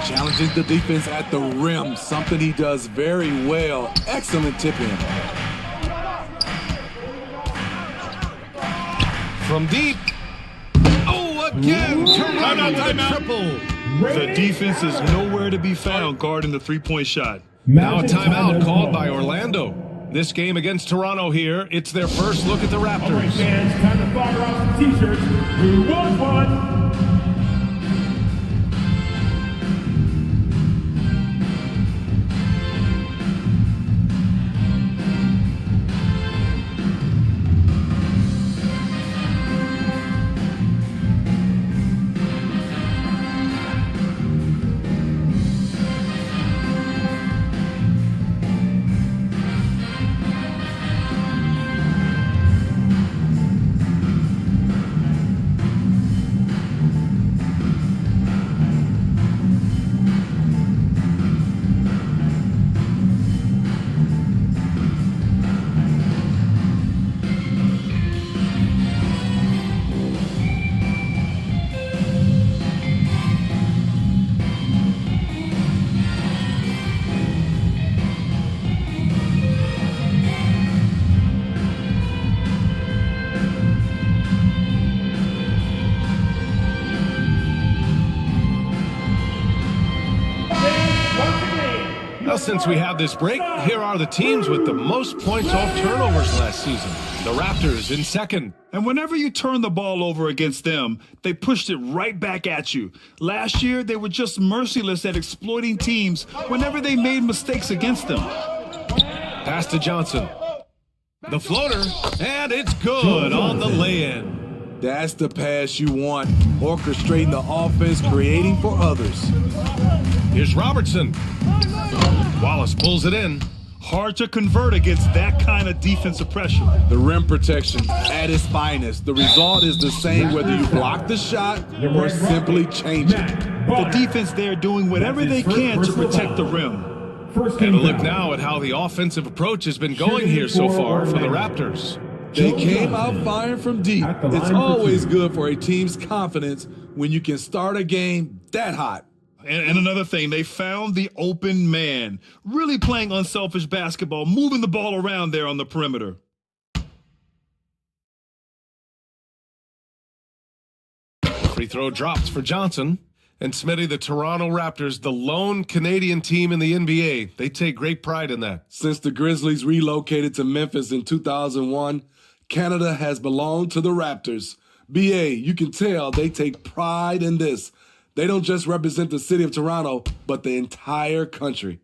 Challenging the defense at the rim, something he does very well. Excellent tip-in. From deep. Oh, again. Toronto triple. The defense is nowhere to be found guarding the three-point shot. Now a timeout called by Orlando. This game against Toronto here, it's their first look at the Raptors. Okay, fans, time to fire off some t-shirts. Who wants one? Since we have this break, here are the teams with the most points off turnovers last season. The Raptors in second. And whenever you turn the ball over against them, they pushed it right back at you. Last year, they were just merciless at exploiting teams whenever they made mistakes against them. Pass to Johnson. The floater, and it's good on the lay-in. That's the pass you want. Orchestrating the offense, creating for others. Here's Robertson. Wallace pulls it in. Hard to convert against that kind of defensive pressure. The rim protection at its finest. The result is the same whether you block the shot or simply change it. The defense there doing whatever they can to protect the rim. And a look now at how the offensive approach has been going here so far for the Raptors. They came out firing from deep. It's always good for a team's confidence when you can start a game that hot. And another thing, they found the open man, really playing unselfish basketball, moving the ball around there on the perimeter. Free throw drops for Johnson. And Smitty, the Toronto Raptors, the lone Canadian team in the NBA. They take great pride in that. Since the Grizzlies relocated to Memphis in 2001, Canada has belonged to the Raptors. BA, you can tell they take pride in this. They don't just represent the city of Toronto, but the entire country.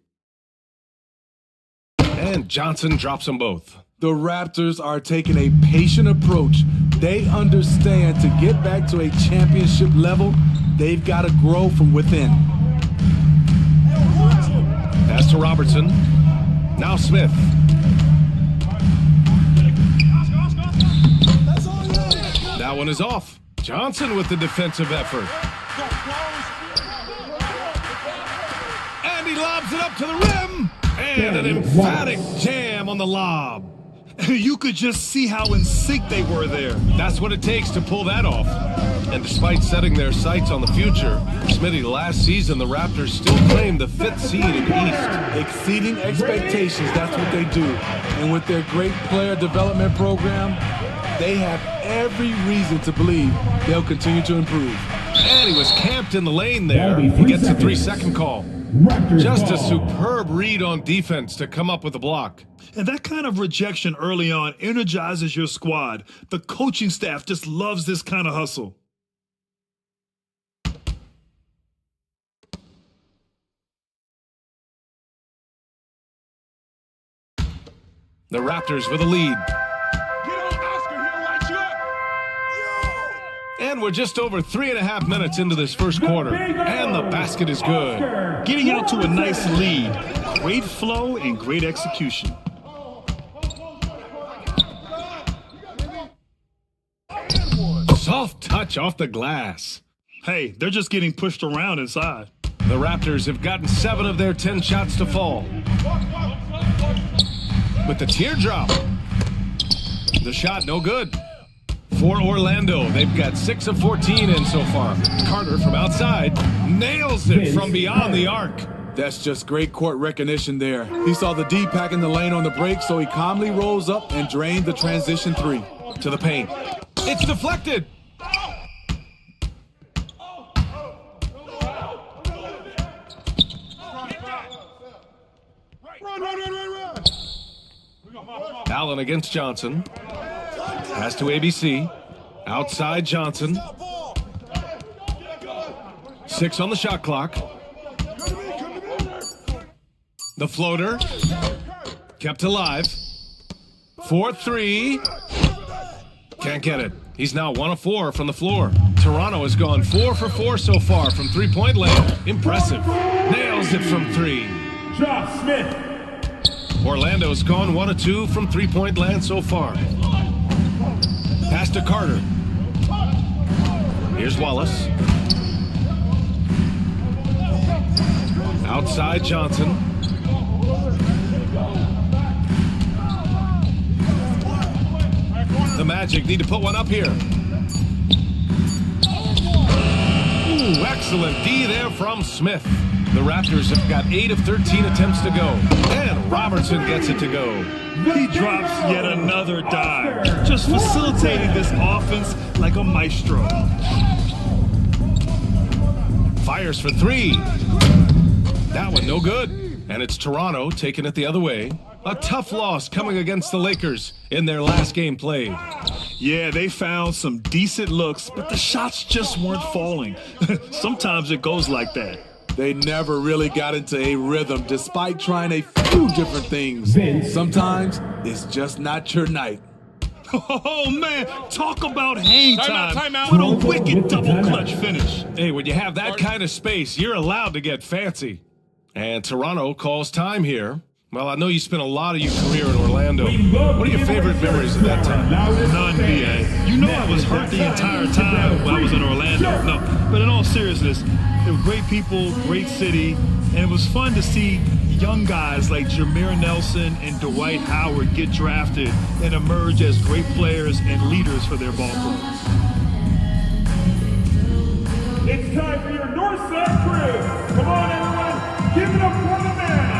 And Johnson drops them both. The Raptors are taking a patient approach. They understand to get back to a championship level, they've got to grow from within. Pass to Robertson. Now Smith. That one is off. Johnson with the defensive effort. And he lobs it up to the rim. And an emphatic jam on the lob. You could just see how in sync they were there. That's what it takes to pull that off. And despite setting their sights on the future, Smitty, last season the Raptors still claimed the 5th seed in the East. Exceeding expectations, that's what they do. And with their great player development program, they have every reason to believe they'll continue to improve. And he was camped in the lane there. He gets a 3-second call. Just a superb read on defense to come up with a block. And that kind of rejection early on energizes your squad. The coaching staff just loves this kind of hustle. The Raptors with a lead. And we're just over 3.5 minutes into this first quarter. And the basket is good. Getting out to a nice lead. Great flow and great execution. Soft touch off the glass. Hey, they're just getting pushed around inside. The Raptors have gotten 7 of their 10 shots to fall. With the teardrop. The shot no good. For Orlando, they've got 6 of 14 in so far. Carter from outside nails it from beyond the arc. That's just great court recognition there. He saw the D pack in the lane on the break, so he calmly rose up and drained the transition 3. To the paint. It's deflected. Allen against Johnson. Pass to ABC. Outside Johnson. 6 on the shot clock. The floater. Kept alive. 4-3. Can't get it. He's now 1 of 4 from the floor. Toronto has gone 4 for 4 so far from three-point land. Impressive. Nails it from 3. Josh Smith. Orlando's gone 1 of 2 from three-point land so far. Pass to Carter. Here's Wallace. Outside Johnson. The Magic need to put one up here. Ooh, excellent D there from Smith. The Raptors have got 8 of 13 attempts to go. And Robertson gets it to go. He drops yet another dive, just facilitating this offense like a maestro. Fires for 3. That one no good. And it's Toronto taking it the other way. A tough loss coming against the Lakers in their last game played. Yeah, they found some decent looks, but the shots just weren't falling. Sometimes it goes like that. They never really got into a rhythm despite trying a few different things. Sometimes it's just not your night. Oh, man, talk about hang time. Time out. What a wicked double clutch finish. Hey, when you have that kind of space, you're allowed to get fancy. And Toronto calls time here. Well, I know you spent a lot of your career in Orlando. What are your favorite memories of that time? None, B.A. You know I was hurt the entire time when I was in Orlando. No, but in all seriousness, they were great people, great city, and it was fun to see young guys like Jameer Nelson and Dwight Howard get drafted and emerge as great players and leaders for their ball clubs. It's time for your North Side crew. Come on, everyone. Give it up for the man.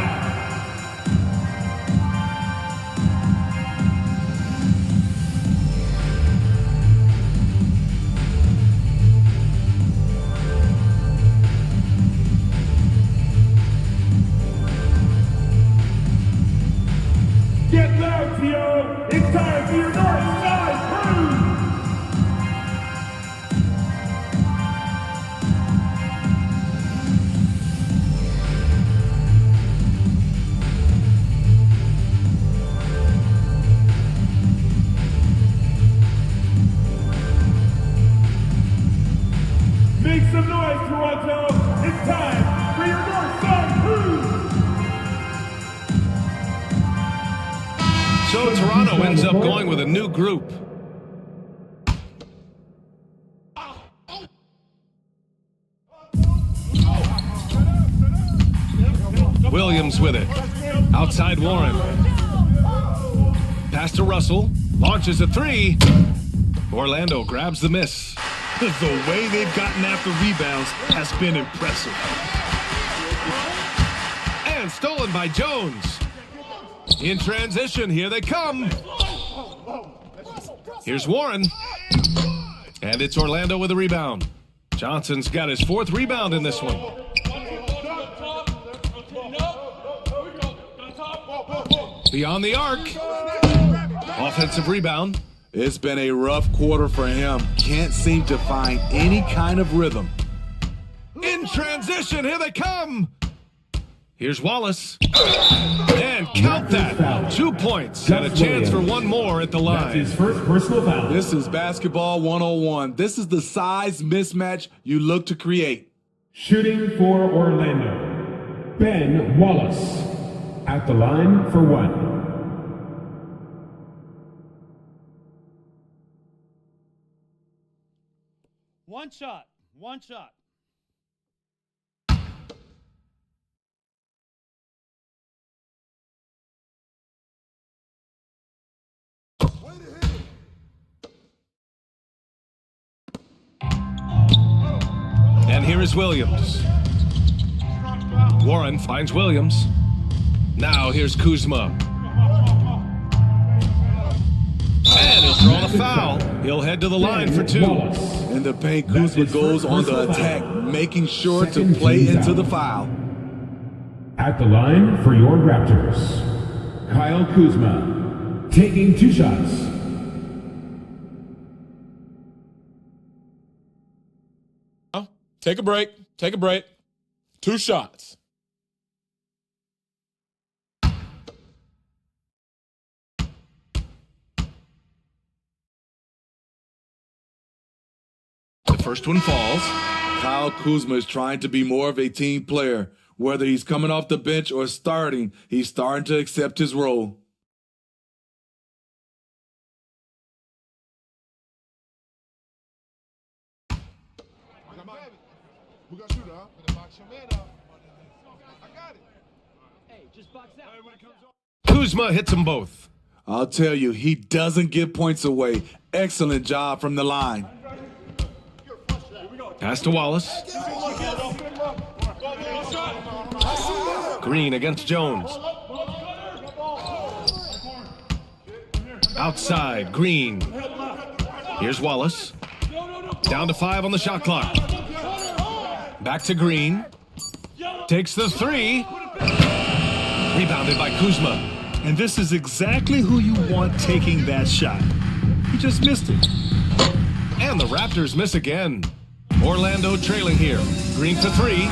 Get loud, Theo. It's time for your North Side crew. Make some noise, Toronto. It's time for your North Side crew. So Toronto ends up going with a new group. Williams with it. Outside Warren. Pass to Russell. Launches a 3. Orlando grabs the miss. The way they've gotten after rebounds has been impressive. And stolen by Jones. In transition, here they come. Here's Warren. And it's Orlando with a rebound. Johnson's got his 4th rebound in this one. Beyond the arc. Offensive rebound. It's been a rough quarter for him. Can't seem to find any kind of rhythm. In transition, here they come. Here's Wallace. And count that. 2 points. Got a chance for one more at the line. That's his first personal foul. This is basketball 101. This is the size mismatch you look to create. Shooting for Orlando, Ben Wallace. At the line for 1. One shot. And here is Williams. Warren finds Williams. Now here's Kuzma. And he'll draw the foul. He'll head to the line for two. In the paint, Kuzma goes on the attack, making sure to play into the foul. At the line for your Raptors, Kyle Kuzma, taking 2 shots. Take a break. Take a break. 2 shots. The first one falls. Kyle Kuzma is trying to be more of a team player. Whether he's coming off the bench or starting, he's starting to accept his role. Kuzma hits them both. I'll tell you, he doesn't give points away. Excellent job from the line. Pass to Wallace. Green against Jones. Outside, Green. Here's Wallace. Down to 5 on the shot clock. Back to Green. Takes the 3. Rebounded by Kuzma. And this is exactly who you want taking that shot. He just missed it. And the Raptors miss again. Orlando trailing here. Green for 3.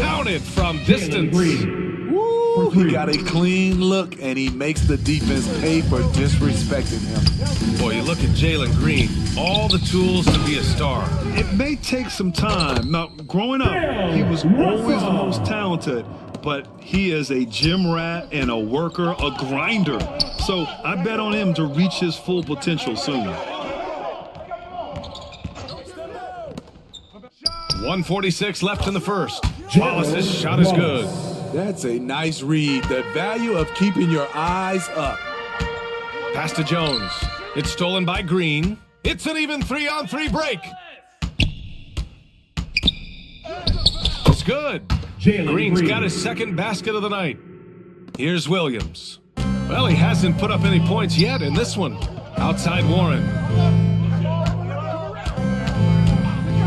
Counted from distance. Woo, he got a clean look, and he makes the defense pay for disrespecting him. Boy, you look at Jalen Green. All the tools to be a star. It may take some time. Now, growing up, he was always the most talented, but he is a gym rat and a worker, a grinder. So I bet on him to reach his full potential soon. 1:46 left in the first. Wallace's shot is good. That's a nice read. The value of keeping your eyes up. Pass to Jones. It's stolen by Green. It's an even 3-on-3 break. It's good. Green's got his second basket of the night. Here's Williams. Well, he hasn't put up any points yet in this one. Outside Warren.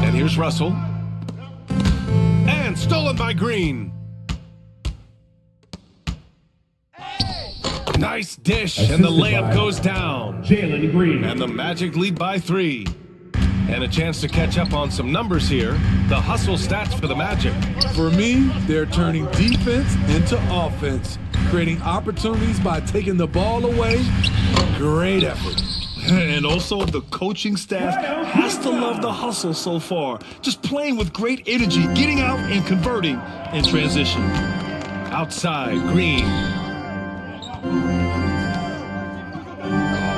And here's Russell. And stolen by Green. Nice dish, and the layup goes down. Jalen Green. And the Magic lead by 3. And a chance to catch up on some numbers here. The hustle stats for the Magic. For me, they're turning defense into offense, creating opportunities by taking the ball away. Great effort. And also, the coaching staff has to love the hustle so far. Just playing with great energy, getting out and converting in transition. Outside, Green.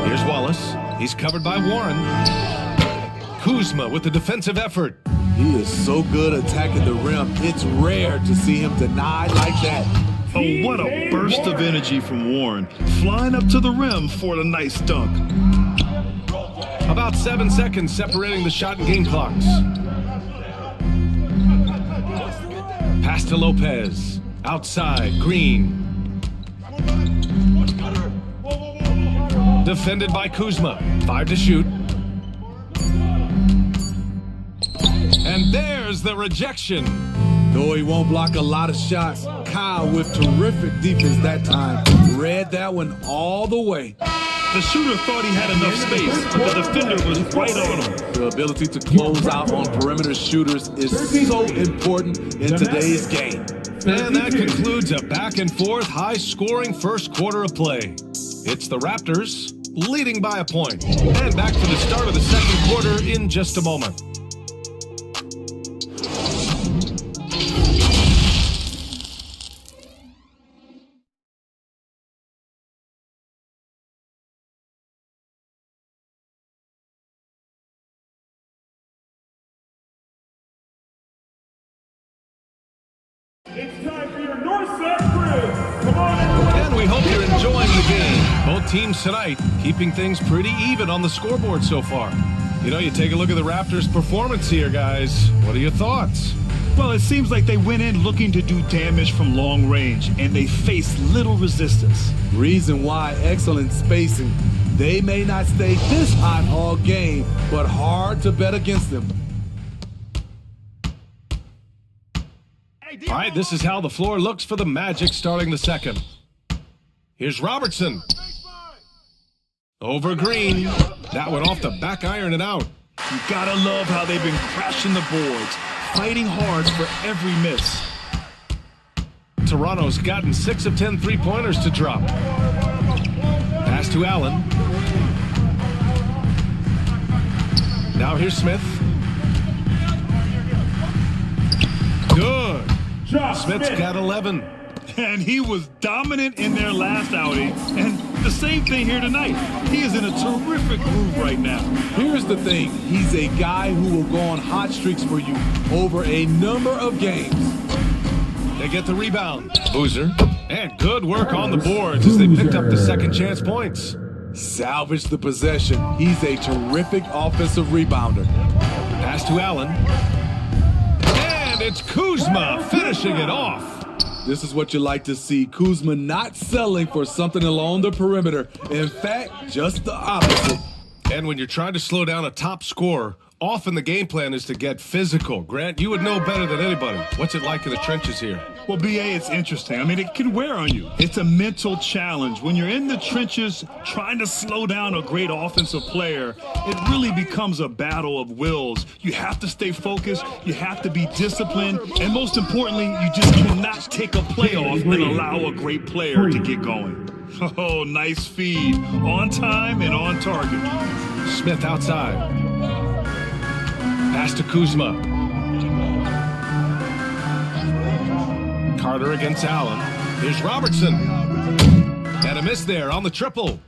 Here's Wallace. He's covered by Warren. Kuzma with the defensive effort. He is so good attacking the rim. It's rare to see him denied like that. Oh, what a burst of energy from Warren. Flying up to the rim for the nice dunk. About 7 seconds separating the shot and game clocks. Pass to Lopez. Outside, Green. Defended by Kuzma. 5 to shoot. And there's the rejection. Though he won't block a lot of shots, Kyle with terrific defense that time read that one all the way. The shooter thought he had enough space, but the defender was right on him. The ability to close out on perimeter shooters is so important in today's game. And that concludes a back-and-forth, high-scoring first quarter of play. It's the Raptors leading by a point. And back to the start of the second quarter in just a moment. It's time for your North Side Quiz. Come on, everyone. And we hope you're enjoying the game. Both teams tonight keeping things pretty even on the scoreboard so far. You know, you take a look at the Raptors' performance here, guys. What are your thoughts? Well, it seems like they went in looking to do damage from long range, and they faced little resistance. Reason why: excellent spacing. They may not stay this hot all game, but hard to bet against them. All right, this is how the floor looks for the Magic starting the second. Here's Robertson. Over Green. That one off the back iron and out. You gotta love how they've been crashing the boards, fighting hard for every miss. Toronto's gotten 6 of 10 three-pointers to drop. Pass to Allen. Now here's Smith. Good. Smith's got 11. And he was dominant in their last outing. And the same thing here tonight. He is in a terrific groove right now. Here's the thing. He's a guy who will go on hot streaks for you over a number of games. They get the rebound. Boozer. And good work on the boards as they picked up the second chance points. Salvage the possession. He's a terrific offensive rebounder. Pass to Allen. And it's Kuzma finishing it off. This is what you like to see. Kuzma not settling for something along the perimeter. In fact, just the opposite. And when you're trying to slow down a top scorer, often the game plan is to get physical. Grant, you would know better than anybody. What's it like in the trenches here? Well, BA, it's interesting. I mean, it can wear on you. It's a mental challenge. When you're in the trenches trying to slow down a great offensive player, it really becomes a battle of wills. You have to stay focused. You have to be disciplined. And most importantly, you just cannot take a play off and allow a great player to get going. Oh, nice feed. On time and on target. Smith outside. Pass to Kuzma. Carter against Allen. Here's Robertson. And a miss there on the triple.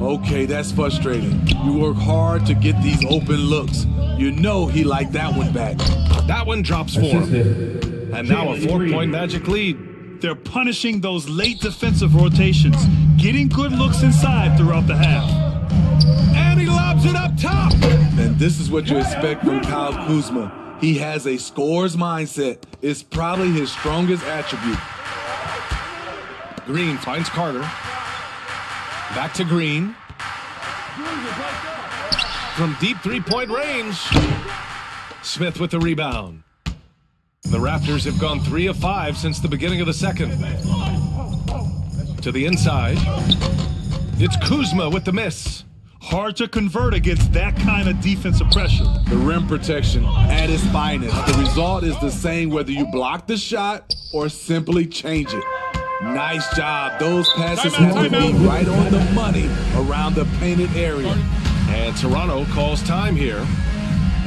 Okay, that's frustrating. You work hard to get these open looks. You know he liked that one back. That one drops for him. And now a 4-point Magic lead. They're punishing those late defensive rotations, getting good looks inside throughout the half. And he lobs it up top. And this is what you expect from Kyle Kuzma. He has a scorer's mindset. It's probably his strongest attribute. Green finds Carter. Back to Green. From deep three-point range. Smith with the rebound. The Raptors have gone 3 of 5 since the beginning of the second. To the inside. It's Kuzma with the miss. Hard to convert against that kind of defensive pressure. The rim protection at its finest. The result is the same whether you block the shot or simply change it. Nice job. Those passes have to be right on the money around the painted area. And Toronto calls time here.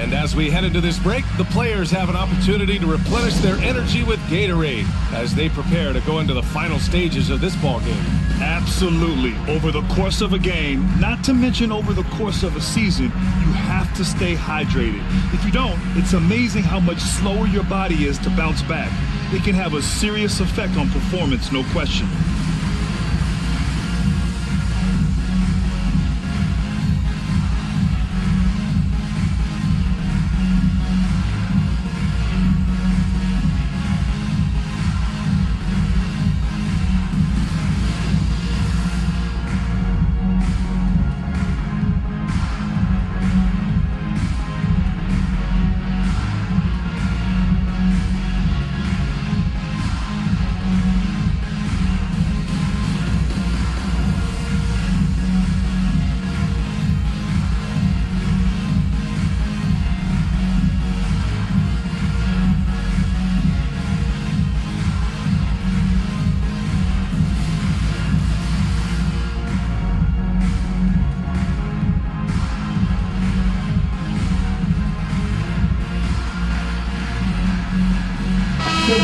And as we head into this break, the players have an opportunity to replenish their energy with Gatorade as they prepare to go into the final stages of this ball game. Absolutely. Over the course of a game, not to mention over the course of a season, you have to stay hydrated. If you don't, it's amazing how much slower your body is to bounce back. It can have a serious effect on performance, no question.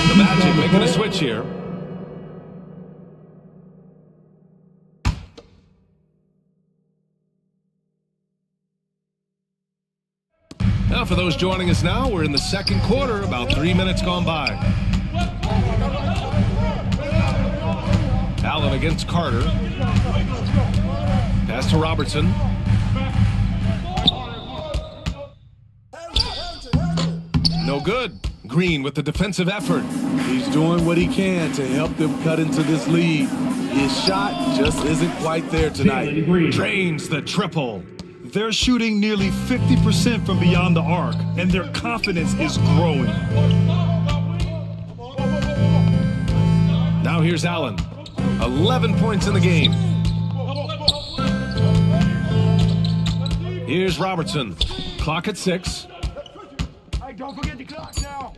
The Magic making a switch here. Now, for those joining us now, we're in the second quarter, about 3 minutes gone by. Allen against Carter. to Robertson. No good. Green with the defensive effort. He's doing what he can to help them cut into this lead. His shot just isn't quite there tonight. Drains the triple. They're shooting nearly 50% from beyond the arc, and their confidence is growing. Now here's Allen. 11 points in the game. Here's Robertson. Clock at 6. Hey, don't forget the clock now.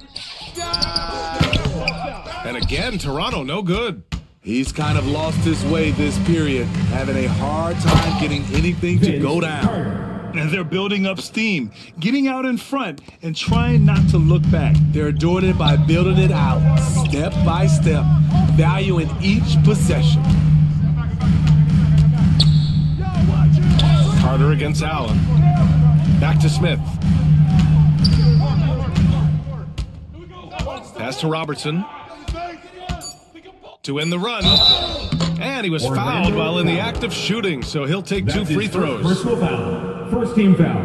And again, Toronto, no good. He's kind of lost his way this period, having a hard time getting anything to go down. And they're building up steam, getting out in front, and trying not to look back. They're doing it by building it out, step by step, valuing each possession. Carter against Allen. Back to Smith. Pass to Robertson. To end the run. And he was fouled while in the act of shooting, so he'll take 2 free throws. Personal foul. First team foul.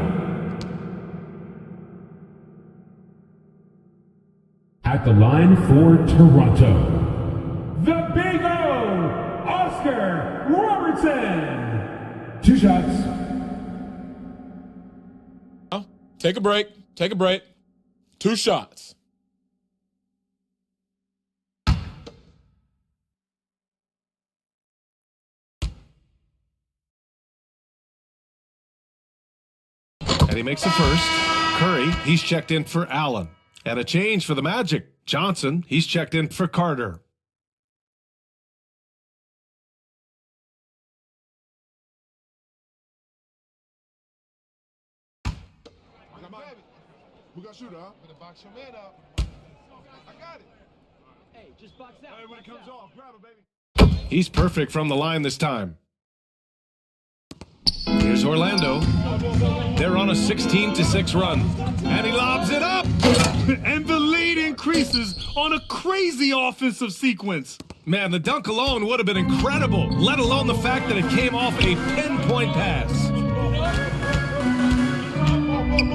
At the line for Toronto, the Big O, Oscar Robertson. 2 shots. Take a break. Take a break. 2 shots. And he makes the first. Curry, he's checked in for Allen. And a change for the Magic. Johnson, he's checked in for Carter. We got shooter, huh? Better box your man up. I got it. Hey, just box out. Hey, when it comes off, grab it, baby. He's perfect from the line this time. Here's Orlando. They're on a 16-6 run. And he lobs it up. And the lead increases on a crazy offensive sequence. Man, the dunk alone would have been incredible, let alone the fact that it came off a pinpoint pass.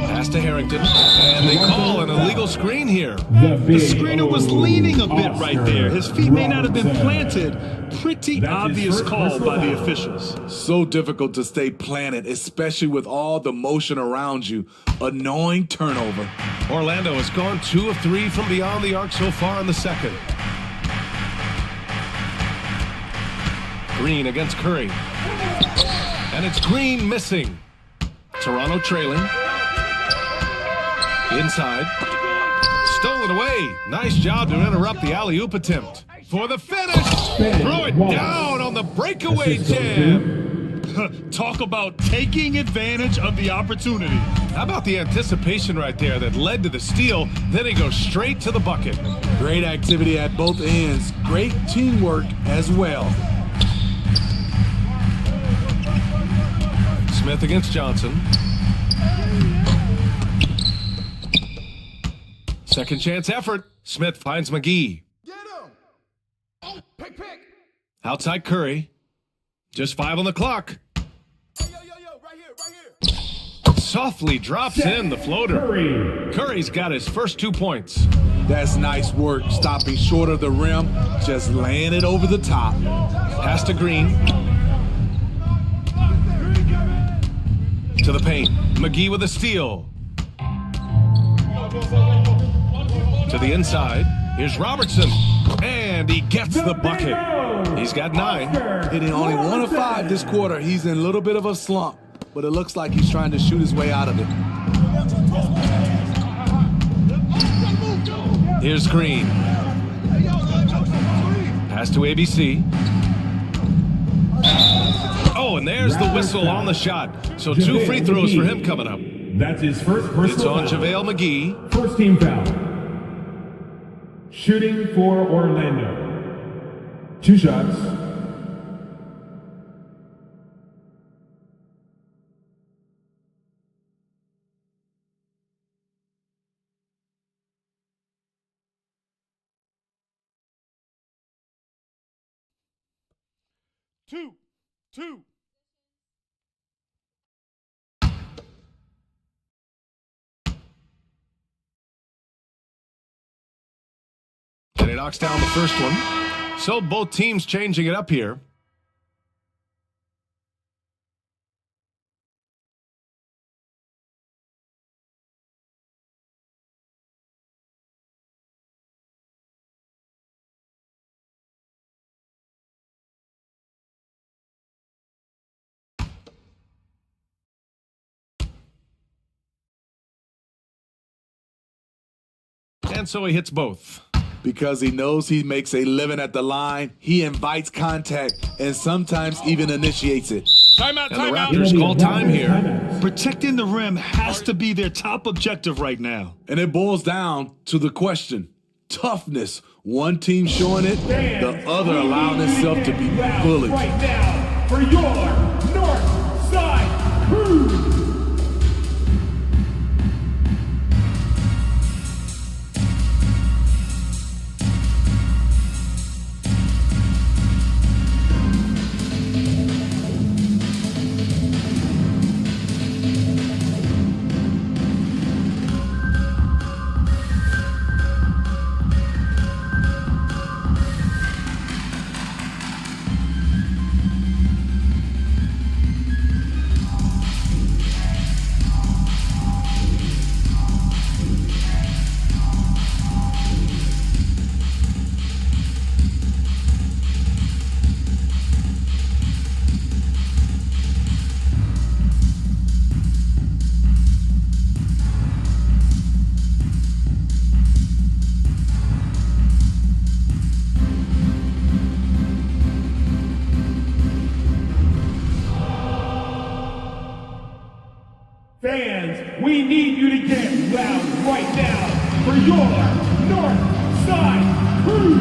Pass to Harrington, and they call an illegal screen here. The screener was leaning a bit right there. His feet may not have been planted. Pretty obvious call by the officials. So difficult to stay planted, especially with all the motion around you. Annoying turnover. Orlando has gone 2 of 3 from beyond the arc so far in the second. Green against Curry. And it's Green missing. Toronto trailing. Inside. Stolen away. Nice job to interrupt the alley-oop attempt. For the finish. Throw it down on the breakaway jam. Talk about taking advantage of the opportunity. How about the anticipation right there that led to the steal? Then he goes straight to the bucket. Great activity at both ends. Great teamwork as well. Smith against Johnson. Second chance effort. Smith finds McGee. Get him. Oh, pick. Outside Curry. Just 5 on the clock. Hey, yo, right here. Softly drops in the floater. Curry's got his first 2 points. That's nice work, stopping short of the rim, just laying it over the top. Pass to Green. To the paint. McGee with a steal. To the inside. Here's Robertson. And he gets the bucket. He's got 9. Hitting only 1 of 5 this quarter. He's in a little bit of a slump, but it looks like he's trying to shoot his way out of it. Here's Green. Pass to ABC. Oh, and there's the whistle on the shot. So 2 free throws for him coming up. That's his first personal It's on foul. JaVale McGee. First team foul. Shooting for Orlando. 2 shots. Two. And he knocks down the first one. So both teams changing it up here. And so he hits both. Because he knows he makes a living at the line, he invites contact and sometimes even initiates it. Timeout, timeout. The Raptors call time here. Protecting the rim has to be their top objective right now. And it boils down to the question. Toughness. One team showing it, the other allowing itself to be bullied. Right now for your North Side Crew. Fans, we need you to get loud right now for your North Side Crew.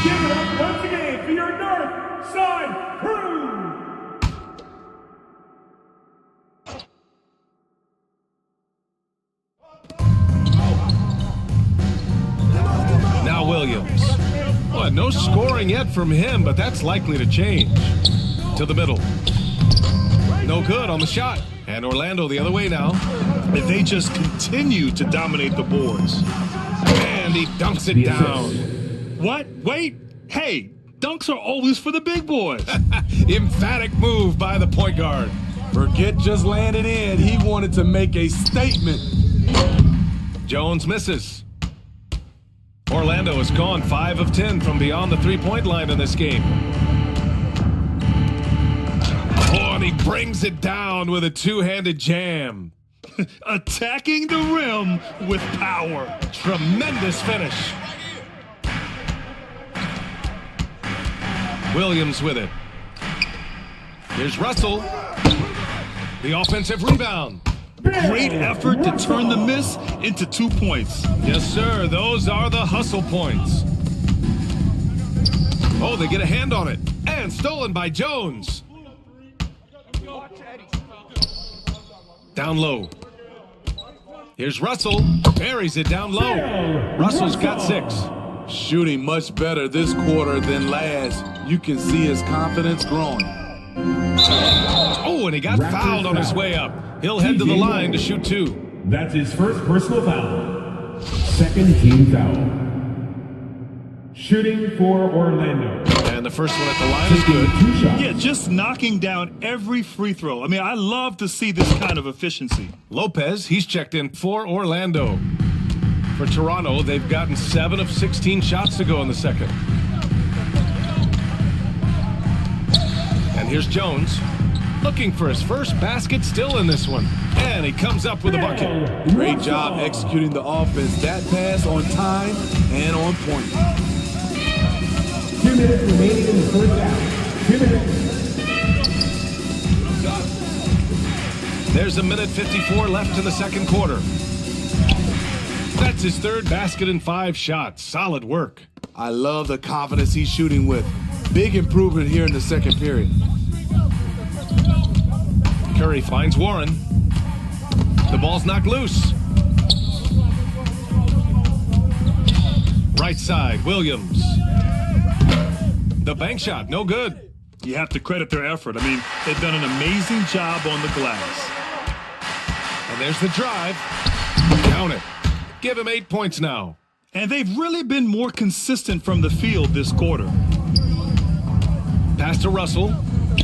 Give it up once again for your North Side Crew. Now Williams. Well, no scoring yet from him, but that's likely to change. To the middle. No good on the shot. And Orlando the other way now. If they just continue to dominate the boards. And he dunks it down. What? Wait. Hey, dunks are always for the big boys. Emphatic move by the point guard. Forget just landed in. He wanted to make a statement. Jones misses. Orlando has gone 5 of 10 from beyond the three-point line in this game. Oh, and he brings it down with a two-handed jam. Attacking the rim with power. Tremendous finish. Williams with it. Here's Russell. The offensive rebound. Great effort to turn the miss into 2 points. Yes, sir. Those are the hustle points. Oh, they get a hand on it. And stolen by Jones. Down low. Here's Russell. Buries it down low. Russell's got 6. Shooting much better this quarter than last. You can see his confidence growing. Oh, and he got fouled on his way up. He'll head to the line to shoot 2. That's his first personal foul. Second team foul. Shooting for Orlando. And the first one at the line is good. Yeah, just knocking down every free throw. I mean, I love to see this kind of efficiency. Lopez, he's checked in for Orlando. For Toronto, they've gotten 7 of 16 shots to go in the second. And here's Jones. Looking for his first basket still in this one. And he comes up with a bucket. Great job executing the offense. That pass on time and on point. 2 minutes remaining in the first half. 2 minutes. There's a minute 54 left in the second quarter. That's his third basket in 5 shots. Solid work. I love the confidence he's shooting with. Big improvement here in the second period. Curry finds Warren. The ball's knocked loose. Right side, Williams. The bank shot, no good. You have to credit their effort. I mean, they've done an amazing job on the glass. And there's the drive. Count it. Give him 8 points now. And they've really been more consistent from the field this quarter. Pass to Russell.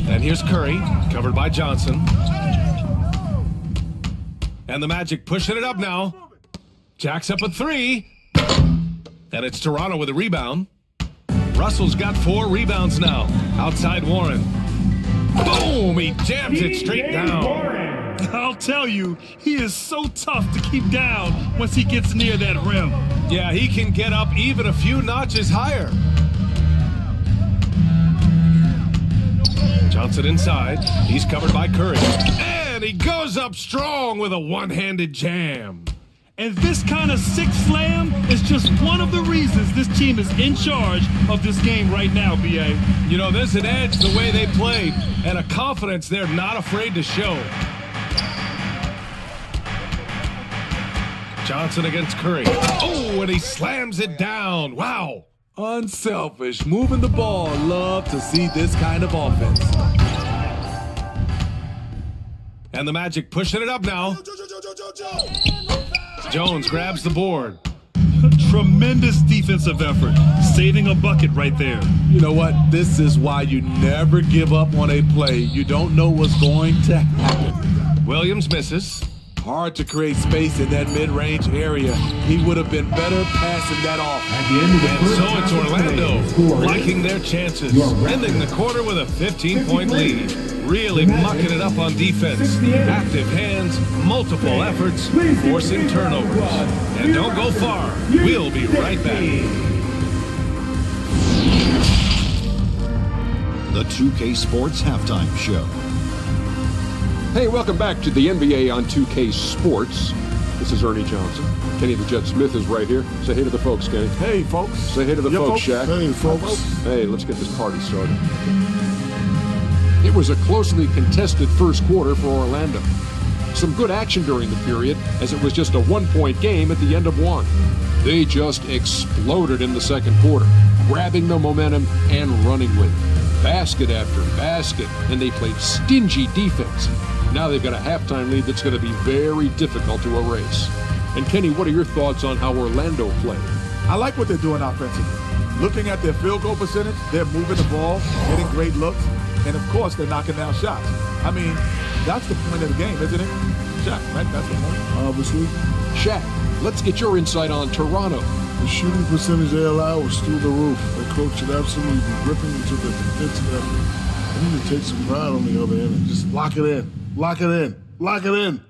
And here's Curry, covered by Johnson. And the Magic pushing it up now. Jacks up a three. And it's Toronto with a rebound. Russell's got 4 rebounds now. Outside Warren. Boom! He jams it straight down. I'll tell you, he is so tough to keep down once he gets near that rim. Yeah, he can get up even a few notches higher. Johnson inside. He's covered by Curry. And he goes up strong with a one-handed jam. And this kind of sick slam is just one of the reasons this team is in charge of this game right now, B.A. You know, there's an edge the way they play and a confidence they're not afraid to show. Johnson against Curry. Oh, and he slams it down. Wow. Unselfish, moving the ball. Love to see this kind of offense. And the Magic pushing it up now. Jones grabs the board. Tremendous defensive effort, saving a bucket right there. You know what? This is why you never give up on a play. You don't know what's going to happen. Williams misses. Hard to create space in that mid-range area. He would have been better passing that off. At the end of the so it's Orlando liking their chances, ending the quarter with a 15-point lead. Really mucking it up on defense. Active hands, multiple efforts, forcing turnovers. And don't go far. We'll be right back. The 2K Sports Halftime Show. Hey, welcome back to the NBA on 2K Sports. This is Ernie Johnson. Kenny the Jet Smith is right here. Say hey to the folks, Kenny. Hey, folks. Say hey to the folks, Shaq. Hey, folks. Hey, let's get this party started. It was a closely contested first quarter for Orlando. Some good action during the period, as it was just a one-point game at the end of one. They just exploded in the second quarter, grabbing the momentum and running with it. Basket after basket, and they played stingy defense. Now they've got a halftime lead that's going to be very difficult to erase. And Kenny, what are your thoughts on how Orlando played? I like what they're doing offensively. Looking at their field goal percentage, they're moving the ball, getting great looks, and of course they're knocking down shots. I mean, that's the point of the game, isn't it? Shaq, right? That's the point. Obviously. Shaq, let's get your insight on Toronto. The shooting percentage they allow was through the roof. The coach should absolutely be ripping into the defensive effort. They need to take some pride on the other end and just lock it in. Lock it in. Lock it in.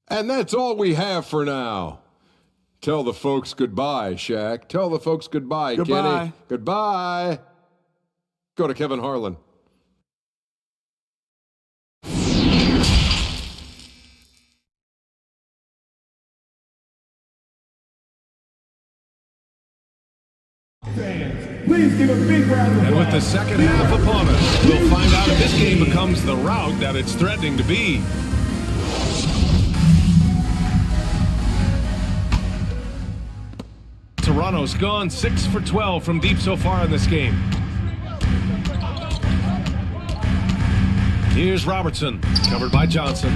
And that's all we have for now. Tell the folks goodbye, Shaq. Tell the folks goodbye, Goodbye. Kenny. Goodbye. Go to Kevin Harlan. Please give a big round of applause. And with the second half upon us, we'll find out if this game becomes the rout that it's threatening to be. Toronto's gone 6 for 12 from deep so far in this game. Here's Robertson, covered by Johnson.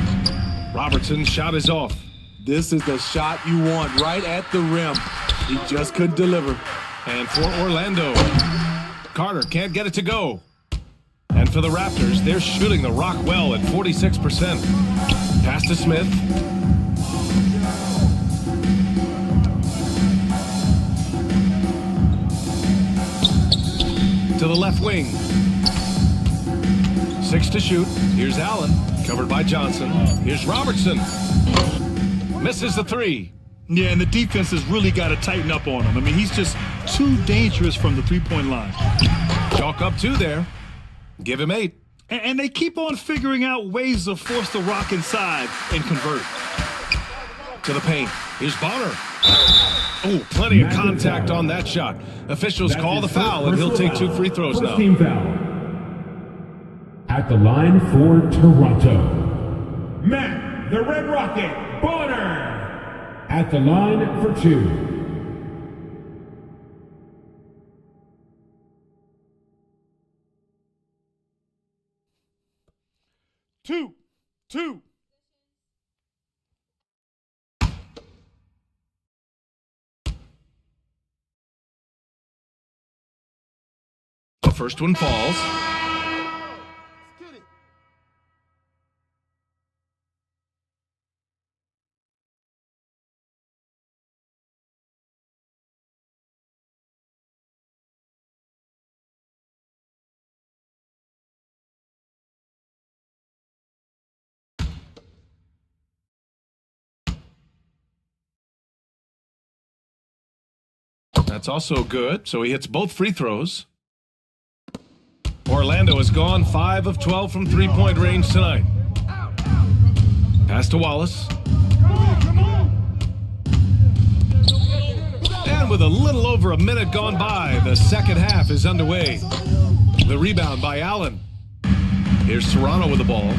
Robertson's shot is off. This is the shot you want right at the rim. He just couldn't deliver. And for Orlando, Carter can't get it to go. And for the Raptors, they're shooting the rock well at 46%. Pass to Smith. To the left wing. 6 to shoot. Here's Allen, covered by Johnson. Here's Robertson. Misses the 3. Yeah, and the defense has really got to tighten up on him. I mean, he's just too dangerous from the three-point line. Chalk up 2 there. Give him 8. And they keep on figuring out ways to force the rock inside and convert. To the paint. Here's Bonner. Oh, plenty of contact on that shot. Officials call the foul, and he'll take 2 free throws now. Team foul. At the line for Toronto, Matt, the Red Rocket, Bonner. At the line for 2. Two. First one falls. That's also good, so he hits both free throws. Orlando has gone 5 of 12 from three-point range tonight. Pass to Wallace. And with a little over a minute gone by, the second half is underway. The rebound by Allen. Here's Toronto with the ball.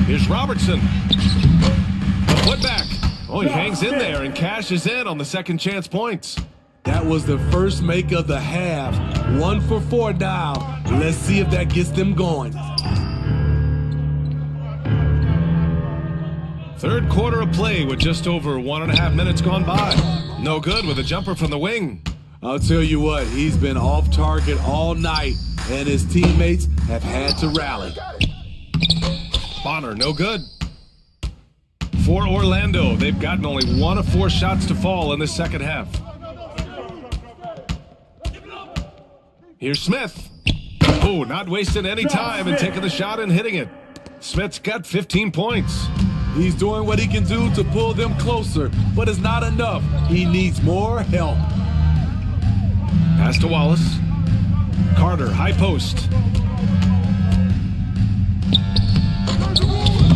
Here's Robertson. The putback. Oh, he hangs in there and cashes in on the second chance points. That was the first make of the half. 1 for 4 now. Let's see if that gets them going. Third quarter of play with just over 1.5 minutes gone by. No good with a jumper from the wing. I'll tell you what, he's been off target all night, and his teammates have had to rally. Bonner, no good. For Orlando, they've gotten only 1 of 4 shots to fall in the second half. Here's Smith. Oh, not wasting any time and taking the shot and hitting it. Smith's got 15 points. He's doing what he can do to pull them closer, but it's not enough. He needs more help. Pass to Wallace. Carter, high post.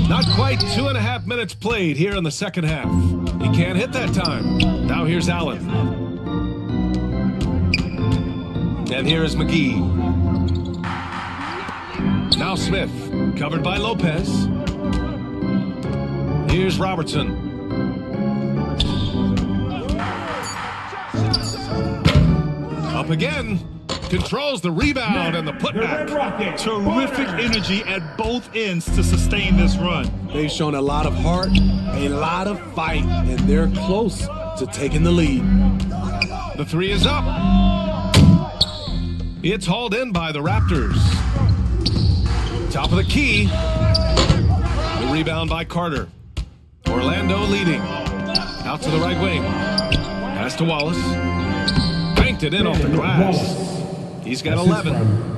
Not quite 2.5 minutes played here in the second half. He can't hit that time. Now here's Allen. And here is McGee. Now Smith, covered by Lopez. Here's Robertson. Up again. Controls the rebound and the putback. Terrific energy at both ends to sustain this run. They've shown a lot of heart, a lot of fight, and they're close to taking the lead. The three is up. It's hauled in by the Raptors. Top of the key. The rebound by Carter. Orlando leading. Out to the right wing. Pass to Wallace. Banked it in off the glass. He's got 11.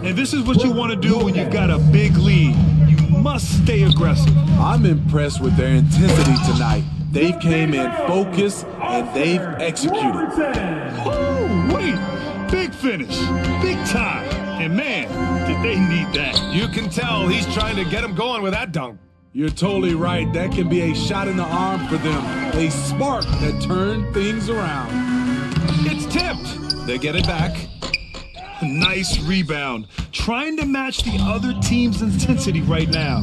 And this is what you want to do when you've got a big lead. You must stay aggressive. I'm impressed with their intensity tonight. They came in focused and they've executed. Oh, wait. Big finish. Big time. And man, did they need that. You can tell he's trying to get him going with that dunk. You're totally right. That can be a shot in the arm for them. A spark that turned things around. It's tipped. They get it back. Nice rebound. Trying to match the other team's intensity right now.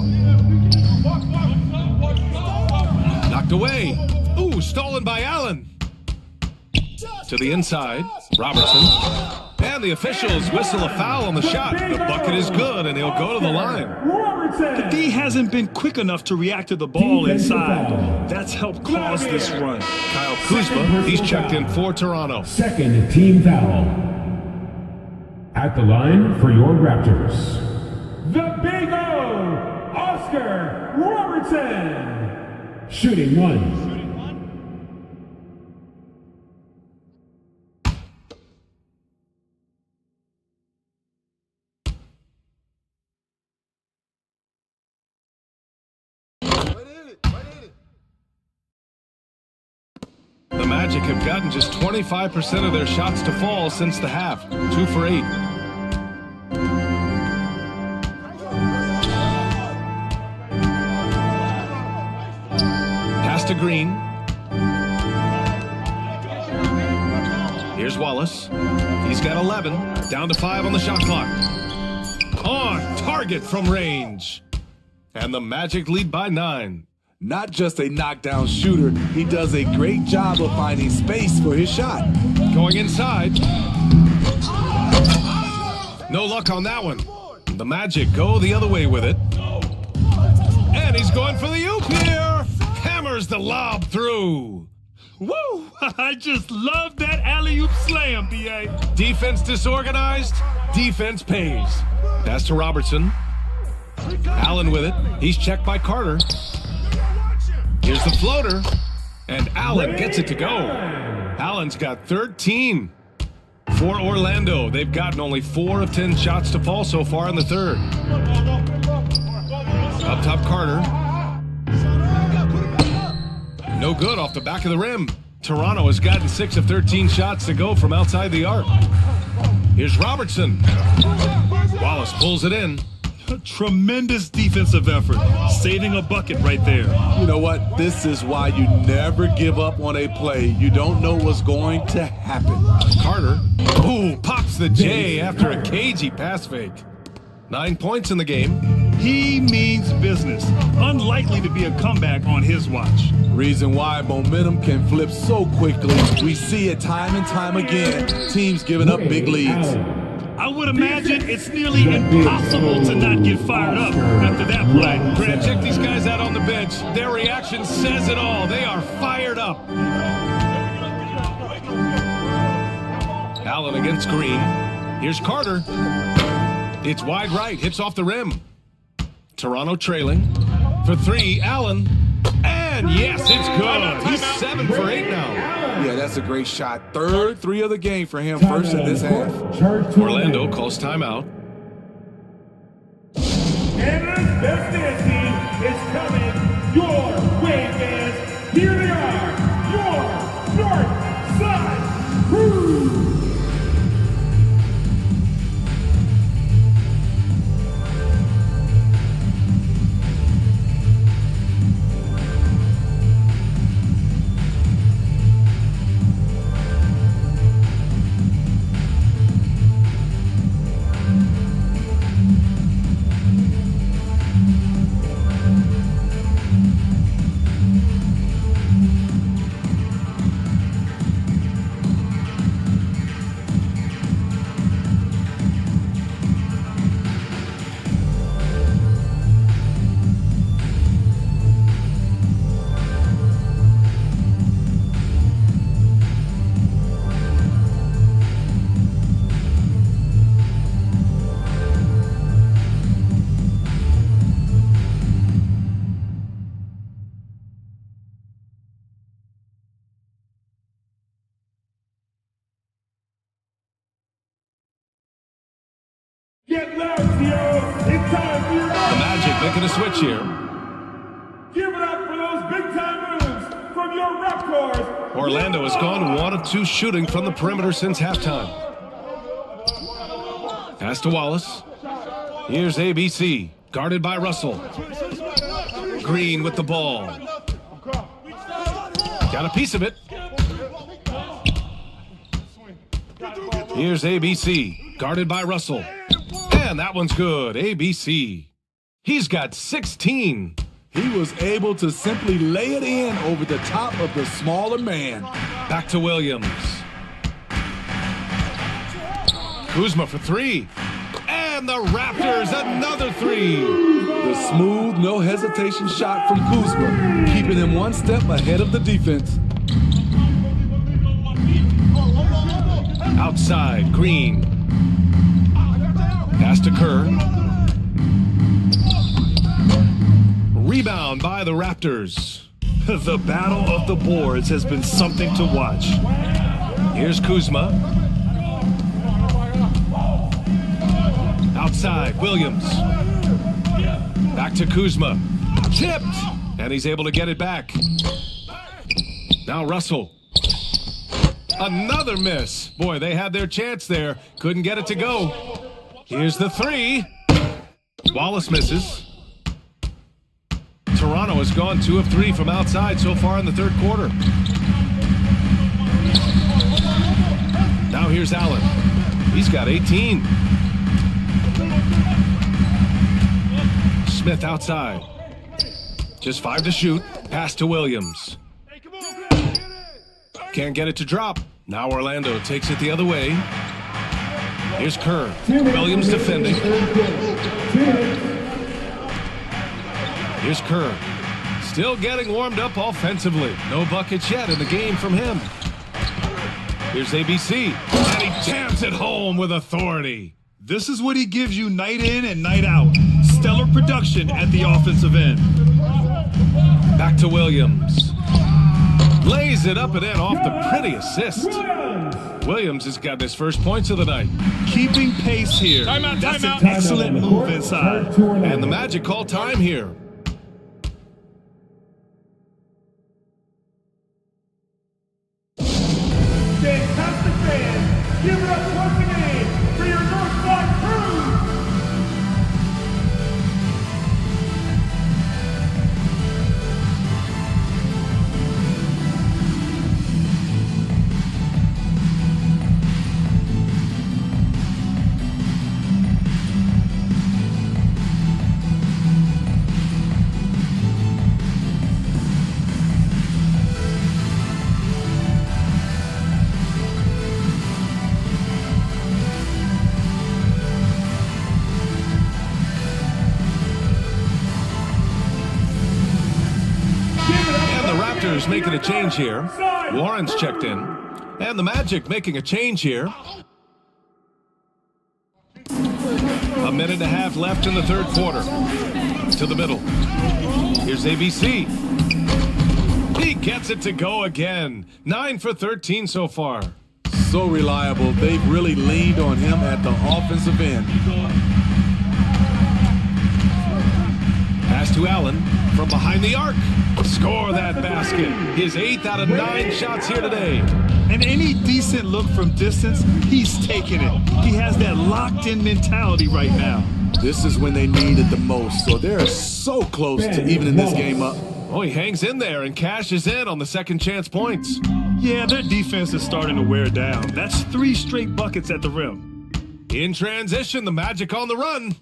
Knocked away. Ooh, stolen by Allen. To the inside, Robertson. And the officials whistle a foul on the shot. The bucket is good, and he'll go to the line. The D hasn't been quick enough to react to the ball inside. That's helped cause this run. Kyle Kuzma, he's checked in for Toronto. Second team foul. At the line for your Raptors, the Big O, Oscar Robertson. Shooting 1. The Magic have gotten just 25% of their shots to fall since the half. 2 for 8. Pass to Green. Here's Wallace. He's got 11. Down to 5 on the shot clock. On target from range. And the Magic lead by 9. Not just a knockdown shooter, he does a great job of finding space for his shot. Going inside. No luck on that one. The Magic go the other way with it. And he's going for the oop here. Hammers the lob through. Woo! I just love that alley-oop slam, B.A. Defense disorganized. Defense pays. Pass to Robertson. Allen with it. He's checked by Carter. Here's the floater. And Allen gets it to go. Allen's got 13 for Orlando. They've gotten only 4 of 10 shots to fall so far in the third. Up top, Carter. No good off the back of the rim. Toronto has gotten 6 of 13 shots to go from outside the arc. Here's Robertson. Wallace pulls it in. A tremendous defensive effort, saving a bucket right there. You know what? This is why you never give up on a play. You don't know what's going to happen. Carter, pops the J after a cagey pass fake. 9 points in the game. He means business. Unlikely to be a comeback on his watch. Reason why momentum can flip so quickly. We see it time and time again. Teams giving up big leads. I would imagine it's nearly impossible to not get fired up after that play. Grant, check these guys out on the bench. Their reaction says it all. They are fired up. Allen against Green. Here's Carter. It's wide right. Hits off the rim. Toronto trailing. For 3, Allen. And yes, it's good. He's 7 for 8 now. Yeah, that's a great shot. Third 3 of the game for him, first in this half. Orlando calls timeout. Canada's best dance team is coming your way, fans. Here they are, your North Side Crew. Get loud, Theo. It's time for your The Magic making a switch here. Give it up for those big-time moves from your Raptors. Orlando has gone 1 of 2 shooting from the perimeter since halftime. Pass to Wallace. Here's ABC, guarded by Russell. Green with the ball. Got a piece of it. Here's ABC, guarded by Russell. And that one's good. ABC. He's got 16. He was able to simply lay it in over the top of the smaller man. Back to Williams. Kuzma for 3. And the Raptors, another 3. The smooth, no hesitation shot from Kuzma, keeping him 1 step ahead of the defense. Outside, Green. Pass to Kerr. Rebound by the Raptors. The battle of the boards has been something to watch. Here's Kuzma. Outside, Williams. Back to Kuzma. Tipped! And he's able to get it back. Now Russell. Another miss. Boy, they had their chance there. Couldn't get it to go. Here's the 3. Wallace misses. Toronto has gone 2 of 3 from outside so far in the third quarter. Now here's Allen. He's got 18. Smith outside. Just 5 to shoot. Pass to Williams. Can't get it to drop. Now Orlando takes it the other way. Here's Kerr. Williams defending. Here's Kerr. Still getting warmed up offensively. No buckets yet in the game from him. Here's ABC. And he jams it home with authority. This is what he gives you night in and night out. Stellar production at the offensive end. Back to Williams. Lays it up and in off the pretty assist. Williams has got his first points of the night. Keeping pace here. That's an excellent move inside. And the Magic call time here. Fantastic fans, give it up once again for your Northside Crew! Making a change here. Warren's checked in. And the Magic making a change here. A minute and a half left in the third quarter. To the middle. Here's ABC. He gets it to go again. 9 for 13 so far. So reliable. They've really leaned on him at the offensive end. Pass to Allen from behind the arc. Score that basket. His 8th out of 9 shots here today. And any decent look from distance, he's taking it. He has that locked-in mentality right now. This is when they need it the most, so they're so close to evening this game up. Oh, he hangs in there and cashes in on the second chance points. Yeah, their defense is starting to wear down. That's 3 straight buckets at the rim. In transition, the Magic on the run.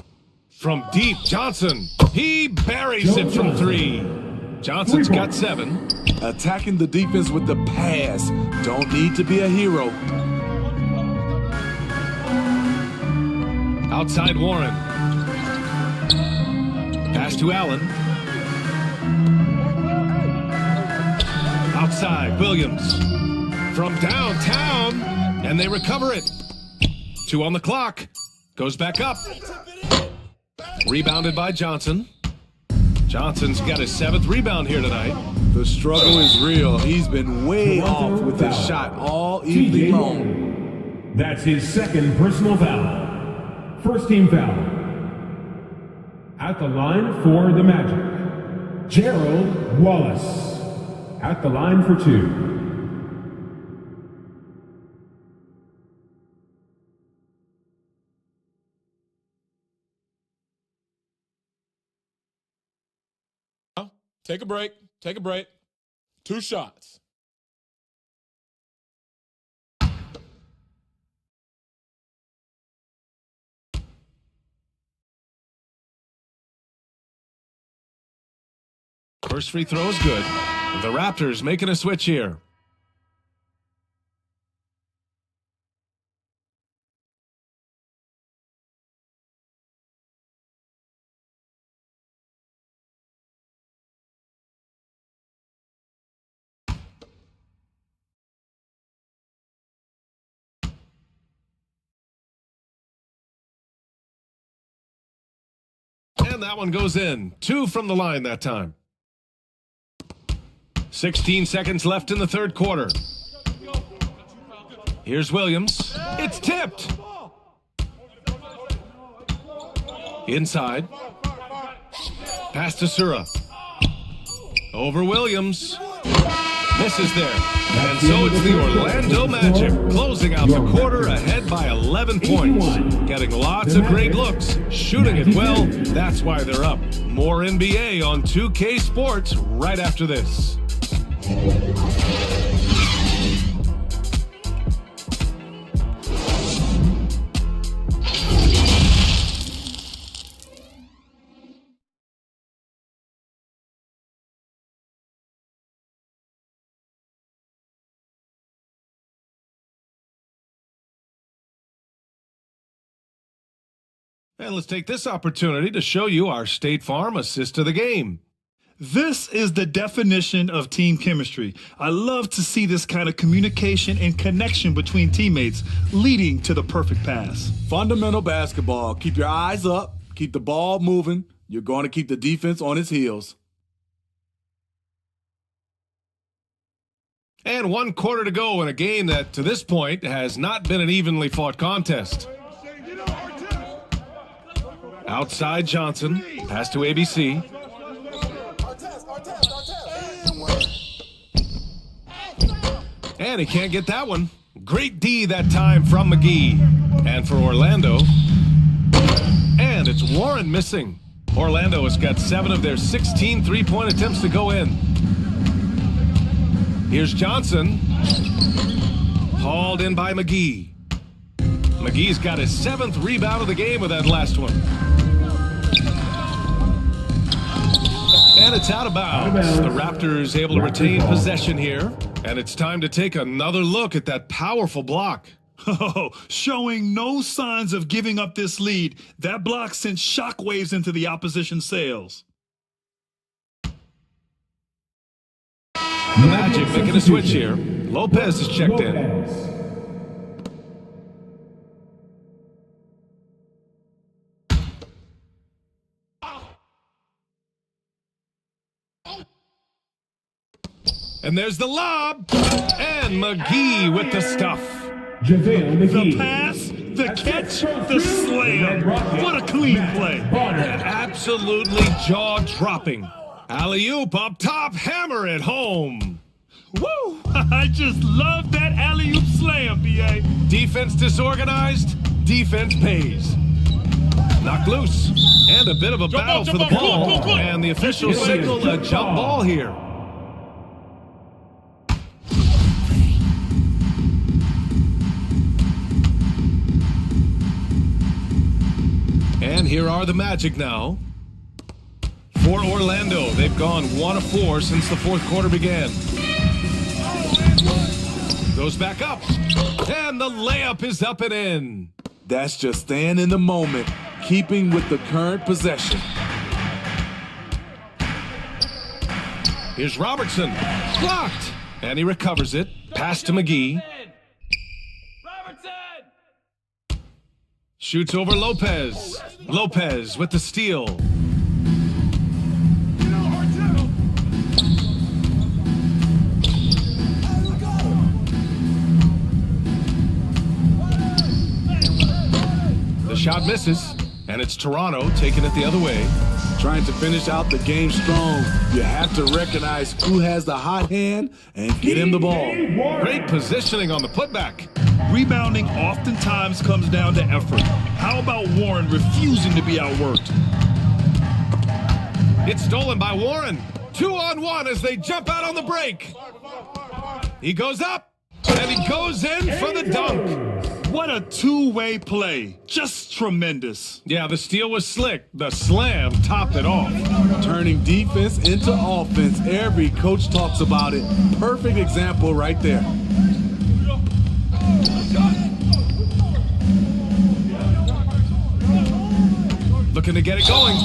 From deep, Johnson. He buries it from 3. Johnson's got 7. Attacking the defense with the pass. Don't need to be a hero. Outside Warren. Pass to Allen. Outside Williams. From downtown. And they recover it. 2 on the clock. Goes back up. Rebounded by Johnson. Johnson's got his 7th rebound here tonight. The struggle is real. He's been way off with his shot all evening long. That's his 2nd personal foul. First team foul. At the line for the Magic, Gerald Wallace. At the line for 2. Take a break. Take a break. 2 shots. First free throw is good. The Raptors making a switch here. And that one goes in. 2 from the line that time. 16 seconds left in the third quarter. Here's Williams. It's tipped. Inside. Pass to Sura. Over Williams. Misses there. And so it's the Orlando Magic closing out the quarter ahead by 11 points. Getting lots of great looks, shooting it well. That's why they're up. More NBA on 2K Sports right after this. And let's take this opportunity to show you our State Farm assist of the game. This is the definition of team chemistry. I love to see this kind of communication and connection between teammates leading to the perfect pass. Fundamental basketball. Keep your eyes up. Keep the ball moving. You're going to keep the defense on its heels. And 1 quarter to go in a game that, to this point, has not been an evenly fought contest. Outside Johnson. Pass to ABC. And he can't get that one. Great D that time from McGee. And for Orlando. And it's Warren missing. Orlando has got 7 of their 16 three-point attempts to go in. Here's Johnson. Hauled in by McGee. McGee's got his 7th rebound of the game with that last one. And it's out of bounds. The Raptors able to retain possession here. And it's time to take another look at that powerful block. Oh, showing no signs of giving up this lead. That block sent shockwaves into the opposition sails. The Magic making a switch here. Lopez is checked in. And there's the lob. And McGee with the stuff. The pass, the catch, the slam. What a clean play. Absolutely jaw-dropping. Alley-oop up top, hammer it home. Woo! I just love that alley-oop slam, B.A. Defense disorganized, defense pays. Knocked loose. And a bit of a battle for the ball. And the officials signaled a jump ball here. And here are the Magic now. For Orlando, they've gone 1 of 4 since the 4th quarter began. Goes back up. And the layup is up and in. That's just staying in the moment, keeping with the current possession. Here's Robertson. Blocked. And he recovers it. Pass to McGee. Shoots over Lopez. Lopez with the steal. The shot misses, and it's Toronto taking it the other way. Trying to finish out the game strong. You have to recognize who has the hot hand and get him the ball. Great positioning on the putback. Rebounding oftentimes comes down to effort. How about Warren refusing to be outworked? It's stolen by Warren. 2-on-1 as they jump out on the break. He goes up, and he goes in for the dunk. What a two-way play. Just tremendous. Yeah, the steal was slick. The slam topped it off. Turning defense into offense. Every coach talks about it. Perfect example right there. Looking to get it going.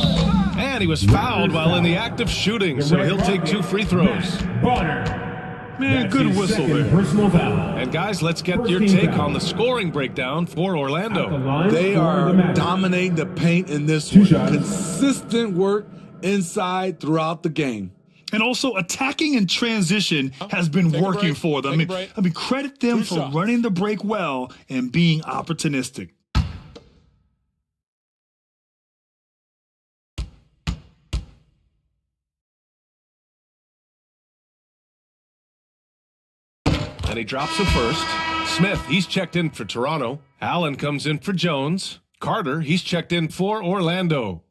And he was fouled while in the act of shooting, so he'll take 2 free throws. Man, good whistle there. Personal foul. And guys, let's get your take on the scoring breakdown for Orlando. They are dominating the paint in this one. Consistent work inside throughout the game. And also, attacking in transition has been working for them. I mean, credit them for running the break well and being opportunistic. And he drops the first. Smith, he's checked in for Toronto. Allen comes in for Jones. Carter, he's checked in for Orlando.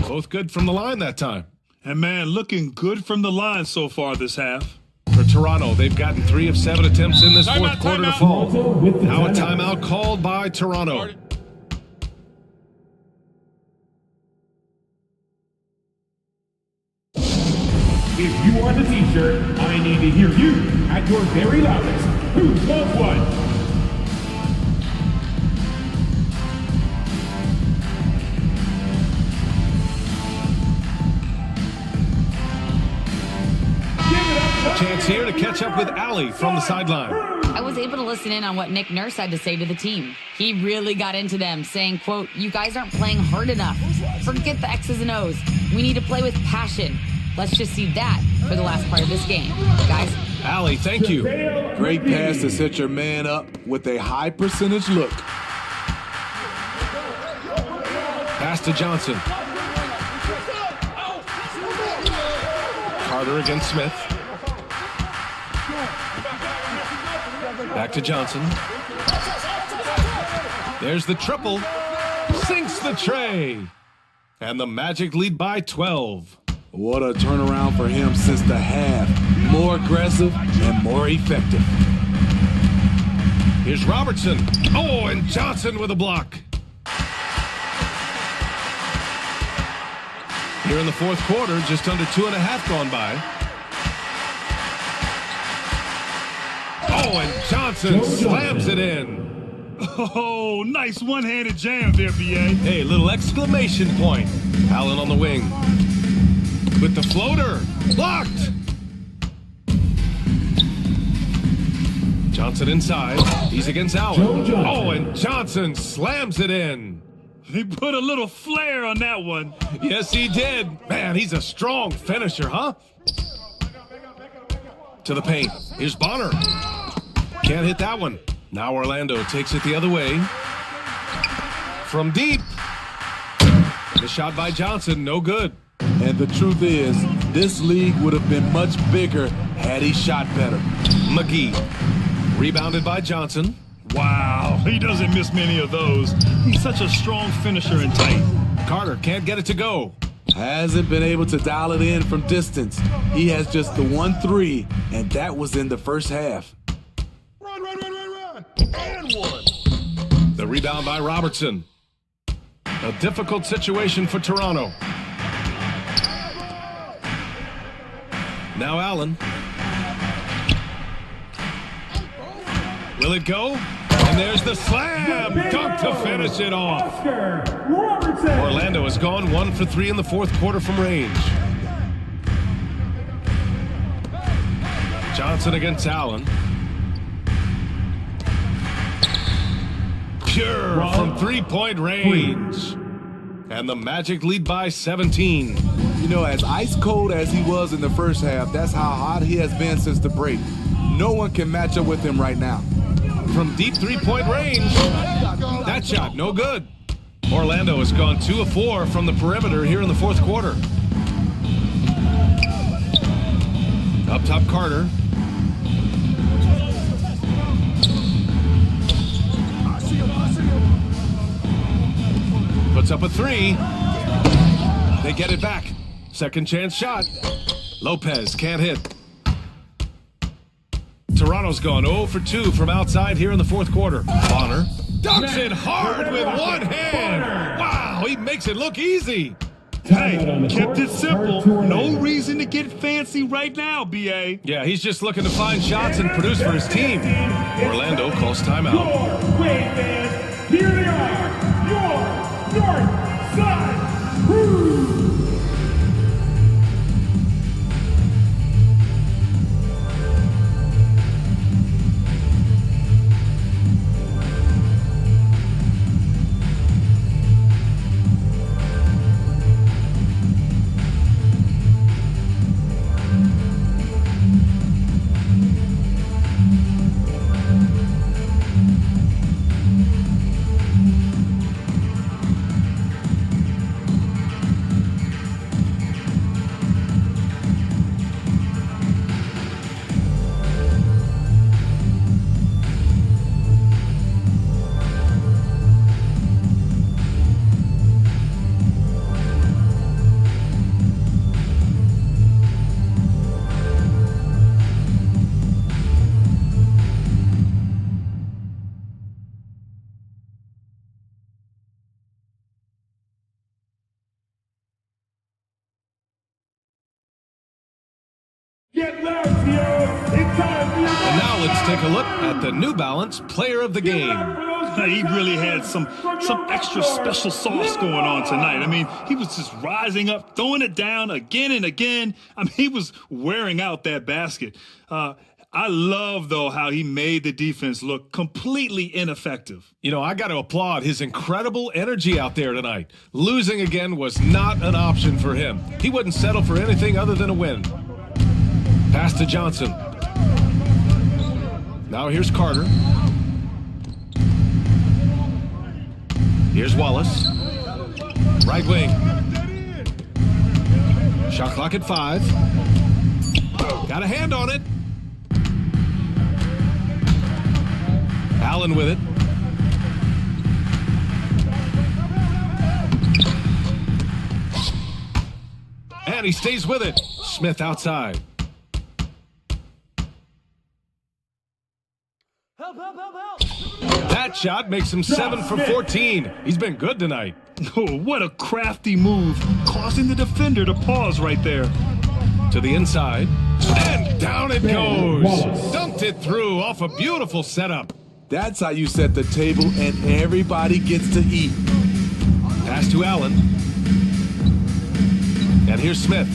Both good from the line that time. And man, looking good from the line so far this half. For Toronto, they've gotten 3 of 7 attempts in this fourth quarter to fall. Now a timeout called by Toronto. Mister, I need to hear you at your very loudest. Who wants one? Chance here to catch up with Allie from the sideline. I was able to listen in on what Nick Nurse had to say to the team. He really got into them, saying, quote, "You guys aren't playing hard enough. Forget the X's and O's. We need to play with passion. Let's just see that for the last part of this game. Guys." Allie, thank you. Great pass to set your man up with a high percentage look. Pass to Johnson. Carter against Smith. Back to Johnson. There's the triple. Sinks the tray. And the Magic lead by 12. What a turnaround for him since the half. More aggressive and more effective. Here's Robertson. Oh, and Johnson with a block. Here in the fourth quarter, just under 2.5 gone by. Oh, and Johnson slams it in. Oh, nice one-handed jam there, B.A. Hey, little exclamation point. Allen on the wing. With the floater. Blocked. Johnson inside. He's against Allen. Oh, and Johnson slams it in. He put a little flair on that one. Yes, he did. Man, he's a strong finisher, huh? To the paint. Here's Bonner. Can't hit that one. Now Orlando takes it the other way. From deep. The shot by Johnson, no good. And the truth is, this league would have been much bigger had he shot better. McGee. Rebounded by Johnson. Wow, he doesn't miss many of those. He's such a strong finisher and tight. Carter can't get it to go. Hasn't been able to dial it in from distance. He has just the 1-3, and that was in the first half. Run, and one. The rebound by Robertson. A difficult situation for Toronto. Now Allen. Will it go? And there's the slam dunk to finish it off. Orlando has gone 1 for 3 in the fourth quarter from range. Johnson against Allen. Pure from three-point range. And the Magic lead by 17. You know, as ice cold as he was in the first half, that's how hot he has been since the break. No one can match up with him right now. From deep three-point range. That shot, no good. Orlando has gone 2 of 4 from the perimeter here in the fourth quarter. Up top, Carter. Puts up a 3. They get it back. Second chance shot. Lopez can't hit. Toronto's gone 0 for 2 from outside here in the fourth quarter. Bonner dunks it hard with one hand. Wow, he makes it look easy. Hey, kept it simple. No reason to get fancy right now, B.A. Yeah, he's just looking to find shots and produce for his team. Orlando calls timeout. Wait, fans, here they are, your North Side Crew. let's take a look at the New Balance Player of the Game. He really had some extra special sauce going on tonight. I mean, he was just rising up, throwing it down again and again. I mean, he was wearing out that basket. I love, though, how he made the defense look completely ineffective. You know, I got to applaud his incredible energy out there tonight. Losing again was not an option for him. He wouldn't settle for anything other than a win. Pass to Johnson. Now here's Carter. Here's Wallace. Right wing. Shot clock at 5. Got a hand on it. Allen with it. And he stays with it. Smith outside. That shot makes him 7 for 14. He's been good tonight. Oh, what a crafty move, causing the defender to pause right there. To the inside. And down it goes. Dunked it through off a beautiful setup. That's how you set the table and everybody gets to eat. Pass to Allen. And here's Smith.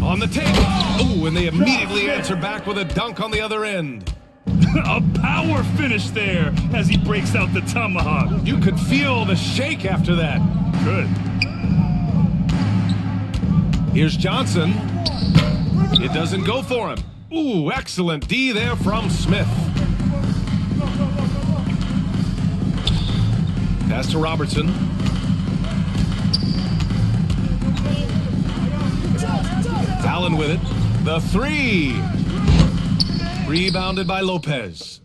On the table. Ooh, and they immediately answer back with a dunk on the other end. A power finish there as he breaks out the tomahawk. You could feel the shake after that. Good. Here's Johnson. It doesn't go for him. Ooh, excellent D there from Smith. Pass to Robertson. Allen with it. The 3. Rebounded by Lopez.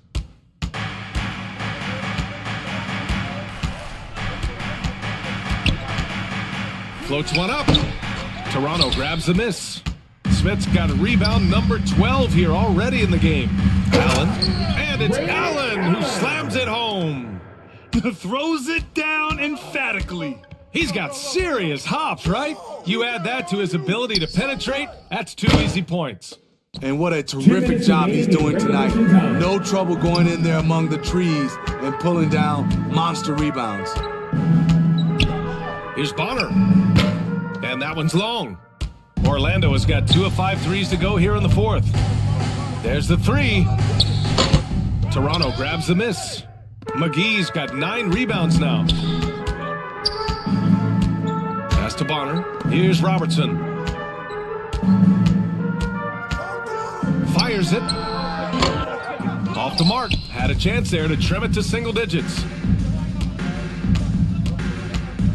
Floats one up. Toronto grabs the miss. Smith's got a rebound number 12 here already in the game. Allen. And it's Allen who slams it home. Throws it down emphatically. He's got serious hops, right? You add that to his ability to penetrate, that's 2 easy points. And what a terrific job he's doing tonight. No trouble going in there among the trees and pulling down monster rebounds. Here's Bonner. And that one's long. Orlando has got 2 of 5 threes to go here in the 4th. There's the 3. Toronto grabs the miss. McGee's got 9 rebounds now. Pass to Bonner. Here's Robertson. Fires it. Off the mark. Had a chance there to trim it to single digits.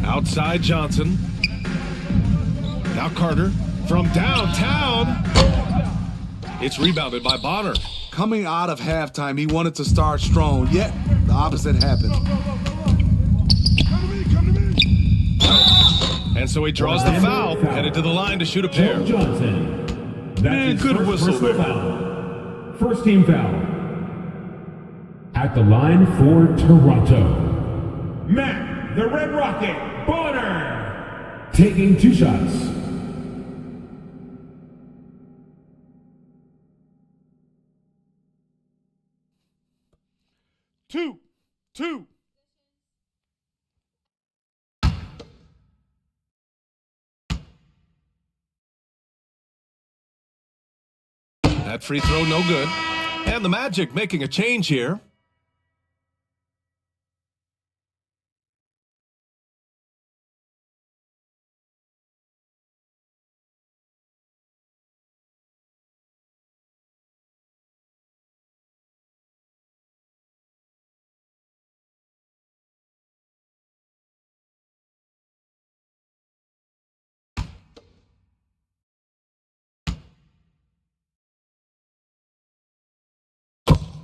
Outside Johnson. Now Carter from downtown. It's rebounded by Bonner. Coming out of halftime, he wanted to start strong, yet the opposite happened. And so he draws the foul, headed to the line to shoot a pair. Johnson. That's good whistle there. Foul. First team foul. At the line for Toronto. Matt, the Red Rocket, Bonner. Taking 2 shots. Two. That free throw no good. And the Magic making a change here.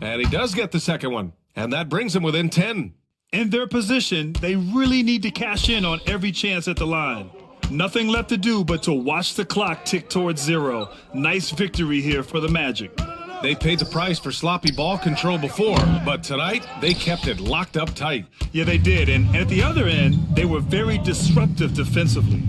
And he does get the second one. And that brings him within 10. In their position, they really need to cash in on every chance at the line. Nothing left to do but to watch the clock tick towards 0. Nice victory here for the Magic. They paid the price for sloppy ball control before, but tonight they kept it locked up tight. Yeah, they did. And at the other end, they were very disruptive defensively.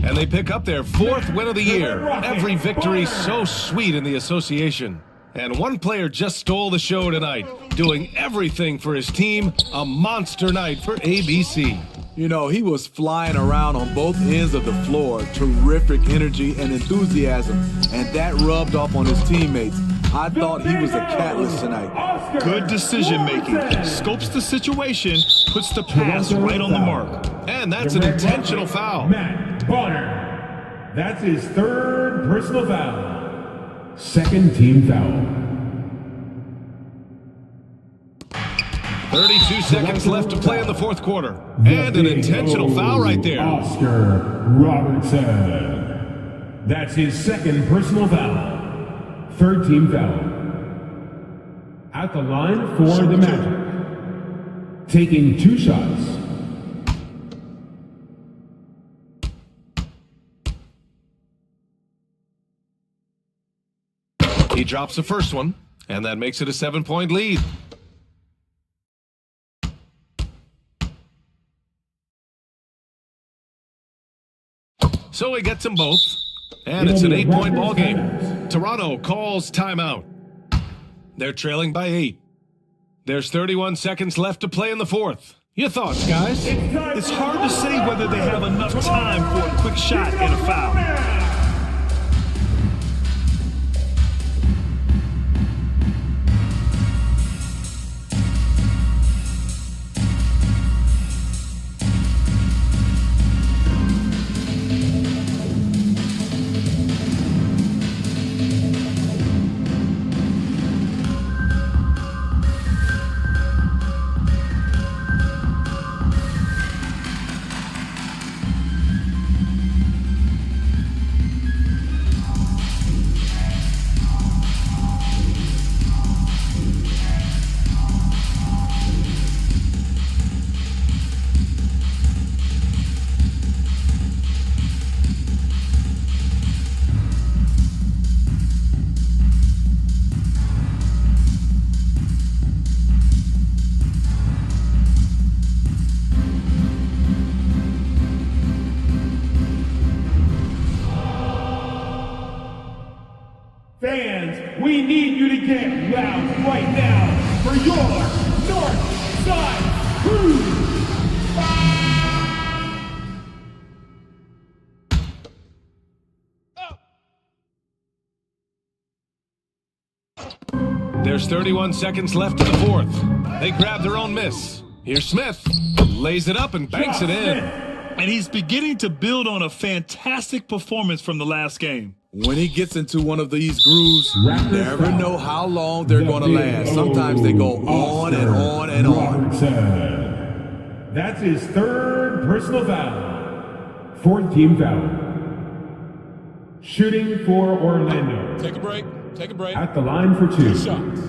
And they pick up their 4th win of the year. Every victory so sweet in the association. And one player just stole the show tonight, doing everything for his team. A monster night for ABC. You know, he was flying around on both ends of the floor. Terrific energy and enthusiasm. And that rubbed off on his teammates. I thought he was a catalyst tonight. Good decision making. Scopes the situation, puts the pass right on the mark. And that's an intentional foul. Matt Bonner. That's his 3rd personal foul. 2nd team foul. 32 seconds left to play in the 4th quarter. And an intentional foul right there. Oscar Robertson. That's his 2nd personal foul. 3rd team foul. At the line for the Magic. Taking 2 shots. He drops the first one, and that makes it a 7-point lead. So he gets them both, and it's an 8-point ball game. Toronto calls timeout. They're trailing by 8. There's 31 seconds left to play in the 4th. Your thoughts, guys? It's hard to say whether they have enough time for a quick shot and a foul. Fans, we need you to get loud right now for your North Side Crew. There's 31 seconds left in the 4th. They grab their own miss. Here's Smith. Lays it up and banks it in. And he's beginning to build on a fantastic performance from the last game. When he gets into one of these grooves, you never know how long they're going to last. Sometimes they go on and on and on. That's his 3rd personal foul. 4th team foul. Shooting for Orlando. Take a break. Take a break. At the line for 2. 2 shots.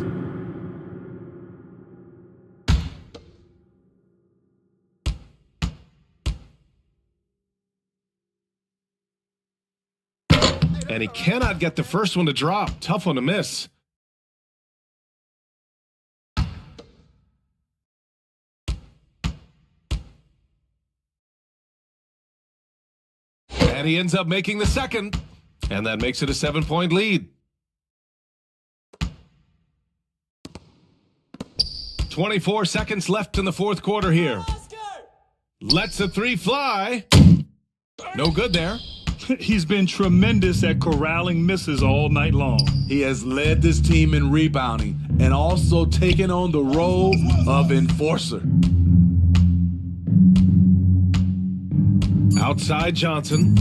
And he cannot get the first one to drop. Tough one to miss. And he ends up making the second. And that makes it a 7-point lead. 24 seconds left in the 4th quarter here. Lets the 3 fly. No good there. He's been tremendous at corralling misses all night long. He has led this team in rebounding and also taken on the role of enforcer. Outside Johnson.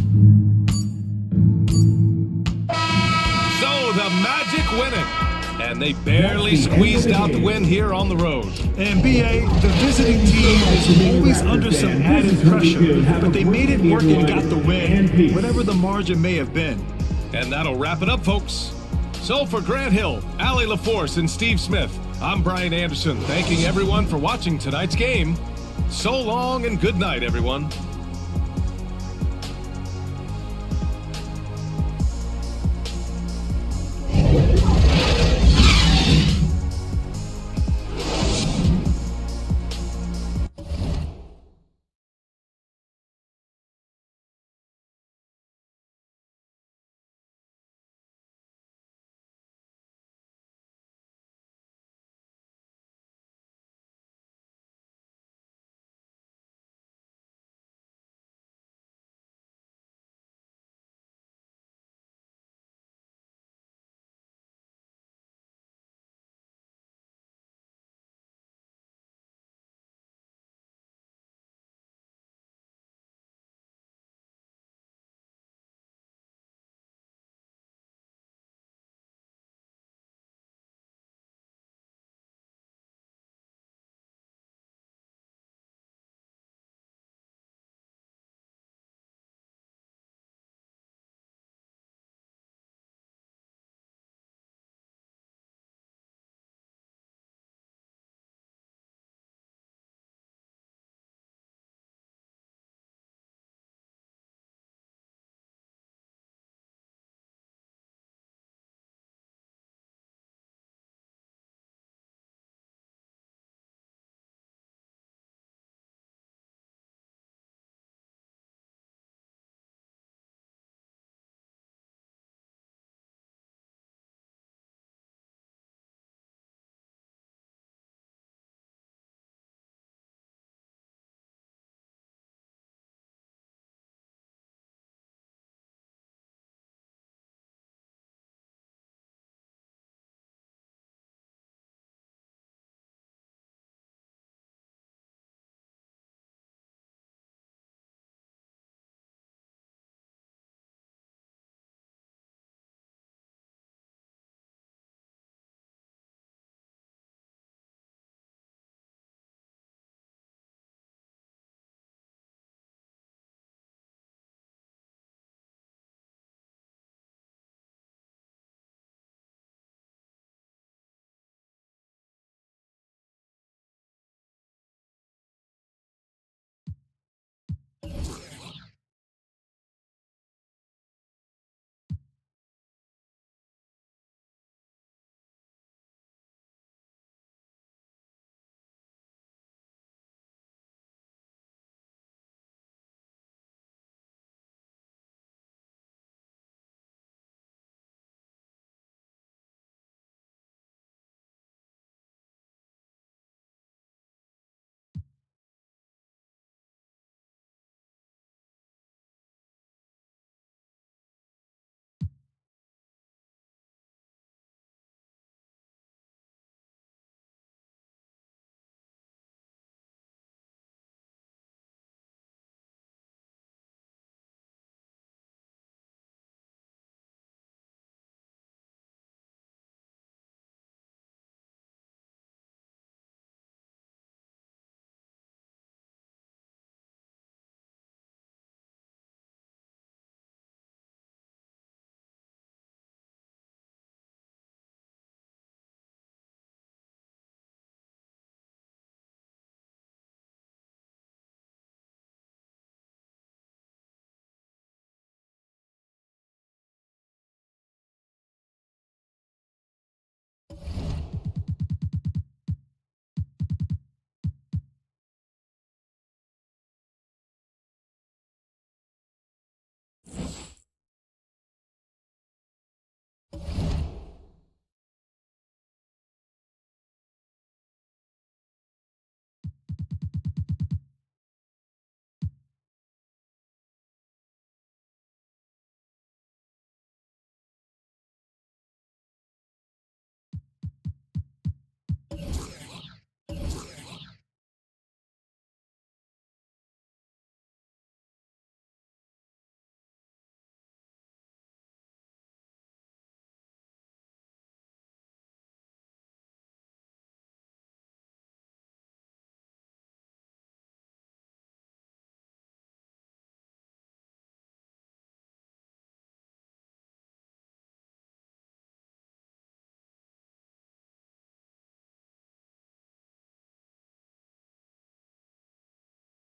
So the Magic win it. And they barely squeezed out the win here on the road. And B.A., the visiting team is always under some added pressure, but they made it work and got the win, whatever the margin may have been. And that'll wrap it up, folks. So for Grant Hill, Allie LaForce, and Steve Smith, I'm Brian Anderson, thanking everyone for watching tonight's game. So long and good night, everyone.